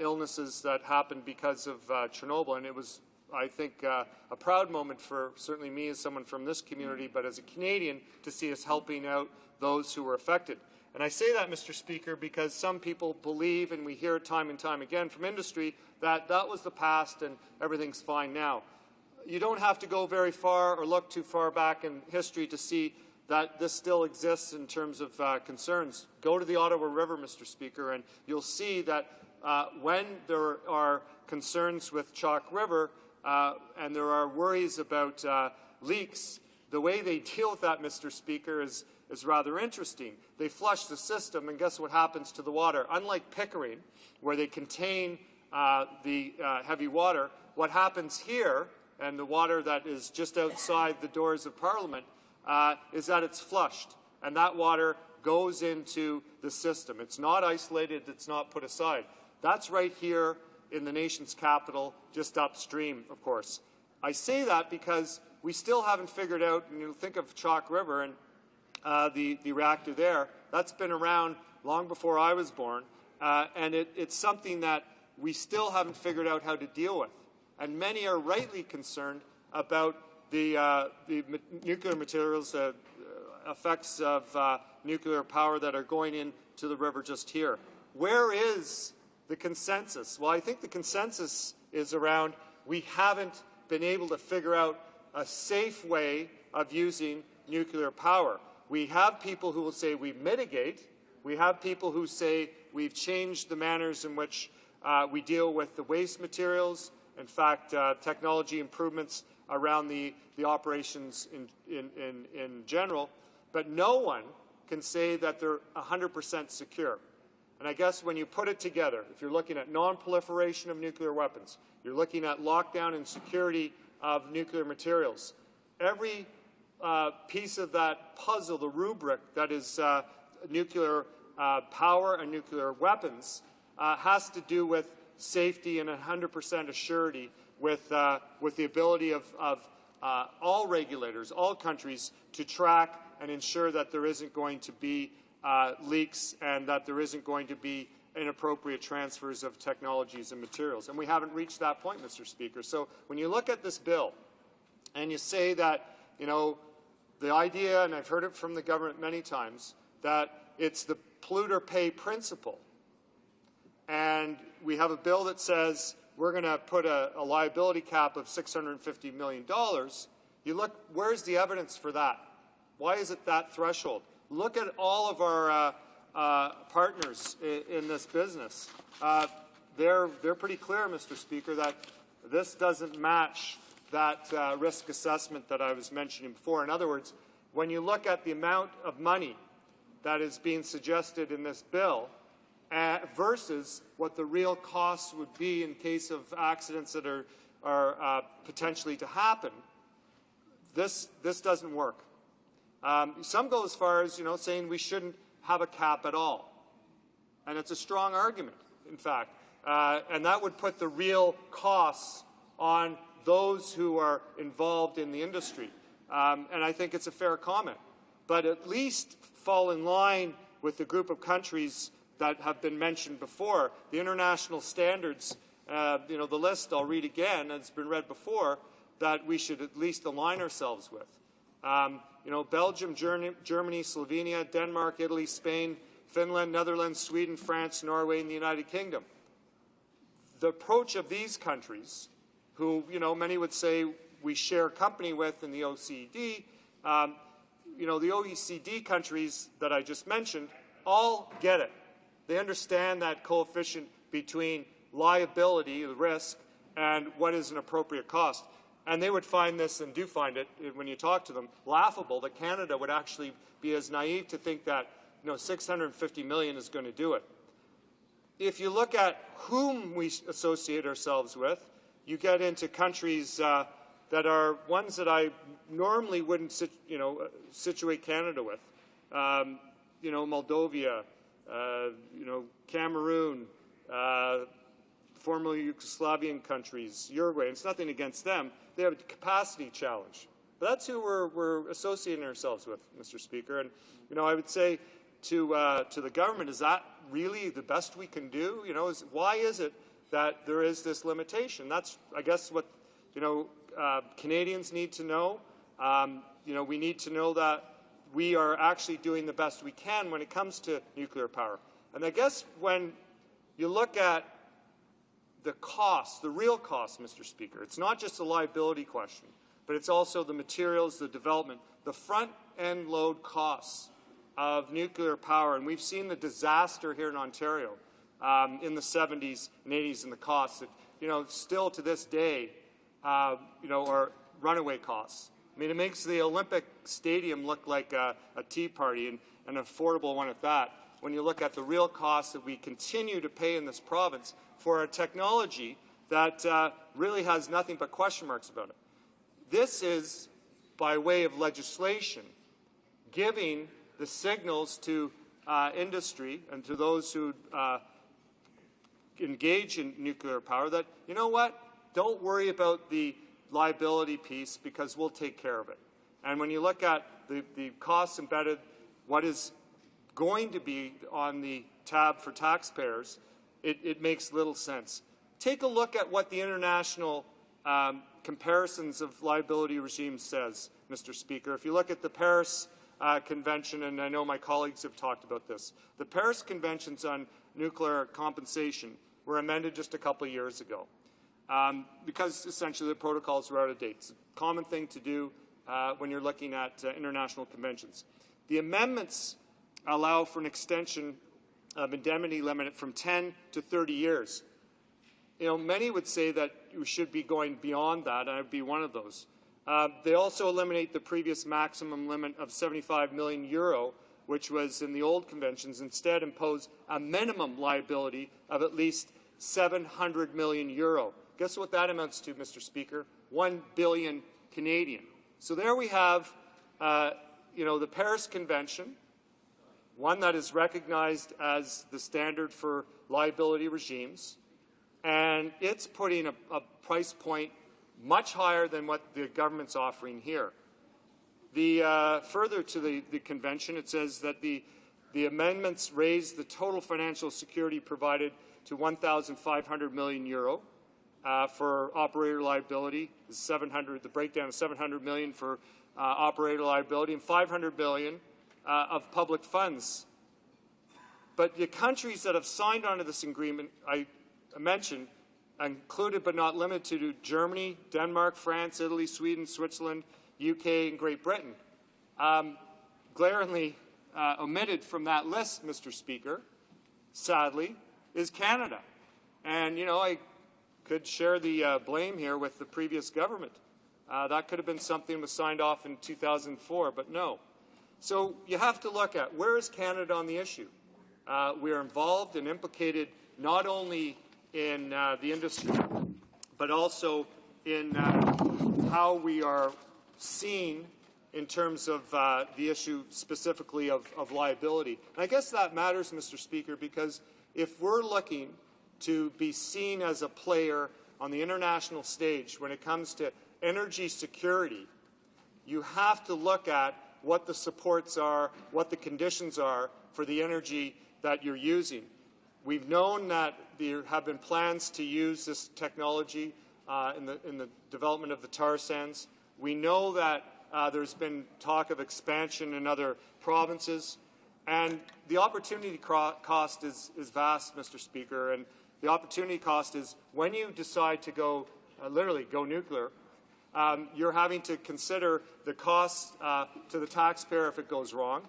[SPEAKER 4] illnesses that happened because of Chernobyl. And it was, I think, a proud moment for certainly me as someone from this community, but as a Canadian, to see us helping out those who were affected. And I say that, Mr. Speaker, because some people believe, and we hear it time and time again from industry, that that was the past and everything's fine now. You don't have to go very far or look too far back in history to see that this still exists in terms of concerns. Go to the Ottawa River, Mr. Speaker, and you'll see that when there are concerns with Chalk River and there are worries about leaks, the way they deal with that, Mr. Speaker, is rather interesting. They flush the system, and guess what happens to the water? Unlike Pickering, where they contain the heavy water, what happens here, and the water that is just outside the doors of Parliament,
[SPEAKER 3] is that it's flushed, and that water goes into the system. It's not isolated. It's not put aside. That's right here in the nation's capital, just upstream, of course. I say that because we still haven't figured out, and you think of Chalk River and the reactor there, that's been around long before I was born, and it's something that we still haven't figured out how to deal with. And many are rightly concerned about the nuclear materials, effects of nuclear power that are going into the river just here. Where is the consensus? Well, I think the consensus is around we haven't been able to figure out a safe way of using nuclear power. We have people who will say we mitigate. We have people who say we've changed the manners in which we deal with the waste materials. In fact, technology improvements around the operations in general. But no one can say that they're 100% secure. And I guess when you put it together, if you're looking at non-proliferation of nuclear weapons, you're looking at lockdown and security of nuclear materials, every piece of that puzzle, the rubric that is nuclear power and nuclear weapons, has to do with safety and 100% assurity with the ability of all regulators, all countries, to track and ensure that there isn't going to be leaks and that there isn't going to be inappropriate transfers of technologies and materials. And we haven't reached that point, Mr. Speaker. So when you look at this bill and you say that, you know, the idea, and I've heard it from the government many times, that it's the polluter pay principle, and we have a bill that says we're going to put a liability cap of $650 million, you look, where's the evidence for that? Why is it that threshold? Look at all of our partners in this business. They're pretty clear, Mr. Speaker, that this doesn't match that risk assessment that I was mentioning before. In other words, when you look at the amount of money that is being suggested in this bill versus what the real costs would be in case of accidents that are potentially to happen, this doesn't work. Some go as far as, saying we shouldn't have a cap at all. And it's a strong argument, in fact. And that would put the real costs on those who are involved in the industry. And I think it's a fair comment. But at least fall in line with the group of countries that have been mentioned before. The international standards, the list I'll read again, and it's been read before, that we should at least align ourselves with. Belgium, Germany, Slovenia, Denmark, Italy, Spain, Finland, Netherlands, Sweden, France, Norway, and the United Kingdom. The approach of these countries, who, many would say we share company with in the OECD, the OECD countries that I just mentioned all get it. They understand that coefficient between liability, the risk, and what is an appropriate cost. And they would find this, and do find it, when you talk to them, laughable that Canada would actually be as naive to think that $650 million is going to do it. If you look at whom we associate ourselves with, you get into countries that are ones that I normally wouldn't situate Canada with. Moldova, Cameroon, former Yugoslavian countries, Uruguay. It's nothing against them. They have a capacity challenge. But that's who we're associating ourselves with, Mr. Speaker. And I would say to the government, is that really the best we can do? Why is it that there is this limitation? That's, I guess, what Canadians need to know. We need to know that we are actually doing the best we can when it comes to nuclear power. And I guess when you look at the cost, the real cost, Mr. Speaker, it's not just a liability question, but it's also the materials, the development, the front-end load costs of nuclear power. And we've seen the disaster here in Ontario in the 70s and 80s and the costs that, still to this day, are runaway costs. I mean, it makes the Olympic Stadium look like a tea party, and an affordable one at that, when you look at the real costs that we continue to pay in this province for a technology that really has nothing but question marks about it. This is, by way of legislation, giving the signals to industry and to those who engage in nuclear power that, you know what, don't worry about the liability piece because we'll take care of it. And when you look at the costs embedded, what is going to be on the tab for taxpayers, it makes little sense. Take a look at what the international comparisons of liability regimes says, Mr. Speaker. If you look at the Paris Convention, and I know my colleagues have talked about this, the Paris Conventions on nuclear compensation were amended just a couple of years ago because essentially the protocols were out of date. It's a common thing to do when you're looking at international conventions. The amendments allow for an extension of indemnity limit from 10 to 30 years. You know, many would say that we should be going beyond that, and I'd be one of those. They also eliminate the previous maximum limit of 75 million euro, which was in the old conventions, instead impose a minimum liability of at least 700 million euro. Guess what that amounts to, Mr. Speaker? 1 billion Canadian. So there we have, the Paris Convention, one that is recognized as the standard for liability regimes, and it's putting a price point much higher than what the government's offering here. Further to the convention, it says that the amendments raise the total financial security provided to 1,500 million euro for operator liability. The breakdown is 700 million for operator liability and 500 billion of public funds. But the countries that have signed onto this agreement, I mentioned, included but not limited to Germany, Denmark, France, Italy, Sweden, Switzerland, UK, and Great Britain. Glaringly omitted from that list, Mr. Speaker, sadly, is Canada. And, I could share the blame here with the previous government. That could have been something that was signed off in 2004, but no. So you have to look at where is Canada on the issue. We are involved and implicated not only in the industry, but also in how we are seen in terms of the issue specifically of liability. And I guess that matters, Mr. Speaker, because if we're looking to be seen as a player on the international stage when it comes to energy security, you have to look at what the supports are, what the conditions are for the energy that you're using. We've known that there have been plans to use this technology in the development of the tar sands. We know that there's been talk of expansion in other provinces. And the opportunity cost is vast, Mr. Speaker. And the opportunity cost is when you decide to go, literally go nuclear, you're having to consider the cost to the taxpayer if it goes wrong.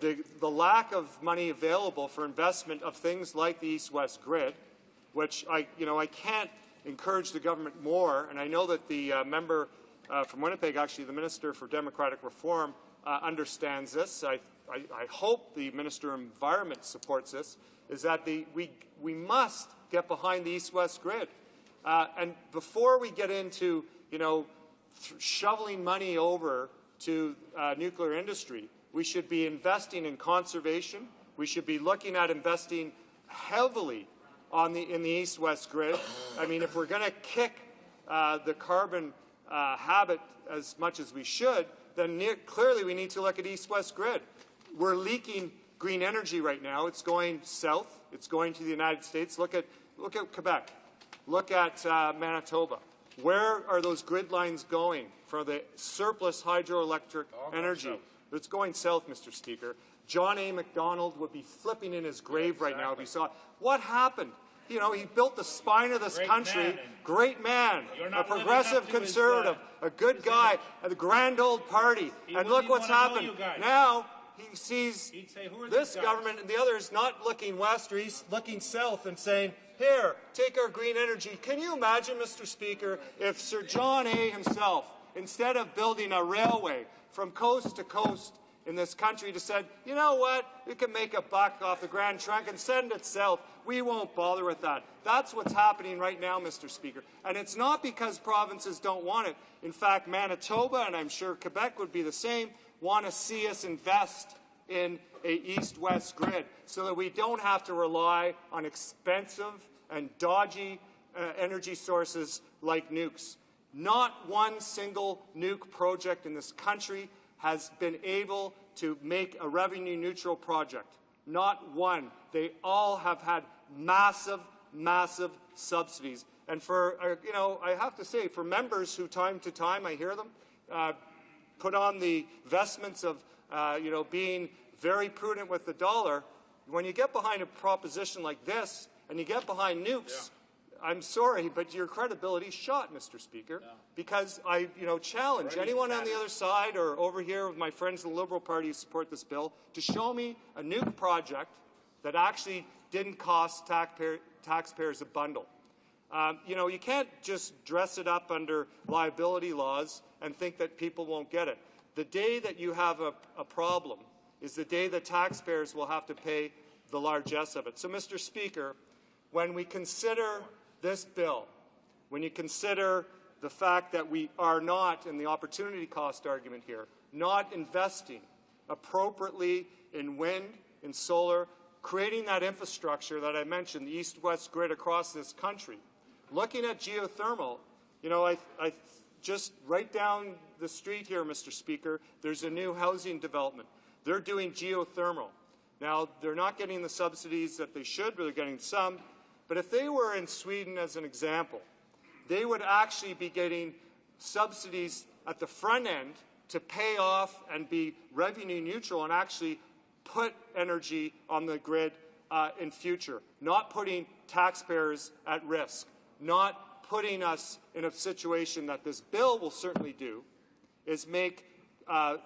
[SPEAKER 3] The lack of money available for investment of things like the East-West grid, which I can't encourage the government more, and I know that the member from Winnipeg, actually the Minister for Democratic Reform, understands this. I hope the Minister of Environment supports this, is that we must get behind the East-West grid. And before we get into, shoveling money over to nuclear industry, we should be investing in conservation. We should be looking at investing heavily in the East-West grid. I mean, if we're going to kick the carbon habit as much as we should, then clearly we need to look at East-West grid. We're leaking green energy right now. It's going south. It's going to the United States. Look at Quebec. Look at Manitoba. Where are those grid lines going for the surplus hydroelectric energy? It's going south, Mr. Speaker. John A. Macdonald would be flipping in his grave right now if he saw what happened. He built the spine of this country. Great man, a progressive conservative, a good guy, a grand old party. And look what's happened. Now he sees this government and the others not looking west or east, looking south and saying, here, take our green energy. Can you imagine, Mr. Speaker, if Sir John A. himself, instead of building a railway from coast to coast in this country, to said, you know what, we can make a buck off the Grand Trunk and send it south. We won't bother with that. That's what's happening right now, Mr. Speaker. And it's not because provinces don't want it. In fact, Manitoba, and I'm sure Quebec would be the same, want to see us invest in a east-west grid so that we don't have to rely on expensive and dodgy energy sources like nukes. Not one single nuke project in this country has been able to make a revenue-neutral project. Not one. They all have had massive, massive subsidies. And for, I have to say, for members who time to time, I hear them, put on the vestments of, being very prudent with the dollar, when you get behind a proposition like this and you get behind nukes, I'm sorry, but your credibility's shot, Mr. Speaker, because I, challenge anyone on the other side or over here with my friends in the Liberal Party who support this bill to show me a nuke project that actually didn't cost taxpayers a bundle. You can't just dress it up under liability laws and think that people won't get it. The day that you have a problem is the day that taxpayers will have to pay the largesse of it. So, Mr. Speaker, when we consider this bill, when you consider the fact that we are not, in the opportunity cost argument here, not investing appropriately in wind, in solar, creating that infrastructure that I mentioned, the east-west grid across this country, looking at geothermal, I just right down the street here, Mr. Speaker, there's a new housing development. They're doing geothermal. Now, they're not getting the subsidies that they should, but they're getting some. But if they were in Sweden, as an example, they would actually be getting subsidies at the front end to pay off and be revenue neutral and actually put energy on the grid in future, not putting taxpayers at risk, not putting us in a situation that this bill will certainly do, is make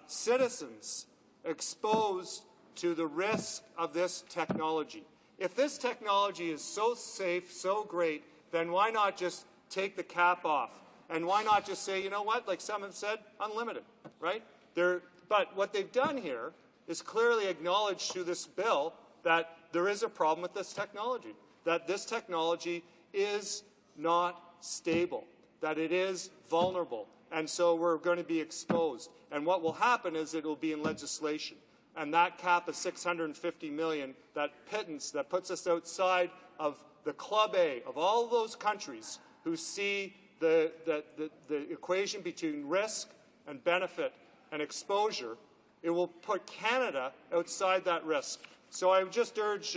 [SPEAKER 3] citizens exposed to the risk of this technology. If this technology is so safe, so great, then why not just take the cap off? And why not just say, you know what, like some have said, unlimited, right? But what they've done here is clearly acknowledge through this bill that there is a problem with this technology, that this technology is not stable, that it is vulnerable, and so we're going to be exposed. And what will happen is it will be in legislation. And that cap of $650 million, that pittance that puts us outside of the Club A of all those countries who see the equation between risk and benefit and exposure, it will put Canada outside that risk. So I would just urge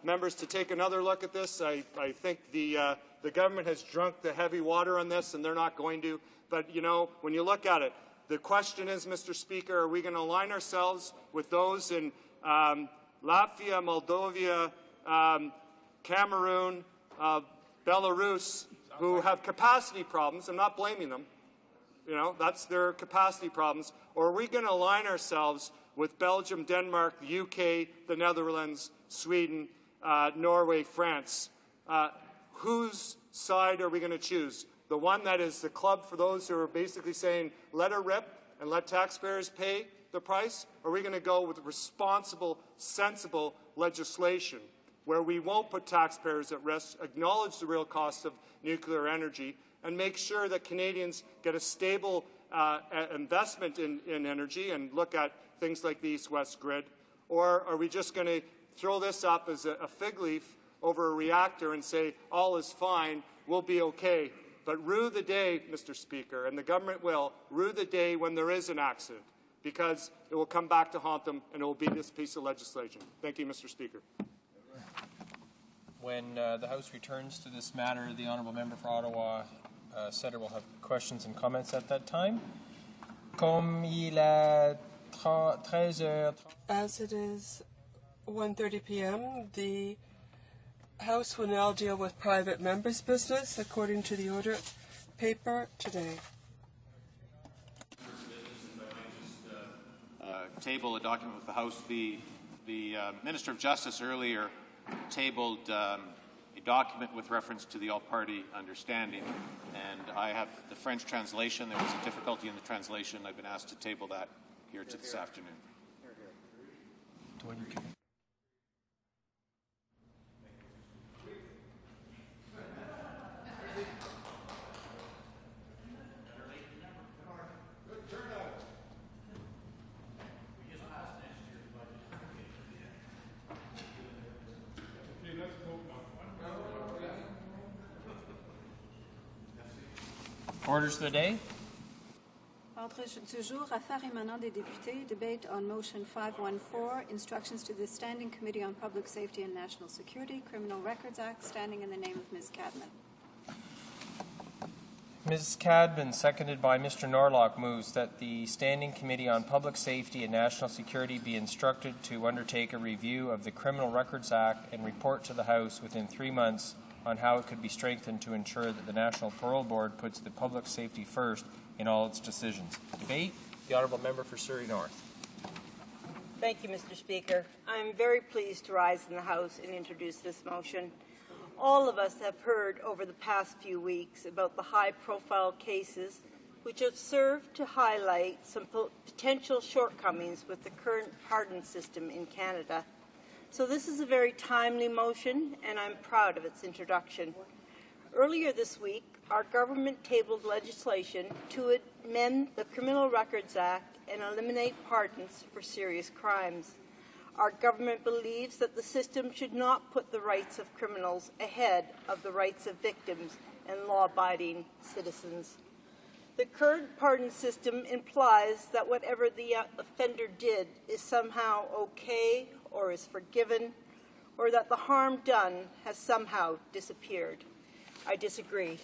[SPEAKER 3] members to take another look at this. I think the government has drunk the heavy water on this, and they're not going to. But, when you look at it, the question is, Mr. Speaker, are we going to align ourselves with those in Latvia, Moldova, Cameroon, Belarus, who have capacity problems? I'm not blaming them. That's their capacity problems. Or are we going to align ourselves with Belgium, Denmark, the UK, the Netherlands, Sweden, Norway, France? Whose side are we going to choose? The one that is the club for those who are basically saying, let her rip and let taxpayers pay the price? Or are we going to go with responsible, sensible legislation where we won't put taxpayers at risk, acknowledge the real cost of nuclear energy, and make sure that Canadians get a stable investment in energy and look at things like the east-west grid? Or are we just going to throw this up as a fig leaf over a reactor and say, all is fine, we'll be okay? But rue the day, Mr. Speaker, and the government will, rue the day when there is an accident, because it will come back to haunt them, and it will be this piece of legislation. Thank you, Mr. Speaker.
[SPEAKER 8] When the House returns to this matter, the Honourable Member for Ottawa Centre will have questions and comments at that time.
[SPEAKER 6] As it is 1:30 p.m., the House will now deal with private members' business according to the order paper today.
[SPEAKER 25] Table a document with the House. The Minister of Justice earlier tabled a document with reference to the all-party understanding, and I have the French translation. There was a difficulty in the translation. I've been asked to table that here to this afternoon.
[SPEAKER 8] Orders of the day.
[SPEAKER 23] Ordre du jour, affaires émanant des députés, debate on motion 514, instructions to the Standing Committee on Public Safety and National Security, Criminal Records Act, standing in the name of Ms. Cadman.
[SPEAKER 8] Ms. Cadman, seconded by Mr. Norlock, moves that the Standing Committee on Public Safety and National Security be instructed to undertake a review of the Criminal Records Act and report to the House within 3 months on how it could be strengthened to ensure that the National Parole Board puts the public safety first in all its decisions. Debate. The Honourable Member for Surrey North.
[SPEAKER 12] Thank you, Mr. Speaker. I am very pleased to rise in the House and introduce this motion. All of us have heard over the past few weeks about the high-profile cases which have served to highlight some potential shortcomings with the current pardon system in Canada. So this is a very timely motion, and I'm proud of its introduction. Earlier this week, our government tabled legislation to amend the Criminal Records Act and eliminate pardons for serious crimes. Our government believes that the system should not put the rights of criminals ahead of the rights of victims and law-abiding citizens. The current pardon system implies that whatever the offender did is somehow okay or is forgiven, or that the harm done has somehow disappeared. I disagree.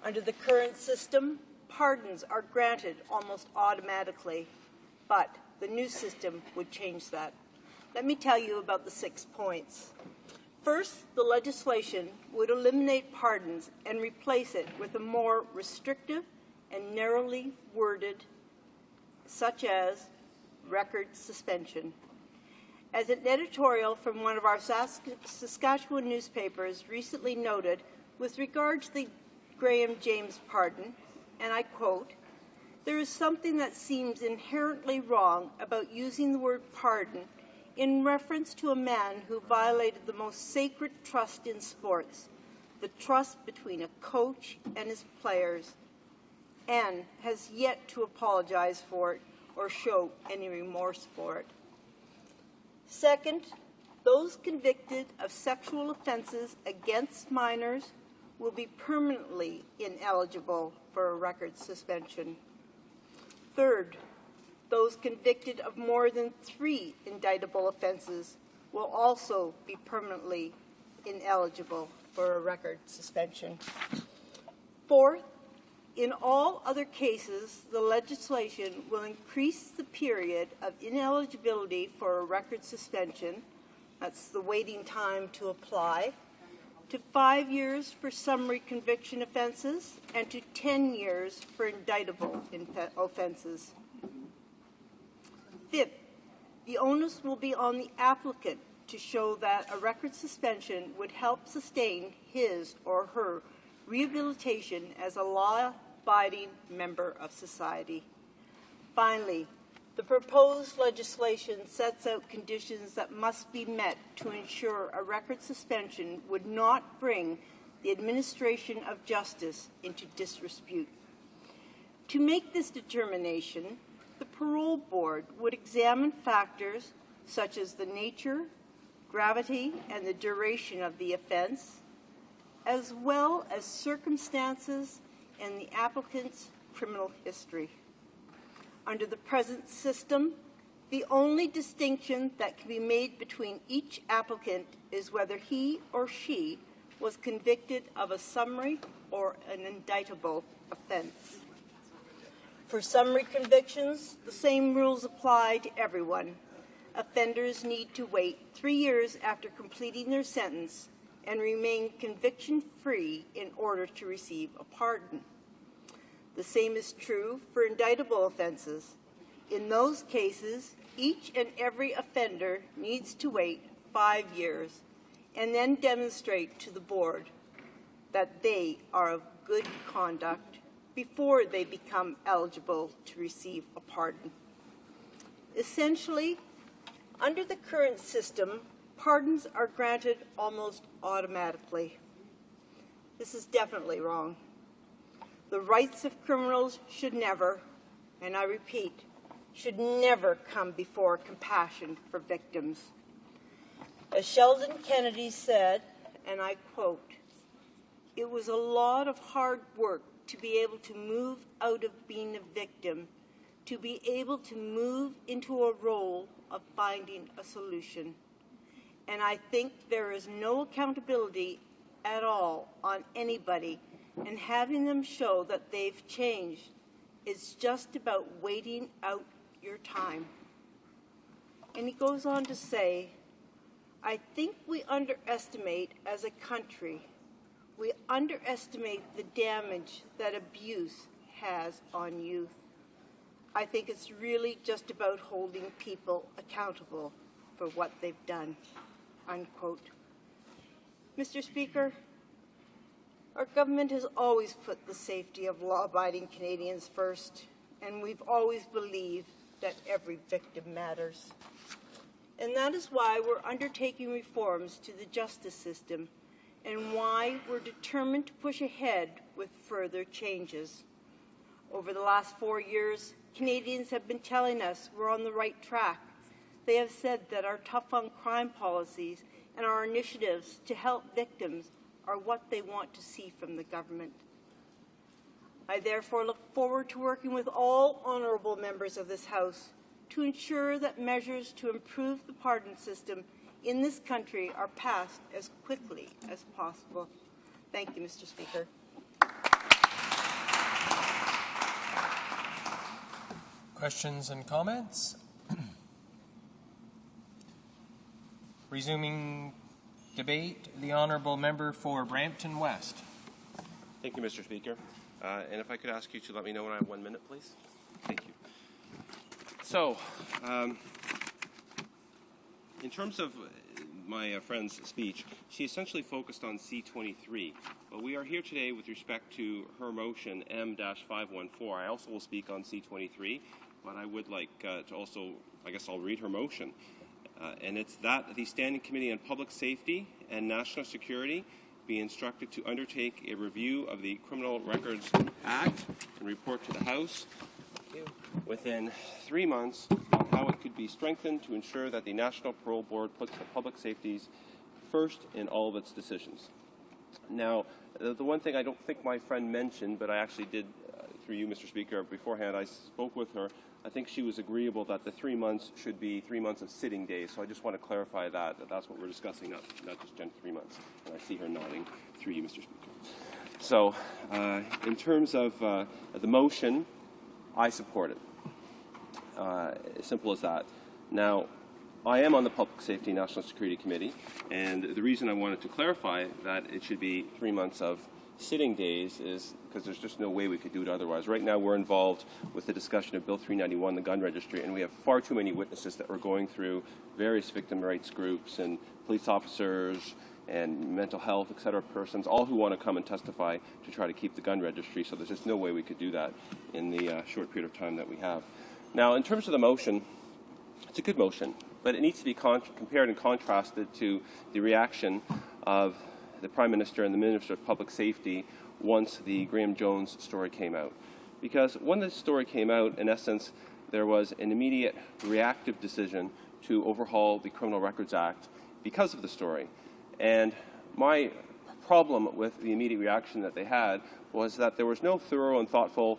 [SPEAKER 12] Under the current system, pardons are granted almost automatically, but the new system would change that. Let me tell you about the 6 points. First, the legislation would eliminate pardons and replace it with a more restrictive and narrowly worded, such as record suspension. As an editorial from one of our Saskatchewan newspapers recently noted with regard to the Graham James pardon, and I quote, "There is something that seems inherently wrong about using the word pardon in reference to a man who violated the most sacred trust in sports, the trust between a coach and his players, and has yet to apologize for it or show any remorse for it." Second, those convicted of sexual offenses against minors will be permanently ineligible for a record suspension. Third, those convicted of more than 3 indictable offenses will also be permanently ineligible for a record suspension. Fourth, in all other cases, the legislation will increase the period of ineligibility for a record suspension, that's the waiting time to apply, to 5 years for summary conviction offenses and to 10 years for indictable offenses. Fifth, the onus will be on the applicant to show that a record suspension would help sustain his or her rehabilitation as a law-abiding member of society. Finally, the proposed legislation sets out conditions that must be met to ensure a record suspension would not bring the administration of justice into disrepute. To make this determination, the parole board would examine factors such as the nature, gravity, and the duration of the offense, as well as circumstances and the applicant's criminal history. Under the present system, the only distinction that can be made between each applicant is whether he or she was convicted of a summary or an indictable offense. For summary convictions, the same rules apply to everyone. Offenders need to wait 3 years after completing their sentence and remain conviction-free in order to receive a pardon. The same is true for indictable offenses. In those cases, each and every offender needs to wait 5 years and then demonstrate to the board that they are of good conduct before they become eligible to receive a pardon. Essentially, under the current system, pardons are granted almost automatically. This is definitely wrong. The rights of criminals should never, and I repeat, should never come before compassion for victims. As Sheldon Kennedy said, and I quote, "It was a lot of hard work to be able to move out of being a victim, to be able to move into a role of finding a solution. And I think there is no accountability at all on anybody, and having them show that they've changed is just about waiting out your time. And he goes on to say, I think we underestimate as a country, we underestimate the damage that abuse has on youth. I think it's really just about holding people accountable for what they've done, unquote. Mr. Speaker, our government has always put the safety of law-abiding Canadians first, and we've always believed that every victim matters. And that is why we're undertaking reforms to the justice system and why we're determined to push ahead with further changes. Over the last 4 years, Canadians have been telling us we're on the right track. They have said that our tough-on-crime policies and our initiatives to help victims are what they want to see from the government. I therefore look forward to working with all honourable members of this House to ensure that measures to improve the pardon system in this country are passed as quickly as possible. Thank you, Mr. Speaker.
[SPEAKER 8] Questions and comments? Resuming debate, the honourable member for Brampton West.
[SPEAKER 5] Thank you, Mr. Speaker. And if I could ask you to let me know when I have 1 minute, please. Thank you. So, in terms of my friend's speech, she essentially focused on C-23. But we are here today with respect to her motion M-514. I also will speak on C-23, but I would like to also, I guess I'll read her motion. And it's that the Standing Committee on Public Safety and National Security be instructed to undertake a review of the Criminal Records Act and report to the House within 3 months on how it could be strengthened to ensure that the National Parole Board puts the public safeties first in all of its decisions. Now, the one thing I don't think my friend mentioned, but I actually did, through you, Mr. Speaker, beforehand, I spoke with her. I think she was agreeable that the 3 months should be 3 months of sitting days. So I just want to clarify that that's what we're discussing, not just 3 months. And I see her nodding through you, Mr. Speaker. So in terms of the motion, I support it. As simple as that. Now, I am on the Public Safety and National Security Committee, and the reason I wanted to clarify that it should be 3 months of sitting days is because there's just no way we could do it otherwise. Right now we're involved with the discussion of Bill 391, the gun registry, and we have far too many witnesses that we're going through, various victim rights groups and police officers and mental health, et cetera, persons, all who want to come and testify to try to keep the gun registry. So there's just no way we could do that in the short period of time that we have. Now, in terms of the motion, it's a good motion, but it needs to be compared and contrasted to the reaction of the Prime Minister and the Minister of Public Safety once the Graham Jones story came out. Because when the story came out, in essence, there was an immediate reactive decision to overhaul the Criminal Records Act because of the story. And my problem with the immediate reaction that they had was that there was no thorough and thoughtful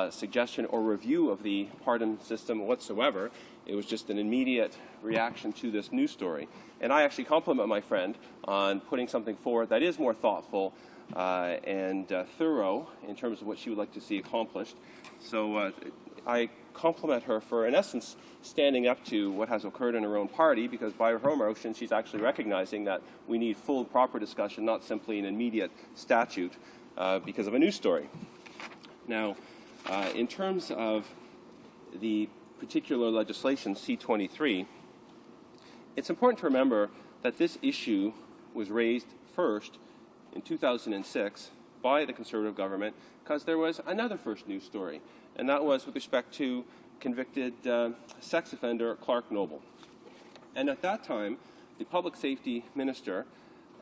[SPEAKER 5] suggestion or review of the pardon system whatsoever. It was just an immediate reaction to this news story. And I actually compliment my friend on putting something forward that is more thoughtful and thorough in terms of what she would like to see accomplished. So I compliment her for, in essence, standing up to what has occurred in her own party, because by her motion, she's actually recognizing that we need full and proper discussion, not simply an immediate statute because of a news story. Now, in terms of the particular legislation, C-23, it's important to remember that this issue was raised first in 2006 by the Conservative government because there was another first news story, and that was with respect to convicted sex offender Clark Noble. And at that time, the Public Safety Minister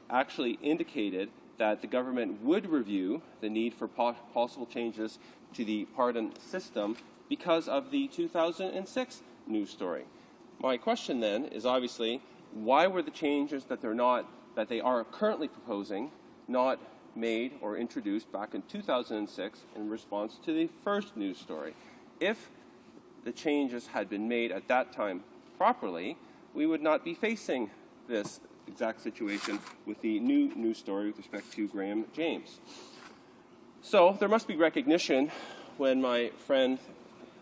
[SPEAKER 5] actually indicated that the government would review the need for possible changes to the pardon system because of the 2006 news story. My question then is obviously, why were the changes that they are currently proposing not made or introduced back in 2006 in response to the first news story. If the changes had been made at that time properly, we would not be facing this exact situation with the new news story with respect to Graham James. So there must be recognition when my friend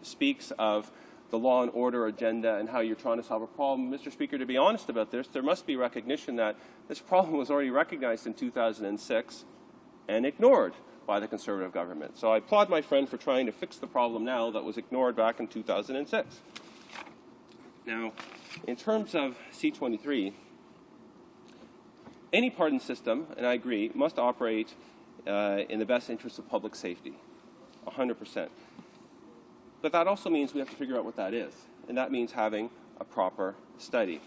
[SPEAKER 5] speaks of the law and order agenda and how you're trying to solve a problem. Mr. Speaker, to be honest about this, there must be recognition that this problem was already recognized in 2006 and ignored by the Conservative government. So I applaud my friend for trying to fix the problem now that was ignored back in 2006. Now, in terms of C-23, any pardon system, and I agree, must operate in the best interest of public safety, 100%. But that also means we have to figure out what that is, and that means having a proper study.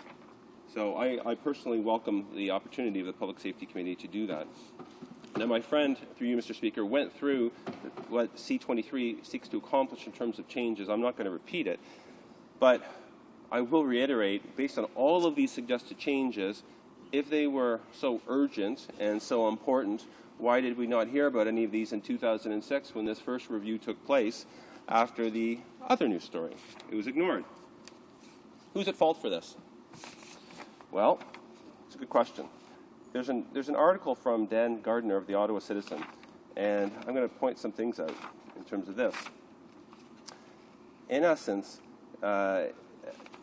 [SPEAKER 5] So I personally welcome the opportunity of the Public Safety Committee to do that. Now, my friend, through you, Mr. Speaker, went through what C-23 seeks to accomplish in terms of changes. I'm not going to repeat it, but I will reiterate, based on all of these suggested changes, if they were so urgent and so important, why did we not hear about any of these in 2006 when this first review took place after the other news story? It was ignored. Who's at fault for this? Well, it's a good question. There's an article from Dan Gardner of the Ottawa Citizen, and I'm going to point some things out in terms of this. In essence,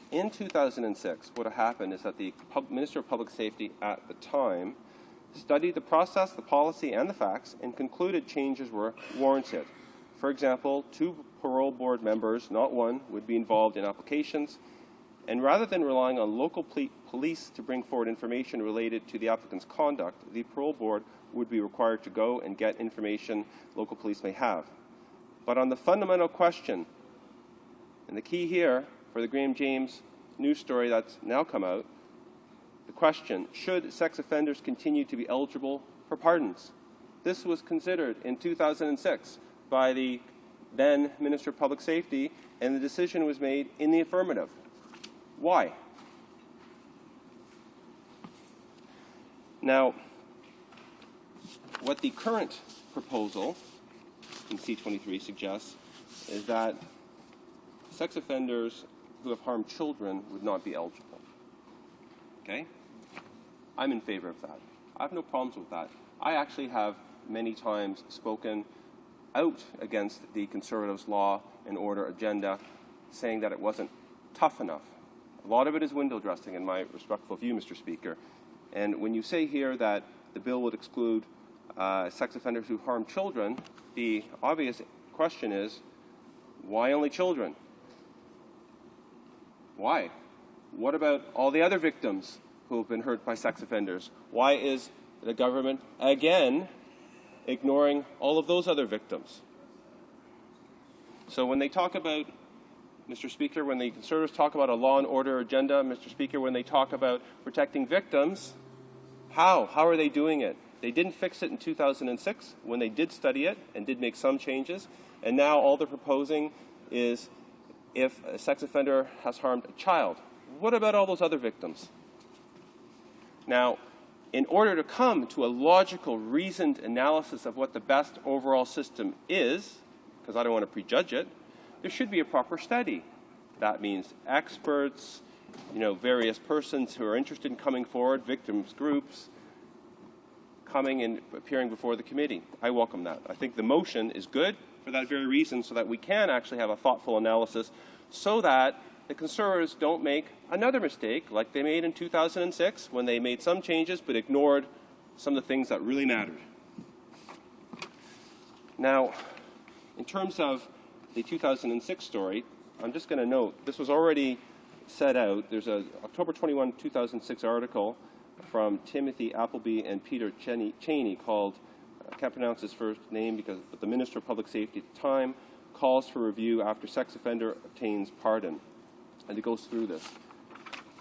[SPEAKER 5] in 2006, what happened is that the Minister of Public Safety at the time studied the process, the policy, and the facts, and concluded changes were warranted. For example, 2 parole board members, not 1, would be involved in applications, and rather than relying on local police to bring forward information related to the applicant's conduct, the parole board would be required to go and get information local police may have. But on the fundamental question, and the key here for the Graham James news story that's now come out, the question, should sex offenders continue to be eligible for pardons? This was considered in 2006 by the then Minister of Public Safety, and the decision was made in the affirmative. Why? Now, what the current proposal in C-23 suggests is that sex offenders who have harmed children would not be eligible. Okay? I'm in favor of that. I have no problems with that. I actually have many times spoken out against the Conservatives' law and order agenda, saying that it wasn't tough enough. A lot of it is window dressing, in my respectful view, Mr. Speaker. And when you say here that the bill would exclude sex offenders who harm children, the obvious question is, why only children? Why? What about all the other victims who have been hurt by sex offenders? Why is the government, again, ignoring all of those other victims? So when they talk about, Mr. Speaker, when the Conservatives talk about a law and order agenda, Mr. Speaker, when they talk about protecting victims, how? How are they doing it? They didn't fix it in 2006 when they did study it and did make some changes, and now all they're proposing is if a sex offender has harmed a child. What about all those other victims? Now, in order to come to a logical, reasoned analysis of what the best overall system is, because I don't want to prejudge it, there should be a proper study. That means experts, various persons who are interested in coming forward, victims groups, coming and appearing before the committee. I welcome that. I think the motion is good for that very reason, so that we can actually have a thoughtful analysis, so that the Conservatives don't make another mistake like they made in 2006 when they made some changes but ignored some of the things that really mattered. Now, in terms of the 2006 story, I'm just going to note, this was already set out. There's an October 21, 2006 article from Timothy Appleby and Peter Cheney called, I can't pronounce his first name but the Minister of Public Safety at the time calls for review after sex offender obtains pardon. And it goes through this.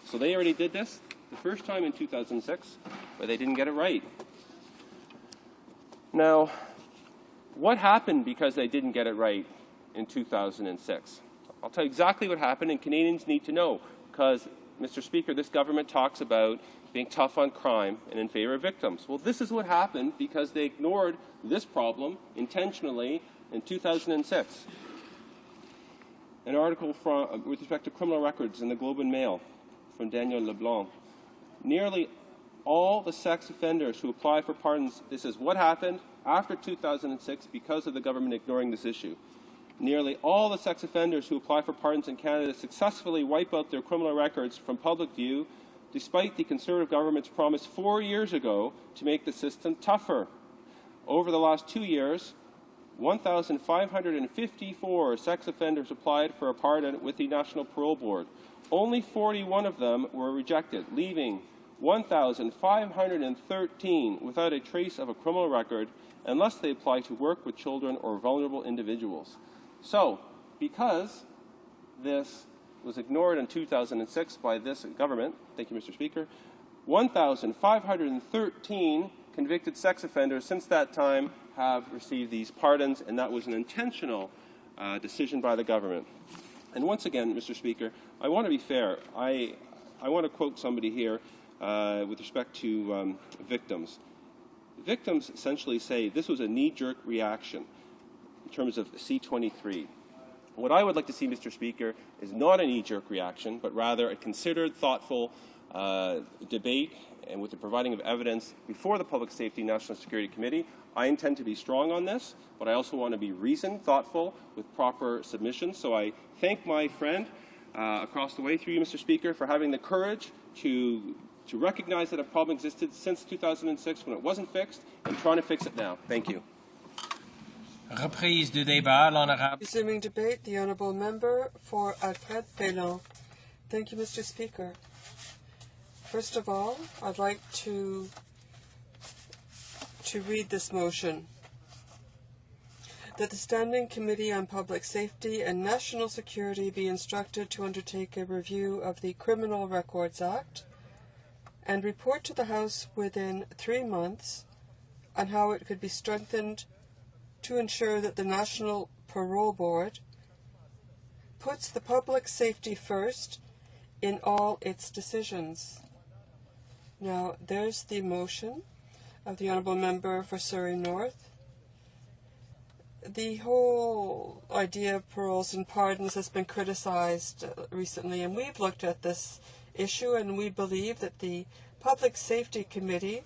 [SPEAKER 5] So they already did this the first time in 2006, but they didn't get it right. Now, what happened because they didn't get it right in 2006? I'll tell you exactly what happened, and Canadians need to know, because Mr. Speaker, this government talks about being tough on crime and in favor of victims. Well, this is what happened because they ignored this problem intentionally in 2006. An article with respect to criminal records in the Globe and Mail from Daniel LeBlanc. Nearly all the sex offenders who apply for pardons, this is what happened after 2006 because of the government ignoring this issue. Nearly all the sex offenders who apply for pardons in Canada successfully wipe out their criminal records from public view, despite the Conservative government's promise 4 years ago to make the system tougher. Over the last 2 years, 1,554 sex offenders applied for a pardon with the National Parole Board. Only 41 of them were rejected, leaving 1,513 without a trace of a criminal record unless they apply to work with children or vulnerable individuals. So, because this was ignored in 2006 by this government, thank you, Mr. Speaker, 1,513 convicted sex offenders since that time have received these pardons, and that was an intentional decision by the government. And once again, Mr. Speaker, I want to be fair. I want to quote somebody here with respect to victims. Victims essentially say this was a knee-jerk reaction in terms of C-23. What I would like to see, Mr. Speaker, is not a knee-jerk reaction, but rather a considered, thoughtful debate and with the providing of evidence before the Public Safety and National Security Committee. I intend to be strong on this, but I also want to be reasoned, thoughtful, with proper submissions. So I thank my friend across the way through you, Mr. Speaker, for having the courage to recognize that a problem existed since 2006 when it wasn't fixed and trying to fix it now. Thank you.
[SPEAKER 8] Reprise du débat, l'honorable.
[SPEAKER 6] Resuming debate, the honourable member for Alfred Pelon. Thank you, Mr. Speaker. First of all, I'd like to read this motion. That the Standing Committee on Public Safety and National Security be instructed to undertake a review of the Criminal Records Act and report to the House within 3 months on how it could be strengthened to ensure that the National Parole Board puts the public safety first in all its decisions. Now, there's the motion of the Honourable Member for Surrey North. The whole idea of paroles and pardons has been criticized recently, and we've looked at this issue, and we believe that the Public Safety Committee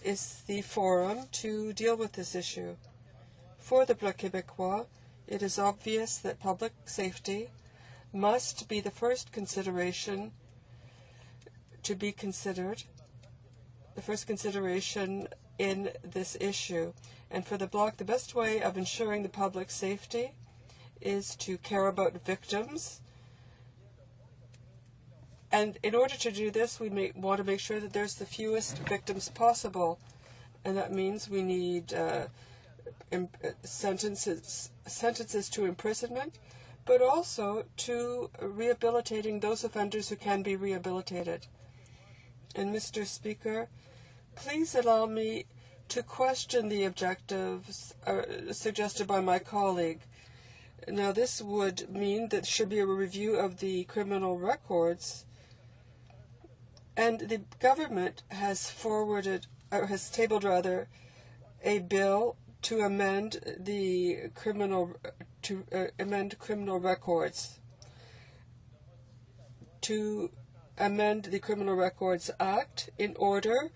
[SPEAKER 6] is the forum to deal with this issue. For the Bloc Québécois, it is obvious that public safety must be the first consideration to be considered, the first consideration in this issue. And for the Bloc, the best way of ensuring the public safety is to care about victims. And in order to do this, we want to make sure that there's the fewest victims possible. And that means we need sentences to imprisonment, but also to rehabilitating those offenders who can be rehabilitated. And Mr. Speaker, please allow me to question the objectives suggested by my colleague. Now, this would mean that there should be a review of the criminal records, and the government has tabled a bill to amend the criminal records, to amend the Criminal Records Act in order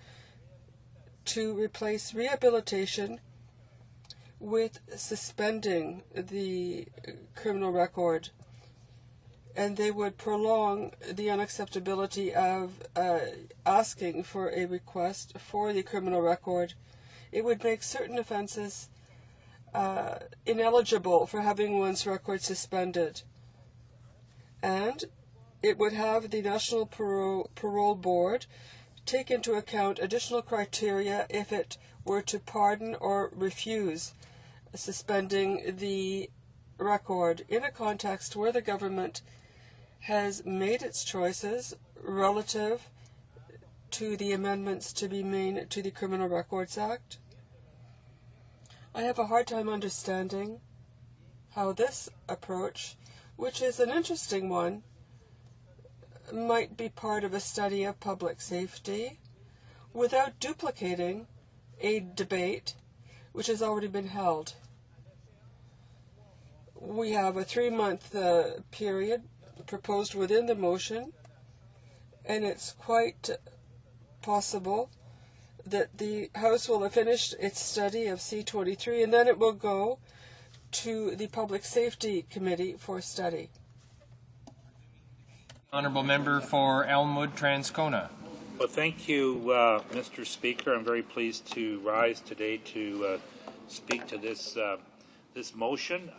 [SPEAKER 6] to replace rehabilitation with suspending the criminal record. And they would prolong the unacceptability of asking for a request for the criminal record. It would make certain offenses ineligible for having one's record suspended. And it would have the National Parole Board take into account additional criteria if it were to pardon or refuse suspending the record in a context where the government has made its choices relative to the amendments to be made to the Criminal Records Act. I have a hard time understanding how this approach, which is an interesting one, might be part of a study of public safety without duplicating a debate which has already been held. We have a 3-month period proposed within the motion, and it's quite possible that the House will have finished its study of C-23, and then it will go to the Public Safety Committee for study.
[SPEAKER 9] Honourable Member for Elmwood Transcona.
[SPEAKER 22] Well, thank you, Mr. Speaker. I'm very pleased to rise today to speak to this this motion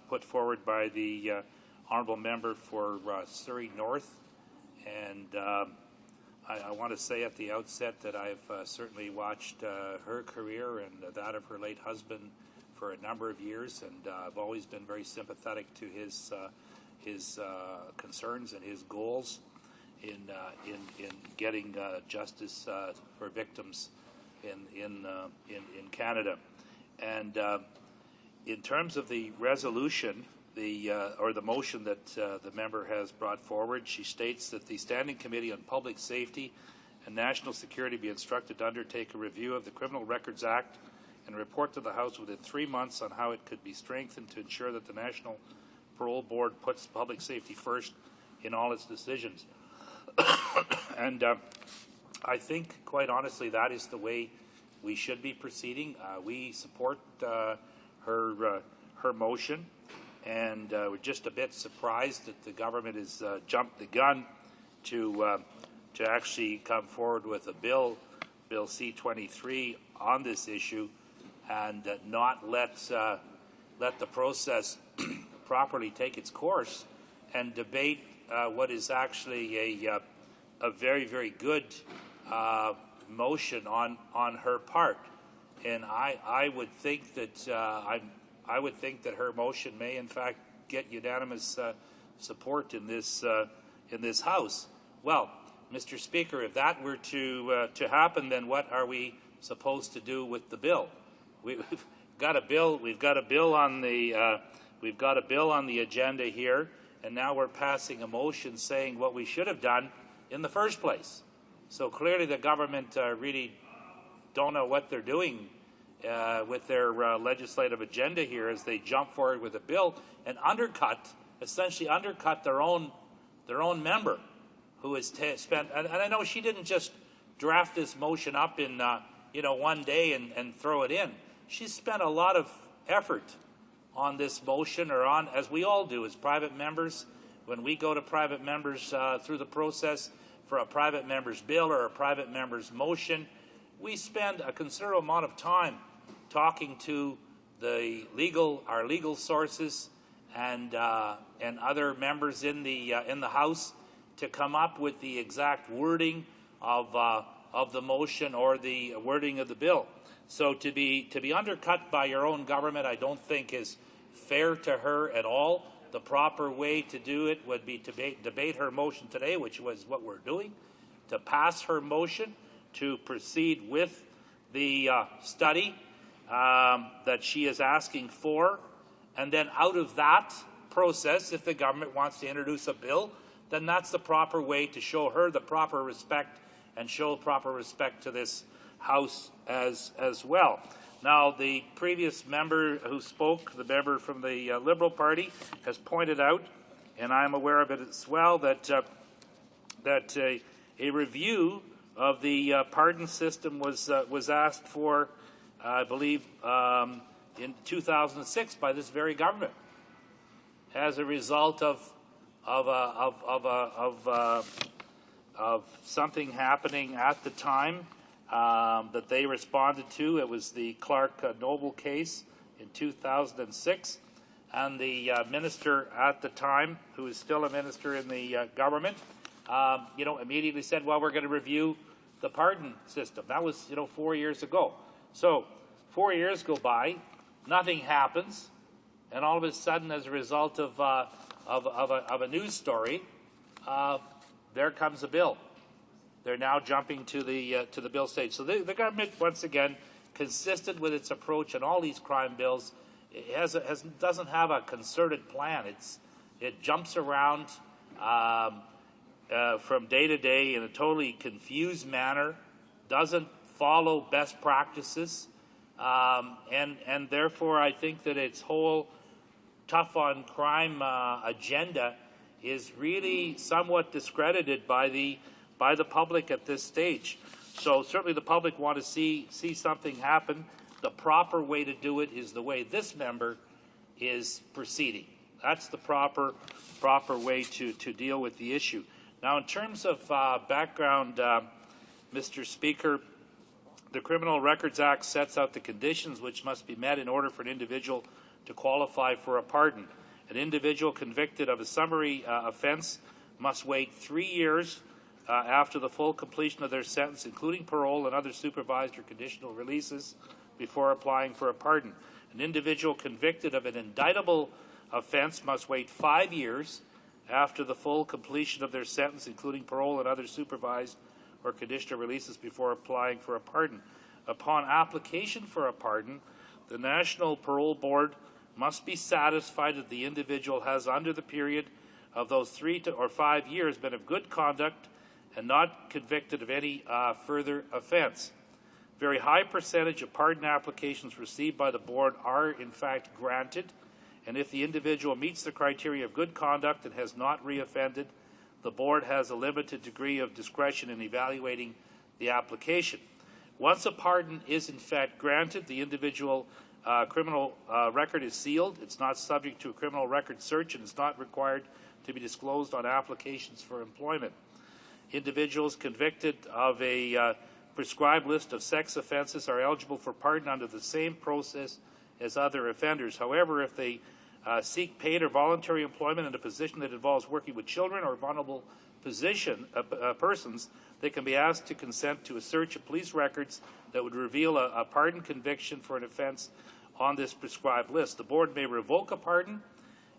[SPEAKER 22] put forward by the Honourable Member for Surrey North. And I want to say at the outset that I've certainly watched her career and that of her late husband for a number of years, and I've always been very sympathetic to his concerns and his goals in getting justice for victims in Canada. And in terms of the resolution, or the motion that the member has brought forward, she states that the Standing Committee on Public Safety and National Security be instructed to undertake a review of the Criminal Records Act and report to the House within 3 months on how it could be strengthened to ensure that the National Parole Board puts public safety first in all its decisions. And I think, quite honestly, that is the way we should be proceeding. We support her motion, and we're just a bit surprised that the government has jumped the gun to actually come forward with a bill C-23 on this issue, and not let the process properly take its course and debate what is actually a very, very good motion on her part. And I would think that I would think that her motion may, in fact, get unanimous support in this House. Well, Mr. Speaker, if that were to happen, then what are we supposed to do with the bill? We've got a bill. We've got a bill on the agenda here, and now we're passing a motion saying what we should have done in the first place. So clearly, the government really don't know what they're doing with their legislative agenda here as they jump forward with a bill and essentially undercut their own member, who has spent. And I know she didn't just draft this motion up in one day and throw it in. She's spent a lot of effort on this motion, or on, as we all do as private members, when we go to private members through the process for a private member's bill or a private member's motion, we spend a considerable amount of time talking to our legal sources and other members in the House to come up with the exact wording of the motion or the wording of the bill. So to be undercut by your own government, I don't think is fair to her at all. The proper way to do it would be to debate her motion today, which was what we're doing, to pass her motion, to proceed with the study that she is asking for, and then out of that process, if the government wants to introduce a bill, then that's the proper way to show her the proper respect and show proper respect to this House as well. Now, the previous member who spoke, the member from the Liberal Party, has pointed out, and I'm aware of it as well, that a review of the pardon system was asked for, I believe, in 2006 by this very government, as a result of something happening at the time that they responded to. It was the Clark Noble case in 2006, and the minister at the time, who is still a minister in the government, immediately said, well, we're going to review the pardon system. That was 4 years ago. So 4 years go by, nothing happens, and all of a sudden, as a result of a news story, there comes a bill. They're now jumping to the bill stage. So the government, once again, consistent with its approach on all these crime bills, doesn't have a concerted plan. It jumps around from day to day in a totally confused manner, doesn't follow best practices, and therefore I think that its whole tough on crime agenda is really somewhat discredited by the public at this stage. So certainly the public want to see something happen. The proper way to do it is the way this member is proceeding. That's the proper way to deal with the issue. Now, in terms of background, Mr. Speaker, the Criminal Records Act sets out the conditions which must be met in order for an individual to qualify for a pardon. An individual convicted of a summary offence must wait 3 years after the full completion of their sentence, including parole and other supervised or conditional releases, before applying for a pardon. An individual convicted of an indictable offence must wait 5 years after the full completion of their sentence, including parole and other supervised or conditional releases, before applying for a pardon. Upon application for a pardon, the National Parole Board must be satisfied that the individual has, under the period of those 3 or 5 years, been of good conduct and not convicted of any further offence. Very high percentage of pardon applications received by the board are in fact granted, and if the individual meets the criteria of good conduct and has not reoffended, the board has a limited degree of discretion in evaluating the application. Once a pardon is in fact granted, the individual criminal record is sealed. It's not subject to a criminal record search and is not required to be disclosed on applications for employment. Individuals convicted of a prescribed list of sex offences are eligible for pardon under the same process as other offenders. However, if they seek paid or voluntary employment in a position that involves working with children or vulnerable persons, they can be asked to consent to a search of police records that would reveal a pardon conviction for an offence on this prescribed list. The board may revoke a pardon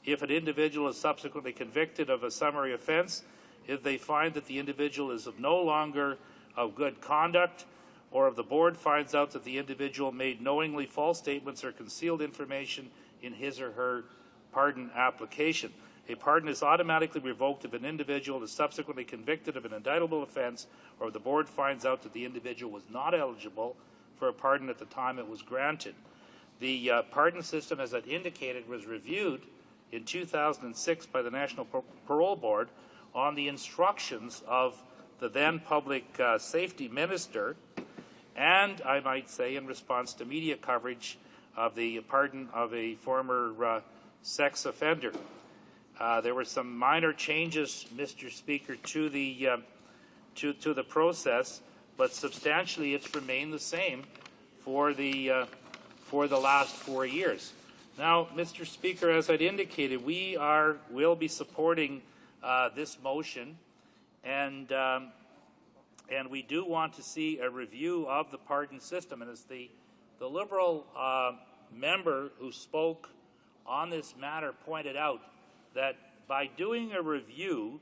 [SPEAKER 22] if an individual is subsequently convicted of a summary offence, if they find that the individual is of no longer of good conduct, or if the board finds out that the individual made knowingly false statements or concealed information in his or her pardon application. A pardon is automatically revoked if an individual is subsequently convicted of an indictable offence, or if the board finds out that the individual was not eligible for a pardon at the time it was granted. The pardon system, as I indicated, was reviewed in 2006 by the National Parole Board on the instructions of the then public safety minister, and I might say in response to media coverage of the pardon of a former sex offender. There were some minor changes, Mr. Speaker, to the process, but substantially it's remained the same for the last 4 years. Now, Mr. Speaker, as I'd indicated, will be supporting this motion, and we do want to see a review of the pardon system. And as the Liberal member who spoke on this matter pointed out, that by doing a review,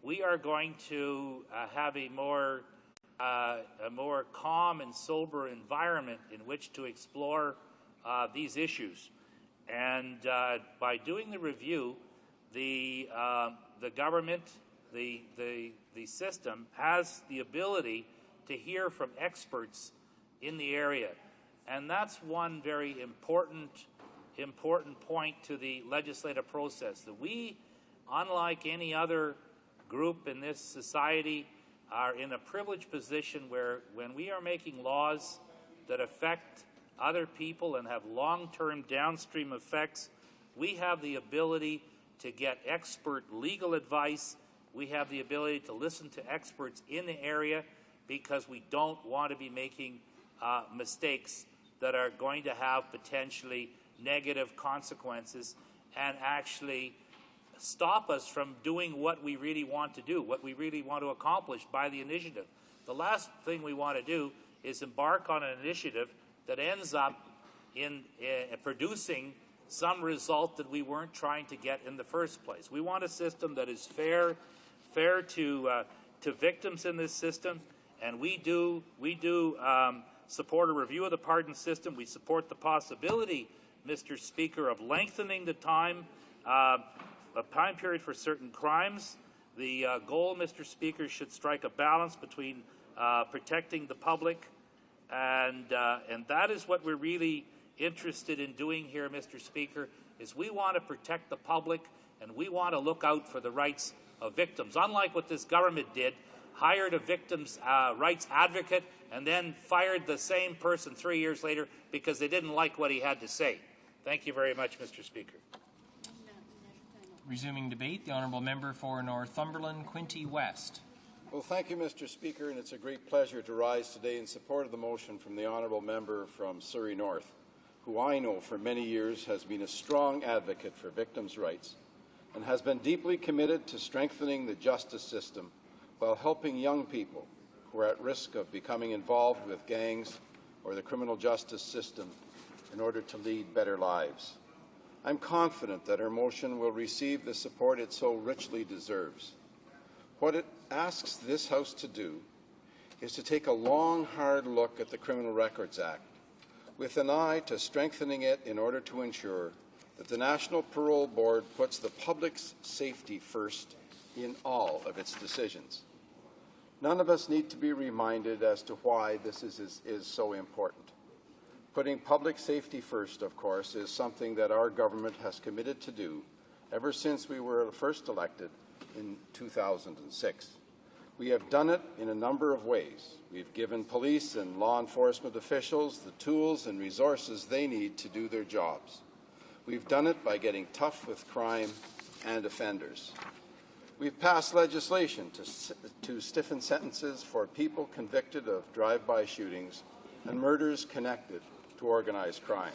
[SPEAKER 22] we are going to have a more calm and sober environment in which to explore these issues. And by doing the review, the government, the system has the ability to hear from experts in the area. And that's one very important point to the legislative process, that we, unlike any other group in this society, are in a privileged position where when we are making laws that affect other people and have long-term downstream effects, we have the ability to get expert legal advice. We have the ability to listen to experts in the area, because we don't want to be making mistakes that are going to have potentially negative consequences and actually stop us from doing what we really want to do, what we really want to accomplish by the initiative. The last thing we want to do is embark on an initiative that ends up in producing some result that we weren't trying to get in the first place. We want a system that is fair to victims in this system, and we do support a review of the pardon system. We support the possibility, Mr. Speaker, of lengthening the time period for certain crimes.
[SPEAKER 15] The goal, Mr. Speaker, should strike a balance between protecting the public, and that is what we're really interested in doing here, Mr. Speaker, is we want to protect the public and we want to look out for the rights of victims. Unlike what this government did, hired a victim's rights advocate and then fired the same person 3 years later because they didn't like what he had to say. Thank you very much, Mr. Speaker.
[SPEAKER 9] Resuming debate, the Honourable Member for Northumberland, Quinte West.
[SPEAKER 16] Well, thank you, Mr. Speaker, and it's a great pleasure to rise today in support of the motion from the Honourable Member from Surrey North, who I know for many years has been a strong advocate for victims' rights and has been deeply committed to strengthening the justice system while helping young people who are at risk of becoming involved with gangs or the criminal justice system in order to lead better lives. I'm confident that her motion will receive the support it so richly deserves. What it asks this House to do is to take a long, hard look at the Criminal Records Act with an eye to strengthening it in order to ensure that the National Parole Board puts the public's safety first in all of its decisions. None of us need to be reminded as to why this is so important. Putting public safety first, of course, is something that our government has committed to do ever since we were first elected in 2006. We have done it in a number of ways. We've given police and law enforcement officials the tools and resources they need to do their jobs. We've done it by getting tough with crime and offenders. We've passed legislation to stiffen sentences for people convicted of drive-by shootings and murders connected to organized crime.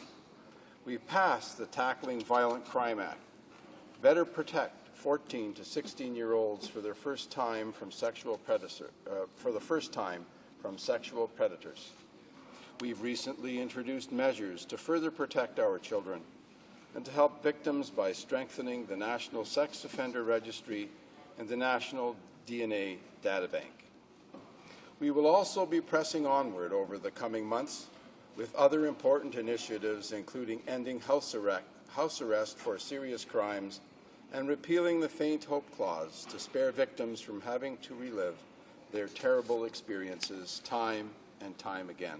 [SPEAKER 16] We've passed the Tackling Violent Crime Act, better protect 14 to 16-year-olds for the first time from sexual predators. We've recently introduced measures to further protect our children and to help victims by strengthening the National Sex Offender Registry and the National DNA Databank. We will also be pressing onward over the coming months with other important initiatives, including ending house arrest for serious crimes and repealing the Faint Hope Clause to spare victims from having to relive their terrible experiences time and time again.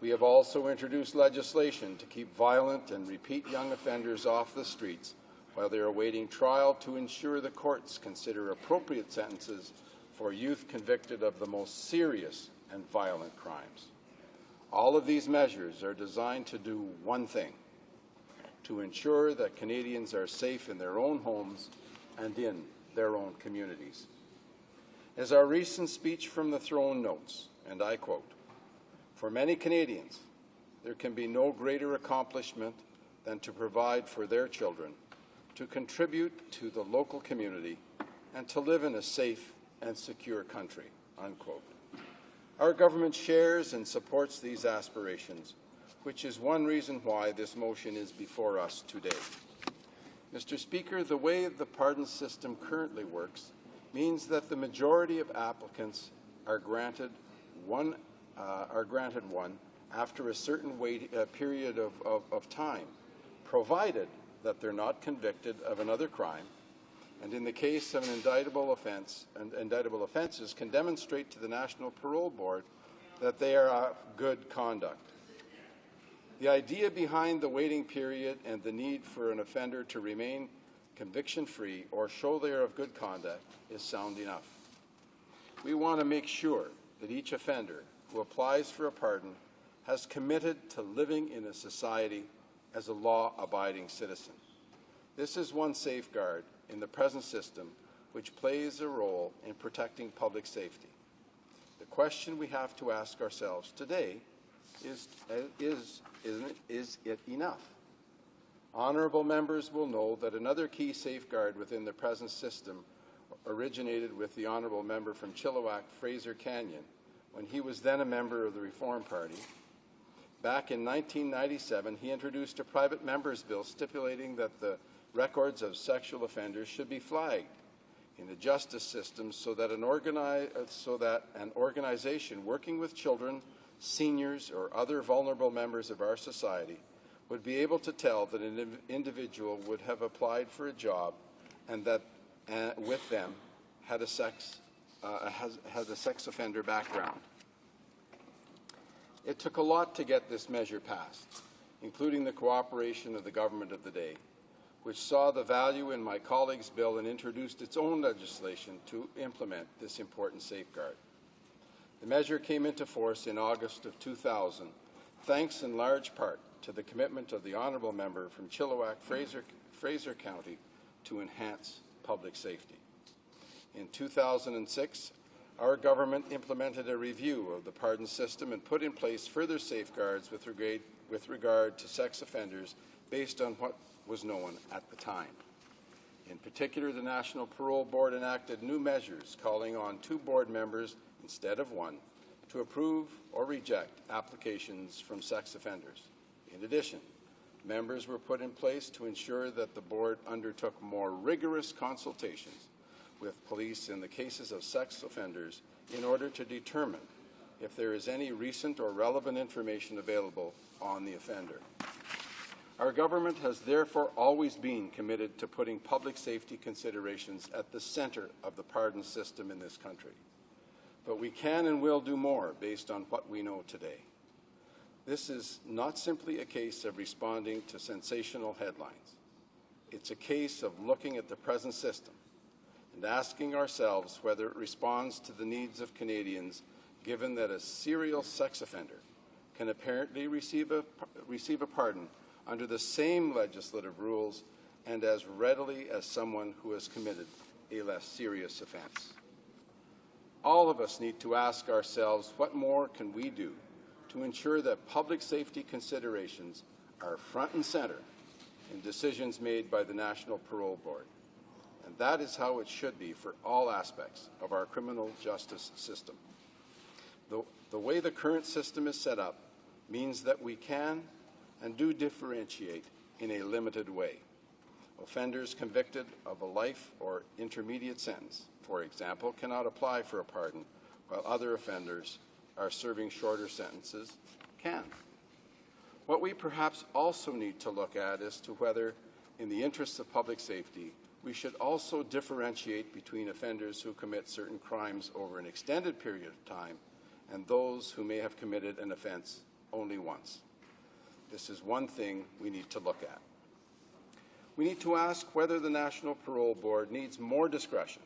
[SPEAKER 16] We have also introduced legislation to keep violent and repeat young offenders off the streets while they are awaiting trial to ensure the courts consider appropriate sentences for youth convicted of the most serious and violent crimes. All of these measures are designed to do one thing: to ensure that Canadians are safe in their own homes and in their own communities. As our recent speech from the throne notes, and I quote, "For many Canadians, there can be no greater accomplishment than to provide for their children, to contribute to the local community, and to live in a safe and secure country," unquote. Our government shares and supports these aspirations, which is one reason why this motion is before us today. Mr. Speaker, the way the pardon system currently works means that the majority of applicants are granted one after a certain period of time, provided that they're not convicted of another crime, and in the case of an indictable offences can demonstrate to the National Parole Board that they are of good conduct. The idea behind the waiting period and the need for an offender to remain conviction-free or show they are of good conduct is sound enough. We want to make sure that each offender who applies for a pardon has committed to living in a society as a law-abiding citizen. This is one safeguard in the present system which plays a role in protecting public safety. The question we have to ask ourselves today is it enough? Honourable members will know that another key safeguard within the present system originated with the Honourable Member from Chilliwack, Fraser Canyon, when he was then a member of the Reform Party. Back in 1997, he introduced a private member's bill stipulating that the records of sexual offenders should be flagged in the justice system so that an organization working with children, seniors, or other vulnerable members of our society would be able to tell that an individual would have applied for a job and that with them had a sex offender background. It took a lot to get this measure passed, including the cooperation of the government of the day, which saw the value in my colleague's bill and introduced its own legislation to implement this important safeguard. The measure came into force in August of 2000, thanks in large part to the commitment of the honourable member from Chilliwack, Fraser County to enhance public safety. In 2006, our government implemented a review of the pardon system and put in place further safeguards with regard to sex offenders based on what was known at the time. In particular, the National Parole Board enacted new measures calling on 2 board members instead of 1 to approve or reject applications from sex offenders. In addition, members were put in place to ensure that the board undertook more rigorous consultations with police in the cases of sex offenders in order to determine if there is any recent or relevant information available on the offender. Our government has therefore always been committed to putting public safety considerations at the centre of the pardon system in this country. But we can and will do more based on what we know today. This is not simply a case of responding to sensational headlines. It's a case of looking at the present system and asking ourselves whether it responds to the needs of Canadians, given that a serial sex offender can apparently receive a pardon under the same legislative rules and as readily as someone who has committed a less serious offence. All of us need to ask ourselves, what more can we do to ensure that public safety considerations are front and centre in decisions made by the National Parole Board? And that is how it should be for all aspects of our criminal justice system. The way the current system is set up means that we can and do differentiate in a limited way. Offenders convicted of a life or intermediate sentence, for example, cannot apply for a pardon, while other offenders are serving shorter sentences can. What we perhaps also need to look at is to whether, in the interests of public safety, we should also differentiate between offenders who commit certain crimes over an extended period of time and those who may have committed an offence only once. This is one thing we need to look at. We need to ask whether the National Parole Board needs more discretion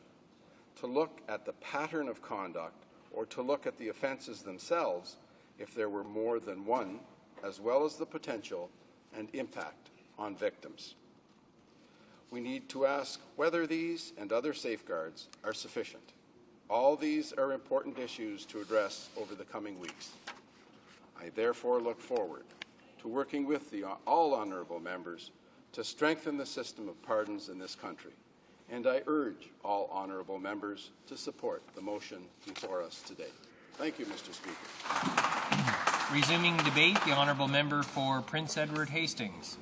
[SPEAKER 16] to look at the pattern of conduct or to look at the offences themselves if there were more than one, as well as the potential and impact on victims. We need to ask whether these and other safeguards are sufficient. All these are important issues to address over the coming weeks. I therefore look forward to working with all honourable members to strengthen the system of pardons in this country, and I urge all honourable members to support the motion before us today. Thank you, Mr. Speaker.
[SPEAKER 9] Resuming debate, the honourable member for Prince Edward Hastings.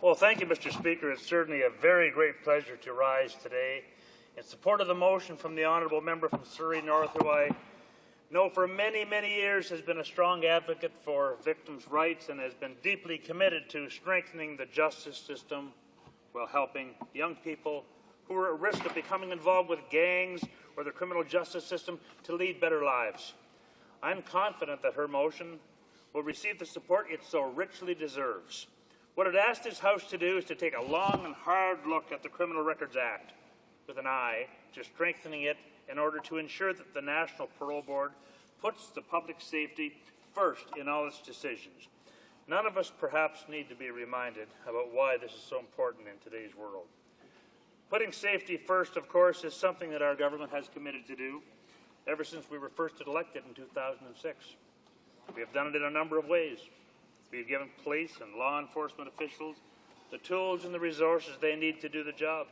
[SPEAKER 15] Well, thank you, Mr. Speaker. It's certainly a very great pleasure to rise today in support of the motion from the honourable member from Surrey North, who I know for many, many years has been a strong advocate for victims' rights and has been deeply committed to strengthening the justice system while helping young people who are at risk of becoming involved with gangs or the criminal justice system to lead better lives. I'm confident that her motion will receive the support it so richly deserves. What it asked this House to do is to take a long and hard look at the Criminal Records Act with an eye to strengthening it in order to ensure that the National Parole Board puts the public safety first in all its decisions. None of us perhaps need to be reminded about why this is so important in today's world. Putting safety first, of course, is something that our government has committed to do ever since we were first elected in 2006. We have done it in a number of ways. We have given police and law enforcement officials the tools and the resources they need to do the job.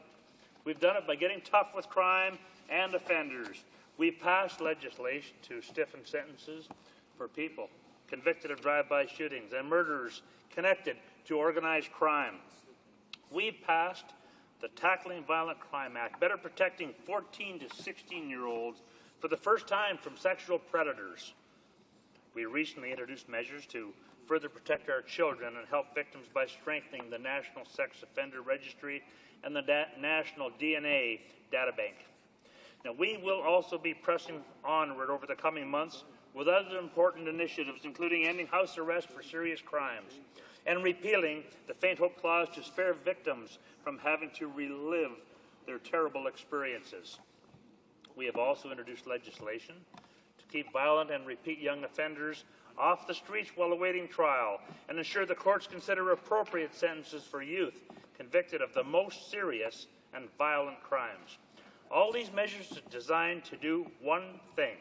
[SPEAKER 15] We've done it by getting tough with crime and offenders. We've passed legislation to stiffen sentences for people convicted of drive-by shootings and murderers connected to organized crime. We've passed the Tackling Violent Crime Act, better protecting 14 to 16-year-olds for the first time from sexual predators. We recently introduced measures to further protect our children and help victims by strengthening the National Sex Offender Registry and the National DNA Data Bank. Now, we will also be pressing onward over the coming months with other important initiatives, including ending house arrest for serious crimes and repealing the faint hope clause to spare victims from having to relive their terrible experiences. We have also introduced legislation to keep violent and repeat young offenders off the streets while awaiting trial and ensure the courts consider appropriate sentences for youth convicted of the most serious and violent crimes. All these measures are designed to do one thing,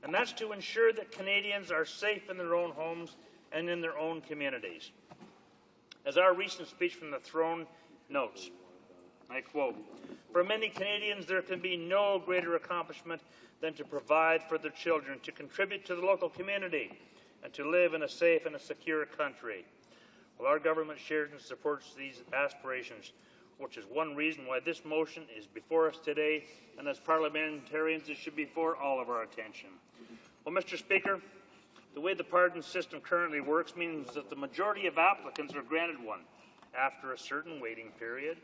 [SPEAKER 15] and that's to ensure that Canadians are safe in their own homes and in their own communities. As our recent speech from the throne notes, I quote, "For many Canadians, there can be no greater accomplishment than to provide for their children, to contribute to the local community, and to live in a safe and a secure country." Well, our government shares and supports these aspirations, which is one reason why this motion is before us today, and as parliamentarians, it should be before all of our attention. Well, Mr. Speaker, the way the pardon system currently works means that the majority of applicants are granted one after a certain waiting period,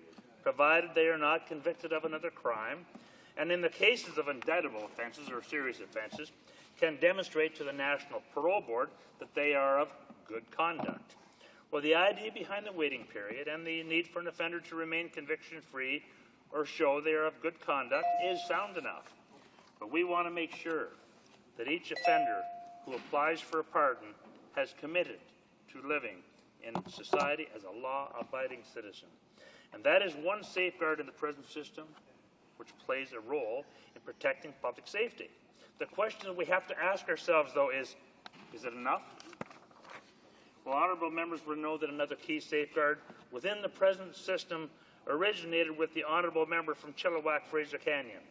[SPEAKER 15] provided they are not convicted of another crime, and in the cases of indictable offences or serious offences, can demonstrate to the National Parole Board that they are of good conduct. Well, the idea behind the waiting period and the need for an offender to remain conviction-free or show they are of good conduct is sound enough. But we want to make sure that each offender who applies for a pardon has committed to living in society as a law-abiding citizen. And that is one safeguard in the present system which plays a role in protecting public safety. The question that we have to ask ourselves, though, is it enough? Well, honourable members will know that another key safeguard within the present system originated with the honourable member from Chilliwack-Fraser Canyon.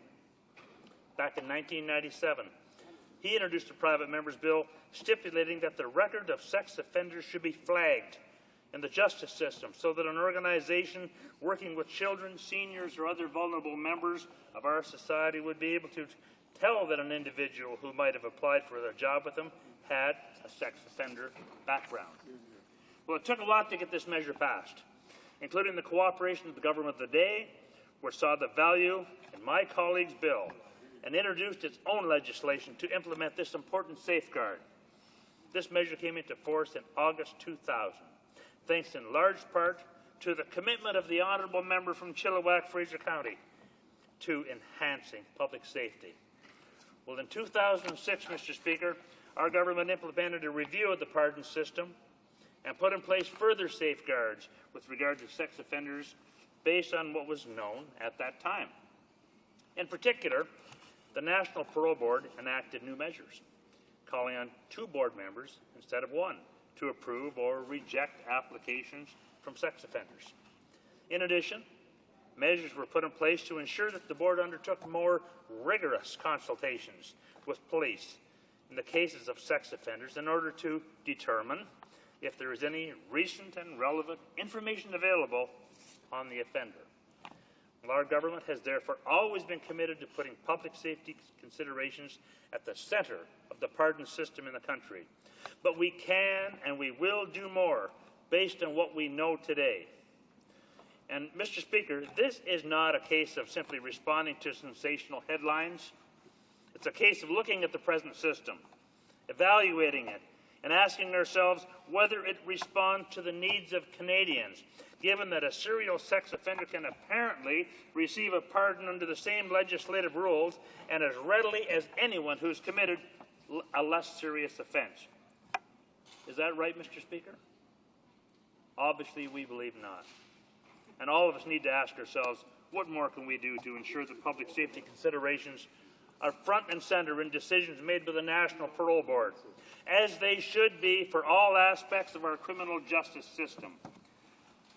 [SPEAKER 15] Back in 1997, he introduced a private member's bill stipulating that the record of sex offenders should be flagged in the justice system so that an organization working with children, seniors, or other vulnerable members of our society would be able to tell that an individual who might have applied for a job with them had a sex offender background. Well, it took a lot to get this measure passed, including the cooperation of the government of the day, which saw the value in my colleague's bill and introduced its own legislation to implement this important safeguard. This measure came into force in August 2000, thanks in large part to the commitment of the honourable member from Chilliwack-Fraser County to enhancing public safety. Well, in 2006, Mr. Speaker, our government implemented a review of the pardon system and put in place further safeguards with regard to sex offenders based on what was known at that time. In particular, the National Parole Board enacted new measures, calling on 2 board members instead of 1 to approve or reject applications from sex offenders. In addition, measures were put in place to ensure that the board undertook more rigorous consultations with police in the cases of sex offenders in order to determine if there is any recent and relevant information available on the offender. Well, our government has therefore always been committed to putting public safety considerations at the center of the pardon system in the country. But we can and we will do more based on what we know today. And, Mr. Speaker, this is not a case of simply responding to sensational headlines. It's a case of looking at the present system, evaluating it, and asking ourselves whether it responds to the needs of Canadians, given that a serial sex offender can apparently receive a pardon under the same legislative rules and as readily as anyone who's committed a less serious offence. Is that right, Mr. Speaker? Obviously, we believe not. And all of us need to ask ourselves, what more can we do to ensure that public safety considerations are front and center in decisions made by the National Parole Board, as they should be for all aspects of our criminal justice system.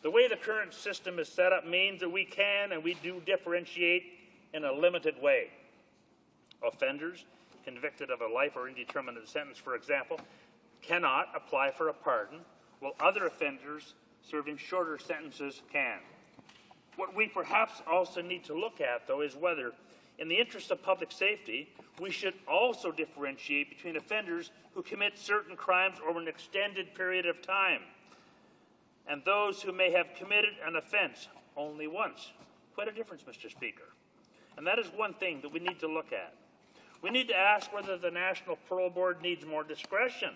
[SPEAKER 15] The way the current system is set up means that we can and we do differentiate in a limited way. Offenders convicted of a life or indeterminate sentence, for example, cannot apply for a pardon, while other offenders serving shorter sentences can. What we perhaps also need to look at, though, is whether, in the interest of public safety, we should also differentiate between offenders who commit certain crimes over an extended period of time and those who may have committed an offence only once. Quite a difference, Mr. Speaker. And that is one thing that we need to look at. We need to ask whether the National Parole Board needs more discretion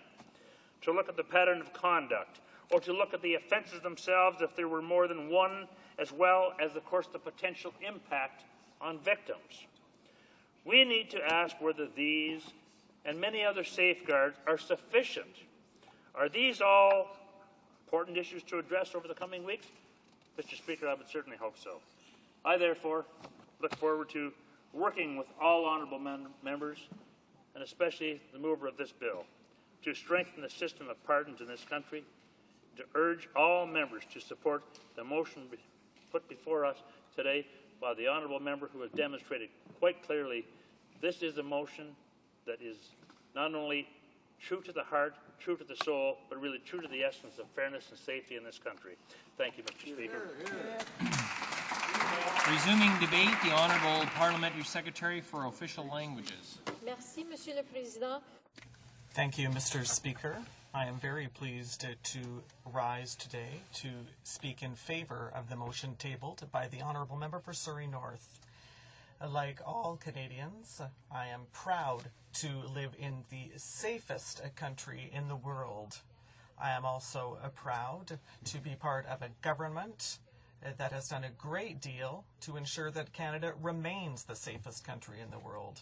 [SPEAKER 15] to look at the pattern of conduct, or to look at the offences themselves if there were more than one, as well as, of course, the potential impact on victims. We need to ask whether these and many other safeguards are sufficient. Are these all important issues to address over the coming weeks? Mr. Speaker, I would certainly hope so. I, therefore, look forward to working with all honourable members, and especially the mover of this bill, to strengthen the system of pardons in this country, to urge all members to support the motion put before us today by the honourable member, who has demonstrated quite clearly this is a motion that is not only true to the heart, true to the soul, but really true to the essence of fairness and safety in this country. Thank you, Mr. Speaker.
[SPEAKER 9] Resuming debate, the Honourable Parliamentary Secretary for Official Languages.
[SPEAKER 7] Merci, Monsieur le Président.
[SPEAKER 1] Thank you, Mr. Speaker. I am very pleased to rise today to speak in favor of the motion tabled by the Honourable Member for Surrey North. Like all Canadians, I am proud to live in the safest country in the world. I am also proud to be part of a government that has done a great deal to ensure that Canada remains the safest country in the world.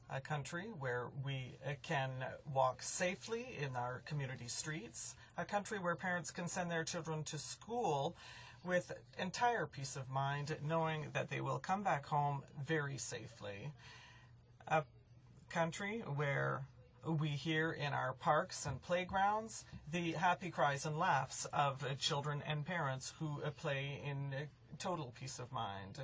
[SPEAKER 1] A country where we can walk safely in our community streets, a country where parents can send their children to school with entire peace of mind, knowing that they will come back home very safely. A country where we hear in our parks and playgrounds the happy cries and laughs of children and parents who play in total peace of mind.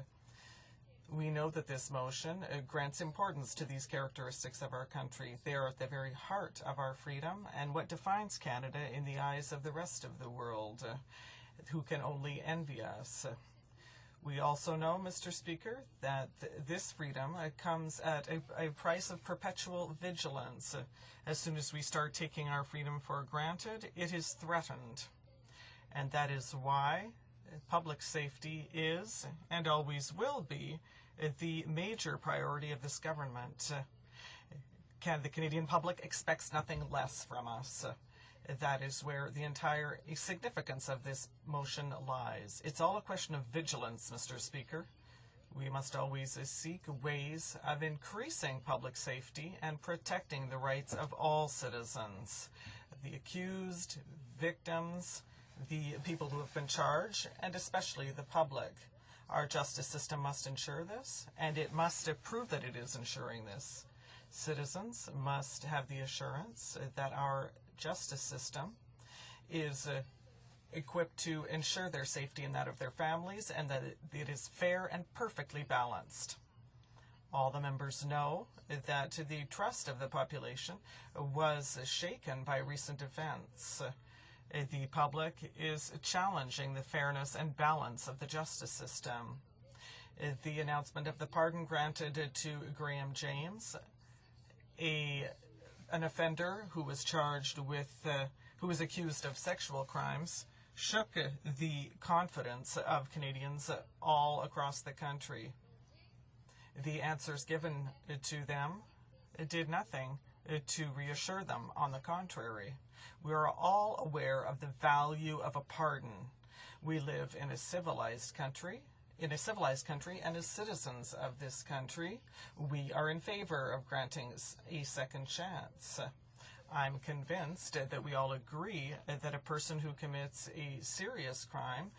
[SPEAKER 1] We know that this motion grants importance to these characteristics of our country. They are at the very heart of our freedom and what defines Canada in the eyes of the rest of the world, who can only envy us. We also know, Mr. Speaker, that this freedom comes at a price of perpetual vigilance. As soon as we start taking our freedom for granted, it is threatened. And that is why public safety is, and always will be, the major priority of this government. The Canadian public expects nothing less from us. That is where the entire significance of this motion lies. It's all a question of vigilance, Mr. Speaker. We must always seek ways of increasing public safety and protecting the rights of all citizens, the accused, victims, the people who have been charged, and especially the public. Our justice system must ensure this, and it must prove that it is ensuring this. Citizens must have the assurance that our justice system is equipped to ensure their safety and that of their families, and that it is fair and perfectly balanced. All the members know that the trust of the population was shaken by recent events. The public is challenging the fairness and balance of the justice system. The announcement of the pardon granted to Graham James, an offender who was charged with, who was accused of sexual crimes, shook the confidence of Canadians all across the country. The answers given to them did nothing to reassure them. On the contrary, we are all aware of the value of a pardon. We live in a civilized country, and as citizens of this country, we are in favor of granting a second chance. I'm convinced that we all agree that a person who commits a serious crime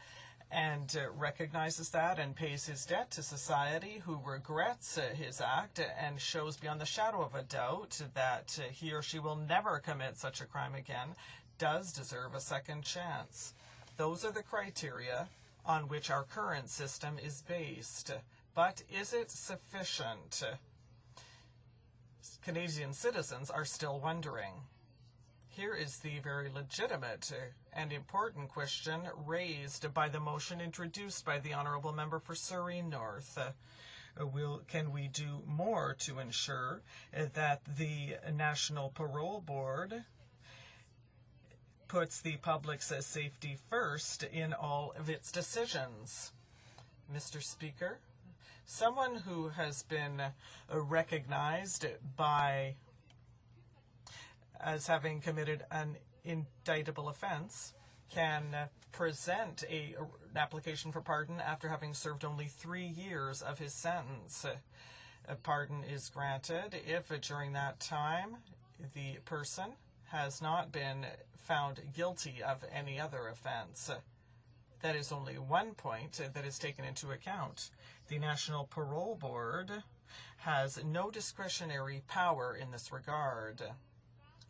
[SPEAKER 1] and recognizes that and pays his debt to society, who regrets his act and shows beyond the shadow of a doubt that he or she will never commit such a crime again, does deserve a second chance. Those are the criteria on which our current system is based. But is it sufficient? Canadian citizens are still wondering. Here is the very legitimate and important question raised by the motion introduced by the Honourable Member for Surrey North. Can we do more to ensure that the National Parole Board puts the public's safety first in all of its decisions? Mr. Speaker, someone who has been recognized as having committed an indictable offense can present an application for pardon after having served only 3 years of his sentence. A pardon is granted if during that time the person has not been found guilty of any other offense. That is only one point that is taken into account. The National Parole Board has no discretionary power in this regard.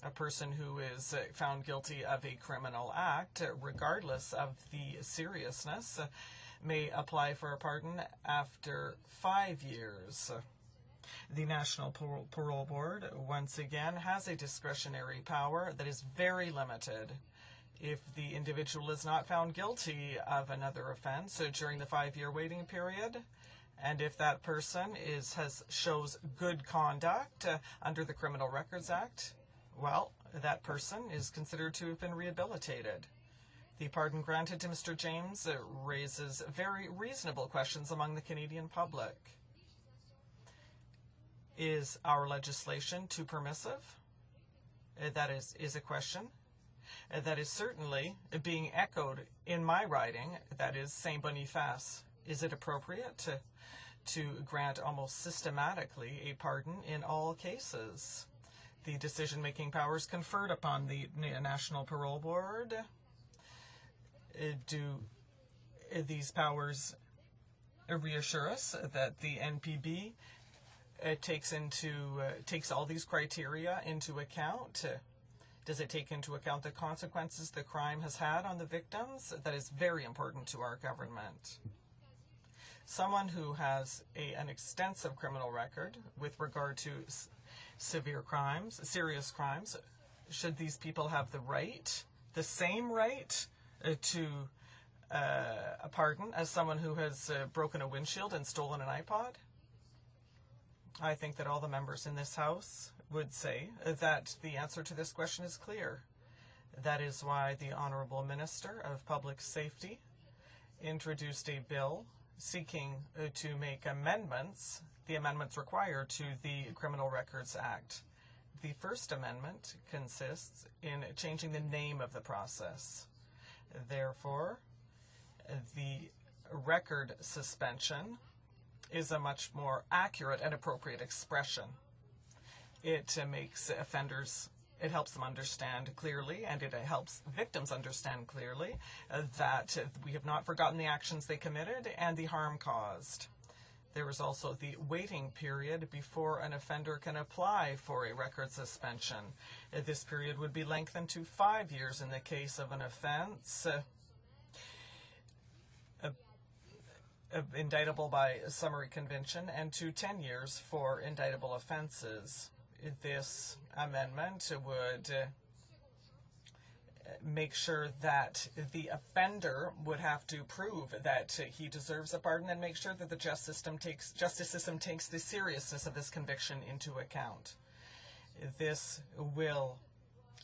[SPEAKER 1] A person who is found guilty of a criminal act, regardless of the seriousness, may apply for a pardon after 5 years. The National Parole Board, once again, has a discretionary power that is very limited. If the individual is not found guilty of another offense during the 5-year waiting period, and if that person shows good conduct under the Criminal Records Act, well, that person is considered to have been rehabilitated. The pardon granted to Mr. James raises very reasonable questions among the Canadian public. Is our legislation too permissive? That is a question. That is certainly being echoed in my riding, that is St. Boniface. Is it appropriate to grant almost systematically a pardon in all cases? The decision-making powers conferred upon the National Parole Board, do these powers reassure us that the NPB takes all these criteria into account? Does it take into account the consequences the crime has had on the victims? That is very important to our government. Someone who has an extensive criminal record with regard to serious crimes, should these people have the same right to a pardon as someone who has broken a windshield and stolen an iPod? I think that all the members in this House would say that the answer to this question is clear. That is why the Honourable Minister of Public Safety introduced a bill seeking to make the amendments required to the Criminal Records Act. The First Amendment consists in changing the name of the process. Therefore, the record suspension is a much more accurate and appropriate expression. It makes offenders, it helps them understand clearly, and it helps victims understand clearly that we have not forgotten the actions they committed and the harm caused. There is also the waiting period before an offender can apply for a record suspension. This period would be lengthened to 5 years in the case of an offense indictable by summary conviction, and to 10 years for indictable offenses. This amendment would make sure that the offender would have to prove that he deserves a pardon, and make sure that the justice system takes the seriousness of this conviction into account. This will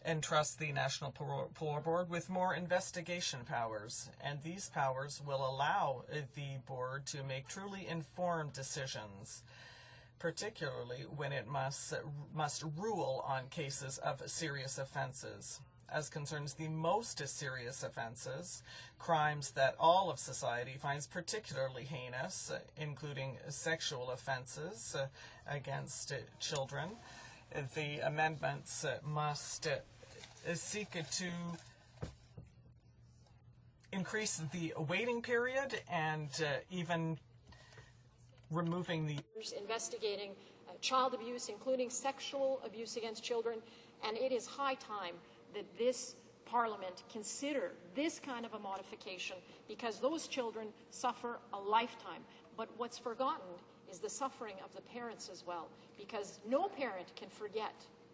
[SPEAKER 1] entrust the National Parole Board with more investigation powers, and these powers will allow the board to make truly informed decisions, particularly when it must rule on cases of serious offenses. As concerns the most serious offenses, crimes that all of society finds particularly heinous, including sexual offenses against children, the amendments must seek to increase the waiting period and even removing the
[SPEAKER 2] investigating child abuse, including sexual abuse against children, and it is high time that this Parliament consider this kind of a modification, because those children suffer a lifetime. But what's forgotten is the suffering of the parents as well, because no parent can forget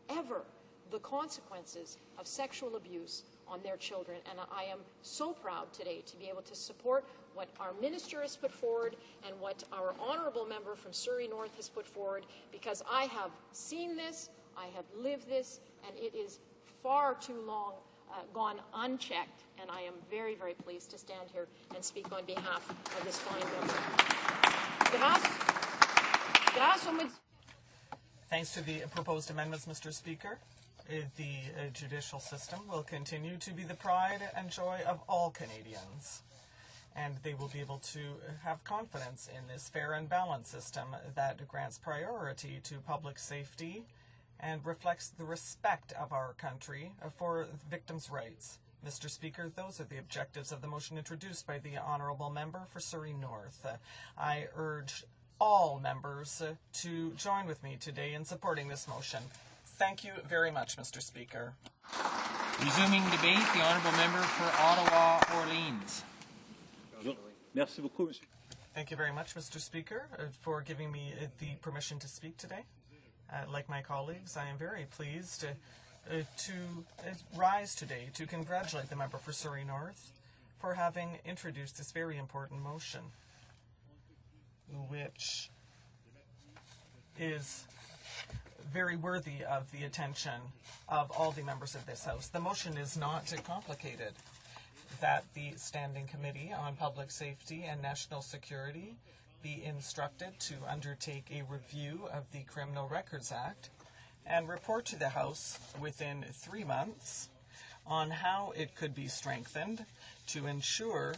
[SPEAKER 2] ever the consequences of sexual abuse on their children. And I am so proud today to be able to support what our minister has put forward and what our honourable member from Surrey North has put forward, because I have seen this, I have lived this, and it is far too long gone unchecked, and I am very, very pleased to stand here and speak on behalf of this fine member.
[SPEAKER 1] Thanks to the proposed amendments, Mr. Speaker, the judicial system will continue to be the pride and joy of all Canadians, and they will be able to have confidence in this fair and balanced system that grants priority to public safety and reflects the respect of our country for victims' rights. Mr. Speaker, those are the objectives of the motion introduced by the Honourable Member for Surrey North. I urge all members to join with me today in supporting this motion. Thank you very much, Mr. Speaker.
[SPEAKER 9] Resuming debate, the Honourable Member for Ottawa-Orleans.
[SPEAKER 17] Merci beaucoup, Monsieur.
[SPEAKER 1] Thank you very much, Mr. Speaker, for giving me the permission to speak today. Like my colleagues, I am very pleased to rise today to congratulate the member for Surrey North for having introduced this very important motion, which is very worthy of the attention of all the members of this House. The motion is not complicated. That the Standing Committee on Public Safety and National Security be instructed to undertake a review of the Criminal Records Act and report to the House within 3 months on how it could be strengthened to ensure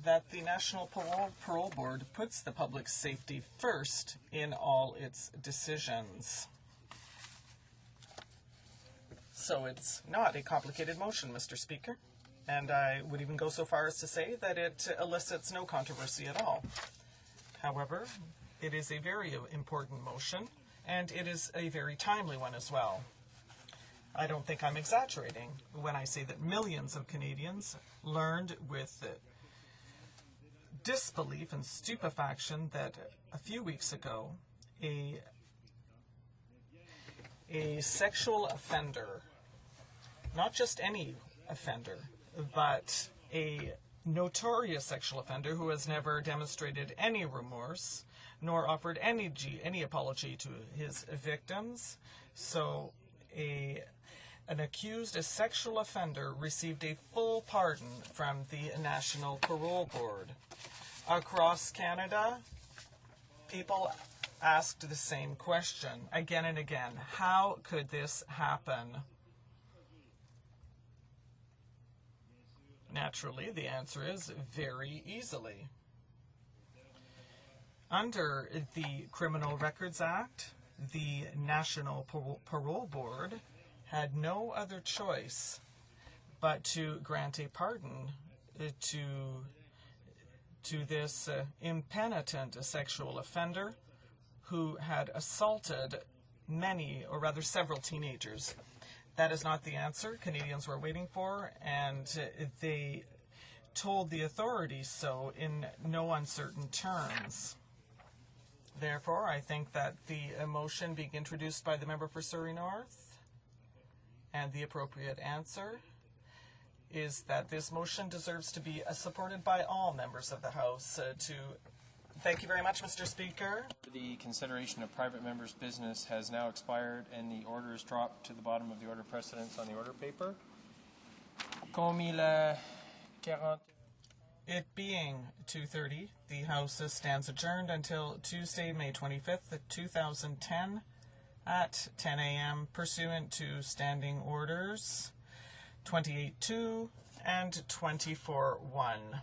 [SPEAKER 1] that the National Parole Board puts the public safety first in all its decisions. So it's not a complicated motion, Mr. Speaker, and I would even go so far as to say that it elicits no controversy at all. However, it is a very important motion, and it is a very timely one as well. I don't think I'm exaggerating when I say that millions of Canadians learned with disbelief and stupefaction that a few weeks ago a sexual offender, not just any offender, but a notorious sexual offender who has never demonstrated any remorse nor offered any apology to his victims. So an accused, a sexual offender, received a full pardon from the National Parole Board. Across Canada, people asked the same question again and again. How could this happen? Naturally, the answer is very easily. Under the Criminal Records Act, the National Parole Board had no other choice but to grant a pardon to this impenitent sexual offender who had assaulted many, or rather several, teenagers. That is not the answer Canadians were waiting for, and they told the authorities so in no uncertain terms. Therefore, I think that the motion being introduced by the member for Surrey North, and the appropriate answer, is that this motion deserves to be supported by all members of the House. Thank you very much, Mr. Speaker.
[SPEAKER 9] The consideration of private members' business has now expired, and the order is dropped to the bottom of the order of precedence on the order paper.
[SPEAKER 1] It being 2:30, the House stands adjourned until Tuesday, May 25th, 2010 at 10 a.m. pursuant to Standing Orders 28.2 and 24.1.